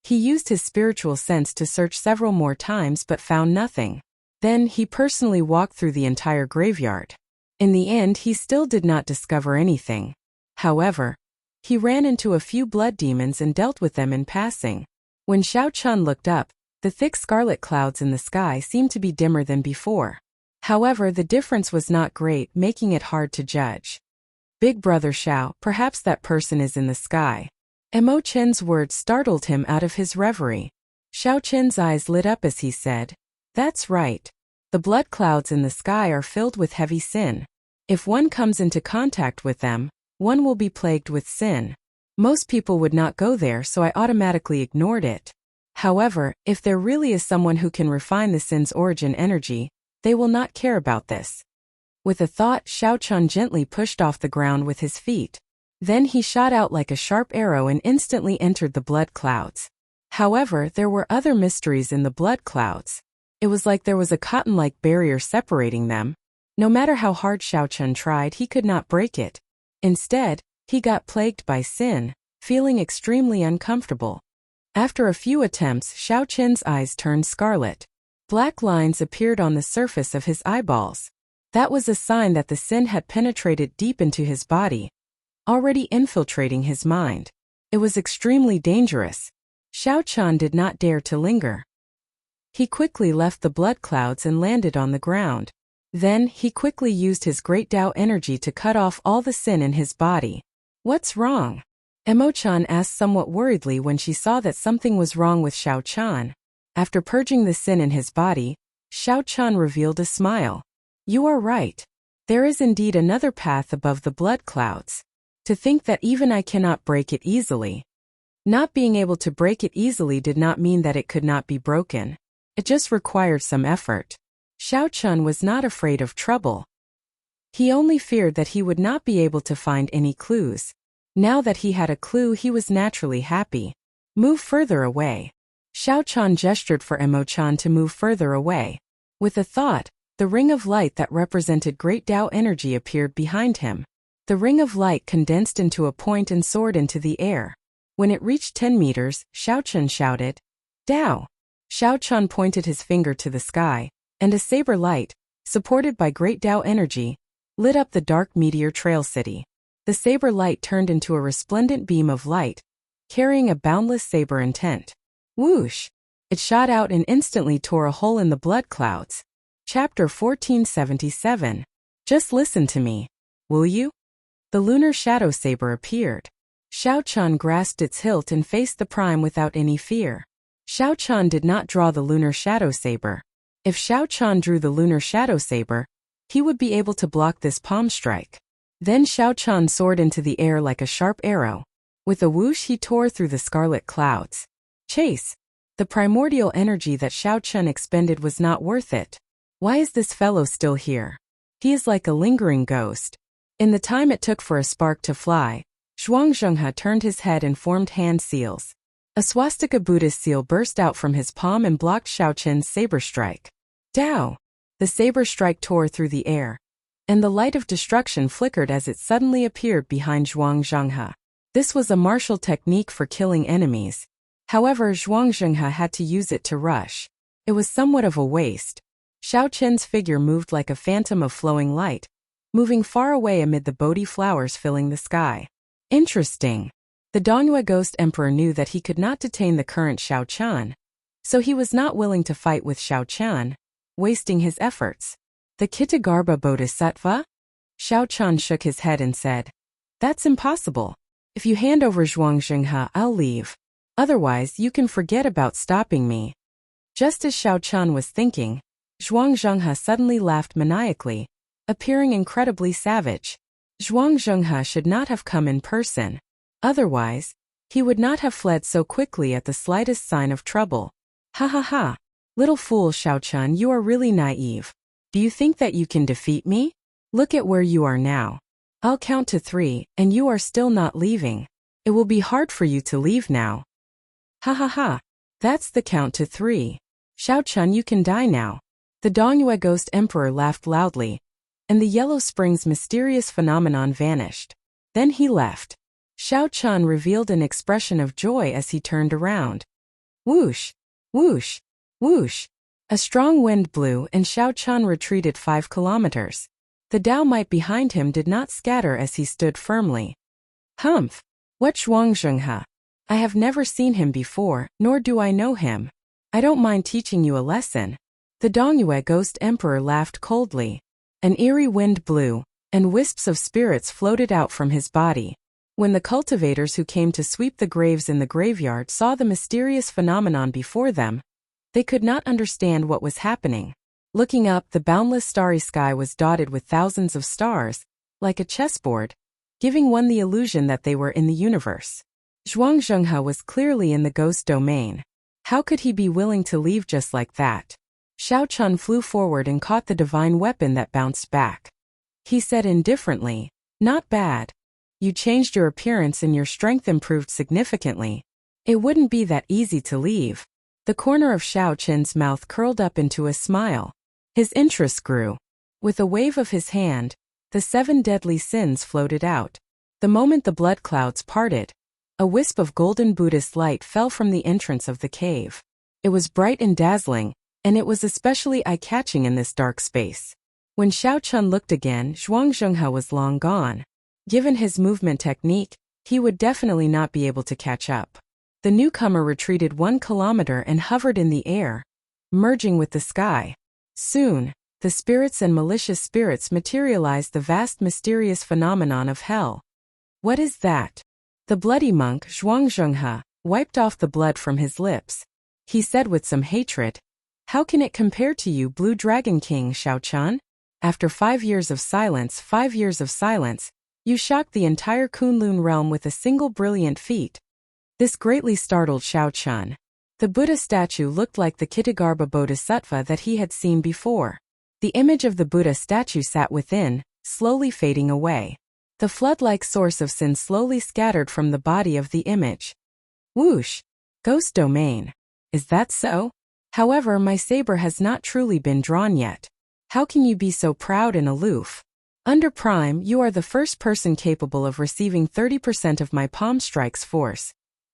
He used his spiritual sense to search several more times but found nothing. Then he personally walked through the entire graveyard. In the end, he still did not discover anything. However, he ran into a few blood demons and dealt with them in passing. When Xiao Chun looked up, the thick scarlet clouds in the sky seemed to be dimmer than before. However, the difference was not great, making it hard to judge. Big brother Xiao, perhaps that person is in the sky. Mo Chen's words startled him out of his reverie. Xiao Chen's eyes lit up as he said, "That's right. The blood clouds in the sky are filled with heavy sin. If one comes into contact with them, one will be plagued with sin. Most people would not go there, so I automatically ignored it. However, if there really is someone who can refine the sin's origin energy, they will not care about this." With a thought, Xiao Chun gently pushed off the ground with his feet. Then he shot out like a sharp arrow and instantly entered the blood clouds. However, there were other mysteries in the blood clouds. It was like there was a cotton-like barrier separating them. No matter how hard Xiao Chun tried, he could not break it. Instead, he got plagued by sin, feeling extremely uncomfortable. After a few attempts, Xiao Chun's eyes turned scarlet. Black lines appeared on the surface of his eyeballs. That was a sign that the sin had penetrated deep into his body, already infiltrating his mind. It was extremely dangerous. Xiao Chun did not dare to linger. He quickly left the blood clouds and landed on the ground. Then, he quickly used his great Tao energy to cut off all the sin in his body. "What's wrong?" Emo-chan asked somewhat worriedly when she saw that something was wrong with Xiao Chun. After purging the sin in his body, Xiao Chun revealed a smile. "You are right. There is indeed another path above the blood clouds. To think that even I cannot break it easily." Not being able to break it easily did not mean that it could not be broken. It just required some effort. Xiao Chun was not afraid of trouble. He only feared that he would not be able to find any clues. Now that he had a clue, he was naturally happy. "Move further away." Xiao Chun gestured for Emo-chan to move further away. With a thought, the ring of light that represented great Tao energy appeared behind him. The ring of light condensed into a point and soared into the air. When it reached 10 meters, Xiao Chun shouted, "Tao!" Xiao Chun pointed his finger to the sky, and a saber light, supported by great Tao energy, lit up the dark meteor trail city. The saber light turned into a resplendent beam of light, carrying a boundless saber intent. Whoosh! It shot out and instantly tore a hole in the blood clouds. Chapter 1477. Just listen to me, will you? The lunar shadow saber appeared. Xiao Chun grasped its hilt and faced the prime without any fear. Xiao Chun did not draw the lunar shadow saber. If Xiao Chun drew the lunar shadow saber, he would be able to block this palm strike. Then Xiao Chun soared into the air like a sharp arrow. With a whoosh, he tore through the scarlet clouds. Chase! The primordial energy that Xiao Chun expended was not worth it. Why is this fellow still here? He is like a lingering ghost. In the time it took for a spark to fly, Zhuangzhenghe turned his head and formed hand seals. A swastika Buddhist seal burst out from his palm and blocked Xiao Chun's saber strike. Tao! The saber strike tore through the air, and the light of destruction flickered as it suddenly appeared behind Zhuangzhenghe. This was a martial technique for killing enemies. However, Zhuangzhenghe had to use it to rush. It was somewhat of a waste. Xiao Chun's figure moved like a phantom of flowing light, moving far away amid the Bodhi flowers filling the sky. Interesting. The Dongyue Ghost Emperor knew that he could not detain the current Xiao Chun, so he was not willing to fight with Xiao Chun, wasting his efforts. The Kitagarbha Bodhisattva? Xiao Chan shook his head and said, "That's impossible. If you hand over Zhuangzhenghe, I'll leave. Otherwise, you can forget about stopping me." Just as Xiao Chan was thinking, Zhuangzhenghe suddenly laughed maniacally, appearing incredibly savage. Zhuangzhenghe should not have come in person. Otherwise, he would not have fled so quickly at the slightest sign of trouble. "Ha ha ha. Little fool Xiao Chan, you are really naive. Do you think that you can defeat me? Look at where you are now. I'll count to 3, and you are still not leaving. It will be hard for you to leave now." "Ha ha ha. That's the count to 3. Xiao Chan, you can die now." The Dongyue Ghost Emperor laughed loudly, and the Yellow Spring's mysterious phenomenon vanished. Then he left. Xiao Chan revealed an expression of joy as he turned around. Whoosh! Whoosh! Whoosh! A strong wind blew and Xiao Chan retreated 5 kilometers. The Dao Might behind him did not scatter as he stood firmly. "Humph! What Zhuangzhenghe? I have never seen him before, nor do I know him. I don't mind teaching you a lesson." The Dongyue Ghost Emperor laughed coldly. An eerie wind blew, and wisps of spirits floated out from his body. When the cultivators who came to sweep the graves in the graveyard saw the mysterious phenomenon before them, they could not understand what was happening. Looking up, the boundless starry sky was dotted with thousands of stars, like a chessboard, giving one the illusion that they were in the universe. Zhuangzhenghe was clearly in the ghost domain. How could he be willing to leave just like that? Xiao Chan flew forward and caught the divine weapon that bounced back. He said indifferently, "Not bad. You changed your appearance and your strength improved significantly. It wouldn't be that easy to leave." The corner of Xiao Chen's mouth curled up into a smile. His interest grew. With a wave of his hand, the 7 deadly sins floated out. The moment the blood clouds parted, a wisp of golden Buddhist light fell from the entrance of the cave. It was bright and dazzling, and it was especially eye-catching in this dark space. When Xiao Chan looked again, Zhuangzhenghe was long gone. Given his movement technique, he would definitely not be able to catch up. The newcomer retreated 1 kilometer and hovered in the air, merging with the sky. Soon, the spirits and malicious spirits materialized the vast mysterious phenomenon of hell. "What is that?" The bloody monk, Zhuangzhenghe, wiped off the blood from his lips. He said with some hatred, "How can it compare to you, Blue Dragon King Xiao Chan? After 5 years of silence, 5 years of silence, you shocked the entire Kunlun realm with a single brilliant feat." This greatly startled Xiao Chan. The Buddha statue looked like the Kitagarbha Bodhisattva that he had seen before. The image of the Buddha statue sat within, slowly fading away. The flood-like source of sin slowly scattered from the body of the image. Whoosh! Ghost domain. Is that so? However, my saber has not truly been drawn yet. How can you be so proud and aloof? Under Prime, you are the first person capable of receiving 30% of my palm strike's force.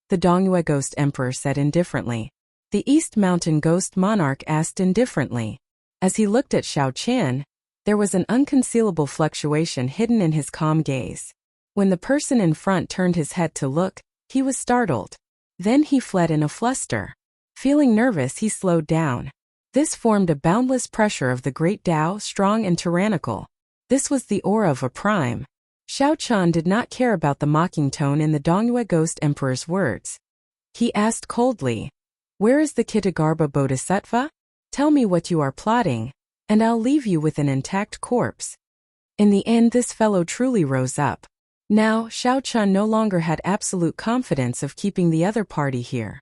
The Dongyue Ghost Emperor said indifferently. The East Mountain Ghost Monarch asked indifferently. As he looked at Xiao Chan, there was an unconcealable fluctuation hidden in his calm gaze. When the person in front turned his head to look, he was startled. Then he fled in a fluster. Feeling nervous, he slowed down. This formed a boundless pressure of the great Tao, strong and tyrannical. This was the aura of a prime. Xiao Chan did not care about the mocking tone in the Dongyue Ghost Emperor's words. He asked coldly, "Where is the Kitagarbha Bodhisattva? Tell me what you are plotting, and I'll leave you with an intact corpse." In the end, this fellow truly rose up. Now, Xiao Chan no longer had absolute confidence of keeping the other party here.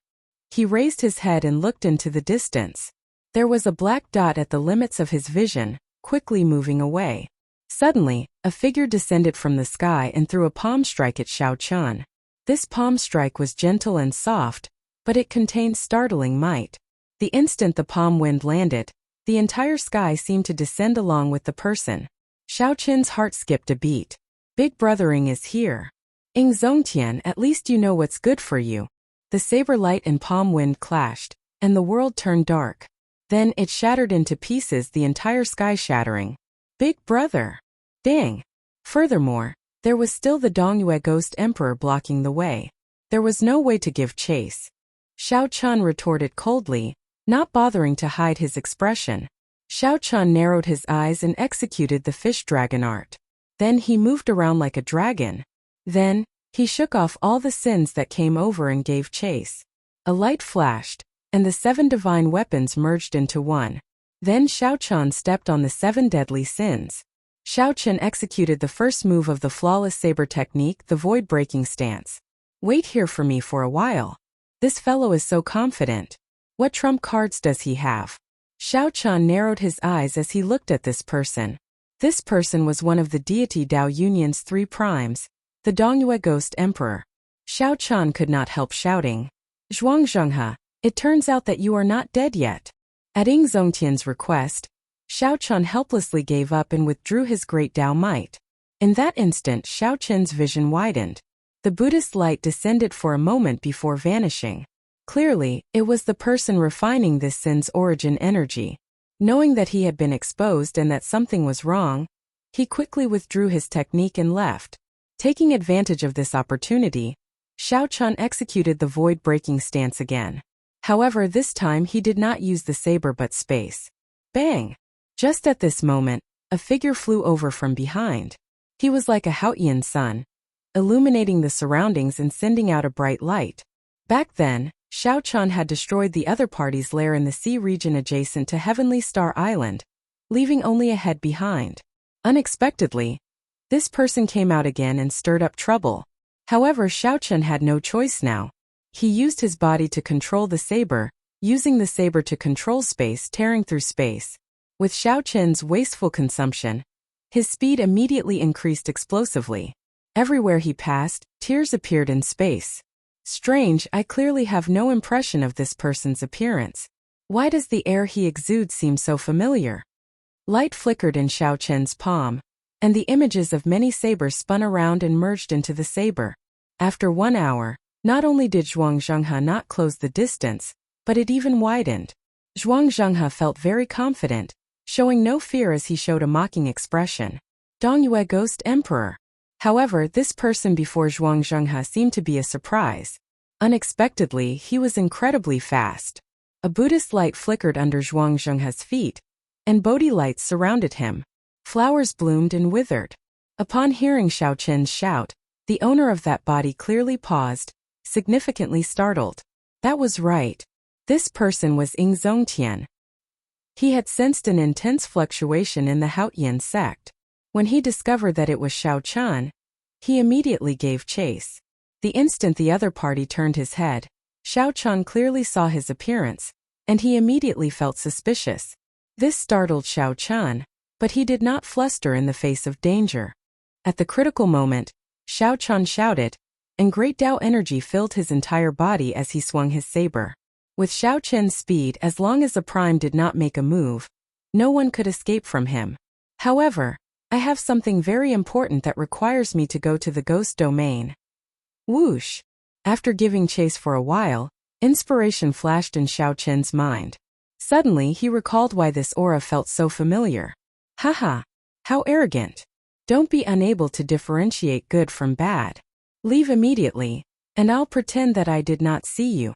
He raised his head and looked into the distance. There was a black dot at the limits of his vision, quickly moving away. Suddenly, a figure descended from the sky and threw a palm strike at Xiao Chan. This palm strike was gentle and soft, but it contained startling might. The instant the palm wind landed, the entire sky seemed to descend along with the person. Xiao Chen's heart skipped a beat. Big brothering is here. Ing Zongtian, at least you know what's good for you. The saber light and palm wind clashed, and the world turned dark. Then it shattered into pieces, the entire sky shattering. Big brother! Dang! Furthermore, there was still the Dongyue Ghost Emperor blocking the way. There was no way to give chase. Xiao Chan retorted coldly, not bothering to hide his expression. Xiao Chun narrowed his eyes and executed the fish dragon art. Then he moved around like a dragon. Then, he shook off all the sins that came over and gave chase. A light flashed, and the 7 divine weapons merged into one. Then Xiao Chun stepped on the 7 deadly sins. Xiao Chun executed the first move of the flawless saber technique, the void-breaking stance. Wait here for me for a while. This fellow is so confident. What trump cards does he have? Xiao Chun narrowed his eyes as he looked at this person. This person was one of the deity Dao Union's 3 primes, the Dongyue Ghost Emperor. Xiao Chun could not help shouting, "Zhuangzhenghe, it turns out that you are not dead yet." At Ying Zongtian's request, Xiao Chun helplessly gave up and withdrew his great Dao might. In that instant, Xiao Chun's vision widened. The Buddhist light descended for a moment before vanishing. Clearly, it was the person refining this sin's origin energy. Knowing that he had been exposed and that something was wrong, he quickly withdrew his technique and left. Taking advantage of this opportunity, Xiao Chun executed the void-breaking stance again. However, this time he did not use the saber but space. Bang! Just at this moment, a figure flew over from behind. He was like a Haotian sun, illuminating the surroundings and sending out a bright light. Back then, Xiao Chun had destroyed the other party's lair in the sea region adjacent to Heavenly Star Island, leaving only a head behind. Unexpectedly, this person came out again and stirred up trouble. However, Xiao Chun had no choice now. He used his body to control the saber, using the saber to control space, tearing through space. With Xiao Chun's wasteful consumption, his speed immediately increased explosively. Everywhere he passed, tears appeared in space. Strange, I clearly have no impression of this person's appearance. Why does the air he exudes seem so familiar? Light flickered in Xiao Chun's palm, and the images of many sabers spun around and merged into the saber. After 1 hour, not only did Zhuangzhenghe not close the distance, but it even widened. Zhuangzhenghe felt very confident, showing no fear as he showed a mocking expression. Dongyue Ghost Emperor. However, this person before Zhuangzhenghe seemed to be a surprise. Unexpectedly, he was incredibly fast. A Buddhist light flickered under Zhuangzhenghe's feet, and Bodhi lights surrounded him. Flowers bloomed and withered. Upon hearing Xiao Chun's shout, the owner of that body clearly paused, significantly startled. That was right. This person was Ying Zongtian. He had sensed an intense fluctuation in the Haotian sect. When he discovered that it was Xiao Chun, he immediately gave chase. The instant the other party turned his head, Xiao Chun clearly saw his appearance, and he immediately felt suspicious. This startled Xiao Chun, but he did not fluster in the face of danger. At the critical moment, Xiao Chun shouted, and great Dao energy filled his entire body as he swung his saber. With Xiao Chun's speed, as long as a prime did not make a move, no one could escape from him. However, I have something very important that requires me to go to the ghost domain. Whoosh! After giving chase for a while, inspiration flashed in Xiao Chun's mind. Suddenly he recalled why this aura felt so familiar. Haha! How arrogant! Don't be unable to differentiate good from bad. Leave immediately, and I'll pretend that I did not see you.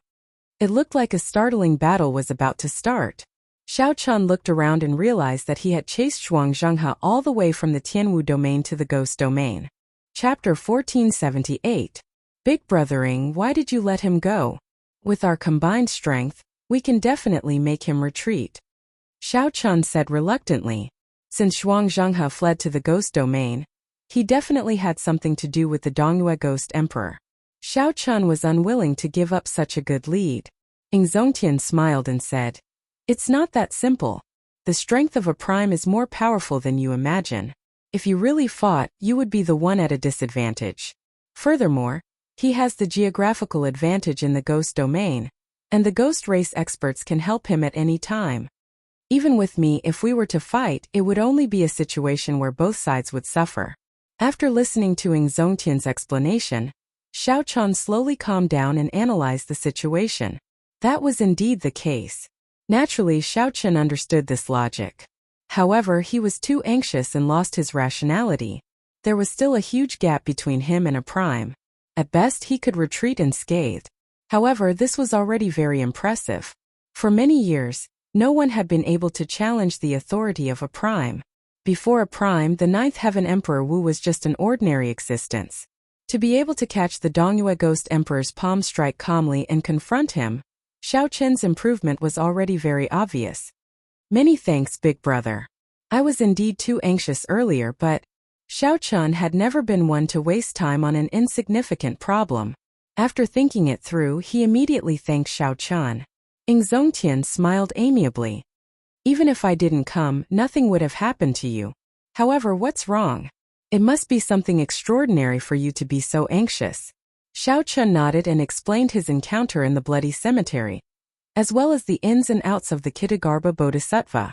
It looked like a startling battle was about to start. Xiao Chun looked around and realized that he had chased Zhuangzhenghe all the way from the Tianwu domain to the ghost domain. Chapter 1478. Big Brothering, why did you let him go? With our combined strength, we can definitely make him retreat. Xiao Chun said reluctantly. Since Zhuangzhenghe fled to the ghost domain, he definitely had something to do with the Dongyue Ghost Emperor. Xiao Chun was unwilling to give up such a good lead. Ying Zongtian smiled and said, "It's not that simple. The strength of a prime is more powerful than you imagine. If you really fought, you would be the one at a disadvantage. Furthermore, he has the geographical advantage in the ghost domain, and the ghost race experts can help him at any time. Even with me, if we were to fight, it would only be a situation where both sides would suffer." After listening to Ying Zongtian's explanation, Xiao Chun slowly calmed down and analyzed the situation. That was indeed the case. Naturally, Xiao Chun understood this logic. However, he was too anxious and lost his rationality. There was still a huge gap between him and a prime. At best, he could retreat unscathed. However, this was already very impressive. For many years, No one had been able to challenge the authority of a prime. Before a prime, the Ninth Heaven Emperor Wu was just an ordinary existence. To be able to catch the Dongyue Ghost Emperor's palm strike calmly and confront him, Xiao Chen's improvement was already very obvious. Many thanks, big brother. I was indeed too anxious earlier, but Xiao Chen had never been one to waste time on an insignificant problem. After thinking it through, he immediately thanked Xiao Chen. Ying Zongtian smiled amiably. Even if I didn't come, nothing would have happened to you. However, what's wrong? It must be something extraordinary for you to be so anxious. Xiao Chen nodded and explained his encounter in the Bloody Cemetery, as well as the ins and outs of the Kitagarbha Bodhisattva.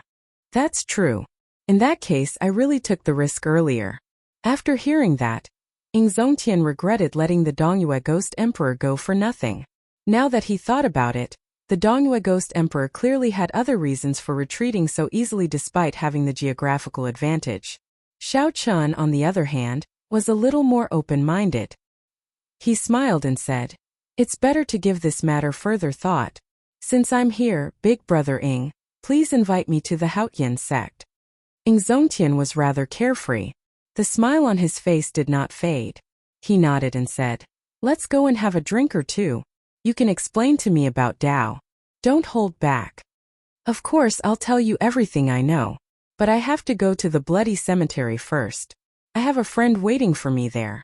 That's true. In that case, I really took the risk earlier. After hearing that, Ying Zongtian regretted letting the Dongyue Ghost Emperor go for nothing. Now that he thought about it, the Dongyue Ghost Emperor clearly had other reasons for retreating so easily despite having the geographical advantage. Xiao Chen, on the other hand, was a little more open-minded. He smiled and said, "It's better to give this matter further thought. Since I'm here, big brother Ying, please invite me to the Haotian sect." Ying Zongtian was rather carefree. The smile on his face did not fade. He nodded and said, "Let's go and have a drink or two. You can explain to me about Tao. Don't hold back." "Of course, I'll tell you everything I know. But I have to go to the Bloody Cemetery first. I have a friend waiting for me there."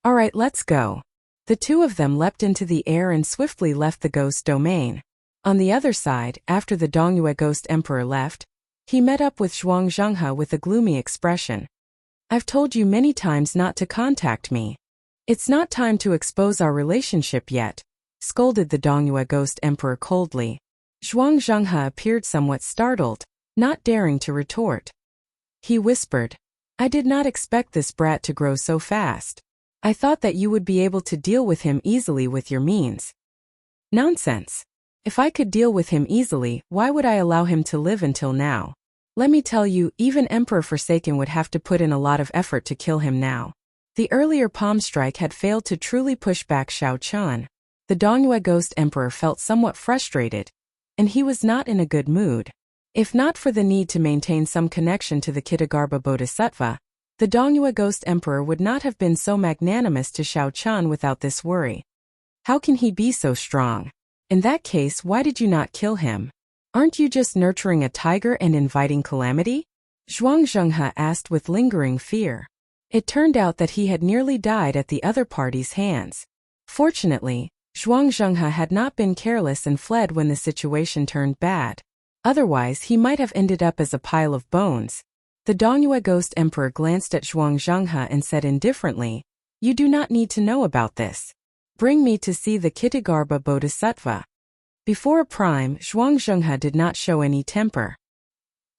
"All right, let's go." The two of them leapt into the air and swiftly left the ghost domain. On the other side, after the Dongyue Ghost Emperor left, he met up with Zhuang Zhenghe with a gloomy expression. "I've told you many times not to contact me. It's not time to expose our relationship yet," scolded the Dongyue Ghost Emperor coldly. Zhuang Zhenghe appeared somewhat startled, not daring to retort. He whispered, "I did not expect this brat to grow so fast. I thought that you would be able to deal with him easily with your means." "Nonsense. If I could deal with him easily, why would I allow him to live until now? Let me tell you, even Emperor Forsaken would have to put in a lot of effort to kill him now." The earlier palm strike had failed to truly push back Xiao Chen. The Dongyue Ghost Emperor felt somewhat frustrated, and he was not in a good mood. If not for the need to maintain some connection to the Kitagarbha Bodhisattva, the Dongyue Ghost Emperor would not have been so magnanimous to Xiao Chen without this worry. How can he be so strong? In that case, why did you not kill him? Aren't you just nurturing a tiger and inviting calamity? Zhuang Zhenghe asked with lingering fear. It turned out that he had nearly died at the other party's hands. Fortunately, Zhuang Zhenghe had not been careless and fled when the situation turned bad. Otherwise, he might have ended up as a pile of bones. The Dongyue Ghost Emperor glanced at Zhuang Zhenghe and said indifferently, "You do not need to know about this. Bring me to see the Kitagarbha Bodhisattva." Before a prime, Zhuang Zhenghe did not show any temper.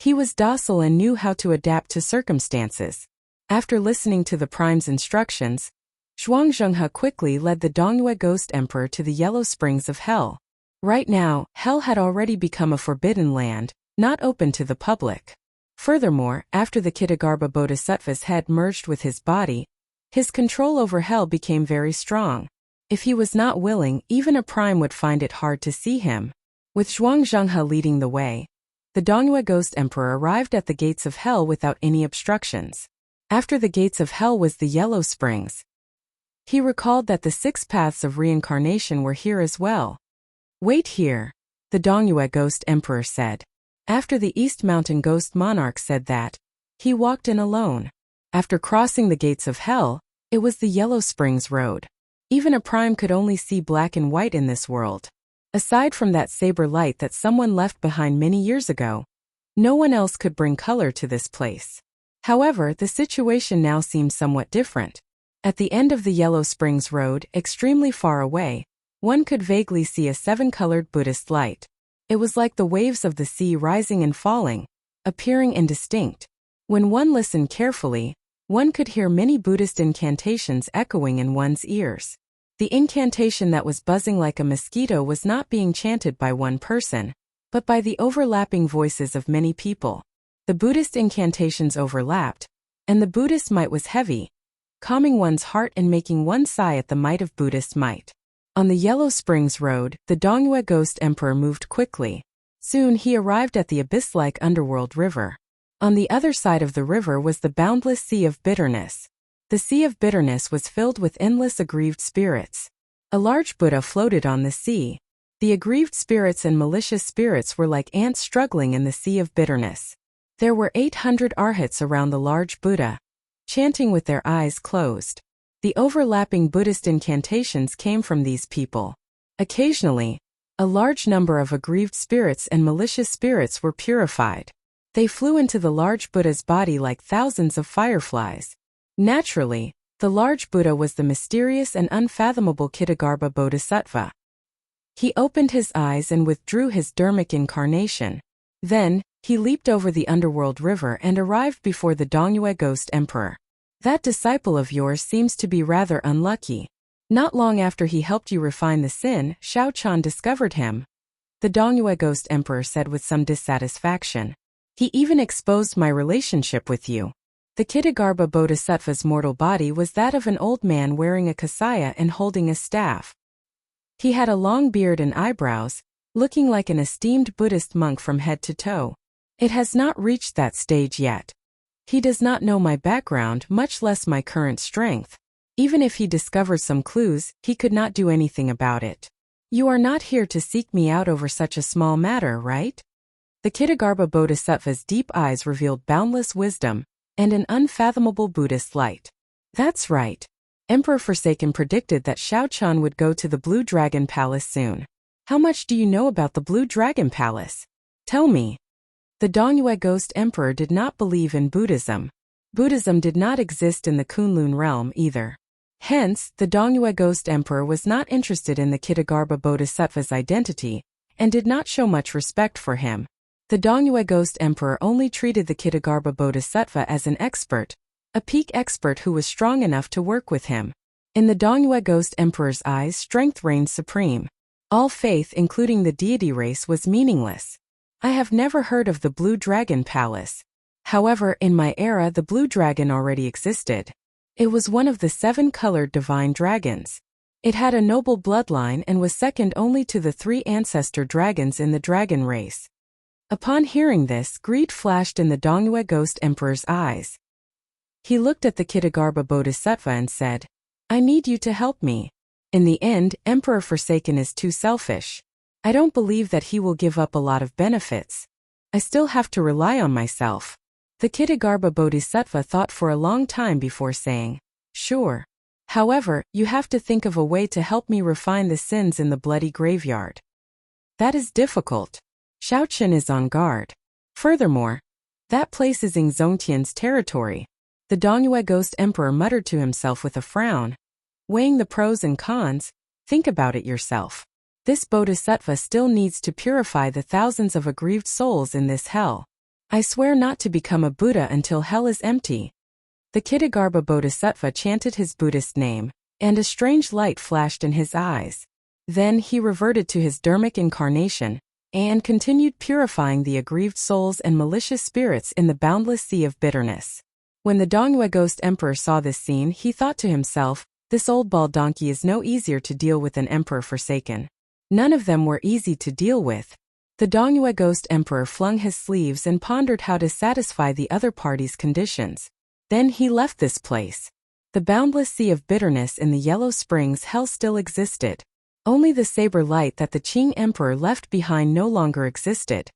He was docile and knew how to adapt to circumstances. After listening to the prime's instructions, Zhuang Zhenghe quickly led the Dongyue Ghost Emperor to the Yellow Springs of Hell. Right now, Hell had already become a forbidden land, not open to the public. Furthermore, after the Kitagarbha Bodhisattva's head merged with his body, his control over Hell became very strong. If he was not willing, even a prime would find it hard to see him. With Zhuang Zhenghe leading the way, the Dongyue Ghost Emperor arrived at the gates of Hell without any obstructions. After the gates of Hell was the Yellow Springs. He recalled that the 6 paths of reincarnation were here as well. "Wait here," the Dongyue Ghost Emperor said. After the East Mountain Ghost Monarch said that, he walked in alone. After crossing the gates of Hell, it was the Yellow Springs Road. Even a prime could only see black and white in this world. Aside from that saber light that someone left behind many years ago, no one else could bring color to this place. However, the situation now seemed somewhat different. At the end of the Yellow Springs Road, extremely far away, one could vaguely see a 7-colored Buddhist light. It was like the waves of the sea rising and falling, appearing indistinct. When one listened carefully, one could hear many Buddhist incantations echoing in one's ears. The incantation that was buzzing like a mosquito was not being chanted by one person, but by the overlapping voices of many people. The Buddhist incantations overlapped, and the Buddhist might was heavy, calming one's heart and making one sigh at the might of Buddhist might. On the Yellow Springs Road, the Dongyue Ghost Emperor moved quickly. Soon he arrived at the abyss-like underworld river. On the other side of the river was the boundless sea of bitterness. The sea of bitterness was filled with endless aggrieved spirits. A large Buddha floated on the sea. The aggrieved spirits and malicious spirits were like ants struggling in the sea of bitterness. There were 800 arhats around the large Buddha, chanting with their eyes closed. The overlapping Buddhist incantations came from these people. Occasionally, a large number of aggrieved spirits and malicious spirits were purified. They flew into the large Buddha's body like thousands of fireflies. Naturally, the large Buddha was the mysterious and unfathomable Kitagarbha Bodhisattva. He opened his eyes and withdrew his dharmic incarnation. Then, he leaped over the underworld river and arrived before the Dongyue Ghost Emperor. That disciple of yours seems to be rather unlucky. Not long after he helped you refine the sin, Xiao Chan discovered him. The Dongyue Ghost Emperor said with some dissatisfaction. He even exposed my relationship with you. The Kitagarbha Bodhisattva's mortal body was that of an old man wearing a kasaya and holding a staff. He had a long beard and eyebrows, looking like an esteemed Buddhist monk from head to toe. It has not reached that stage yet. He does not know my background, much less my current strength. Even if he discovered some clues, he could not do anything about it. You are not here to seek me out over such a small matter, right? The Kitagarbha Bodhisattva's deep eyes revealed boundless wisdom and an unfathomable Buddhist light. That's right. Emperor Forsaken predicted that Xiao Chan would go to the Blue Dragon Palace soon. How much do you know about the Blue Dragon Palace? Tell me. The Dongyue Ghost Emperor did not believe in Buddhism. Buddhism did not exist in the Kunlun realm either. Hence, the Dongyue Ghost Emperor was not interested in the Kitagarbha Bodhisattva's identity and did not show much respect for him. The Dongyue Ghost Emperor only treated the Kitagarbha Bodhisattva as an expert, a peak expert who was strong enough to work with him. In the Dongyue Ghost Emperor's eyes, strength reigned supreme. All faith, including the deity race, was meaningless. I have never heard of the Blue Dragon Palace. However, in my era the Blue Dragon already existed. It was one of the 7-colored divine dragons. It had a noble bloodline and was second only to the 3 ancestor dragons in the dragon race. Upon hearing this, greed flashed in the Dongyue Ghost Emperor's eyes. He looked at the Kitagarbha Bodhisattva and said, I need you to help me. In the end, Emperor Forsaken is too selfish. I don't believe that he will give up a lot of benefits. I still have to rely on myself. The Kitagarbha Bodhisattva thought for a long time before saying, Sure. However, you have to think of a way to help me refine the sins in the bloody graveyard. That is difficult. Xiao Chen is on guard. Furthermore, that place is Ing Zongtian's territory. The Dongyue Ghost Emperor muttered to himself with a frown. Weighing the pros and cons, think about it yourself. This Bodhisattva still needs to purify the thousands of aggrieved souls in this hell. I swear not to become a Buddha until hell is empty. The Kitagarbha Bodhisattva chanted his Buddhist name, and a strange light flashed in his eyes. Then he reverted to his dharmic incarnation, and continued purifying the aggrieved souls and malicious spirits in the boundless sea of bitterness. When the Dongyue Ghost Emperor saw this scene, he thought to himself, this old bald donkey is no easier to deal with than Emperor Forsaken. None of them were easy to deal with. The Dongyue Ghost Emperor flung his sleeves and pondered how to satisfy the other party's conditions. Then he left this place. The boundless sea of bitterness in the Yellow Springs hell still existed. Only the saber light that the Qing Emperor left behind no longer existed.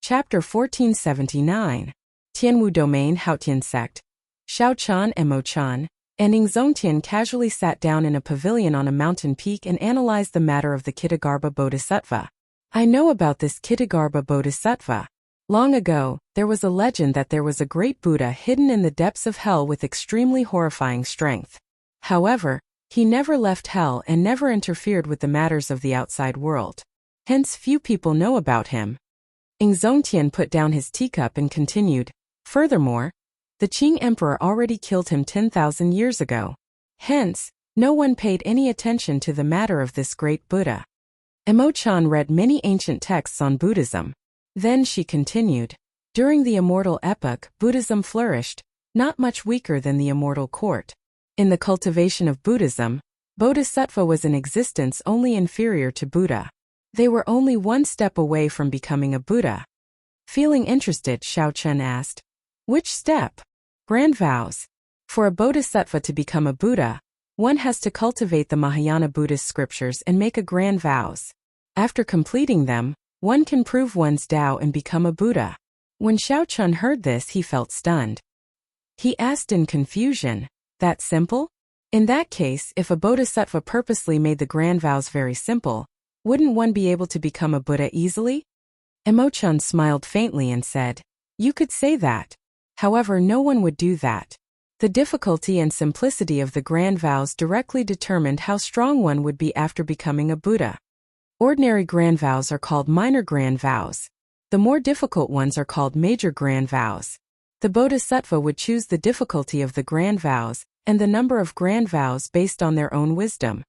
Chapter 1479. Tianwu Domain Haotian Sect. Xiao Chan and Mo Chan and Ing Zongtian casually sat down in a pavilion on a mountain peak and analyzed the matter of the Kitagarbha Bodhisattva. I know about this Kitagarbha Bodhisattva. Long ago, there was a legend that there was a great Buddha hidden in the depths of hell with extremely horrifying strength. However, he never left hell and never interfered with the matters of the outside world. Hence few people know about him. Ing Zongtian put down his teacup and continued, Furthermore, the Qing Emperor already killed him 10,000 years ago. Hence, no one paid any attention to the matter of this great Buddha. Emo-chan read many ancient texts on Buddhism. Then she continued, During the immortal epoch, Buddhism flourished, not much weaker than the immortal court. In the cultivation of Buddhism, Bodhisattva was in existence only inferior to Buddha. They were only one step away from becoming a Buddha. Feeling interested, Xiaochun asked, "Which step?" "Grand vows. For a bodhisattva to become a Buddha, one has to cultivate the Mahayana Buddhist scriptures and make a grand vows. After completing them, one can prove one's Tao and become a Buddha." When Xiaochun heard this, he felt stunned. He asked in confusion, "That simple? In that case, if a bodhisattva purposely made the grand vows very simple, wouldn't one be able to become a Buddha easily?" Emochun smiled faintly and said, "You could say that. However, no one would do that. The difficulty and simplicity of the grand vows directly determined how strong one would be after becoming a Buddha. Ordinary grand vows are called minor grand vows. The more difficult ones are called major grand vows. The bodhisattva would choose the difficulty of the grand vows and the number of grand vows based on their own wisdom.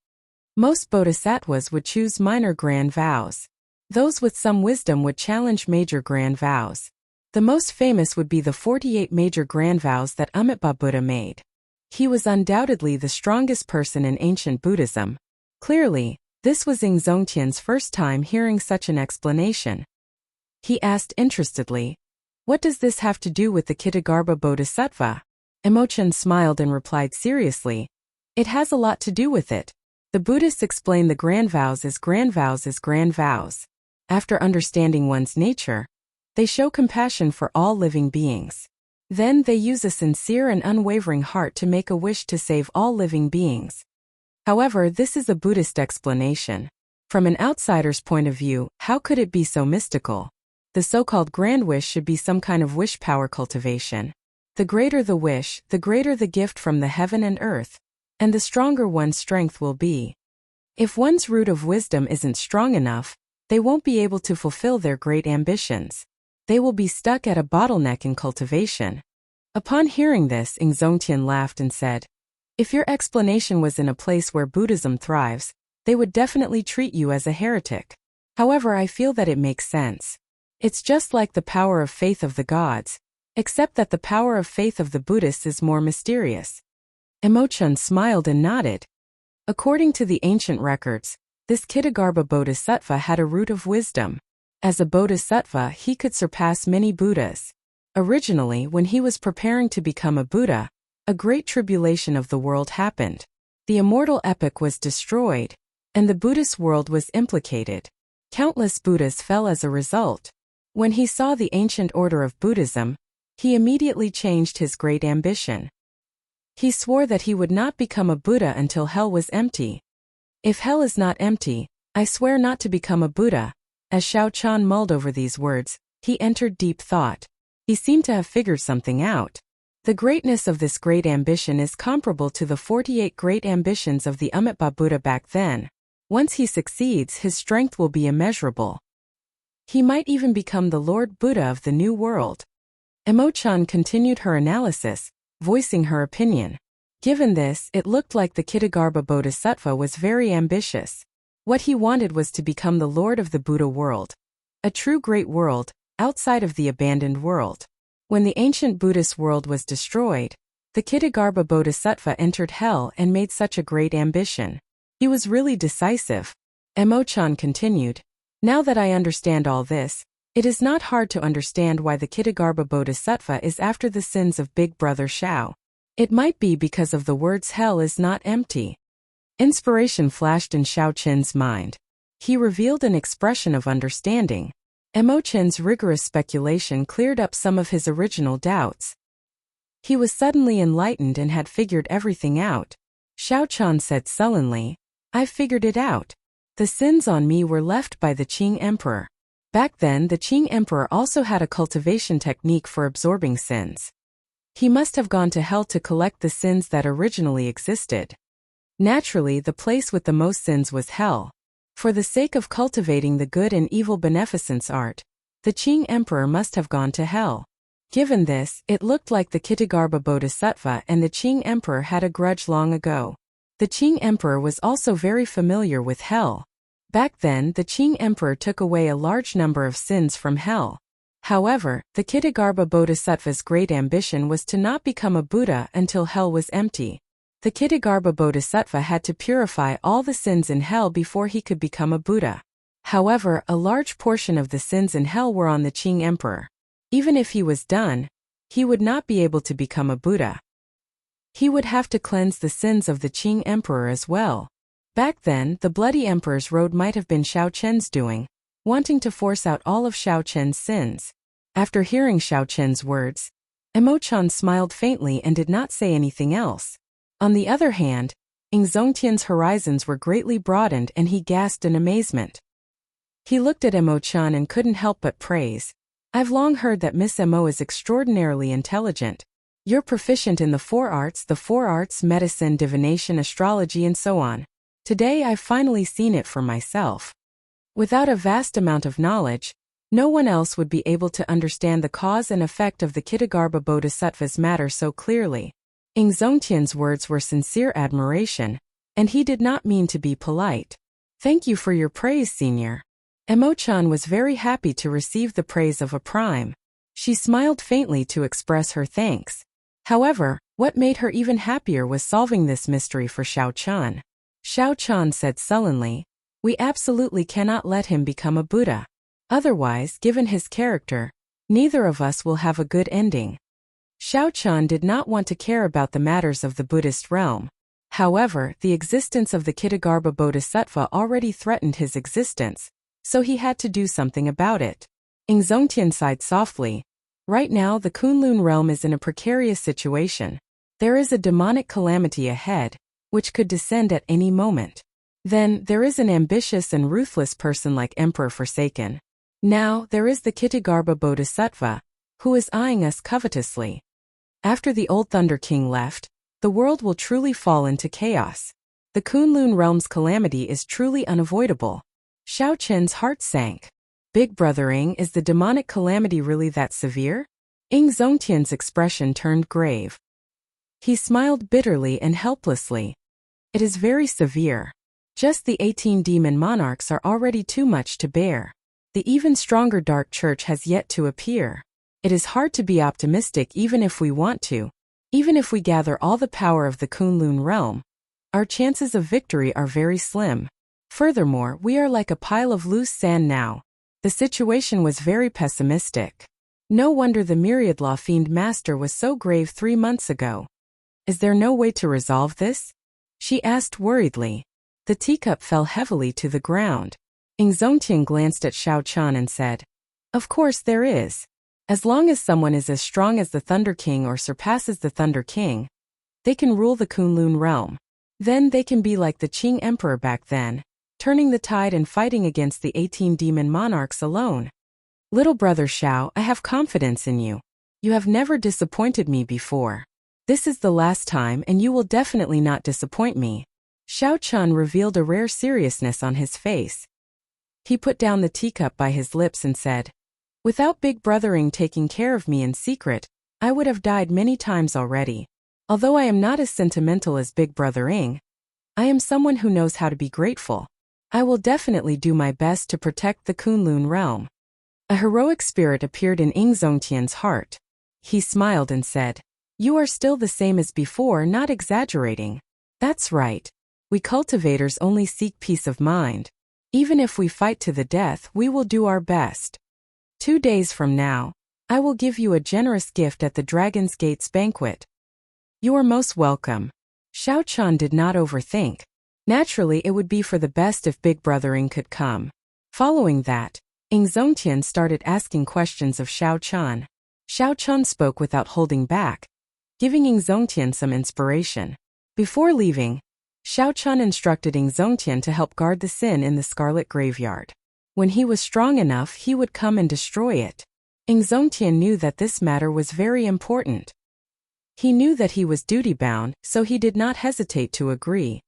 Most bodhisattvas would choose minor grand vows. Those with some wisdom would challenge major grand vows. The most famous would be the 48 major grand vows that Amitabha Buddha made. He was undoubtedly the strongest person in ancient Buddhism. Clearly, this was Ing Zongtian's first time hearing such an explanation. He asked interestedly, "What does this have to do with the Kitagarbha Bodhisattva?" Emochun smiled and replied seriously, "It has a lot to do with it. The Buddhists explain the grand vows as grand vows as grand vows. After understanding one's nature, they show compassion for all living beings. Then they use a sincere and unwavering heart to make a wish to save all living beings. However, this is a Buddhist explanation. From an outsider's point of view, how could it be so mystical? The so-called grand wish should be some kind of wish power cultivation. The greater the wish, the greater the gift from the heaven and earth, and the stronger one's strength will be. If one's root of wisdom isn't strong enough, they won't be able to fulfill their great ambitions. They will be stuck at a bottleneck in cultivation." Upon hearing this, Ing Zongtian laughed and said, "If your explanation was in a place where Buddhism thrives, they would definitely treat you as a heretic. However, I feel that it makes sense. It's just like the power of faith of the gods, except that the power of faith of the Buddhists is more mysterious." Emochun smiled and nodded. According to the ancient records, this Kitagarbha Bodhisattva had a root of wisdom. As a bodhisattva, he could surpass many Buddhas. Originally, when he was preparing to become a Buddha, a great tribulation of the world happened. The immortal epoch was destroyed, and the Buddhist world was implicated. Countless Buddhas fell as a result. When he saw the ancient order of Buddhism, he immediately changed his great ambition. He swore that he would not become a Buddha until hell was empty. "If hell is not empty, I swear not to become a Buddha." As Xiaochun mulled over these words, he entered deep thought. He seemed to have figured something out. The greatness of this great ambition is comparable to the 48 great ambitions of the Amitabha Buddha back then. Once he succeeds, his strength will be immeasurable. He might even become the Lord Buddha of the New World. Emochun continued her analysis, voicing her opinion. Given this, it looked like the Kitagarbha Bodhisattva was very ambitious. What he wanted was to become the Lord of the Buddha world. A true great world, outside of the abandoned world. When the ancient Buddhist world was destroyed, the Kitagarbha Bodhisattva entered hell and made such a great ambition. He was really decisive. Emochun continued, "Now that I understand all this, it is not hard to understand why the Kitagarbha Bodhisattva is after the sins of Big Brother Shao. It might be because of the words hell is not empty." Inspiration flashed in Xiaochun's mind. He revealed an expression of understanding. Emochun's rigorous speculation cleared up some of his original doubts. He was suddenly enlightened and had figured everything out. Xiaochun said sullenly, "I've figured it out. The sins on me were left by the Qing Emperor. Back then, the Qing Emperor also had a cultivation technique for absorbing sins. He must have gone to hell to collect the sins that originally existed. Naturally, the place with the most sins was hell. For the sake of cultivating the good and evil beneficence art, the Qing Emperor must have gone to hell. Given this, it looked like the Kitagarbha Bodhisattva and the Qing Emperor had a grudge long ago. The Qing Emperor was also very familiar with hell. Back then, the Qing Emperor took away a large number of sins from hell. However, the Kitagarbha Bodhisattva's great ambition was to not become a Buddha until hell was empty. The Kitagarbha Bodhisattva had to purify all the sins in hell before he could become a Buddha. However, a large portion of the sins in hell were on the Qing emperor. Even if he was done, he would not be able to become a Buddha. He would have to cleanse the sins of the Qing emperor as well. Back then, the bloody emperor's road might have been Xiao Chen's doing, wanting to force out all of Xiao Chen's sins. After hearing Xiao Chen's words, Emo-chan smiled faintly and did not say anything else. On the other hand, Ing Zongtian's horizons were greatly broadened and he gasped in amazement. He looked at Emo-chan and couldn't help but praise. I've long heard that Miss Emo is extraordinarily intelligent. You're proficient in the four arts, medicine, divination, astrology, and so on. Today I've finally seen it for myself. Without a vast amount of knowledge, no one else would be able to understand the cause and effect of the Kitagarbha Bodhisattva's matter so clearly. Ing Zongtian's words were sincere admiration, and he did not mean to be polite. Thank you for your praise, senior. Emo-chan was very happy to receive the praise of a prime. She smiled faintly to express her thanks. However, what made her even happier was solving this mystery for Xiao Chan. Xiao Chan said sullenly, "We absolutely cannot let him become a Buddha. Otherwise, given his character, neither of us will have a good ending." Xiao Chan did not want to care about the matters of the Buddhist realm. However, the existence of the Kitagarbha Bodhisattva already threatened his existence, so he had to do something about it. Ing Zongtian sighed softly. Right now the Kunlun realm is in a precarious situation. There is a demonic calamity ahead, which could descend at any moment. Then, there is an ambitious and ruthless person like Emperor Forsaken. Now, there is the Kitagarbha Bodhisattva, who is eyeing us covetously. After the old Thunder King left, the world will truly fall into chaos. The Kunlun realm's calamity is truly unavoidable. Xiao Chen's heart sank. Big Brother Ing, is the demonic calamity really that severe? Ing Zongtian's expression turned grave. He smiled bitterly and helplessly. It is very severe. Just the 18 demon monarchs are already too much to bear. The even stronger Dark Church has yet to appear. It is hard to be optimistic even if we want to. Even if we gather all the power of the Kunlun realm, our chances of victory are very slim. Furthermore, we are like a pile of loose sand now. The situation was very pessimistic. No wonder the Myriad Law Fiend Master was so grave 3 months ago. Is there no way to resolve this? She asked worriedly. The teacup fell heavily to the ground. Ing Zongtian glanced at Xiao Chan and said, "Of course there is. As long as someone is as strong as the Thunder King or surpasses the Thunder King, they can rule the Kunlun realm. Then they can be like the Qing Emperor back then, turning the tide and fighting against the 18 demon monarchs alone. Little brother Xiao, I have confidence in you. You have never disappointed me before. This is the last time and you will definitely not disappoint me." Xiao Chan revealed a rare seriousness on his face. He put down the teacup by his lips and said, "Without Big Brother Ing taking care of me in secret, I would have died many times already. Although I am not as sentimental as Big Brother Ing, I am someone who knows how to be grateful. I will definitely do my best to protect the Kunlun realm." A heroic spirit appeared in Ing Zongtian's heart. He smiled and said, "You are still the same as before, not exaggerating. That's right. We cultivators only seek peace of mind. Even if we fight to the death, we will do our best. 2 days from now, I will give you a generous gift at the Dragon's Gates banquet." "You are most welcome." Xiao Chan did not overthink. Naturally, it would be for the best if Big Brother Ing could come. Following that, Ing Zongtian started asking questions of Xiao Chan. Xiao Chan spoke without holding back, giving Ing Zongtian some inspiration. Before leaving, Xiao Chan instructed Ing Zongtian to help guard the sin in the Scarlet Graveyard. When he was strong enough, he would come and destroy it. Ing Zongtian knew that this matter was very important. He knew that he was duty-bound, so he did not hesitate to agree.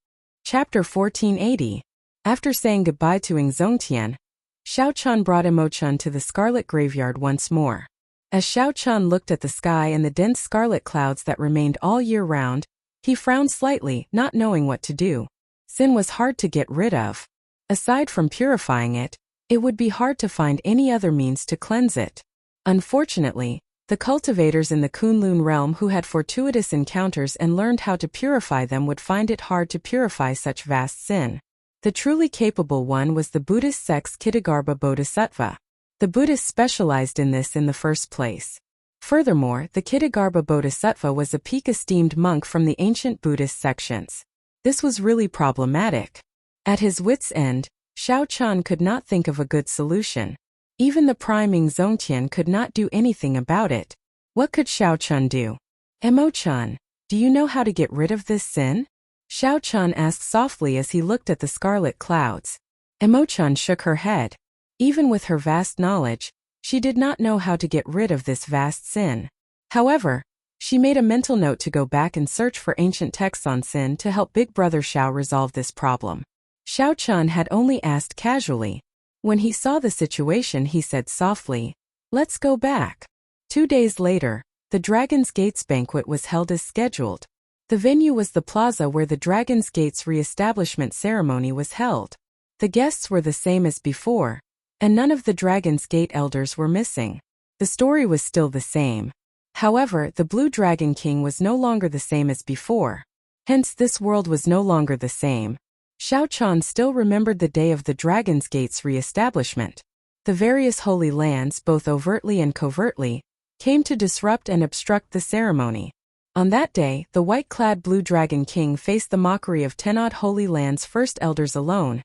Chapter 1480. After saying goodbye to Ing Zongtian, Xiao Chan brought Emo-chan to the Scarlet Graveyard once more. As Xiao Chan looked at the sky and the dense scarlet clouds that remained all year round, he frowned slightly, not knowing what to do. Sin was hard to get rid of. Aside from purifying it, it would be hard to find any other means to cleanse it. Unfortunately, the cultivators in the Kunlun realm who had fortuitous encounters and learned how to purify them would find it hard to purify such vast sin. The truly capable one was the Buddhist sect's Ksitigarbha Bodhisattva. The Buddhists specialized in this in the first place. Furthermore, the Ksitigarbha Bodhisattva was a peak-esteemed monk from the ancient Buddhist sections. This was really problematic. At his wits' end, Xiao Chan could not think of a good solution. Even the priming Zongtian could not do anything about it. What could Xiao Chan do? Emo-chan, do you know how to get rid of this sin? Xiao Chan asked softly as he looked at the scarlet clouds. Emo-chan shook her head. Even with her vast knowledge, she did not know how to get rid of this vast sin. However, she made a mental note to go back and search for ancient texts on sin to help Big Brother Xiao resolve this problem. Xiao Chan had only asked casually. When he saw the situation, he said softly, "Let's go back." 2 days later, the Dragon's Gates banquet was held as scheduled. The venue was the plaza where the Dragon's Gates re-establishment ceremony was held. The guests were the same as before, and none of the Dragon's Gate elders were missing. The story was still the same. However, the Blue Dragon King was no longer the same as before. Hence, this world was no longer the same. Xiao Chan still remembered the day of the Dragon's Gate's re-establishment. The various holy lands, both overtly and covertly, came to disrupt and obstruct the ceremony. On that day, the white-clad Blue Dragon King faced the mockery of 10-odd holy lands' first elders alone,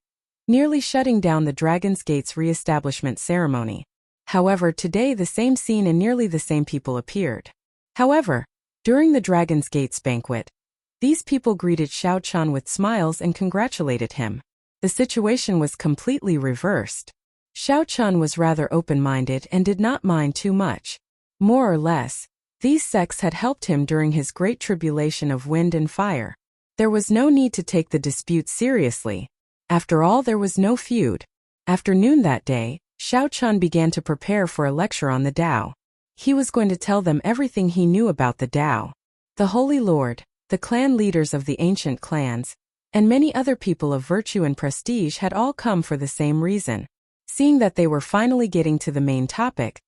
nearly shutting down the Dragon's Gate's re-establishment ceremony. However, today the same scene and nearly the same people appeared. However, during the Dragon's Gates banquet, these people greeted Xiao Chan with smiles and congratulated him. The situation was completely reversed. Xiao Chan was rather open-minded and did not mind too much. More or less, these sects had helped him during his great tribulation of wind and fire. There was no need to take the dispute seriously. After all, there was no feud. After noon that day, Xiao Chan began to prepare for a lecture on the Tao. He was going to tell them everything he knew about the Tao. The Holy Lord, the clan leaders of the ancient clans, and many other people of virtue and prestige had all come for the same reason. Seeing that they were finally getting to the main topic,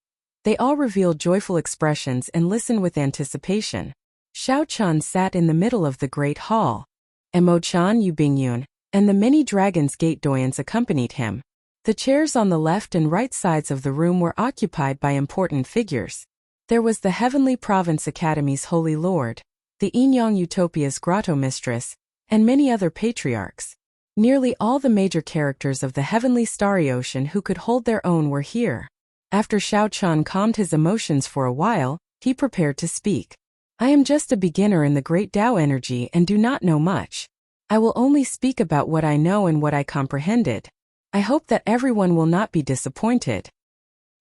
they all revealed joyful expressions and listened with anticipation. Xiao Chan sat in the middle of the great hall. Emo-chan, Yu Bingyun, and the many Dragon's Gate doyens accompanied him. The chairs on the left and right sides of the room were occupied by important figures. There was the Heavenly Province Academy's Holy Lord, the Inyang Utopia's Grotto Mistress, and many other patriarchs. Nearly all the major characters of the Heavenly Starry Ocean who could hold their own were here. After Xiao Chan calmed his emotions for a while, he prepared to speak. I am just a beginner in the great Tao energy and do not know much. I will only speak about what I know and what I comprehended. I hope that everyone will not be disappointed.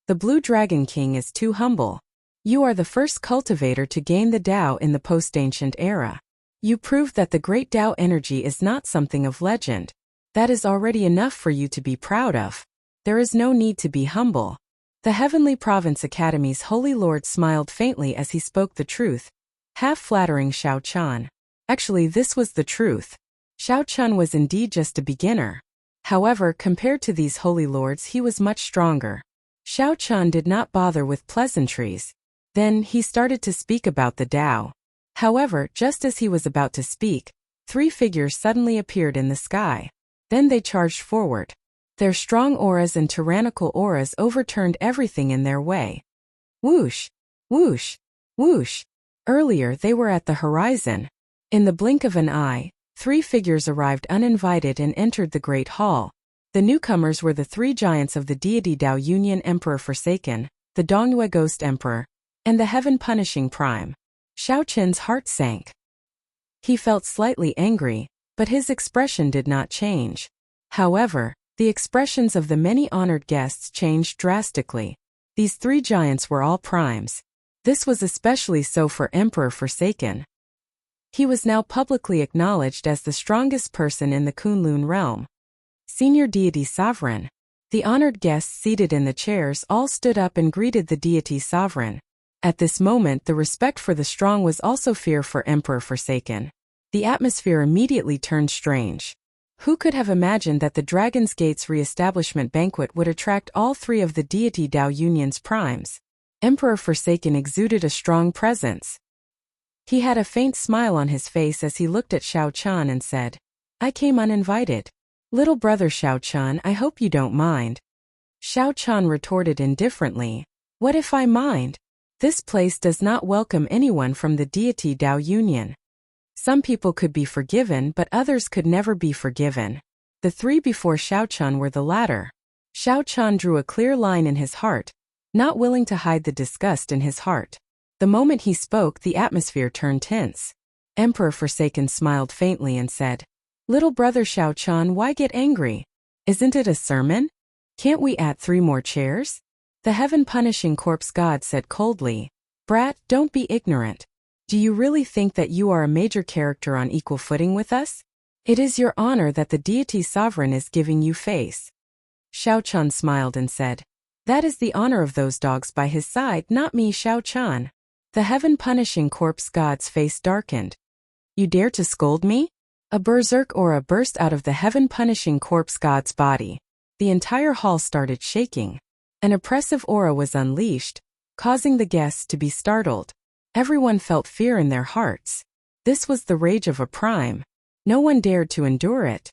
The Blue Dragon King is too humble. You are the first cultivator to gain the Tao in the post-ancient era. You proved that the great Tao energy is not something of legend. That is already enough for you to be proud of. There is no need to be humble. The Heavenly Province Academy's Holy Lord smiled faintly as he spoke the truth, half flattering Xiao Chan. Actually, this was the truth. Xiao Chan was indeed just a beginner. However, compared to these holy lords, he was much stronger. Xiao Chan did not bother with pleasantries. Then, he started to speak about the Tao. However, just as he was about to speak, 3 figures suddenly appeared in the sky. Then they charged forward. Their strong auras and tyrannical auras overturned everything in their way. Whoosh! Whoosh! Whoosh! Earlier they were at the horizon. In the blink of an eye, 3 figures arrived uninvited and entered the great hall. The newcomers were the 3 giants of the deity Tao Union Emperor Forsaken, the Dongyue Ghost Emperor, and the Heaven Punishing Prime. Xiao Chen's heart sank. He felt slightly angry, but his expression did not change. However, the expressions of the many honored guests changed drastically. These 3 giants were all primes. This was especially so for Emperor Forsaken. He was now publicly acknowledged as the strongest person in the Kunlun realm. Senior deity sovereign. The honored guests seated in the chairs all stood up and greeted the deity sovereign. At this moment, the respect for the strong was also fear for Emperor Forsaken. The atmosphere immediately turned strange. Who could have imagined that the Dragon's Gate's re-establishment banquet would attract all 3 of the deity Tao Union's primes? Emperor Forsaken exuded a strong presence. He had a faint smile on his face as he looked at Xiao Chan and said, I came uninvited. Little brother Xiaochun, I hope you don't mind. Xiaochun retorted indifferently. What if I mind? This place does not welcome anyone from the deity Dao Union. Some people could be forgiven, but others could never be forgiven. The three before Xiaochun were the latter. Xiaochun drew a clear line in his heart, not willing to hide the disgust in his heart. The moment he spoke, the atmosphere turned tense. Emperor Forsaken smiled faintly and said, Little brother Xiaochun, why get angry? Isn't it a sermon? Can't we add 3 more chairs? The heaven-punishing corpse god said coldly, Brat, don't be ignorant. Do you really think that you are a major character on equal footing with us? It is your honor that the deity sovereign is giving you face. Xiaochun smiled and said, That is the honor of those dogs by his side, not me, Xiaochun. The heaven-punishing corpse god's face darkened. You dare to scold me? A berserk aura burst out of the heaven-punishing corpse god's body. The entire hall started shaking. An oppressive aura was unleashed, causing the guests to be startled. Everyone felt fear in their hearts. This was the rage of a prime. No one dared to endure it.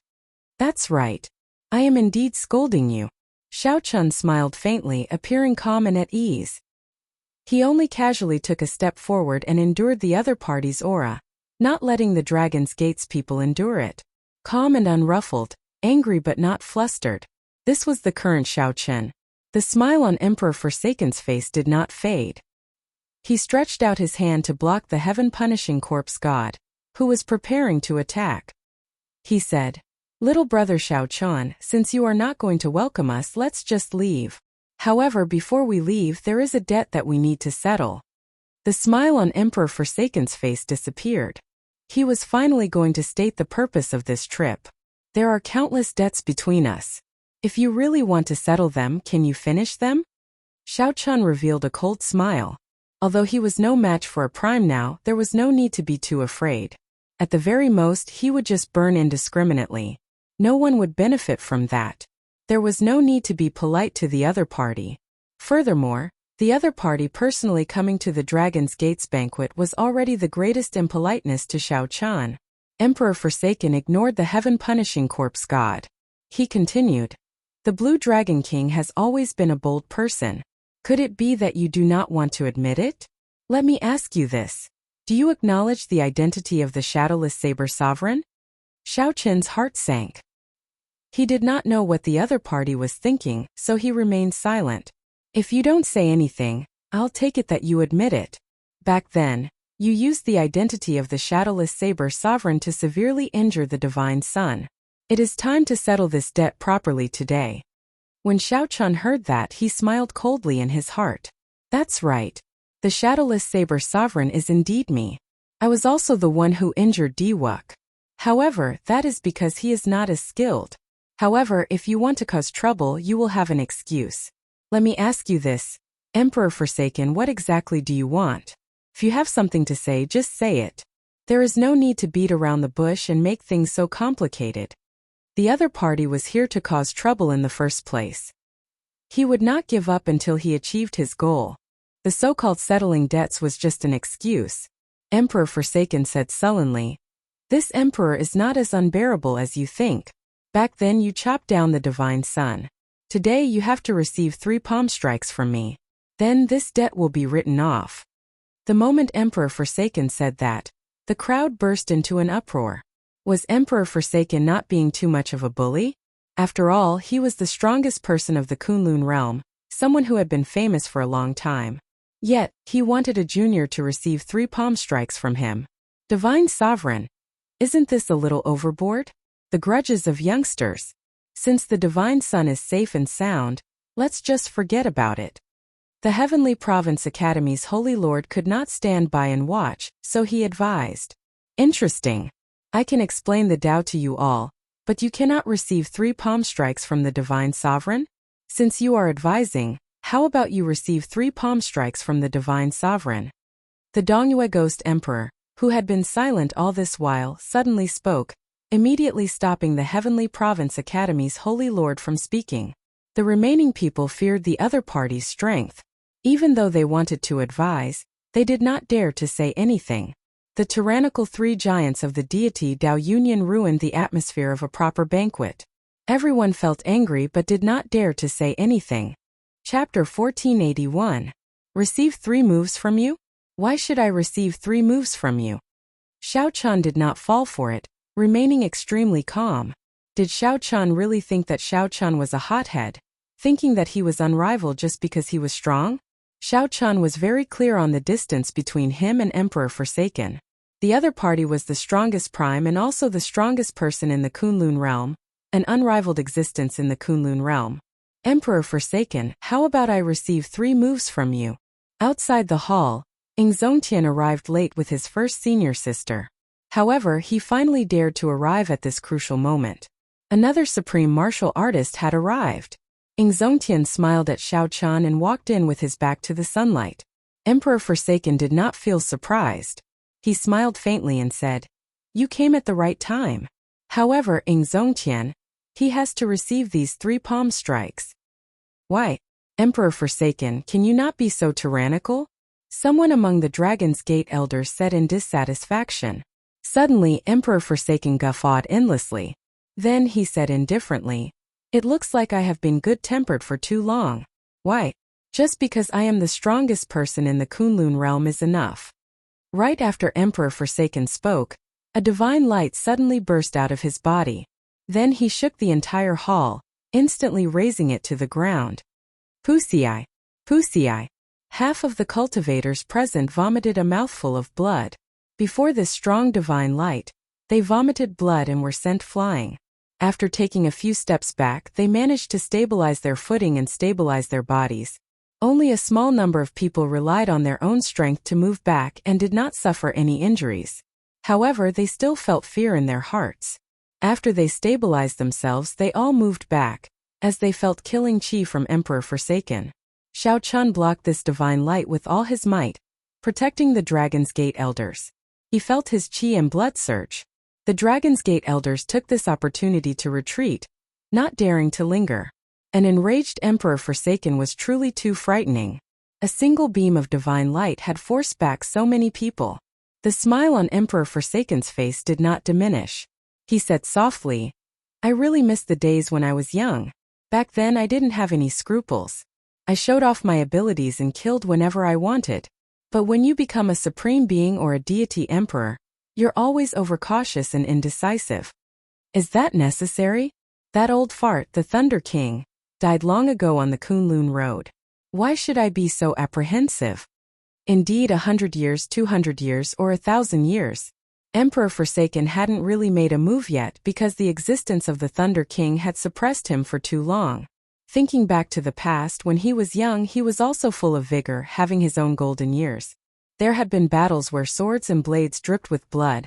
That's right. I am indeed scolding you. Xiaochun smiled faintly, appearing calm and at ease. He only casually took a step forward and endured the other party's aura, not letting the Dragon's Gates people endure it. Calm and unruffled, angry but not flustered. This was the current Xiaochun. The smile on Emperor Forsaken's face did not fade. He stretched out his hand to block the heaven-punishing corpse god, who was preparing to attack. He said, Little brother Xiaochun, since you are not going to welcome us, let's just leave. However, before we leave, there is a debt that we need to settle. The smile on Emperor Forsaken's face disappeared. He was finally going to state the purpose of this trip. There are countless debts between us. If you really want to settle them, can you finish them? Xiaochun revealed a cold smile. Although he was no match for a prime now, there was no need to be too afraid. At the very most, he would just burn indiscriminately. No one would benefit from that. There was no need to be polite to the other party. Furthermore, the other party personally coming to the Dragon's Gates banquet was already the greatest impoliteness to Xiaochun. Emperor Forsaken ignored the heaven-punishing corpse god. He continued, The Blue Dragon King has always been a bold person. Could it be that you do not want to admit it? Let me ask you this. Do you acknowledge the identity of the shadowless saber sovereign? Xiaochun's heart sank. He did not know what the other party was thinking, so he remained silent. If you don't say anything, I'll take it that you admit it. Back then, you used the identity of the shadowless saber sovereign to severely injure the divine sun. It is time to settle this debt properly today. When Xiaochun heard that, he smiled coldly in his heart. That's right. The shadowless saber sovereign is indeed me. I was also the one who injured Diwuk. However, that is because he is not as skilled. However, if you want to cause trouble, you will have an excuse. Let me ask you this, Emperor Forsaken, what exactly do you want? If you have something to say, just say it. There is no need to beat around the bush and make things so complicated. The other party was here to cause trouble in the first place. He would not give up until he achieved his goal. The so-called settling debts was just an excuse. Emperor Forsaken said sullenly, This emperor is not as unbearable as you think. Back then you chopped down the divine sun. Today you have to receive 3 palm strikes from me. Then this debt will be written off. The moment Emperor Forsaken said that, the crowd burst into an uproar. Was Emperor Forsaken not being too much of a bully? After all, he was the strongest person of the Kunlun realm, someone who had been famous for a long time. Yet, he wanted a junior to receive 3 palm strikes from him. Divine Sovereign. Isn't this a little overboard? The grudges of youngsters. Since the divine sun is safe and sound, let's just forget about it. The Heavenly Province Academy's Holy Lord could not stand by and watch, so he advised. Interesting. I can explain the Tao to you all, but you cannot receive 3 palm strikes from the Divine Sovereign? Since you are advising, how about you receive 3 palm strikes from the Divine Sovereign? The Dongyue Ghost Emperor, who had been silent all this while, suddenly spoke, immediately stopping the Heavenly Province Academy's Holy Lord from speaking. The remaining people feared the other party's strength. Even though they wanted to advise, they did not dare to say anything. The tyrannical 3 giants of the deity Dao Union ruined the atmosphere of a proper banquet. Everyone felt angry but did not dare to say anything. Chapter 1481. Receive 3 moves from you? Why should I receive 3 moves from you? Xiao Chan did not fall for it, remaining extremely calm. Did Xiao Chan really think that Xiao Chan was a hothead, thinking that he was unrivaled just because he was strong? Xiao Chan was very clear on the distance between him and Emperor Forsaken. The other party was the strongest prime and also the strongest person in the Kunlun realm, an unrivaled existence in the Kunlun realm. Emperor Forsaken, how about I receive 3 moves from you? Outside the hall, Ing Zongtian arrived late with his first senior sister. However, he finally dared to arrive at this crucial moment. Another supreme martial artist had arrived. Ing Zongtian smiled at Xiao Chan and walked in with his back to the sunlight. Emperor Forsaken did not feel surprised. He smiled faintly and said, "You came at the right time." However, Ing Zongtian, he has to receive these 3 palm strikes. Why? Emperor Forsaken, can you not be so tyrannical? Someone among the Dragon's Gate elders said in dissatisfaction. Suddenly, Emperor Forsaken guffawed endlessly. Then he said indifferently, "It looks like I have been good-tempered for too long. Why? Just because I am the strongest person in the Kunlun realm is enough." Right after Emperor Forsaken spoke, a divine light suddenly burst out of his body. Then he shook the entire hall, instantly raising it to the ground. Pusii! Pusii! Half of the cultivators present vomited a mouthful of blood. Before this strong divine light, they vomited blood and were sent flying. After taking a few steps back, they managed to stabilize their footing and stabilize their bodies. Only a small number of people relied on their own strength to move back and did not suffer any injuries. However, they still felt fear in their hearts. After they stabilized themselves, they all moved back, as they felt killing chi from Emperor Forsaken. Xiao Chan blocked this divine light with all his might, protecting the Dragon's Gate elders. He felt his chi and blood surge. The Dragon's Gate elders took this opportunity to retreat, not daring to linger. An enraged Emperor Forsaken was truly too frightening. A single beam of divine light had forced back so many people. The smile on Emperor Forsaken's face did not diminish. He said softly, "I really miss the days when I was young. Back then I didn't have any scruples. I showed off my abilities and killed whenever I wanted. But when you become a supreme being or a deity emperor, you're always overcautious and indecisive. Is that necessary? That old fart, the Thunder King, died long ago on the Kunlun Road. Why should I be so apprehensive? Indeed, 100 years, 200 years, or 1,000 years. Emperor Forsaken hadn't really made a move yet because the existence of the Thunder King had suppressed him for too long. Thinking back to the past, when he was young, he was also full of vigor, having his own golden years. There had been battles where swords and blades dripped with blood.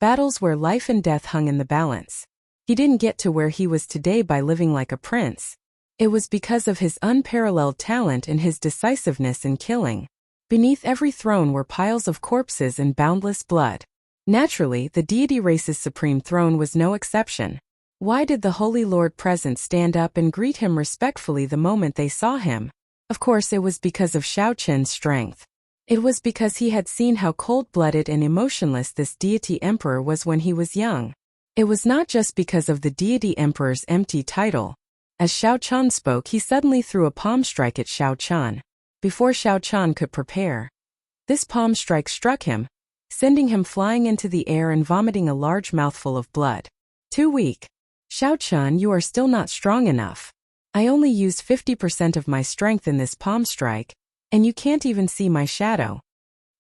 Battles where life and death hung in the balance. He didn't get to where he was today by living like a prince. It was because of his unparalleled talent and his decisiveness in killing. Beneath every throne were piles of corpses and boundless blood. Naturally, the deity race's supreme throne was no exception. Why did the Holy Lord present stand up and greet him respectfully the moment they saw him? Of course, it was because of Xiao Chen's strength. It was because he had seen how cold-blooded and emotionless this deity emperor was when he was young. It was not just because of the deity emperor's empty title. As Xiao Chan spoke, he suddenly threw a palm strike at Xiao Chan. Before Xiao Chan could prepare, this palm strike struck him, sending him flying into the air and vomiting a large mouthful of blood. Too weak. Xiao Chan, you are still not strong enough. I only used 50% of my strength in this palm strike, and you can't even see my shadow.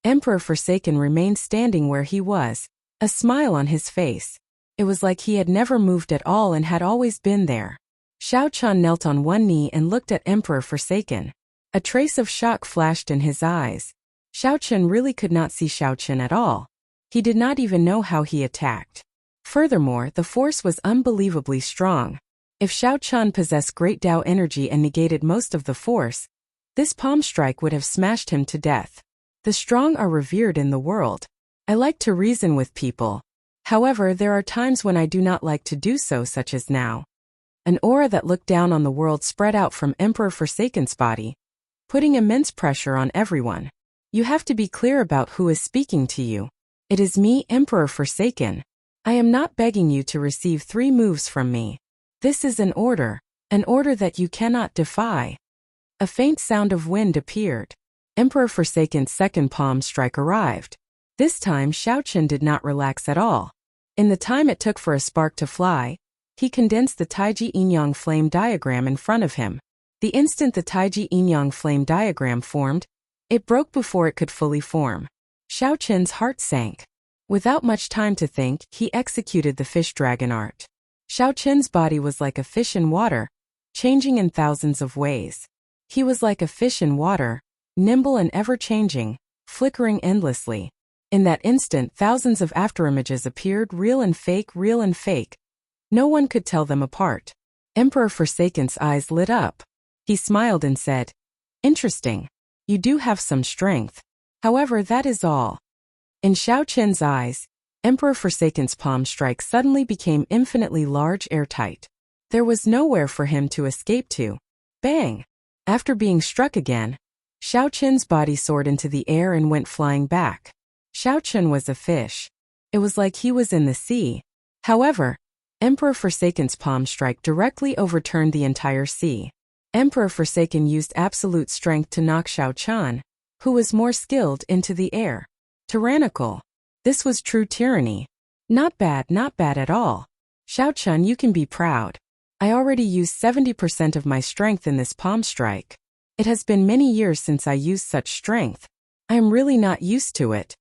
Emperor Forsaken remained standing where he was, a smile on his face. It was like he had never moved at all and had always been there. Xiao Chan knelt on one knee and looked at Emperor Forsaken. A trace of shock flashed in his eyes. Xiao Chen really could not see Xiao Chen at all. He did not even know how he attacked. Furthermore, the force was unbelievably strong. If Xiao Chen possessed great Dao energy and negated most of the force, this palm strike would have smashed him to death. The strong are revered in the world. I like to reason with people. However, there are times when I do not like to do so, such as now. An aura that looked down on the world spread out from Emperor Forsaken's body, putting immense pressure on everyone. You have to be clear about who is speaking to you. It is me, Emperor Forsaken. I am not begging you to receive 3 moves from me. This is an order that you cannot defy. A faint sound of wind appeared. Emperor Forsaken's second palm strike arrived. This time Xiaochen did not relax at all. In the time it took for a spark to fly, he condensed the Taiji Yin-Yang flame diagram in front of him. The instant the Taiji Yin-Yang flame diagram formed, it broke before it could fully form. Xiaochen's heart sank. Without much time to think, he executed the fish dragon art. Xiaochen's body was like a fish in water, changing in thousands of ways. He was like a fish in water, nimble and ever-changing, flickering endlessly. In that instant, thousands of afterimages appeared, real and fake, real and fake. No one could tell them apart. Emperor Forsaken's eyes lit up. He smiled and said, "Interesting. You do have some strength. However, that is all." In Xiaochen's eyes, Emperor Forsaken's palm strike suddenly became infinitely large, airtight. There was nowhere for him to escape to. Bang! After being struck again, Xiaochen's body soared into the air and went flying back. Xiaochen was a fish. It was like he was in the sea. However, Emperor Forsaken's palm strike directly overturned the entire sea. Emperor Forsaken used absolute strength to knock Xiaochen, who was more skilled, into the air. Tyrannical. This was true tyranny. Not bad at all. Xiaochen, you can be proud. I already used 70% of my strength in this palm strike. It has been many years since I used such strength. I am really not used to it.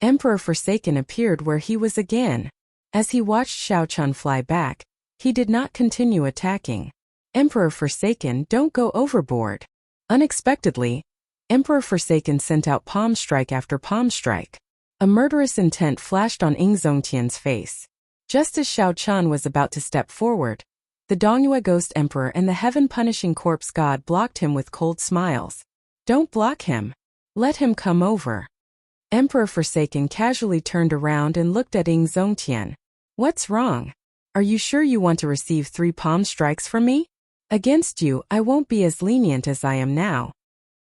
Emperor Forsaken appeared where he was again. As he watched Xiaochen fly back, he did not continue attacking. Emperor Forsaken, don't go overboard. Unexpectedly, Emperor Forsaken sent out palm strike after palm strike. A murderous intent flashed on Ying Zongtian's face. Just as Xiaochen was about to step forward, the Dongyue Ghost Emperor and the Heaven-Punishing Corpse God blocked him with cold smiles. Don't block him. Let him come over. Emperor Forsaken casually turned around and looked at Ying Zongtian. What's wrong? Are you sure you want to receive 3 palm strikes from me? Against you, I won't be as lenient as I am now.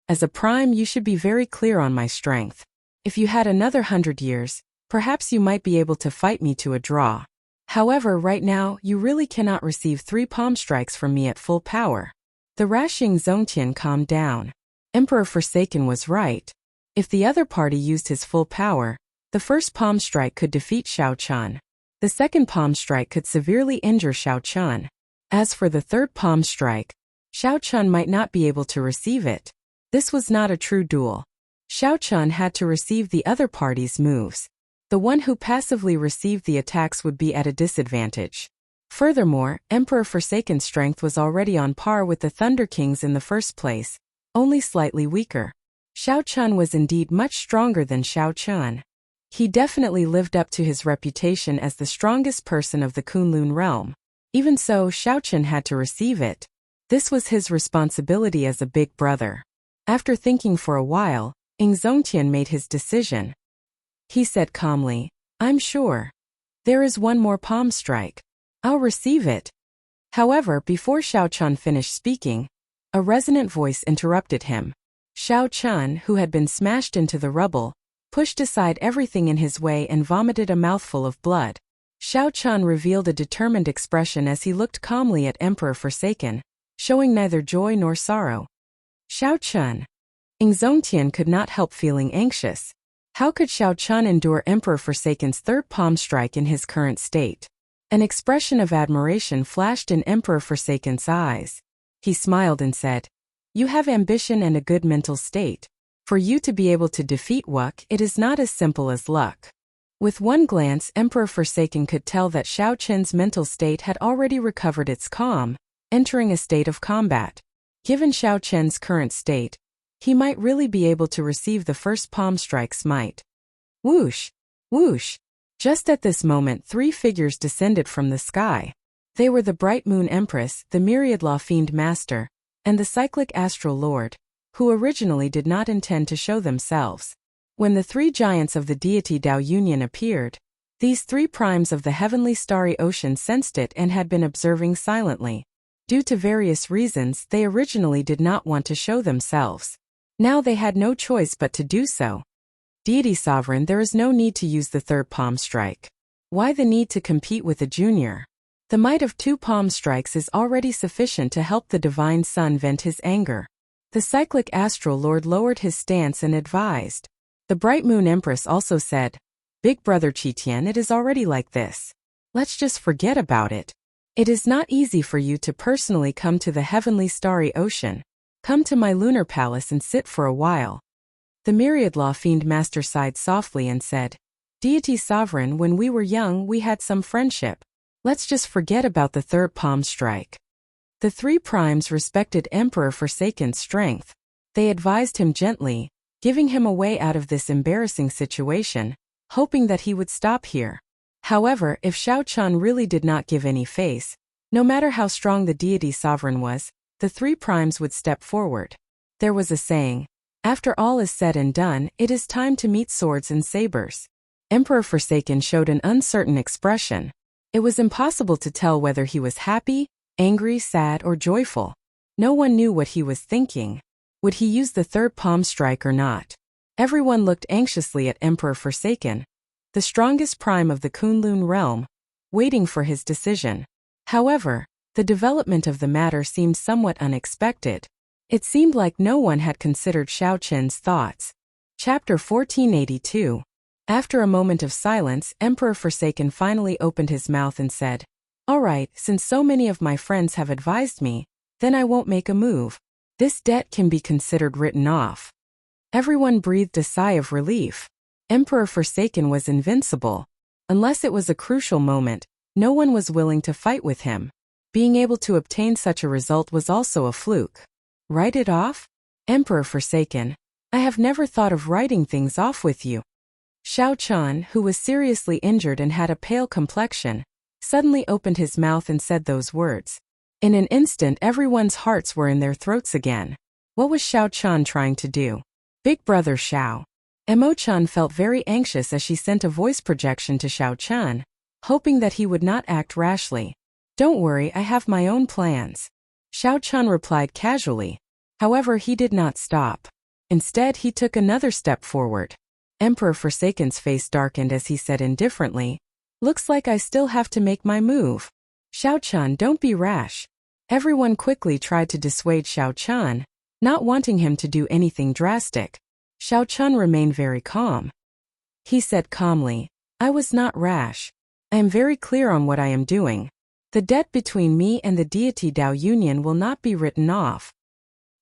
As a prime, you should be very clear on my strength. If you had another 100 years, perhaps you might be able to fight me to a draw. However, right now, you really cannot receive 3 palm strikes from me at full power. The rash Ying Zongtian calmed down. Emperor Forsaken was right. If the other party used his full power, the first palm strike could defeat Xiaochen. The second palm strike could severely injure Xiaochen. As for the third palm strike, Xiaochen might not be able to receive it. This was not a true duel. Xiaochen had to receive the other party's moves. The one who passively received the attacks would be at a disadvantage. Furthermore, Emperor Forsaken's strength was already on par with the Thunder King's in the first place, only slightly weaker. Xiaochen was indeed much stronger than Xiaochen. He definitely lived up to his reputation as the strongest person of the Kunlun realm. Even so, Xiaochen had to receive it. This was his responsibility as a big brother. After thinking for a while, Ying Zongtian made his decision. He said calmly, I'm sure. There is one more palm strike. I'll receive it. However, before Xiaochen finished speaking, a resonant voice interrupted him. Xiaochen, who had been smashed into the rubble, pushed aside everything in his way and vomited a mouthful of blood. Xiaochen revealed a determined expression as he looked calmly at Emperor Forsaken, showing neither joy nor sorrow. Xiaochen. Ying Zongtian could not help feeling anxious. How could Xiaochen endure Emperor Forsaken's third palm strike in his current state? An expression of admiration flashed in Emperor Forsaken's eyes. He smiled and said, You have ambition and a good mental state. For you to be able to defeat Wuk, it is not as simple as luck. With one glance, Emperor Forsaken could tell that Xiaochen's mental state had already recovered its calm, entering a state of combat. Given Xiaochen's current state, he might really be able to receive the first palm strike's might. Whoosh! Whoosh! Just at this moment 3 figures descended from the sky. They were the Bright Moon Empress, the Myriad Law Fiend Master, and the Cyclic Astral Lord, who originally did not intend to show themselves. When the 3 giants of the deity Dao Union appeared, these 3 primes of the heavenly starry ocean sensed it and had been observing silently. Due to various reasons, they originally did not want to show themselves. Now they had no choice but to do so. Deity Sovereign, there is no need to use the third palm strike. Why the need to compete with a junior? The might of 2 palm strikes is already sufficient to help the divine son vent his anger. The cyclic astral lord lowered his stance and advised. The bright moon empress also said, Big brother Qitian, it is already like this. Let's just forget about it. It is not easy for you to personally come to the heavenly starry ocean. Come to my lunar palace and sit for a while. The myriad law fiend master sighed softly and said, Deity sovereign, when we were young we had some friendship. Let's just forget about the 3rd palm strike. The 3 primes respected Emperor Forsaken's strength. They advised him gently, giving him a way out of this embarrassing situation, hoping that he would stop here. However, if Xiao-Chan really did not give any face, no matter how strong the deity sovereign was, the 3 primes would step forward. There was a saying, after all is said and done, it is time to meet swords and sabers. Emperor Forsaken showed an uncertain expression. It was impossible to tell whether he was happy, angry, sad, or joyful. No one knew what he was thinking. Would he use the 3rd palm strike or not? Everyone looked anxiously at Emperor Forsaken, the strongest prime of the Kunlun realm, waiting for his decision. However, the development of the matter seemed somewhat unexpected. It seemed like no one had considered Xiao Chen's thoughts. Chapter 1482. After a moment of silence, Emperor Forsaken finally opened his mouth and said, All right, since so many of my friends have advised me, then I won't make a move. This debt can be considered written off. Everyone breathed a sigh of relief. Emperor Forsaken was invincible. Unless it was a crucial moment, no one was willing to fight with him. Being able to obtain such a result was also a fluke. Write it off? Emperor Forsaken, I have never thought of writing things off with you. Xiao-Chan, who was seriously injured and had a pale complexion, suddenly opened his mouth and said those words. In an instant everyone's hearts were in their throats again. What was Xiao-Chan trying to do? Big brother Xiao. Emo-chan felt very anxious as she sent a voice projection to Xiao-Chan, hoping that he would not act rashly. Don't worry, I have my own plans. Xiao-Chan replied casually. However, he did not stop. Instead, he took another step forward. Emperor Forsaken's face darkened as he said indifferently, Looks like I still have to make my move. Xiao-Chan, don't be rash. Everyone quickly tried to dissuade Xiao-Chan, not wanting him to do anything drastic. Xiao-Chan remained very calm. He said calmly, I was not rash. I am very clear on what I am doing. The debt between me and the deity Dao Union will not be written off.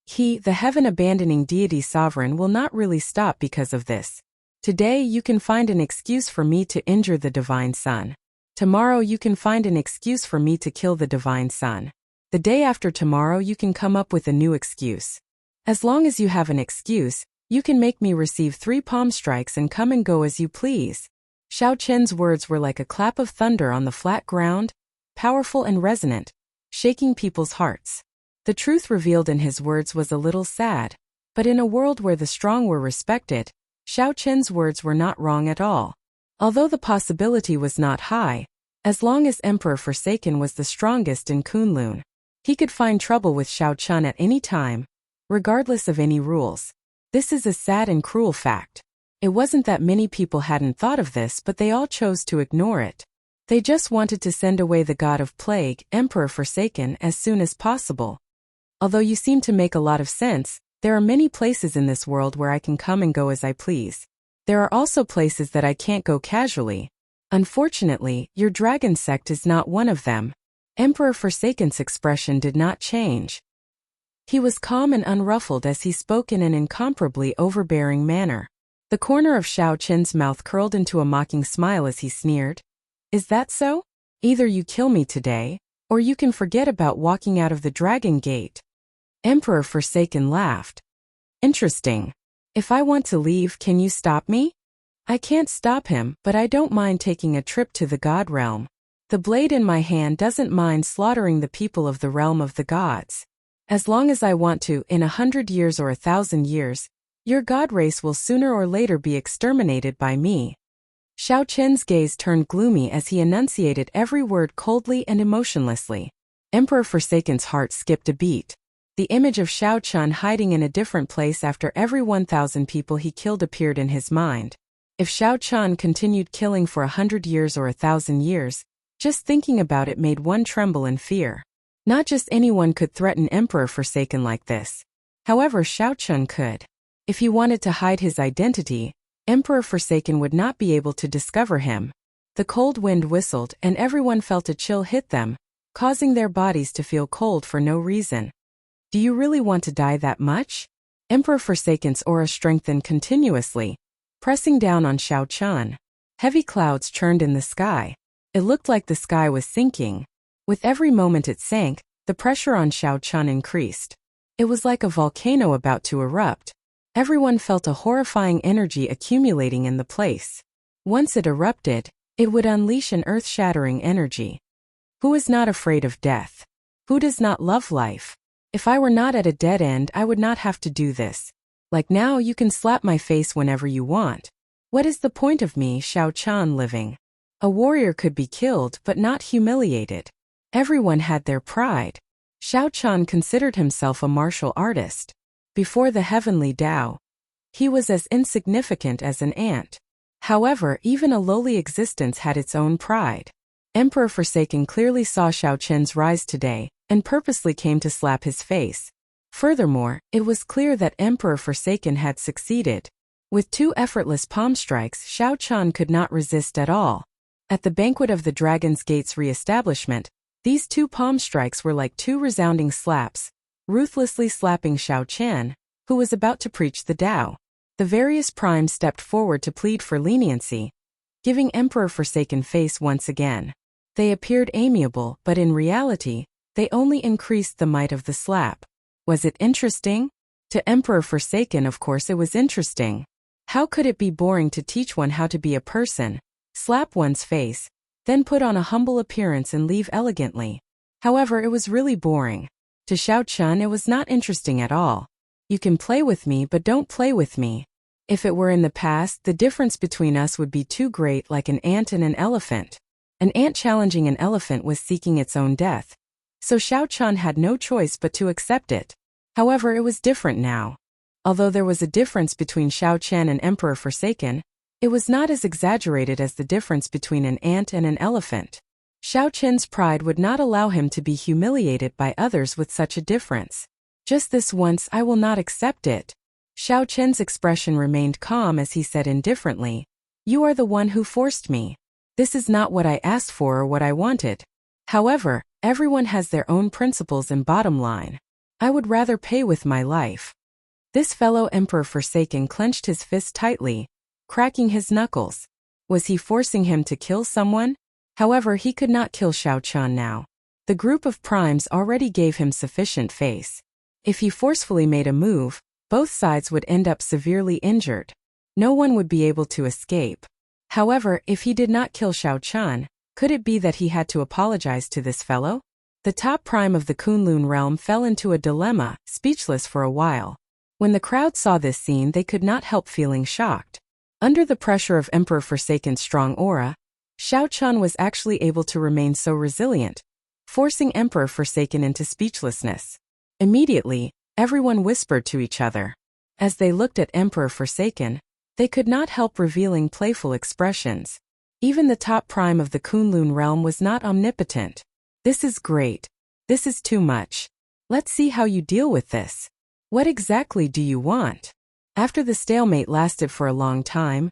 He, the heaven-abandoning deity sovereign, will not really stop because of this. Today you can find an excuse for me to injure the divine son. Tomorrow you can find an excuse for me to kill the divine son. The day after tomorrow you can come up with a new excuse. As long as you have an excuse, you can make me receive 3 palm strikes and come and go as you please. Xiao Chen's words were like a clap of thunder on the flat ground, powerful and resonant, shaking people's hearts. The truth revealed in his words was a little sad, but in a world where the strong were respected, Xiao Chen's words were not wrong at all. Although the possibility was not high, as long as Emperor Forsaken was the strongest in Kunlun, he could find trouble with Xiao Chen at any time, regardless of any rules. This is a sad and cruel fact. It wasn't that many people hadn't thought of this, but they all chose to ignore it. They just wanted to send away the god of plague, Emperor Forsaken, as soon as possible. Although you seem to make a lot of sense, there are many places in this world where I can come and go as I please. There are also places that I can't go casually. Unfortunately, your dragon sect is not one of them. Emperor Forsaken's expression did not change. He was calm and unruffled as he spoke in an incomparably overbearing manner. The corner of Xiao Chen's mouth curled into a mocking smile as he sneered. Is that so? Either you kill me today, or you can forget about walking out of the Dragon Gate. Emperor Forsaken laughed. Interesting. If I want to leave, can you stop me? I can't stop him, but I don't mind taking a trip to the God realm. The blade in my hand doesn't mind slaughtering the people of the realm of the gods. As long as I want to, in 100 years or 1,000 years, your god race will sooner or later be exterminated by me. Xiao Chen's gaze turned gloomy as he enunciated every word coldly and emotionlessly. Emperor Forsaken's heart skipped a beat. The image of Xiao Chen hiding in a different place after every 1,000 people he killed appeared in his mind. If Xiao Chen continued killing for 100 years or 1,000 years, Just thinking about it made one tremble in fear. Not just anyone could threaten Emperor Forsaken like this. However, Xiao Chun could. If he wanted to hide his identity, Emperor Forsaken would not be able to discover him. The cold wind whistled and everyone felt a chill hit them, causing their bodies to feel cold for no reason. Do you really want to die that much? Emperor Forsaken's aura strengthened continuously, pressing down on Xiao Chun. Heavy clouds churned in the sky. It looked like the sky was sinking. With every moment it sank, the pressure on Xiao Chun increased. It was like a volcano about to erupt. Everyone felt a horrifying energy accumulating in the place. Once it erupted, it would unleash an earth-shattering energy. Who is not afraid of death? Who does not love life? If I were not at a dead end, I would not have to do this. Like now, you can slap my face whenever you want. What is the point of me, Xiao Chun, living? A warrior could be killed but not humiliated. Everyone had their pride. Xiao Chun considered himself a martial artist. Before the heavenly Tao, he was as insignificant as an ant. However, even a lowly existence had its own pride. Emperor Forsaken clearly saw Xiao Chun's rise today, and purposely came to slap his face. Furthermore, it was clear that Emperor Forsaken had succeeded. With 2 effortless palm strikes, Xiao Chun could not resist at all. At the banquet of the Dragon's Gate's re-establishment, these 2 palm strikes were like 2 resounding slaps, ruthlessly slapping Xiao Chun, who was about to preach the Tao. The various primes stepped forward to plead for leniency, giving Emperor Forsaken face once again. They appeared amiable, but in reality, they only increased the might of the slap. Was it interesting? To Emperor Forsaken, of course it was interesting. How could it be boring to teach one how to be a person, slap one's face, then put on a humble appearance and leave elegantly? However, it was really boring. To Xiao Chun it was not interesting at all. You can play with me but don't play with me. If it were in the past, the difference between us would be too great, like an ant and an elephant. An ant challenging an elephant was seeking its own death. So Xiao Chun had no choice but to accept it. However, it was different now. Although there was a difference between Xiao Chun and Emperor Forsaken, it was not as exaggerated as the difference between an ant and an elephant. Xiao Chun's pride would not allow him to be humiliated by others with such a difference. Just this once, I will not accept it. Xiao Chun's expression remained calm as he said indifferently, "You are the one who forced me. This is not what I asked for or what I wanted. However, everyone has their own principles and bottom line. I would rather pay with my life." This fellow Emperor Forsaken clenched his fist tightly, cracking his knuckles. Was he forcing him to kill someone? However, he could not kill Xiao Chun now. The group of primes already gave him sufficient face. If he forcefully made a move, both sides would end up severely injured. No one would be able to escape. However, if he did not kill Xiao Chun, could it be that he had to apologize to this fellow? The top prime of the Kunlun realm fell into a dilemma, speechless for a while. When the crowd saw this scene, they could not help feeling shocked. Under the pressure of Emperor Forsaken's strong aura, Xiao Chun was actually able to remain so resilient, forcing Emperor Forsaken into speechlessness. Immediately, everyone whispered to each other. As they looked at Emperor Forsaken, they could not help revealing playful expressions. Even the top prime of the Kunlun realm was not omnipotent. This is great. This is too much. Let's see how you deal with this. What exactly do you want? After the stalemate lasted for a long time,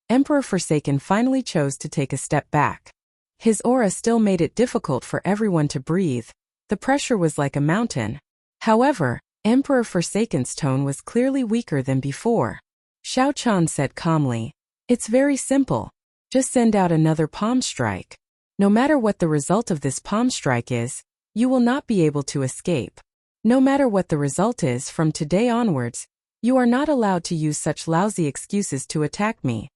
Emperor Forsaken finally chose to take a step back. His aura still made it difficult for everyone to breathe. The pressure was like a mountain. However, Emperor Forsaken's tone was clearly weaker than before. Xiao Chun said calmly, "It's very simple. Just send out another palm strike. No matter what the result of this palm strike is, you will not be able to escape. No matter what the result is, from today onwards, you are not allowed to use such lousy excuses to attack me.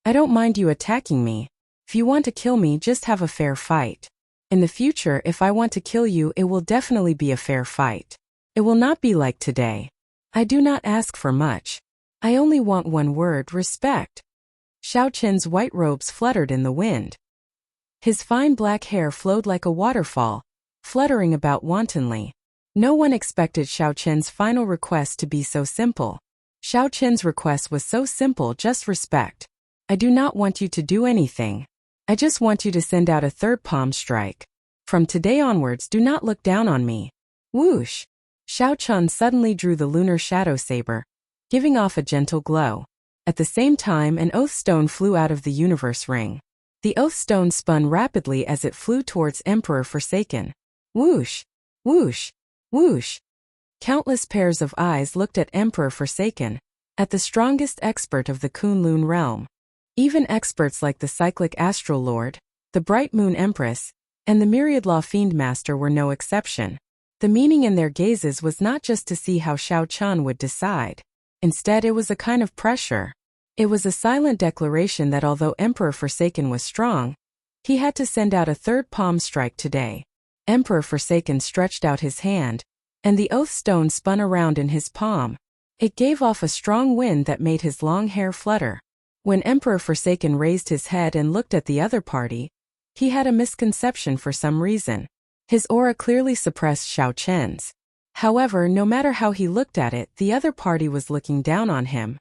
I don't mind you attacking me. If you want to kill me, just have a fair fight. In the future, if I want to kill you, it will definitely be a fair fight. It will not be like today. I do not ask for much. I only want one word, respect." Xiao Chun's white robes fluttered in the wind. His fine black hair flowed like a waterfall, fluttering about wantonly. No one expected Xiao Chun's final request to be so simple. Xiao Chun's request was so simple, just respect. I do not want you to do anything. I just want you to send out a third palm strike. From today onwards, do not look down on me. Whoosh! Xiao Chun suddenly drew the lunar shadow saber, giving off a gentle glow. At the same time, an oath stone flew out of the universe ring. The oath stone spun rapidly as it flew towards Emperor Forsaken. Whoosh! Whoosh! Whoosh! Countless pairs of eyes looked at Emperor Forsaken, at the strongest expert of the Kunlun realm. Even experts like the Cyclic Astral Lord, the Bright Moon Empress, and the Myriad Law Fiend Master were no exception. The meaning in their gazes was not just to see how Xiao Chun would decide. Instead, it was a kind of pressure. It was a silent declaration that although Emperor Forsaken was strong, he had to send out a third palm strike today. Emperor Forsaken stretched out his hand, and the oath stone spun around in his palm. It gave off a strong wind that made his long hair flutter. When Emperor Forsaken raised his head and looked at the other party, he had a misconception for some reason. His aura clearly suppressed Xiao Chen's. However, no matter how he looked at it, the other party was looking down on him.